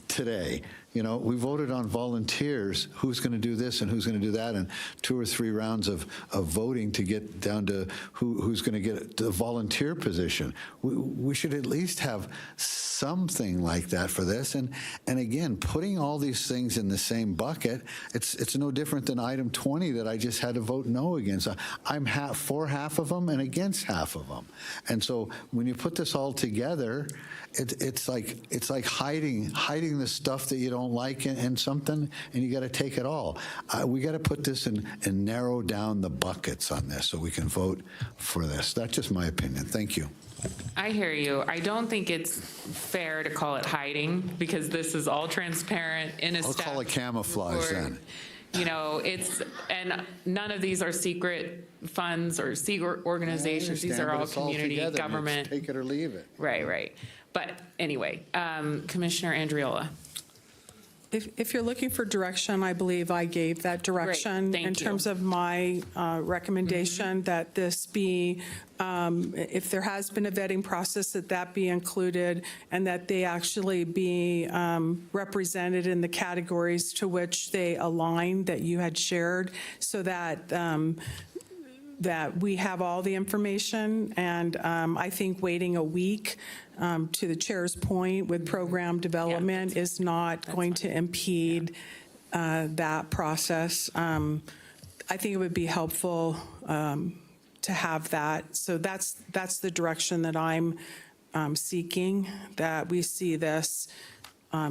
today? We voted on volunteers, who's going to do this and who's going to do that, and 2 or 3 rounds of voting to get down to who's going to get the volunteer position. We should at least have something like that for this. And again, putting all these things in the same bucket, it's no different than item 20 that I just had to vote no against. I'm for half of them and against half of them. And so when you put this all together, it's like hiding the stuff that you don't like in something, and you got to take it all. We got to put this and narrow down the buckets on this so we can vote for this. That's just my opinion. Thank you. I hear you. I don't think it's fair to call it hiding, because this is all transparent in a I'll staff call it camouflage report. then. And none of these are secret funds or secret organizations. These are all community government. Take it or leave it. Right. But anyway, Commissioner Andriola. If you're looking for direction, I believe I gave that direction Thank in you. terms of my recommendation that this be, if there has been a vetting process, that be included, and that they actually be represented in the categories to which they align that you had shared, so that that we have all the information. And I think waiting a week, to the chair's point, with program development is not going to impede that process. I think it would be helpful to have that. So that's the direction that I'm seeking, that we see this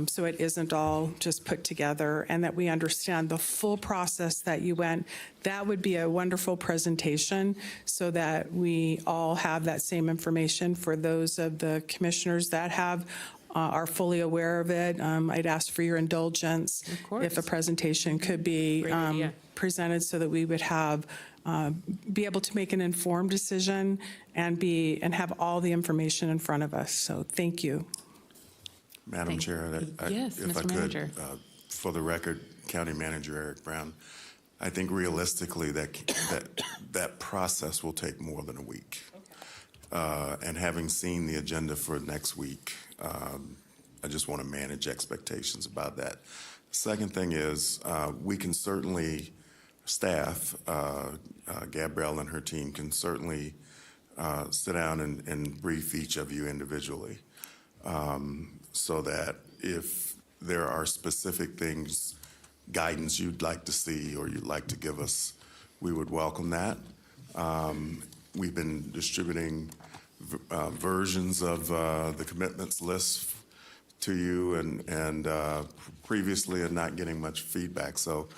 so it isn't all just put together, and that we understand the full process that you went. That would be a wonderful presentation, so that we all have that same information for those of the commissioners that have are fully aware of it. I'd ask for your indulgence if a presentation could be Great idea. presented so that we would have, be able to make an informed decision and have all the information in front of us. So thank you. Madam Chair, Yes, if I Mr. Manager. could, for the record, County Manager Eric Brown, I think realistically that process will take more than a week. And having seen the agenda for next week, I just want to manage expectations about that. Second thing is, we can certainly, staff, Gabrielle and her team can certainly sit down and brief each of you individually, so that if there are specific things, guidance you'd like to see or you'd like to give us, we would welcome that. We've been distributing versions of the commitments list to you and previously and not getting much feedback. So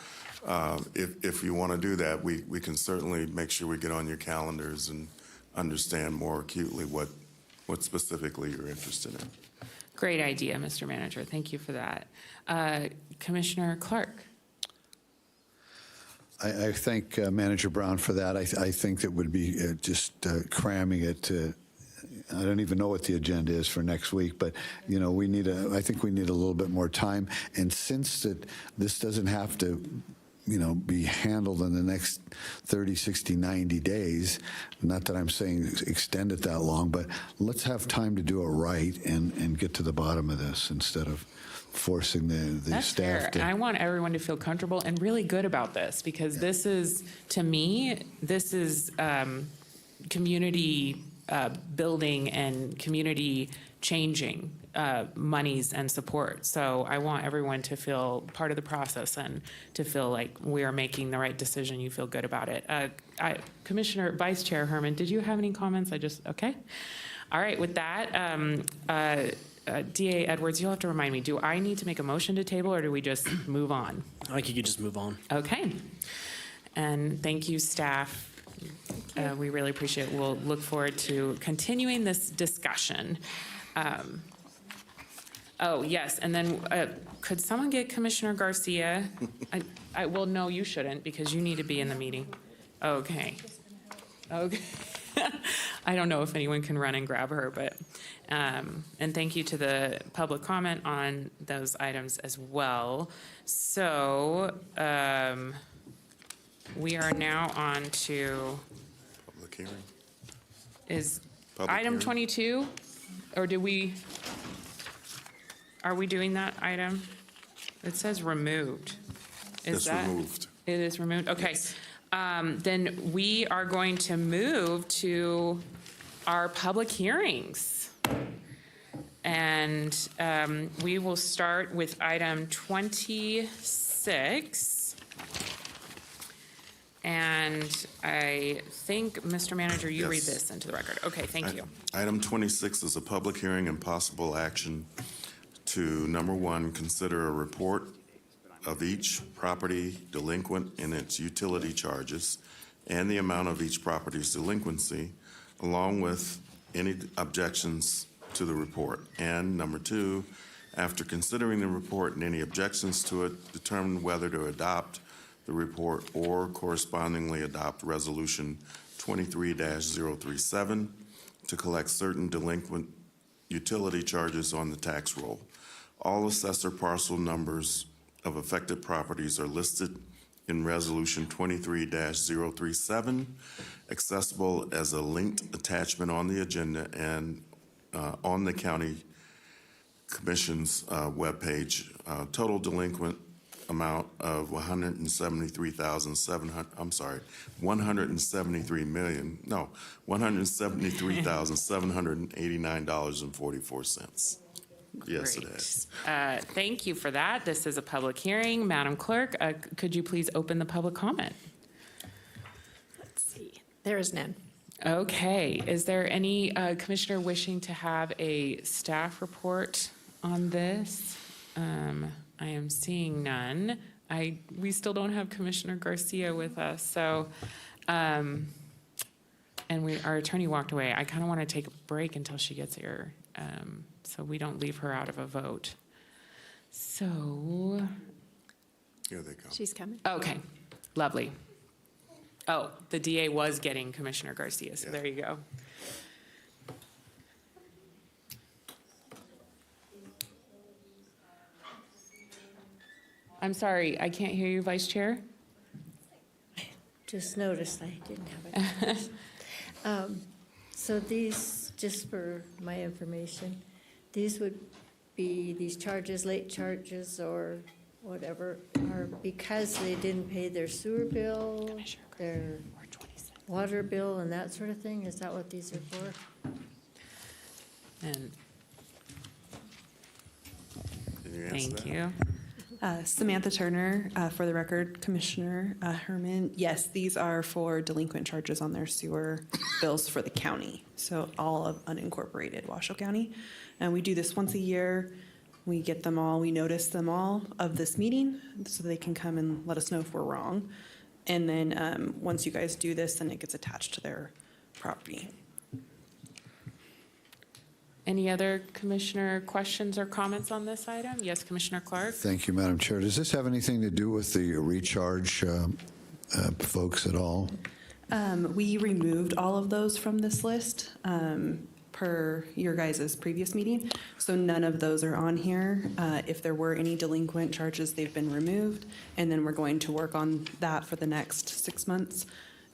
if you want to do that, we can certainly make sure we get on your calendars and understand more acutely what specifically you're interested in. Great idea, Mr. Manager. Thank you for that. Commissioner Clark. I thank Manager Brown for that. I think that would be just cramming it to, I don't even know what the agenda is for next week, but you know, I think we need a little bit more time. And since this doesn't have to, you know, be handled in the next 30, 60, 90 days, not that I'm saying extend it that long, but let's have time to do it right and get to the bottom of this instead of forcing the That's staff fair. to. And I want everyone to feel comfortable and really good about this because this is, to me, this is community building and community changing monies and support. So I want everyone to feel part of the process and to feel like we are making the right decision. You feel good about it. Commissioner Vice Chair Herman, did you have any comments? Okay. All right. With that, DA Edwards, you'll have to remind me, do I need to make a motion to table or do we just move on? I think you could just move on. Okay. And thank you, staff. We really appreciate it. We'll look forward to continuing this discussion. Oh, yes, and then could someone get Commissioner Garcia? Well, no, you shouldn't because you need to be in the meeting. Okay. Okay. I don't know if anyone can run and grab her, but, and thank you to the public comment on those items as well. So we are now on to. Public hearing. Is Public item hearing. 22, or are we doing that item? It says removed. It's removed. It is removed? Okay. Yes. Then we are going to move to our public hearings. And we will start with item 26. And I think, Mr. Manager, you read Yes. this into the record. Okay, thank you. Item 26 is a public hearing and possible action to, number one, consider a report of each property delinquent in its utility charges and the amount of each property's delinquency, along with any objections to the report. And number two, after considering the report and any objections to it, determine whether to adopt the report or correspondingly adopt Resolution 23-037 to collect certain delinquent utility charges on the tax roll. All assessor parcel numbers of affected properties are listed in Resolution 23-037, accessible as a linked attachment on the agenda and on the County Commission's webpage. Total delinquent amount of $173,789.44. Yes, it is. Thank you for that. This is a public hearing. Madam Clerk, could you please open the public comment? Let's see. There is none. Okay. Is there any commissioner wishing to have a staff report on this? I am seeing none. We still don't have Commissioner Garcia with us, so, and our attorney walked away. I kind of want to take a break until she gets here. so we don't leave her out of a vote. So, Here they come. She's coming. okay, lovely. Oh, the DA was getting Commissioner Garcia, so there you go. I'm sorry, I can't hear you, Vice Chair. Just noticed I didn't have it. So these, just for my information, these would be, these charges, late charges or whatever, are because they didn't pay their sewer bill, their water bill and that sort of thing? Is that what these are for? And Can you answer thank that? you. Samantha Turner, for the record, Commissioner Herman. Yes, these are for delinquent charges on their sewer bills for the county, so all of unincorporated Washoe County. And we do this once a year. We get them all, we notice them all of this meeting, so they can come and let us know if we're wrong. And then once you guys do this, then it gets attached to their property. Any other commissioner questions or comments on this item? Yes, Commissioner Clark? Thank you, Madam Chair. Does this have anything to do with the recharge folks at all? We removed all of those from this list per your guys' previous meeting, so none of those are on here. If there were any delinquent charges, they've been removed, and then we're going to work on that for the next 6 months.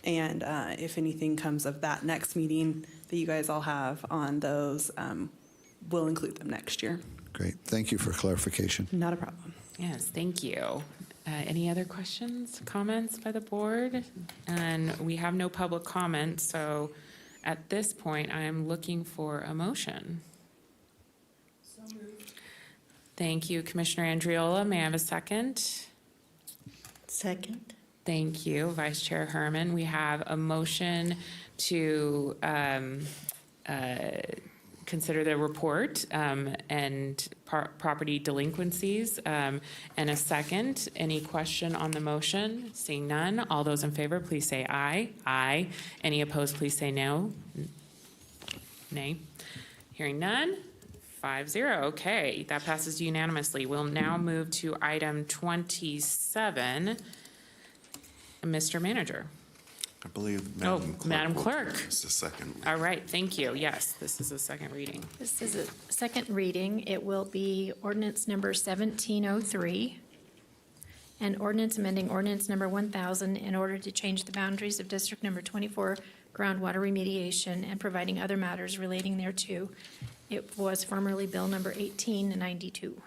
And if anything comes of that next meeting that you guys all have on those, we'll include them next year. Great. Thank you for clarification. Not a problem. Yes, thank you. Any other questions, comments by the board? And we have no public comment, so at this point, I am looking for a motion. Thank you, Commissioner Andriola. May I have a second? Second. Thank you, Vice Chair Herman. We have a motion to consider the report and property delinquencies, and a second. Any question on the motion? Seeing none, all those in favor, please say aye. Aye. Any opposed, please say no. Nay. Hearing none, 5-0. Okay, that passes unanimously. We'll now move to item 27. Mr. Manager. I believe Madam Clerk. It's the second. All right, thank you. Yes, this is a second reading. This is a second reading. It will be ordinance number 1703, and ordinance amending ordinance number 1000 in order to change the boundaries of District Number 24 groundwater remediation and providing other matters relating thereto. It was formerly Bill number 1892.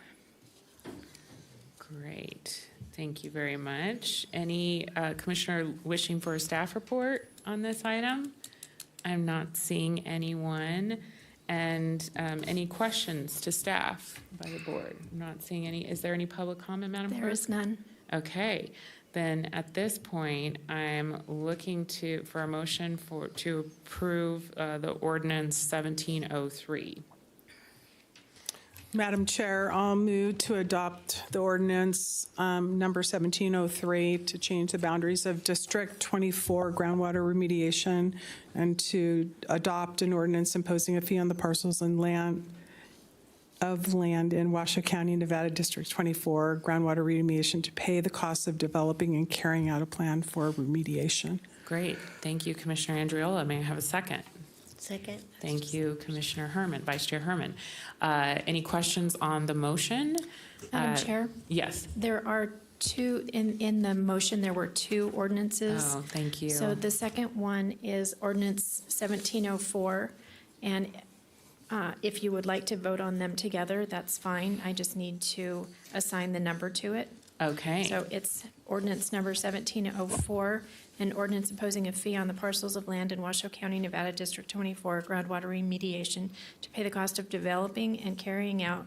Great. Thank you very much. Any commissioner wishing for a staff report on this item? I'm not seeing anyone. And any questions to staff by the board? I'm not seeing any. Is there any public comment, Madam Clerk? There is none. Okay. Then at this point, I'm looking for a motion to approve the ordinance 1703. Madam Chair, I'll move to adopt the ordinance number 1703 to change the boundaries of District 24 groundwater remediation and to adopt an ordinance imposing a fee on the parcels and land in Washoe County, Nevada, District 24 groundwater remediation to pay the costs of developing and carrying out a plan for remediation. Great. Thank you, Commissioner Andriola. May I have a second? Second. Thank you, Commissioner Herman, Vice Chair Herman. Any questions on the motion? Madam Chair? Yes. There are two, in the motion, there were two ordinances. Oh, thank you. So the second one is ordinance 1704, and if you would like to vote on them together, that's fine. I just need to assign the number to it. Okay. So it's ordinance number 1704, an ordinance imposing a fee on the parcels of land in Washoe County, Nevada, District 24, groundwater remediation to pay the cost of developing and carrying out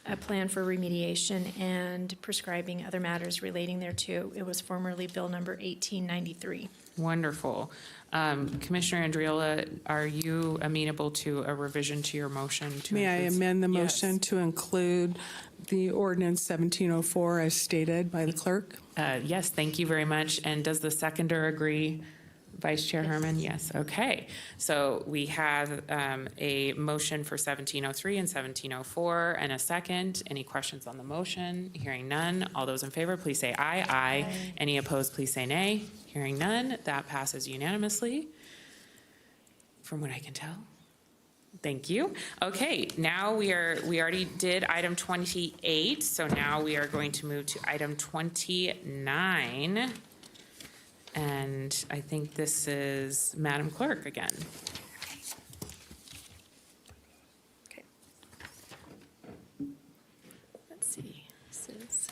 a plan for remediation and prescribing other matters relating thereto. It was formerly Bill number 1893. Wonderful. Commissioner Andriola, are you amenable to a revision to your motion? May I amend the Yes. motion to include the ordinance 1704 as stated by the clerk? Yes, thank you very much. And does the seconder agree Vice Chair Herman, yes, okay. So we have a motion for 1703 and 1704 and a second. Any questions on the motion? Hearing none. All those in favor, please say aye. Aye. Any opposed, please say nay. Hearing none. That passes unanimously, from what I can tell. Thank you. Okay, now we already did item 28, so now we are going to move to item 29. And I think this is Madam Clerk again. Okay. Let's see, this is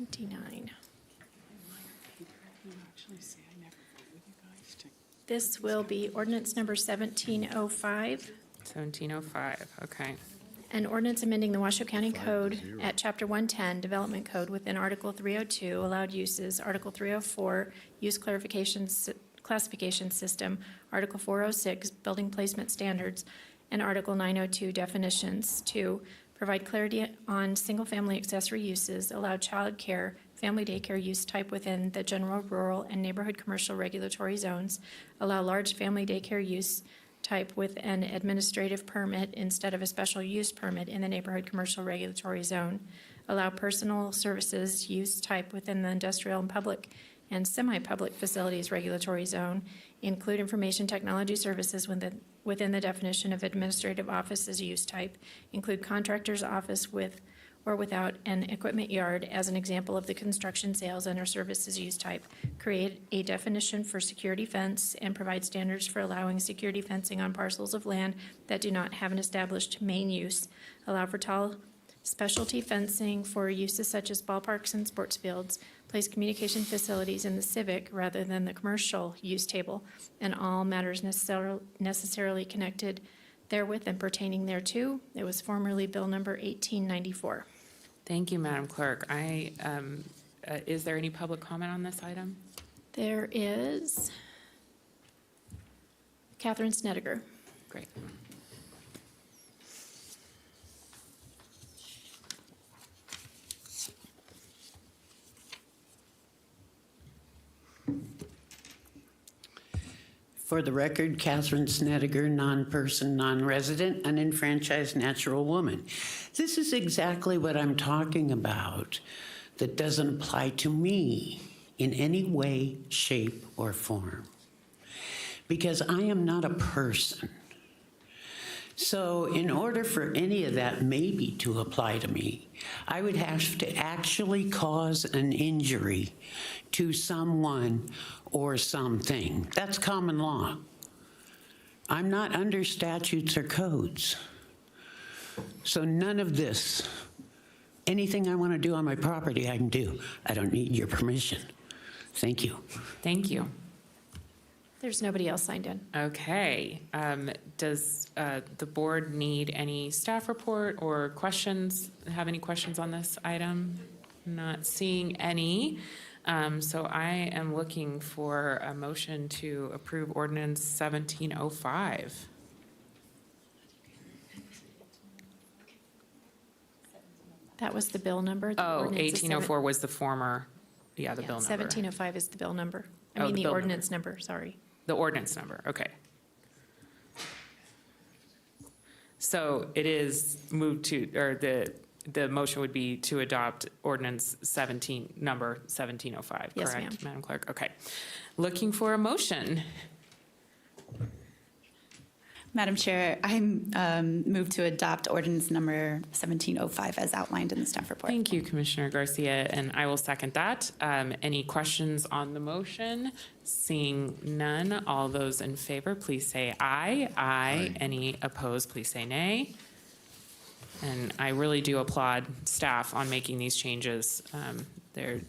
29. This will be ordinance number 1705. 1705, okay. An ordinance amending the Washoe County Code at Chapter 110, Development Code, within Article 302, Allowed Uses, Article 304, Use Classification System, Article 406, Building Placement Standards, and Article 902, Definitions, to provide clarity on single-family accessory uses, allow child care, family daycare use type within the general, rural, and neighborhood commercial regulatory zones, allow large family daycare use type with an administrative permit instead of a special use permit in the neighborhood commercial regulatory zone, allow personal services use type within the industrial and public and semi-public facilities regulatory zone, include information technology services within the definition of administrative offices use type, include contractor's office with or without an equipment yard as an example of the construction, sales, and/or services use type, create a definition for security fence, and provide standards for allowing security fencing on parcels of land that do not have an established main use, allow for tall specialty fencing for uses such as ballparks and sports fields, place communication facilities in the civic rather than the commercial use table, and all matters necessarily connected therewith and pertaining thereto. It was formerly Bill number 1894. Thank you, Madam Clerk. Is there any public comment on this item? There is Catherine Snedeker. Great. For the record, Catherine Snedeker, non-person, non-resident, unenfranchised natural woman. This is exactly what I'm talking about that doesn't apply to me in any way, shape, or form. Because I am not a person. So in order for any of that maybe to apply to me, I would have to actually cause an injury to someone or something. That's common law. I'm not under statutes or codes. So none of this, anything I want to do on my property, I can do. I don't need your permission. Thank you. Thank you. There's nobody else signed in. Okay. Does the board need any staff report or questions? Have any questions on this item? Not seeing any. So I am looking for a motion to approve ordinance 1705. That was the bill number. The Oh, ordinance is 1804 was the former, the bill number. 1705 is the bill number. Oh, the The bill ordinance number, sorry. The ordinance number, okay. So it is moved to, or the motion would be to adopt ordinance number 1705, Yes, correct, ma'am. Madam Clerk? Okay. Looking for a motion. Madam Chair, I move to adopt ordinance number 1705 as outlined in the staff report. Thank you, Commissioner Garcia, and I will second that. Any questions on the motion? Seeing none, all those in favor, please say aye. Aye. Any opposed, please say nay. And I really do applaud staff on making these changes. They're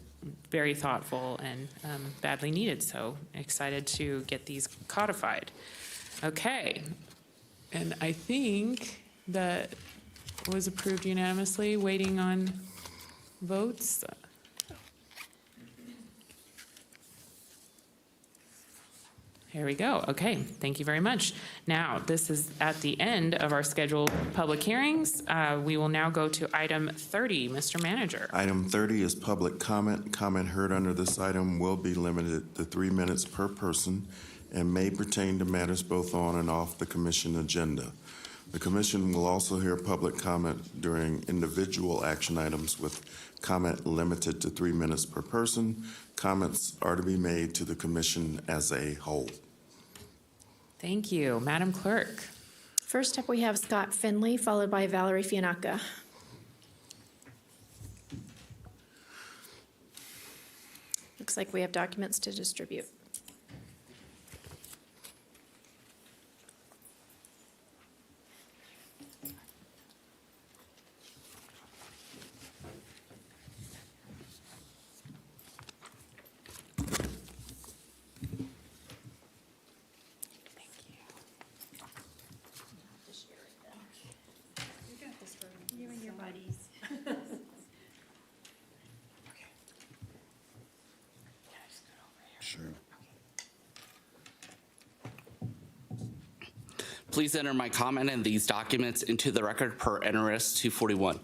very thoughtful and badly needed, so excited to get these codified. Okay. And I think that was approved unanimously, waiting on votes. Here we go. Okay, thank you very much. Now, this is at the end of our scheduled public hearings. We will now go to item 30. Mr. Manager. Item 30 is public comment. Comment heard under this item will be limited to 3 minutes per person and may pertain to matters both on and off the commission agenda. The commission will also hear public comment during individual action items with comment limited to 3 minutes per person. Comments are to be made to the commission as a whole. Thank you. Madam Clerk. First up, we have Scott Finley, followed by Valerie Fianacca. Looks like we have documents to distribute. You and your buddies. Sure. Please enter my comment and these documents into the record per NRS 241.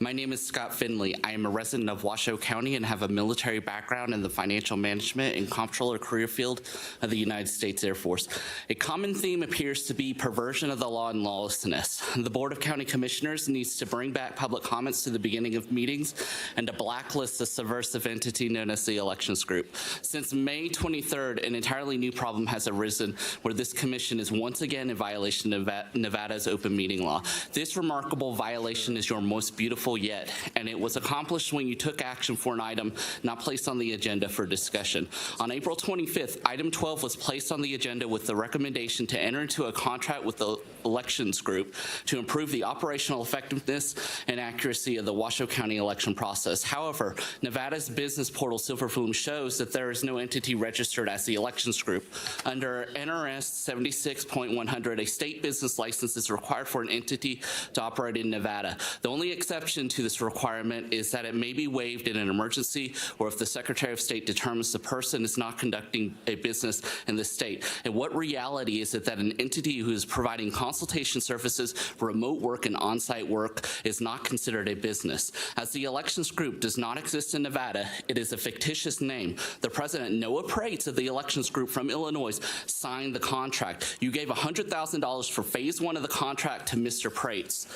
My name is Scott Finley. I am a resident of Washoe County and have a military background in the financial management and comptroller career field of the United States Air Force. A common theme appears to be perversion of the law and lawlessness. The Board of County Commissioners needs to bring back public comments to the beginning of meetings and to blacklist the subversive entity known as the Elections Group. Since May 23rd, an entirely new problem has arisen where this commission is once again in violation of Nevada's open meeting law. This remarkable violation is your most beautiful yet, and it was accomplished when you took action for an item not placed on the agenda for discussion. On April 25th, item 12 was placed on the agenda with the recommendation to enter into a contract with the Elections Group to improve the operational effectiveness and accuracy of the Washoe County election process. However, Nevada's business portal Silverflume shows that there is no entity registered as the Elections Group. Under NRS 76.100, a state business license is required for an entity to operate in Nevada. The only exception to this requirement is that it may be waived in an emergency or if the Secretary of State determines the person is not conducting a business in the state. And what reality is it that an entity who is providing consultation services, remote work, and on-site work is not considered a business? As the Elections Group does not exist in Nevada, it is a fictitious name. The President Noah Prates of the Elections Group from Illinois signed the contract. You gave $100,000 for phase 1 of the contract to Mr. Prates,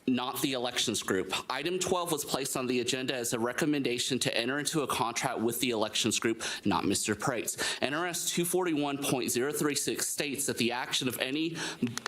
not the Elections Group. Item 12 was placed on the agenda as a recommendation to enter into a contract with the Elections Group, not Mr. Prates. NRS 241.036 states that the action of any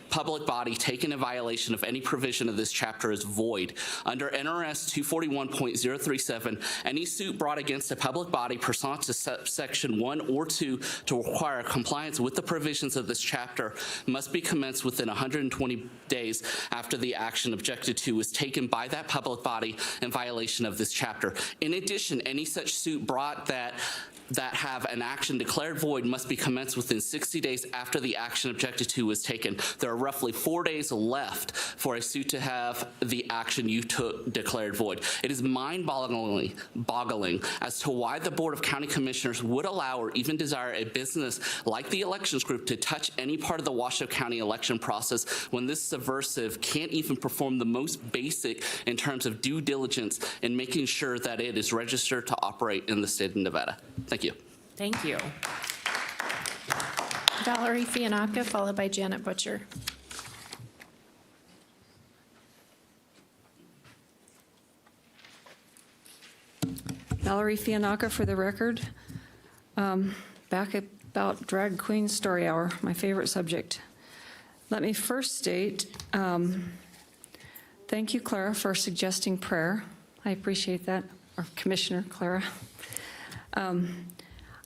public body taken in violation of any provision of this chapter is void. Under NRS 241.037, any suit brought against a public body pursuant to section 1 or 2 to require compliance with the provisions of this chapter must be commenced within 120 days after the action objected to is taken by that public body in violation of this chapter. In addition, any such suit brought that have an action declared void must be commenced within 60 days after the action objected to is taken. There are roughly 4 days left for a suit to have the action you took declared void. It is mind-boggling as to why the Board of County Commissioners would allow or even desire a business like the Elections Group to touch any part of the Washoe County election process when this subversive can't even perform the most basic in terms of due diligence in making sure that it is registered to operate in the state of Nevada. Thank you. Thank you. Valerie Fianacca, followed by Janet Butcher. Valerie Fianacca for the record. Back about Drag Queen Story Hour, my favorite subject. Let me first state, thank you, Clara, for suggesting prayer. I appreciate that, or Commissioner Clara.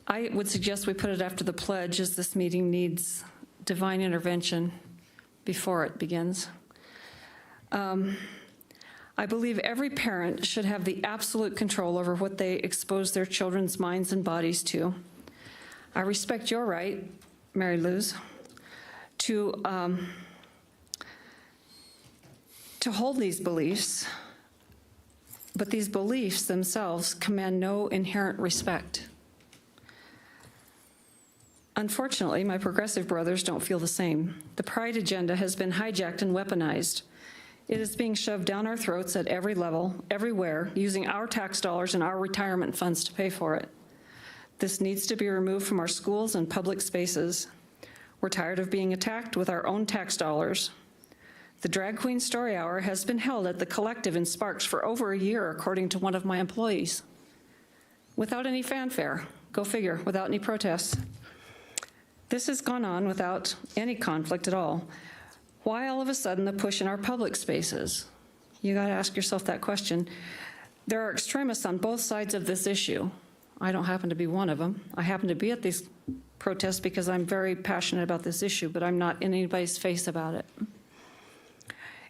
I would suggest we put it after the pledge, as this meeting needs divine intervention before it begins. I believe every parent should have the absolute control over what they expose their children's minds and bodies to. I respect your right, Mary Luz, to hold these beliefs, but these beliefs themselves command no inherent respect. Unfortunately, my progressive brothers don't feel the same. The pride agenda has been hijacked and weaponized. It is being shoved down our throats at every level, everywhere, using our tax dollars and our retirement funds to pay for it. This needs to be removed from our schools and public spaces. We're tired of being attacked with our own tax dollars. The Drag Queen Story Hour has been held at the Collective in Sparks for over a year, according to one of my employees. Without any fanfare, go figure, without any protests. This has gone on without any conflict at all. Why all of a sudden the push in our public spaces? You gotta ask yourself that question. There are extremists on both sides of this issue. I don't happen to be one of them. I happen to be at these protests because I'm very passionate about this issue, but I'm not in anybody's face about it.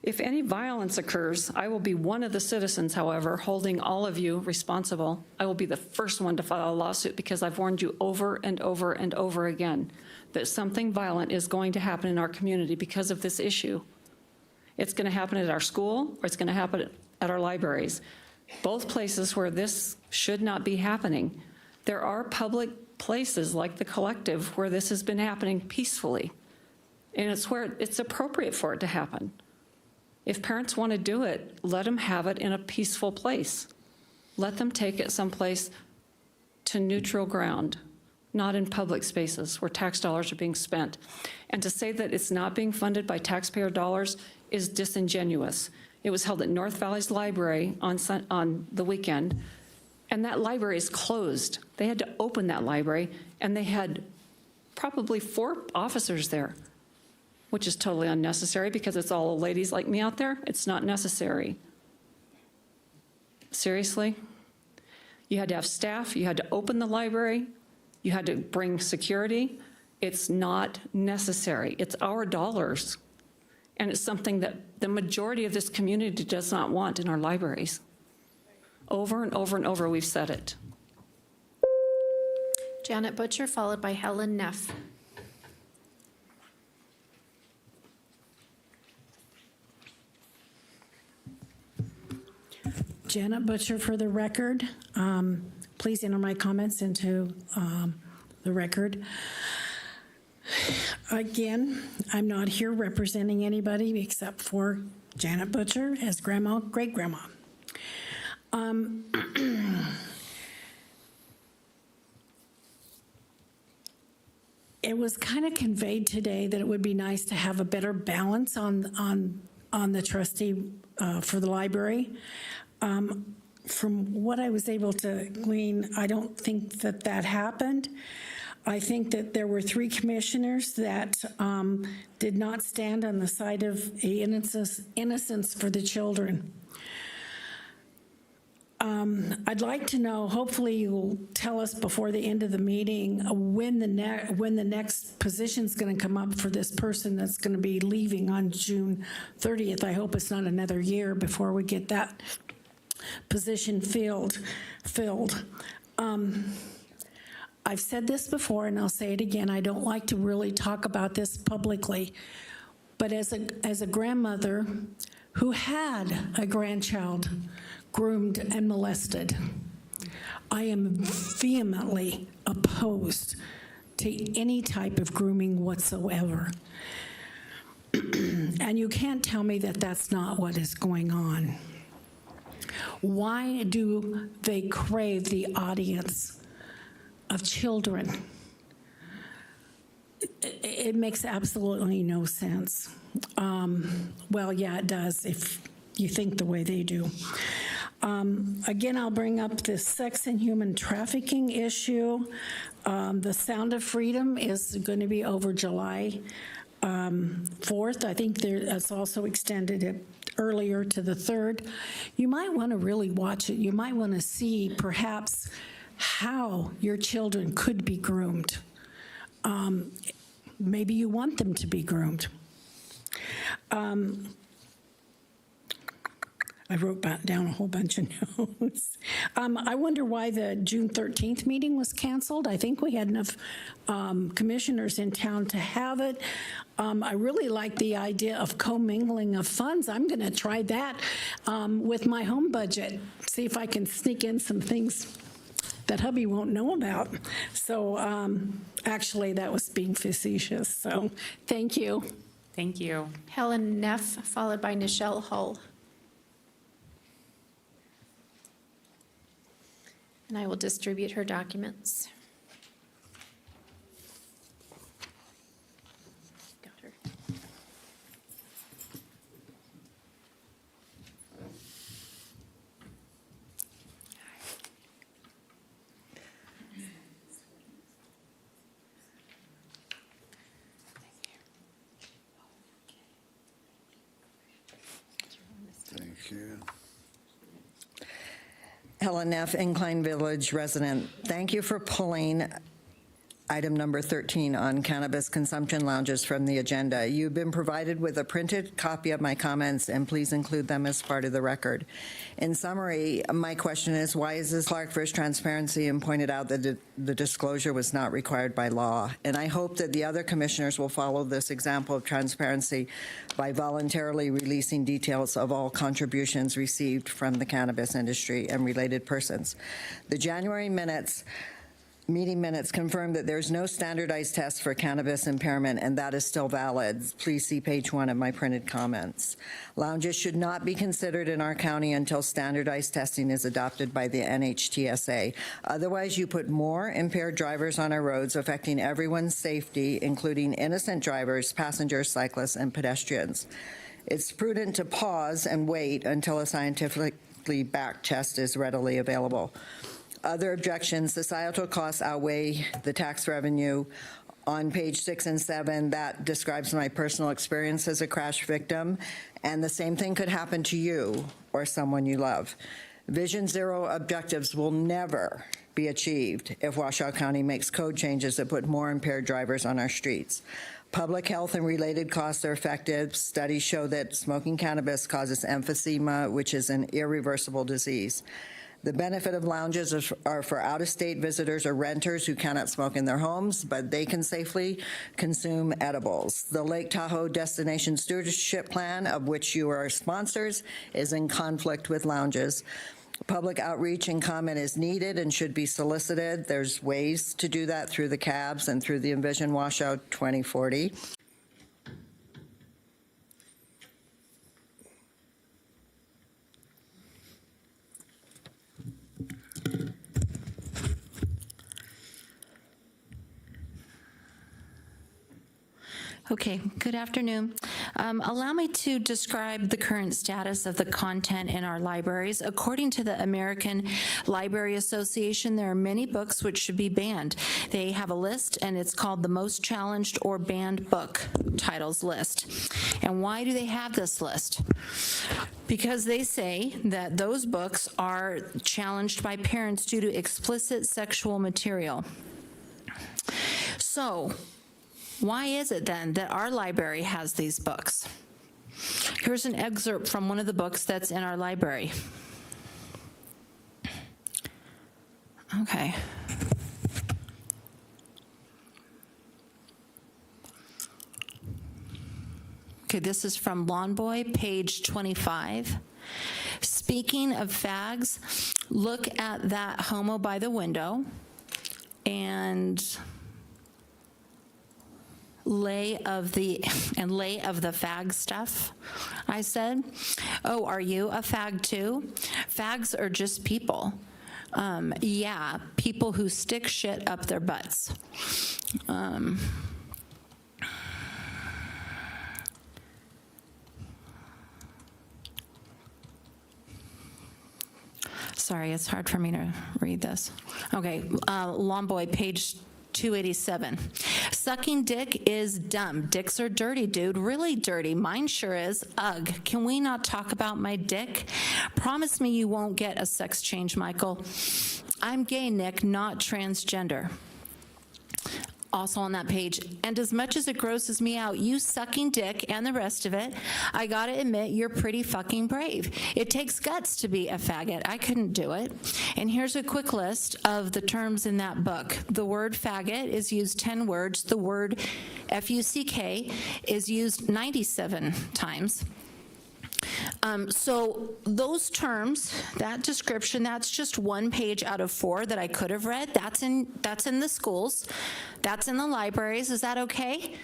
If any violence occurs, I will be one of the citizens, however, holding all of you responsible. I will be the first one to file a lawsuit because I've warned you over and over and over again that something violent is going to happen in our community because of this issue. It's going to happen at our school, or it's going to happen at our libraries, both places where this should not be happening. There are public places like the Collective where this has been happening peacefully, and it's where it's appropriate for it to happen. If parents want to do it, let them have it in a peaceful place. Let them take it someplace to neutral ground, not in public spaces where tax dollars are being spent. And to say that it's not being funded by taxpayer dollars is disingenuous. It was held at North Valley's library on the weekend, and that library is closed. They had to open that library, and they had probably 4 officers there, which is totally unnecessary because it's all ladies like me out there. It's not necessary. Seriously? You had to have staff, you had to open the library, you had to bring security. It's not necessary. It's our dollars. And it's something that the majority of this community does not want in our libraries. Over and over and over, we've said it. Janet Butcher, followed by Helen Neff. Janet Butcher for the record. Please enter my comments into the record. Again, I'm not here representing anybody except for Janet Butcher as grandma, great-grandma. It was kind of conveyed today that it would be nice to have a better balance on the trustee for the library. From what I was able to glean, I don't think that that happened. I think that there were 3 commissioners that did not stand on the side of innocence for the children. I'd like to know, hopefully you'll tell us before the end of the meeting when the next position's going to come up for this person that's going to be leaving on June 30th. I hope it's not another year before we get that position filled. I've said this before and I'll say it again. I don't like to really talk about this publicly, but as a grandmother who had a grandchild groomed and molested, I am vehemently opposed to any type of grooming whatsoever. And you can't tell me that that's not what is going on. Why do they crave the audience of children? It makes absolutely no sense. Well, yeah, it does if you think the way they do. Again, I'll bring up the sex and human trafficking issue. The Sound of Freedom is going to be over July 4th. I think it's also extended it earlier to the 3rd. You might want to really watch it. You might want to see perhaps how your children could be groomed. Maybe you want them to be groomed. I wrote down a whole bunch of notes. I wonder why the June 13th meeting was canceled. I think we had enough commissioners in town to have it. I really like the idea of commingling of funds. I'm going to try that with my home budget, see if I can sneak in some things that hubby won't know about. So actually, that was being facetious. So thank you. Thank you. Helen Neff, followed by Nichelle Hull. And I will distribute her documents. Got her. Thank you. Helen Neff, Incline Village resident. Thank you for pulling item number 13 on cannabis consumption lounges from the agenda. You've been provided with a printed copy of my comments, and please include them as part of the record. In summary, my question is, why is this Clark First Transparency and pointed out that the disclosure was not required by law? And I hope that the other commissioners will follow this example of transparency by voluntarily releasing details of all contributions received from the cannabis industry and related persons. The January meeting minutes confirm that there's no standardized test for cannabis impairment, and that is still valid. Please see page 1 of my printed comments. Lounges should not be considered in our county until standardized testing is adopted by the NHTSA. Otherwise, you put more impaired drivers on our roads, affecting everyone's safety, including innocent drivers, passengers, cyclists, and pedestrians. It's prudent to pause and wait until a scientifically backed test is readily available. Other objections, societal costs outweigh the tax revenue. On page 6 and 7, that describes my personal experience as a crash victim, and the same thing could happen to you or someone you love. Vision Zero objectives will never be achieved if Washoe County makes code changes that put more impaired drivers on our streets. Public health and related costs are effective. Studies show that smoking cannabis causes emphysema, which is an irreversible disease. The benefit of lounges are for out-of-state visitors or renters who cannot smoke in their homes, but they can safely consume edibles. The Lake Tahoe Destination Stewardship Plan, of which you are sponsors, is in conflict with lounges. Public outreach and comment is needed and should be solicited. There's ways to do that through the CABs and through the Envision Washoe 2040. Okay, good afternoon. Allow me to describe the current status of the content in our libraries. According to the American Library Association, there are many books which should be banned. They have a list, and it's called the Most Challenged or Banned Book Titles List. And why do they have this list? Because they say that those books are challenged by parents due to explicit sexual material. So, why is it then that our library has these books? Here's an excerpt from one of the books that's in our library. Okay. Okay, this is from Lawn Boy, page 25. Speaking of fags, look at that homo by the window and lay of the fag stuff, I said. Oh, are you a fag too? Fags are just people. Yeah, people who stick shit up their butts. Sorry, it's hard for me to read this. Okay, Lawn Boy, page 287. Sucking dick is dumb. Dicks are dirty, dude. Really dirty. Mine sure is. Ugh. Can we not talk about my dick? Promise me you won't get a sex change, Michael. I'm gay, Nick, not transgender. Also on that page, and as much as it grosses me out, you sucking dick and the rest of it, I gotta admit, you're pretty fucking brave. It takes guts to be a faggot. I couldn't do it. And here's a quick list of the terms in that book. The word faggot is used 10 words. The word F-U-C-K is used 97 times. So those terms, that description, that's just 1 page out of 4 that I could have read. That's in the schools. That's in the libraries. Is that okay?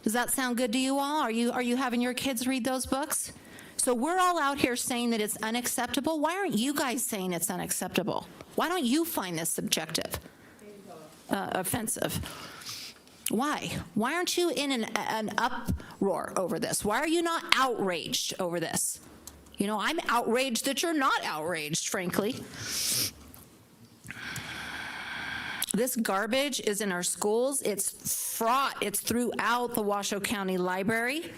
Does that sound good to you all? Are you having your kids read those books? So we're all out here saying that it's unacceptable. Why aren't you guys saying it's unacceptable? Why don't you find this subjective, offensive? Why? Why aren't you in an uproar over this? Why are you not outraged over this? You know, I'm outraged that you're not outraged, frankly. This garbage is in our schools. It's fraught. It's throughout the Washoe County Library.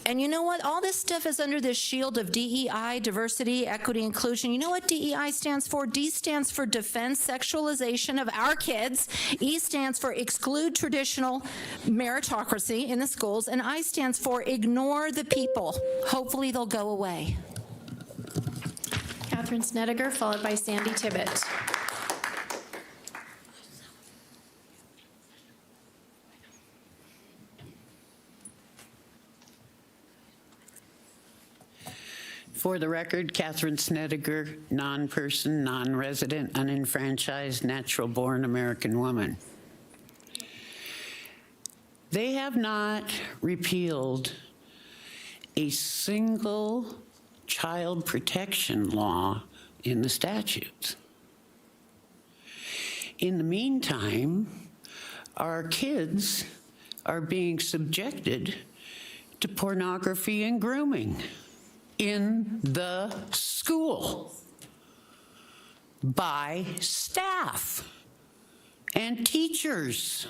And you know what? All this stuff is under this shield of DEI, diversity, equity, inclusion. You know what DEI stands for? D stands for defend sexualization of our kids. E stands for exclude traditional meritocracy in the schools. And I stands for ignore the people. Hopefully they'll go away. Catherine Snedeker, followed by Sandy Tibbet. For the record, Catherine Snedeker, non-person, non-resident, unenfranchised, natural-born American woman. They have not repealed a single child protection law in the statutes. In the meantime, our kids are being subjected to pornography and grooming in the school by staff and teachers.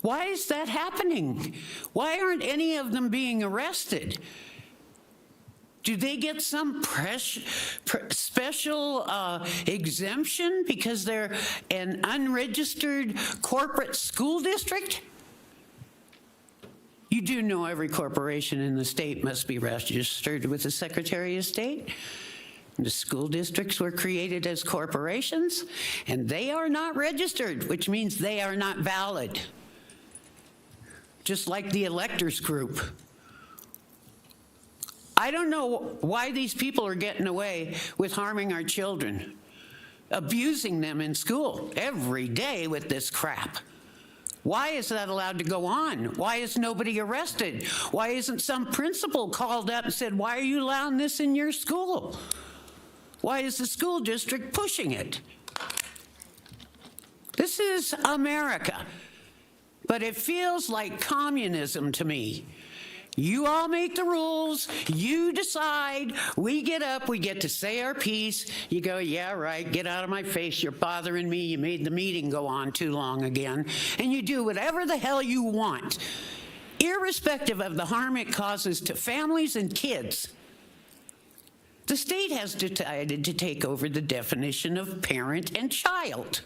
Why is that happening? Why aren't any of them being arrested? Do they get some special exemption because they're an unregistered corporate school district? You do know every corporation in the state must be registered with the Secretary of State. The school districts were created as corporations, and they are not registered, which means they are not valid. Just like the electors group. I don't know why these people are getting away with harming our children, abusing them in school every day with this crap. Why is that allowed to go on? Why is nobody arrested? Why isn't some principal called up and said, why are you allowing this in your school? Why is the school district pushing it? This is America, but it feels like communism to me. You all make the rules, you decide, we get up, we get to say our piece, you go, yeah, right, get out of my face, you're bothering me, you made the meeting go on too long again, and you do whatever the hell you want, irrespective of the harm it causes to families and kids. The state has decided to take over the definition of parent and child.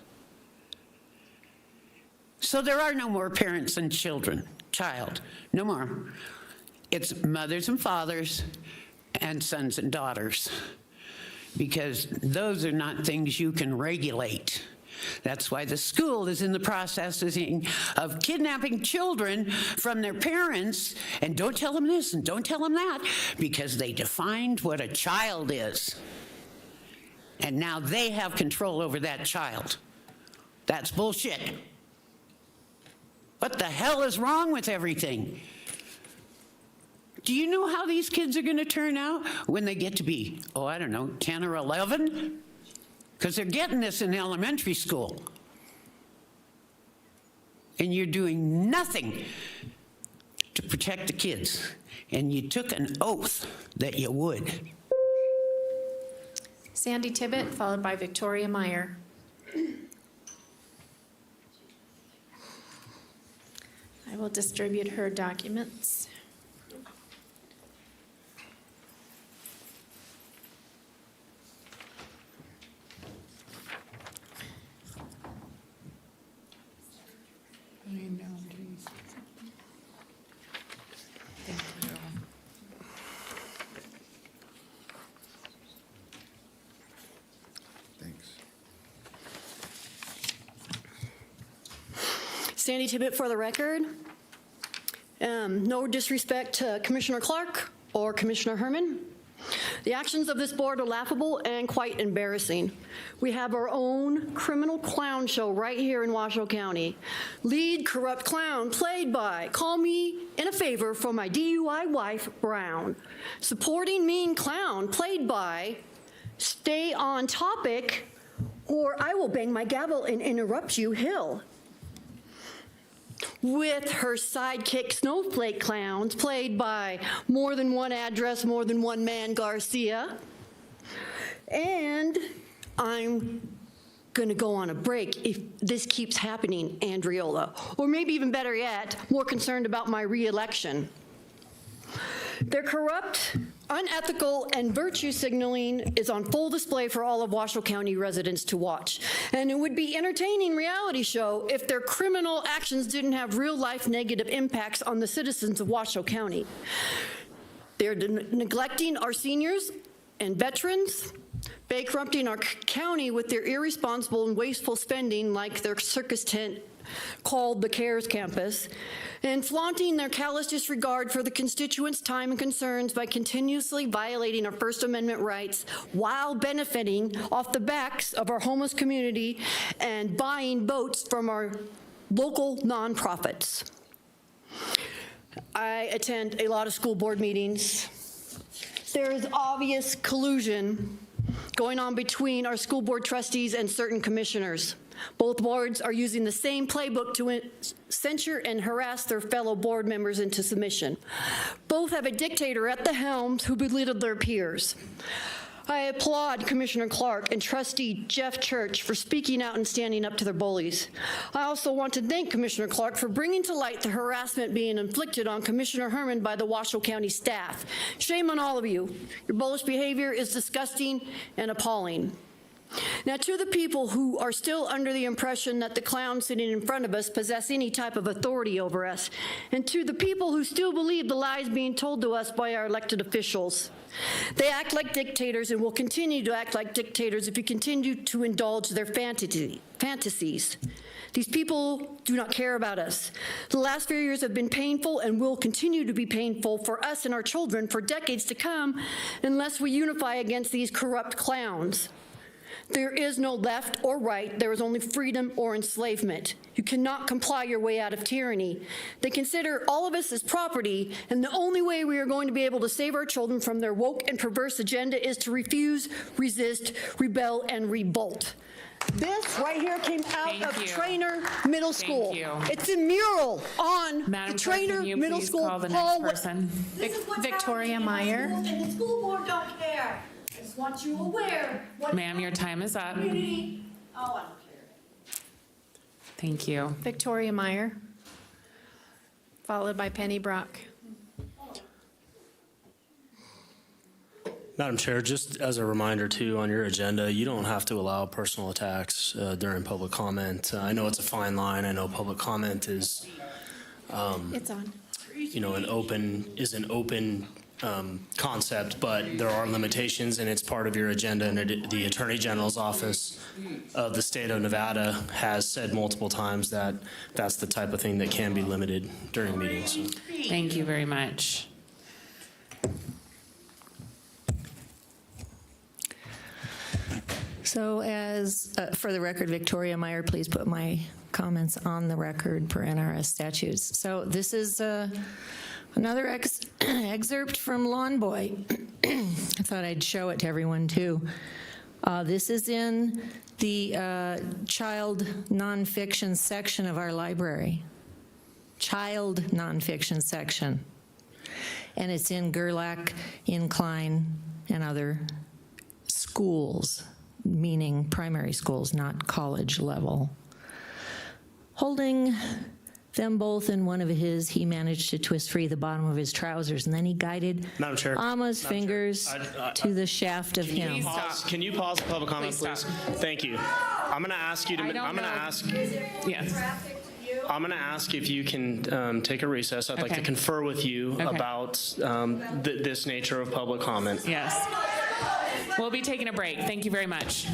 So there are no more parents and child, no more. It's mothers and fathers and sons and daughters, because those are not things you can regulate. That's why the school is in the process of kidnapping children from their parents, and don't tell them this and don't tell them that, because they defined what a child is. And now they have control over that child. That's bullshit. What the hell is wrong with everything? Do you know how these kids are going to turn out when they get to be, oh, I don't know, 10 or 11? Because they're getting this in elementary school. And you're doing nothing to protect the kids. And you took an oath that you would. Sandy Tibbet, followed by Victoria Meyer. I will distribute her documents. Sandy Tibbet for the record. No disrespect to Commissioner Clark or Commissioner Herman. The actions of this board are laughable and quite embarrassing. We have our own criminal clown show right here in Washoe County. Lead corrupt clown played by, call me in a favor for my DUI wife, Brown. Supporting mean clown played by, stay on topic or I will bang my gavel and interrupt you, Hill. With her sidekick snowflake clowns played by more than one address, more than one man, Garcia. And I'm going to go on a break if this keeps happening, Andriola. Or maybe even better yet, more concerned about my reelection. Their corrupt, unethical, and virtue signaling is on full display for all of Washoe County residents to watch. And it would be entertaining reality show if their criminal actions didn't have real-life negative impacts on the citizens of Washoe County. They're neglecting our seniors and veterans, bankrupting our county with their irresponsible and wasteful spending like their circus tent called the CARES Campus, and flaunting their callous disregard for the constituents' time and concerns by continuously violating our First Amendment rights while benefiting off the backs of our homeless community and buying votes from our local nonprofits. I attend a lot of school board meetings. There is obvious collusion going on between our school board trustees and certain commissioners. Both boards are using the same playbook to censure and harass their fellow board members into submission. Both have a dictator at the helm who belittled their peers. I applaud Commissioner Clark and trustee Jeff Church for speaking out and standing up to their bullies. I also want to thank Commissioner Clark for bringing to light the harassment being inflicted on Commissioner Herman by the Washoe County staff. Shame on all of you. Your bullish behavior is disgusting and appalling. Now, to the people who are still under the impression that the clowns sitting in front of us possess any type of authority over us, and to the people who still believe the lies being told to us by our elected officials, they act like dictators and will continue to act like dictators if you continue to indulge their fantasies. These people do not care about us. The last few years have been painful and will continue to be painful for us and our children for decades to come unless we unify against these corrupt clowns. There is no left or right. There is only freedom or enslavement. You cannot comply your way out of tyranny. They consider all of us as property, and the only way we are going to be able to save our children from their woke and perverse agenda is to refuse, resist, rebel, and revolt. This right here came out of Trainer Middle School. It's a mural on the Trainer Middle School hallway. Victoria Meyer. And the school board don't care. I just want you aware. Ma'am, your time is up. Oh, I don't care. Thank you. Victoria Meyer, followed by Penny Brock. Madam Chair, just as a reminder too, on your agenda, you don't have to allow personal attacks during public comment. I know it's a fine line. I know public comment is, It's on. you know, an open concept, but there are limitations, and it's part of your agenda. And the Attorney General's office of the state of Nevada has said multiple times that that's the type of thing that can be limited during meetings. So. Thank you very much. So as, for the record, Victoria Meyer, please put my comments on the record per NRS statutes. So this is another excerpt from Lawn Boy. I thought I'd show it to everyone too. This is in the child nonfiction section of our library. Child nonfiction section. And it's in Gerlach, Incline, and other schools, meaning primary schools, not college level. Holding them both in one of his, he managed to twist free the bottom of his trousers, and then he guided Alma's fingers to the shaft of him. Can you pause the public comment, please? Thank you. I'm going to ask you to. I'm going to ask. Yes. I'm going to ask if you can take a recess. I'd like to confer with you about this nature of public comment. Yes. We'll be taking a break. Thank you very much.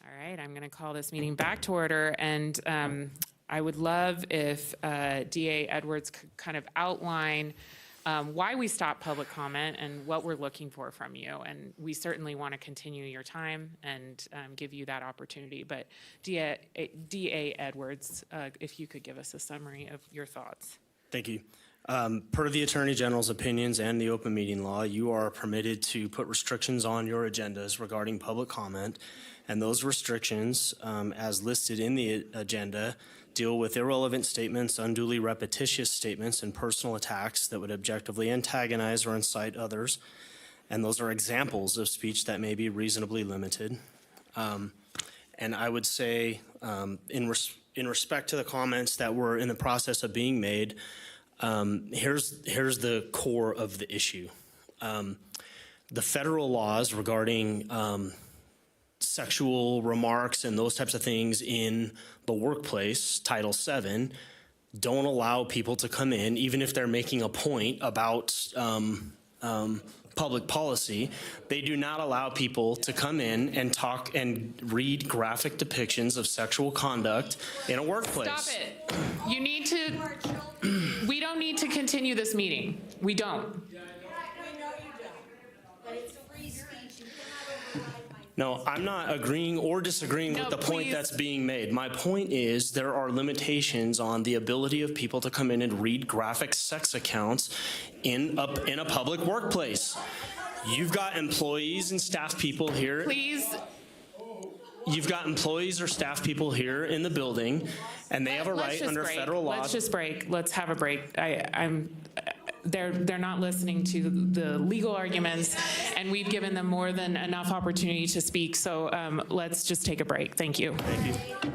All right, I'm going to call this meeting back to order, and I would love if DA Edwards could kind of outline why we stopped public comment and what we're looking for from you. And we certainly want to continue your time and give you that opportunity. But DA Edwards, if you could give us a summary of your thoughts. Thank you. Per the Attorney General's opinions and the open meeting law, you are permitted to put restrictions on your agendas regarding public comment. And those restrictions, as listed in the agenda, deal with irrelevant statements, unduly repetitious statements, and personal attacks that would objectively antagonize or incite others. And those are examples of speech that may be reasonably limited. And I would say, in respect to the comments that were in the process of being made, here's the core of the issue. The federal laws regarding sexual remarks and those types of things in the workplace, Title VII, don't allow people to come in, even if they're making a point about public policy. They do not allow people to come in and talk and read graphic depictions of sexual conduct in a workplace. Stop it. You need to, we don't need to continue this meeting. We don't. No, I'm not agreeing or disagreeing with the point that's being made. My point is there are limitations on the ability of people to come in and read graphic sex accounts in a public workplace. You've got employees and staff people here. Please. You've got employees or staff people here in the building, and they have a right under federal law. Let's just break. Let's have a break. They're not listening to the legal arguments, and we've given them more than enough opportunity to speak. So let's just take a break. Thank you. Thank you.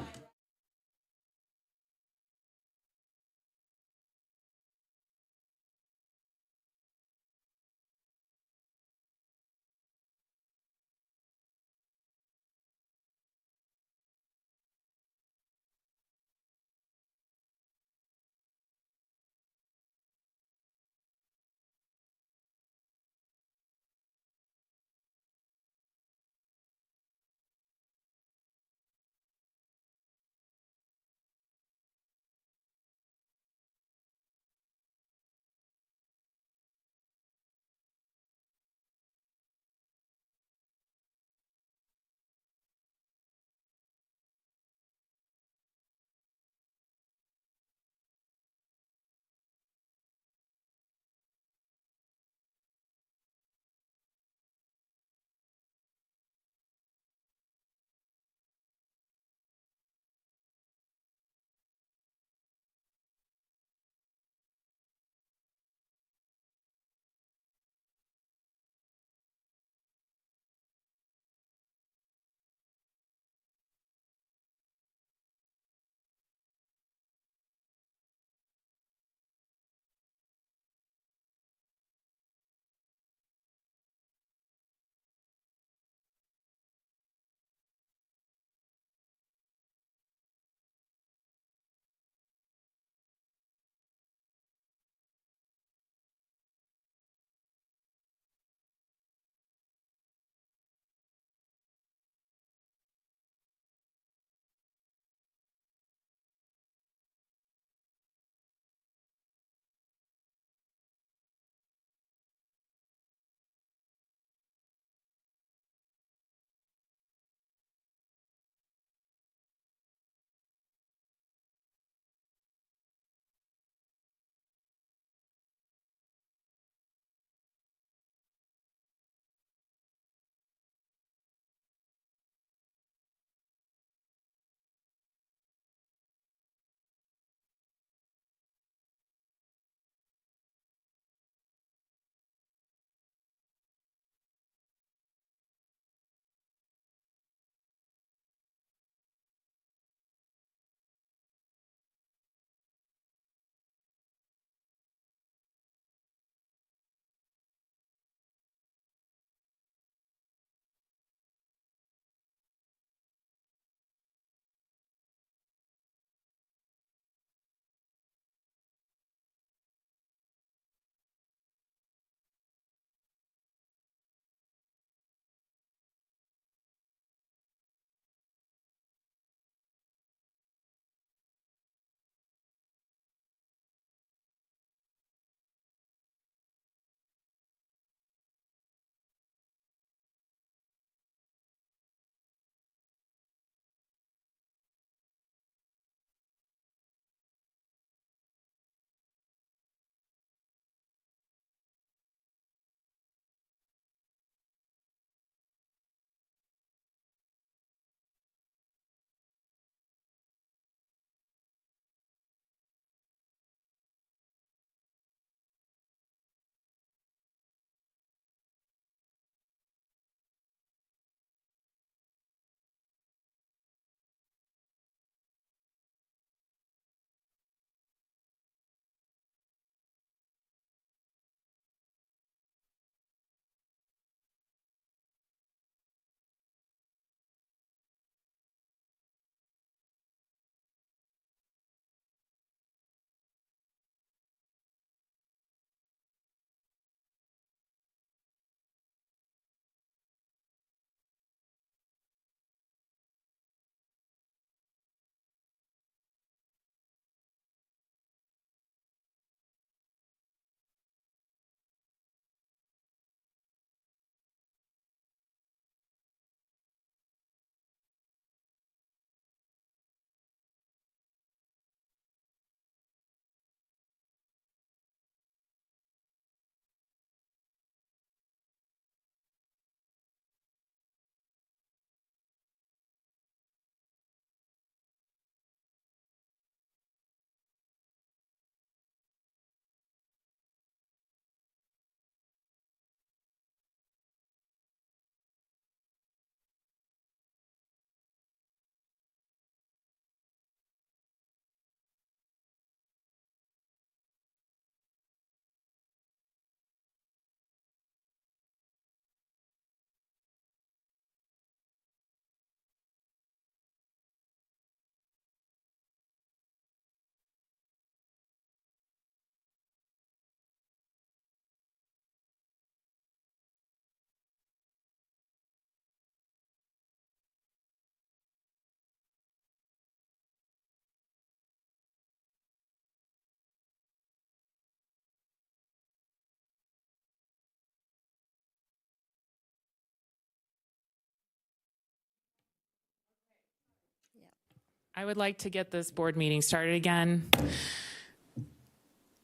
I would like to get this board meeting started again.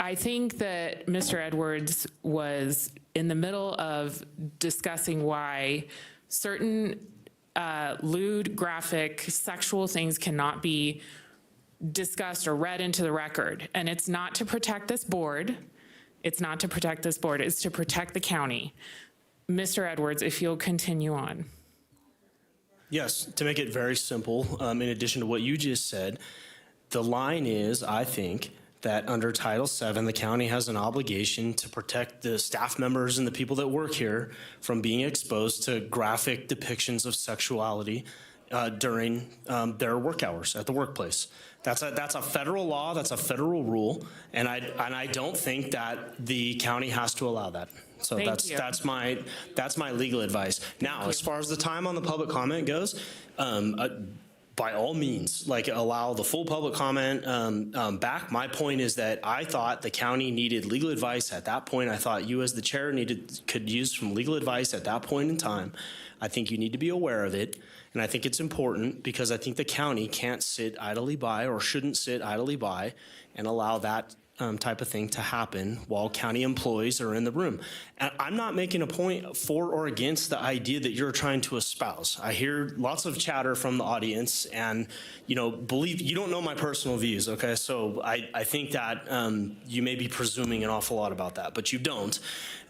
I think that Mr. Edwards was in the middle of discussing why certain lewd, graphic, sexual things cannot be discussed or read into the record. And it's not to protect this board. It's not to protect this board. It's to protect the county. Mr. Edwards, if you'll continue on. Yes, to make it very simple, in addition to what you just said, the line is, I think, that under Title VII, the county has an obligation to protect the staff members and the people that work here from being exposed to graphic depictions of sexuality during their work hours at the workplace. That's a federal law, that's a federal rule, and I don't think that the county has to allow that. So that's my legal advice. Now, as far as the time on the public comment goes, by all means, like allow the full public comment back. My point is that I thought the county needed legal advice at that point. I thought you as the chair could use some legal advice at that point in time. I think you need to be aware of it. And I think it's important because I think the county can't sit idly by or shouldn't sit idly by and allow that type of thing to happen while county employees are in the room. And I'm not making a point for or against the idea that you're trying to espouse. I hear lots of chatter from the audience and, believe you don't know my personal views, okay? So I think that you may be presuming an awful lot about that, but you don't.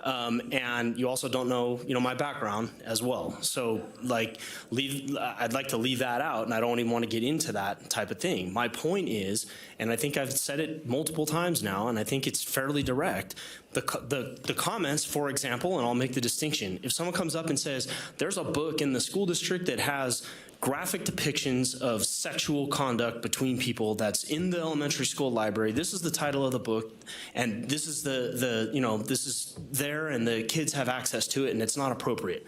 And you also don't know, my background as well. So I'd like to leave that out, and I don't even want to get into that type of thing. My point is, and I think I've said it multiple times now, and I think it's fairly direct, the comments, for example, and I'll make the distinction. If someone comes up and says, there's a book in the school district that has graphic depictions of sexual conduct between people that's in the elementary school library. This is the title of the book, and this is this is there, and the kids have access to it, and it's not appropriate.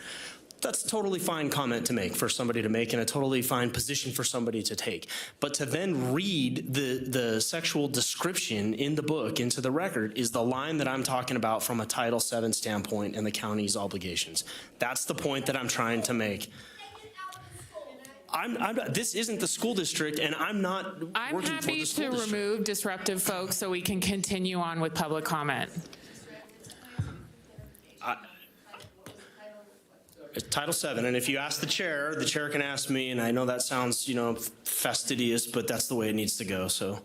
That's a totally fine comment to make for somebody to make, and a totally fine position for somebody to take. But to then read the sexual description in the book into the record is the line that I'm talking about from a Title VII standpoint and the county's obligations. That's the point that I'm trying to make. This isn't the school district, and I'm not working for the school district. I'm happy to remove disruptive folks so we can continue on with public comment. Title VII, and if you ask the chair can ask me, and I know that sounds, fastidious, but that's the way it needs to go, so.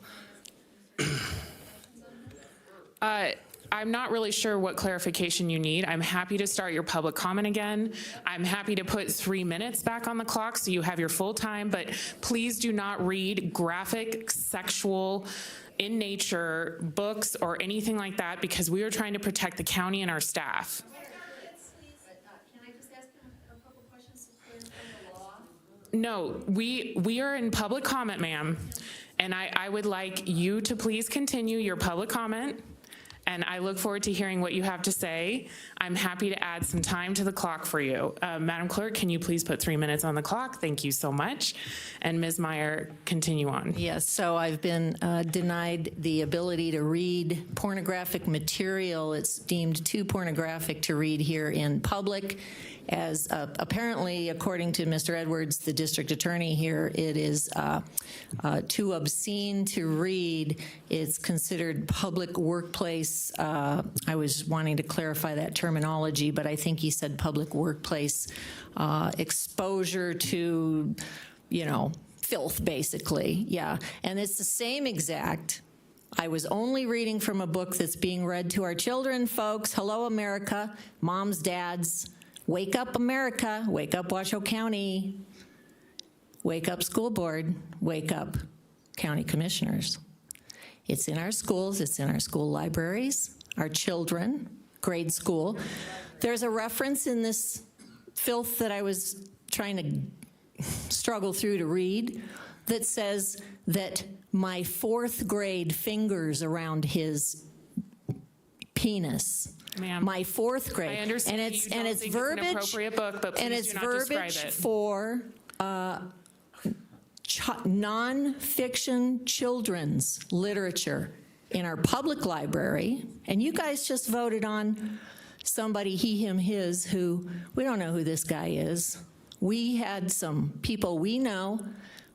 I'm not really sure what clarification you need. I'm happy to start your public comment again. I'm happy to put 3 minutes back on the clock so you have your full time, but please do not read graphic, sexual, in nature books or anything like that because we are trying to protect the county and our staff. No, we are in public comment, ma'am, and I would like you to please continue your public comment, and I look forward to hearing what you have to say. I'm happy to add some time to the clock for you. Madam Clerk, can you please put 3 minutes on the clock? Thank you so much. And Ms. Meyer, continue on. Yes, so I've been denied the ability to read pornographic material. It's deemed too pornographic to read here in public. As apparently, according to Mr. Edwards, the district attorney here, it is too obscene to read. It's considered public workplace. I was wanting to clarify that terminology, but I think he said public workplace exposure to, filth, basically. Yeah, and it's the same exact. I was only reading from a book that's being read to our children, folks. Hello, America, moms, dads. Wake up, America. Wake up, Washoe County. Wake up, school board. Wake up, county commissioners. It's in our schools. It's in our school libraries, our children, grade school. There's a reference in this filth that I was trying to struggle through to read that says that my 4th grade fingers around his penis. My 4th grade. I understand and it's verbiage. It's an appropriate book, but please do not describe it. For non-fiction children's literature in our public library, and you guys just voted on somebody, he, him, his, who we don't know who this guy is. We had some people we know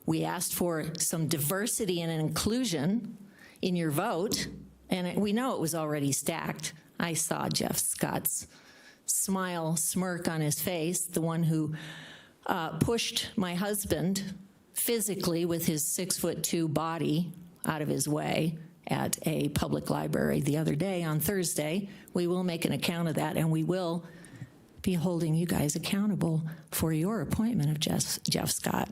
We asked for some diversity and inclusion in your vote, and we know it was already stacked. I saw Jeff Scott's smirk on his face, the one who pushed my husband physically with his 6'2" body out of his way at a public library the other day on Thursday. We will make an account of that, and we will be holding you guys accountable for your appointment of Jeff Scott,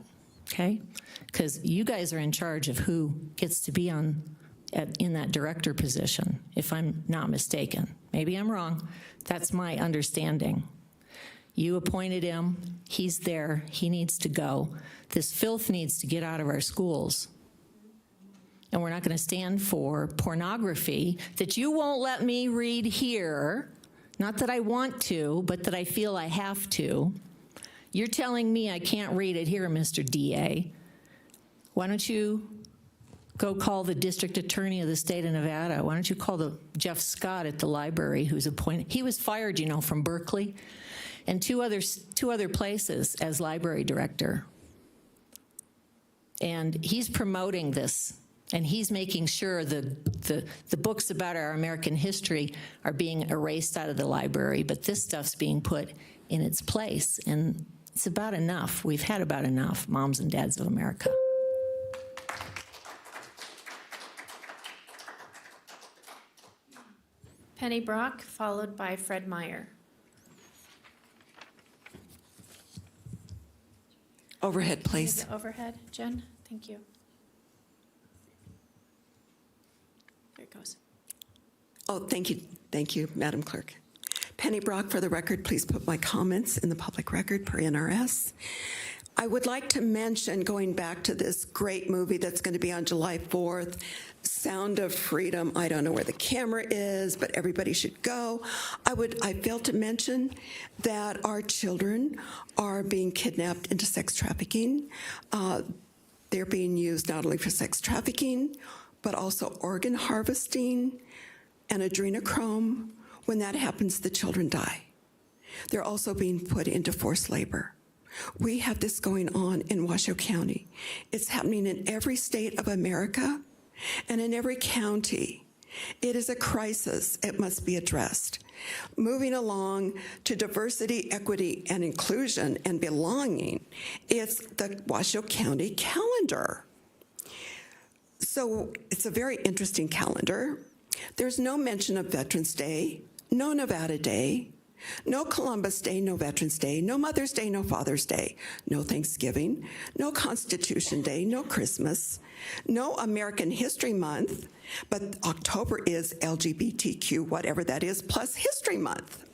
okay? Because you guys are in charge of who gets to be in that director position, if I'm not mistaken. Maybe I'm wrong. That's my understanding. You appointed him. He's there. He needs to go. This filth needs to get out of our schools. And we're not going to stand for pornography that you won't let me read here. Not that I want to, but that I feel I have to. You're telling me I can't read it here, Mr. DA. Why don't you go call the district attorney of the state of Nevada? Why don't you call Jeff Scott at the library, who's appointed? He was fired, you know, from Berkeley and two other places as library director. And he's promoting this, and he's making sure the books about our American history are being erased out of the library, but this stuff's being put in its place, and it's about enough. We've had about enough, moms and dads of America. Penny Brock, followed by Fred Meyer. Overhead, please. Overhead, Jen, thank you. There it goes. Oh, thank you, Madam Clerk. Penny Brock, for the record, please put my comments in the public record per NRS. I would like to mention, going back to this great movie that's going to be on July 4th, Sound of Freedom. I don't know where the camera is, but everybody should go. I failed to mention that our children are being kidnapped into sex trafficking. They're being used not only for sex trafficking, but also organ harvesting and adrenochrome. When that happens, the children die. They're also being put into forced labor. We have this going on in Washoe County. It's happening in every state of America and in every county. It is a crisis. It must be addressed. Moving along to diversity, equity, and inclusion and belonging, it's the Washoe County calendar. So it's a very interesting calendar. There's no mention of Veterans Day, no Nevada Day, no Columbus Day, no Veterans Day, no Mother's Day, no Father's Day, no Thanksgiving, no Constitution Day, no Christmas, no American History Month, but October is LGBTQ, whatever that is, plus History Month.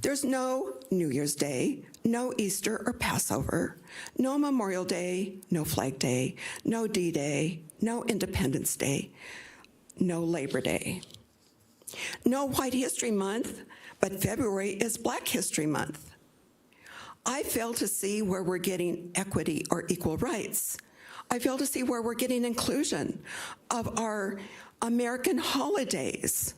There's no New Year's Day, no Easter or Passover, no Memorial Day, no Flag Day, no D-Day, no Independence Day, no Labor Day. No White History Month, but February is Black History Month. I fail to see where we're getting equity or equal rights. I fail to see where we're getting inclusion of our American holidays.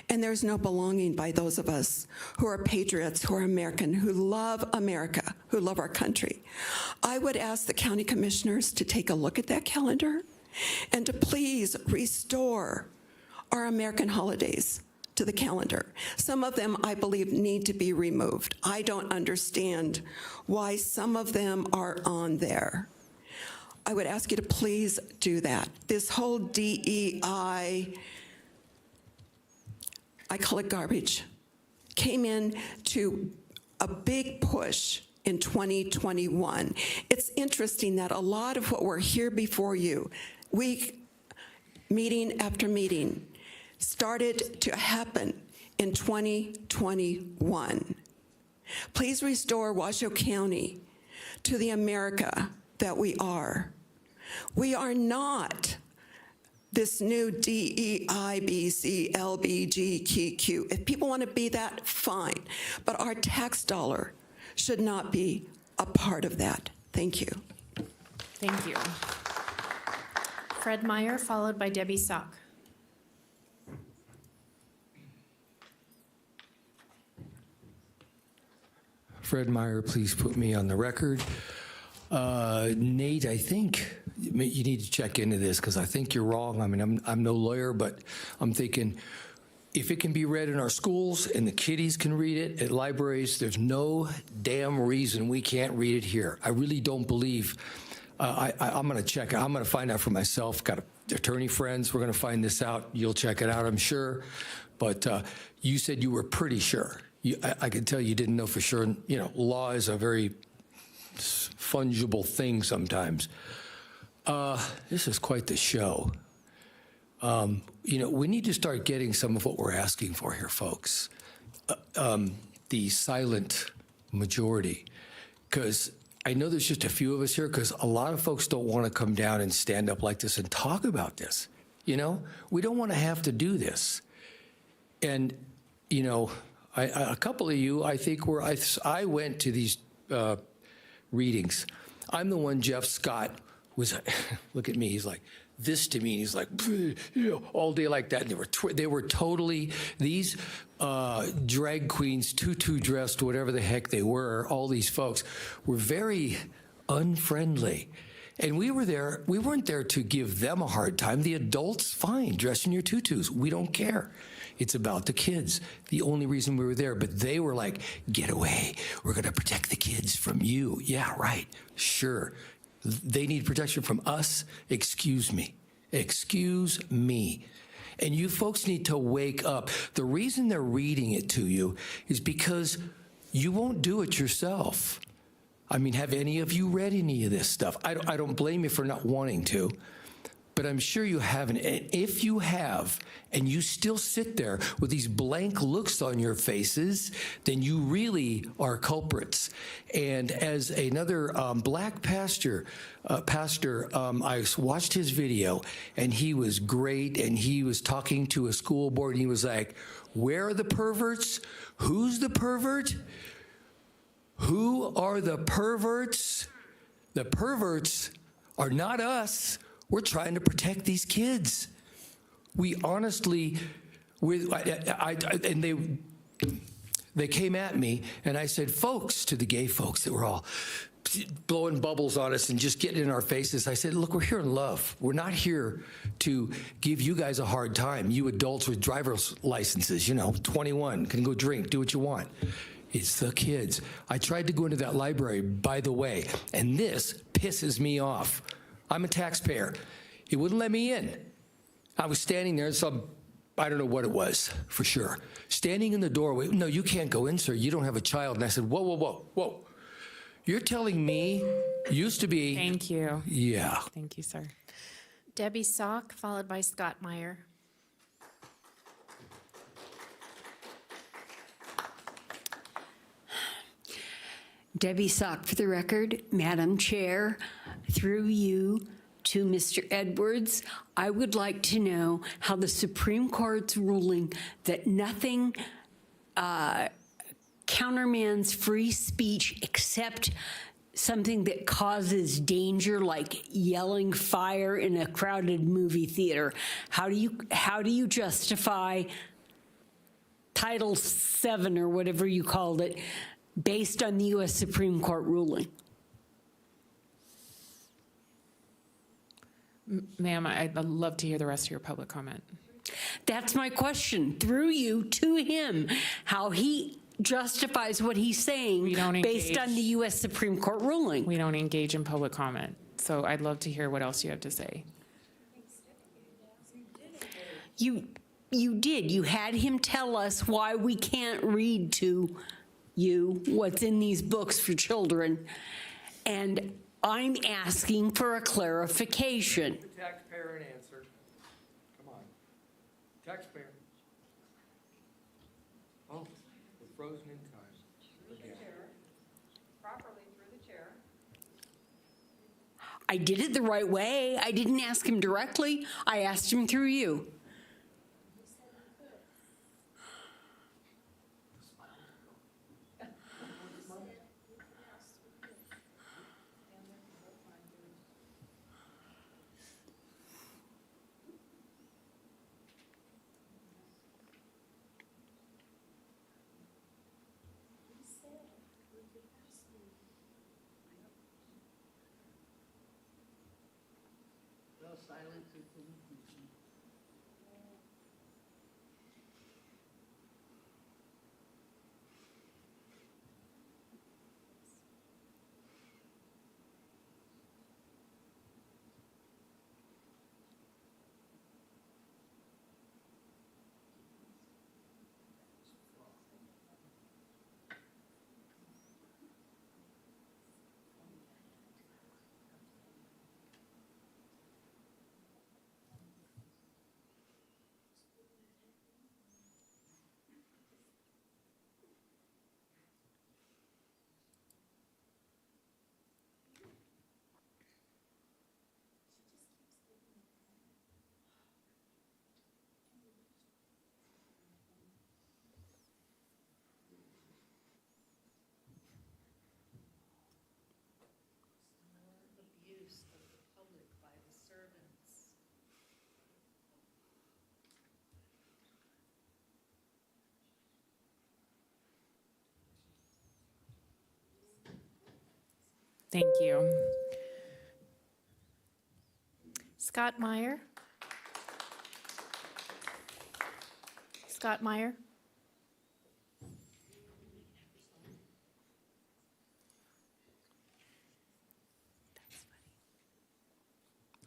And there's no belonging by those of us who are patriots, who are American, who love America, who love our country. I would ask the county commissioners to take a look at that calendar and to please restore our American holidays to the calendar. Some of them, I believe, need to be removed. I don't understand why some of them are on there. I would ask you to please do that. This whole DEI, I call it garbage, came in to a big push in 2021. It's interesting that a lot of what we're here before you, meeting after meeting, started to happen in 2021. Please restore Washoe County to the America that we are. We are not this new DEI, BC, LBGTQ. If people want to be that, fine. But our tax dollar should not be a part of that. Thank you. Thank you. Fred Meyer, followed by Debbie Sock. Fred Meyer, please put me on the record. Nate, I think you need to check into this because I think you're wrong. I mean, I'm no lawyer, but I'm thinking if it can be read in our schools and the kiddies can read it at libraries, there's no damn reason we can't read it here. I really don't believe. I'm going to check. I'm going to find out for myself. Got attorney friends. We're going to find this out. You'll check it out, I'm sure. But you said you were pretty sure. I can tell you didn't know for sure. You know, law is a very fungible thing sometimes. This is quite the show. You know, we need to start getting some of what we're asking for here, folks. The silent majority, because I know there's just a few of us here, because a lot of folks don't want to come down and stand up like this and talk about this. You know, we don't want to have to do this. And, you know, a couple of you, I think, I went to these readings. I'm the one, Jeff Scott was, look at me, he's like, this to me, and he's like, you know, all day like that. And they were totally, these drag queens, tutu dressed, whatever the heck they were, all these folks were very unfriendly. And we weren't there to give them a hard time. The adults, fine, dress in your tutus. We don't care. It's about the kids. The only reason we were there, but they were like, get away. We're going to protect the kids from you. Yeah, right. Sure. They need protection from us. Excuse me. Excuse me. And you folks need to wake up. The reason they're reading it to you is because you won't do it yourself. I mean, have any of you read any of this stuff? I don't blame you for not wanting to, but I'm sure you haven't. And if you have, and you still sit there with these blank looks on your faces, then you really are culprits. And as another black pastor, I watched his video, and he was great, and he was talking to a school board, and he was like, where are the perverts? Who's the pervert? Who are the perverts? The perverts are not us. We're trying to protect these kids. We honestly, and they came at me, and I said, folks, to the gay folks that were all blowing bubbles on us and just getting in our faces. I said, look, we're here in love. We're not here to give you guys a hard time. You adults with driver's licenses, you know, 21, can go drink, do what you want. It's the kids. I tried to go into that library, by the way, and this pisses me off. I'm a taxpayer. He wouldn't let me in. I was standing there, I don't know what it was, for sure. Standing in the doorway, no, you can't go in, sir. You don't have a child. And I said, whoa, whoa, whoa, whoa. You're telling me, used to be. Thank you. Yeah. Thank you, sir. Debbie Sock, followed by Scott Meyer. Debbie Sock, for the record. Madam Chair, through you to Mr. Edwards, I would like to know how the Supreme Court's ruling that nothing countermands free speech except something that causes danger, like yelling fire in a crowded movie theater. How do you justify Title VII or whatever you called it, based on the U.S. Supreme Court ruling? Ma'am, I'd love to hear the rest of your public comment. That's my question, through you to him, how he justifies what he's saying based on the U.S. Supreme Court ruling. We don't engage in public comment, so I'd love to hear what else you have to say. You did. You had him tell us why we can't read to you what's in these books for children, and I'm asking for a clarification. Taxpayer and answer. Come on. Taxpayer. Oh, we're frozen in time. Through the chair. Properly through the chair. I did it the right way. I didn't ask him directly. I asked him through you. Thank you. Scott Meyer. Scott Meyer.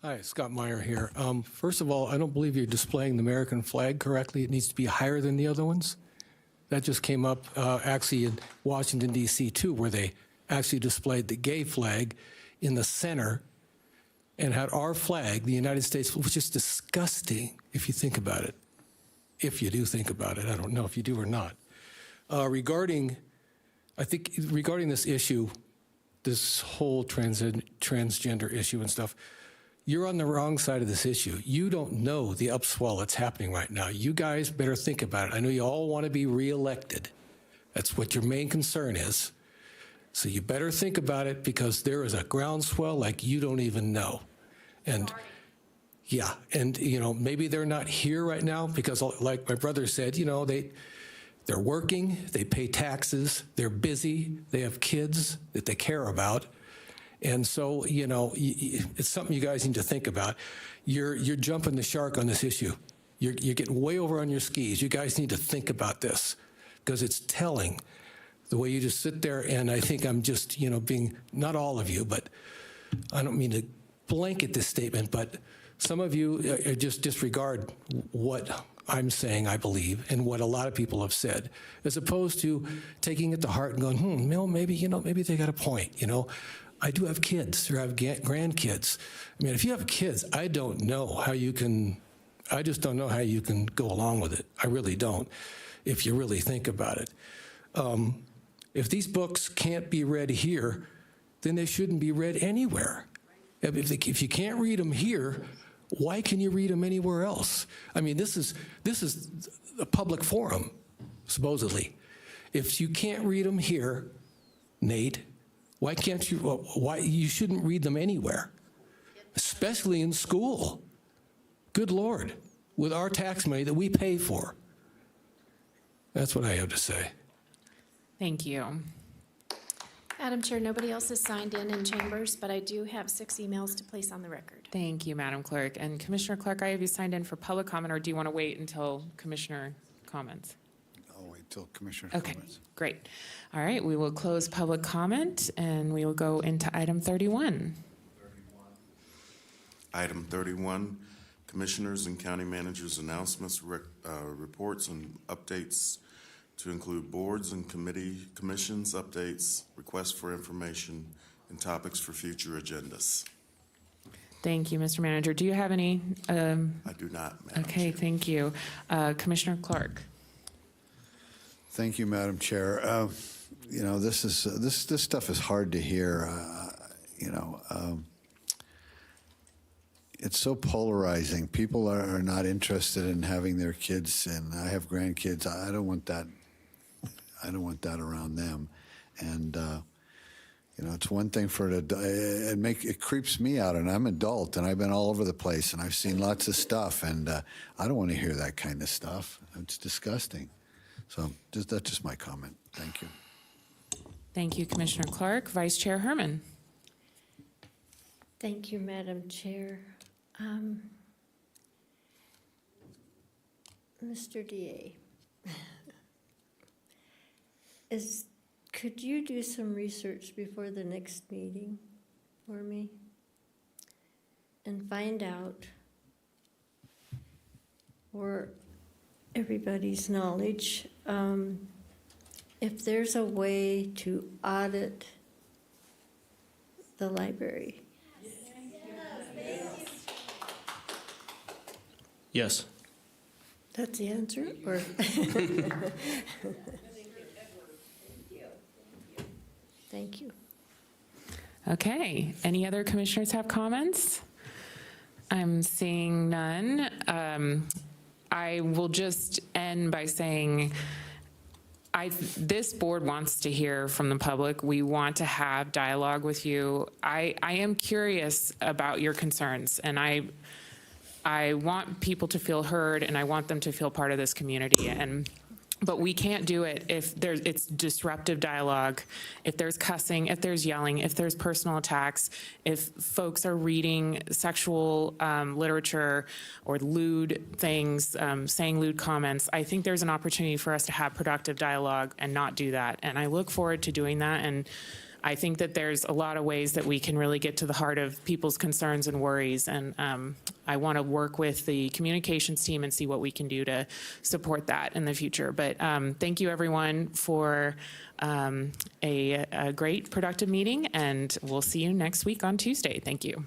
Hi, Scott Meyer here. First of all, I don't believe you're displaying the American flag correctly. It needs to be higher than the other ones. That just came up actually in Washington, D.C., too, where they actually displayed the gay flag in the center and had our flag, the United States, which is disgusting if you think about it. If you do think about it. I don't know if you do or not. Regarding this issue, this whole transgender issue and stuff, you're on the wrong side of this issue. You don't know the upswell that's happening right now. You guys better think about it. I know you all want to be reelected. That's what your main concern is. So you better think about it because there is a groundswell like you don't even know. And yeah, and maybe they're not here right now because like my brother said, they're working, they pay taxes, they're busy, they have kids that they care about. And so, it's something you guys need to think about. You're jumping the shark on this issue. You're getting way over on your skis. You guys need to think about this because it's telling the way you just sit there. And I think I'm just, being, not all of you, but I don't mean to blanket this statement, but some of you just disregard what I'm saying, I believe, and what a lot of people have said, as opposed to taking it to heart and going, maybe they got a point, I do have kids or I have grandkids. I mean, if you have kids, I just don't know how you can go along with it. I really don't, if you really think about it. If these books can't be read here, then they shouldn't be read anywhere. If you can't read them here, why can you read them anywhere else? I mean, this is a public forum, supposedly. If you can't read them here, Nate, why you shouldn't read them anywhere, especially in school. Good Lord, with our tax money that we pay for. That's what I have to say. Thank you. Madam Chair, nobody else has signed in chambers, but I do have 6 emails to place on the record. Thank you, Madam Clerk. And Commissioner Clark, I have you signed in for public comment, or do you want to wait until Commissioner comments? I'll wait till Commissioner Okay, comments. great. All right, we will close public comment, and we will go into item 31. Item 31, Commissioners and County Managers' announcements, reports, and updates to include boards and commissions updates, requests for information, and topics for future agendas. Thank you, Mr. Manager. Do you have any? I do not, Madam Okay, Chair. thank you. Commissioner Clark. Thank you, Madam Chair. This stuff is hard to hear. It's so polarizing. People are not interested in having their kids, and I have grandkids. I don't want that. I don't want that around them. And it's one thing for it creeps me out, and I'm an adult, and I've been all over the place, and I've seen lots of stuff, and I don't want to hear that kind of stuff. It's disgusting. So that's just my comment. Thank you. Thank you, Commissioner Clark. Vice Chair Herman. Thank you, Madam Chair. Mr. DA, could you do some research before the next meeting for me? And find out, for everybody's knowledge, if there's a way to audit the library. Yes. That's the answer, or? Thank you. Okay, any other commissioners have comments? I'm seeing none. I will just end by saying, this board wants to hear from the public. We want to have dialogue with you. I am curious about your concerns, and I want people to feel heard, and I want them to feel part of this community. But we can't do it if it's disruptive dialogue, if there's cussing, if there's yelling, if there's personal attacks, if folks are reading sexual literature or lewd things, saying lewd comments. I think there's an opportunity for us to have productive dialogue and not do that. And I look forward to doing that. And I think that there's a lot of ways that we can really get to the heart of people's concerns and worries. And I want to work with the communications team and see what we can do to support that in the future. But thank you, everyone, for a great, productive meeting. And we'll see you next week on Tuesday. Thank you.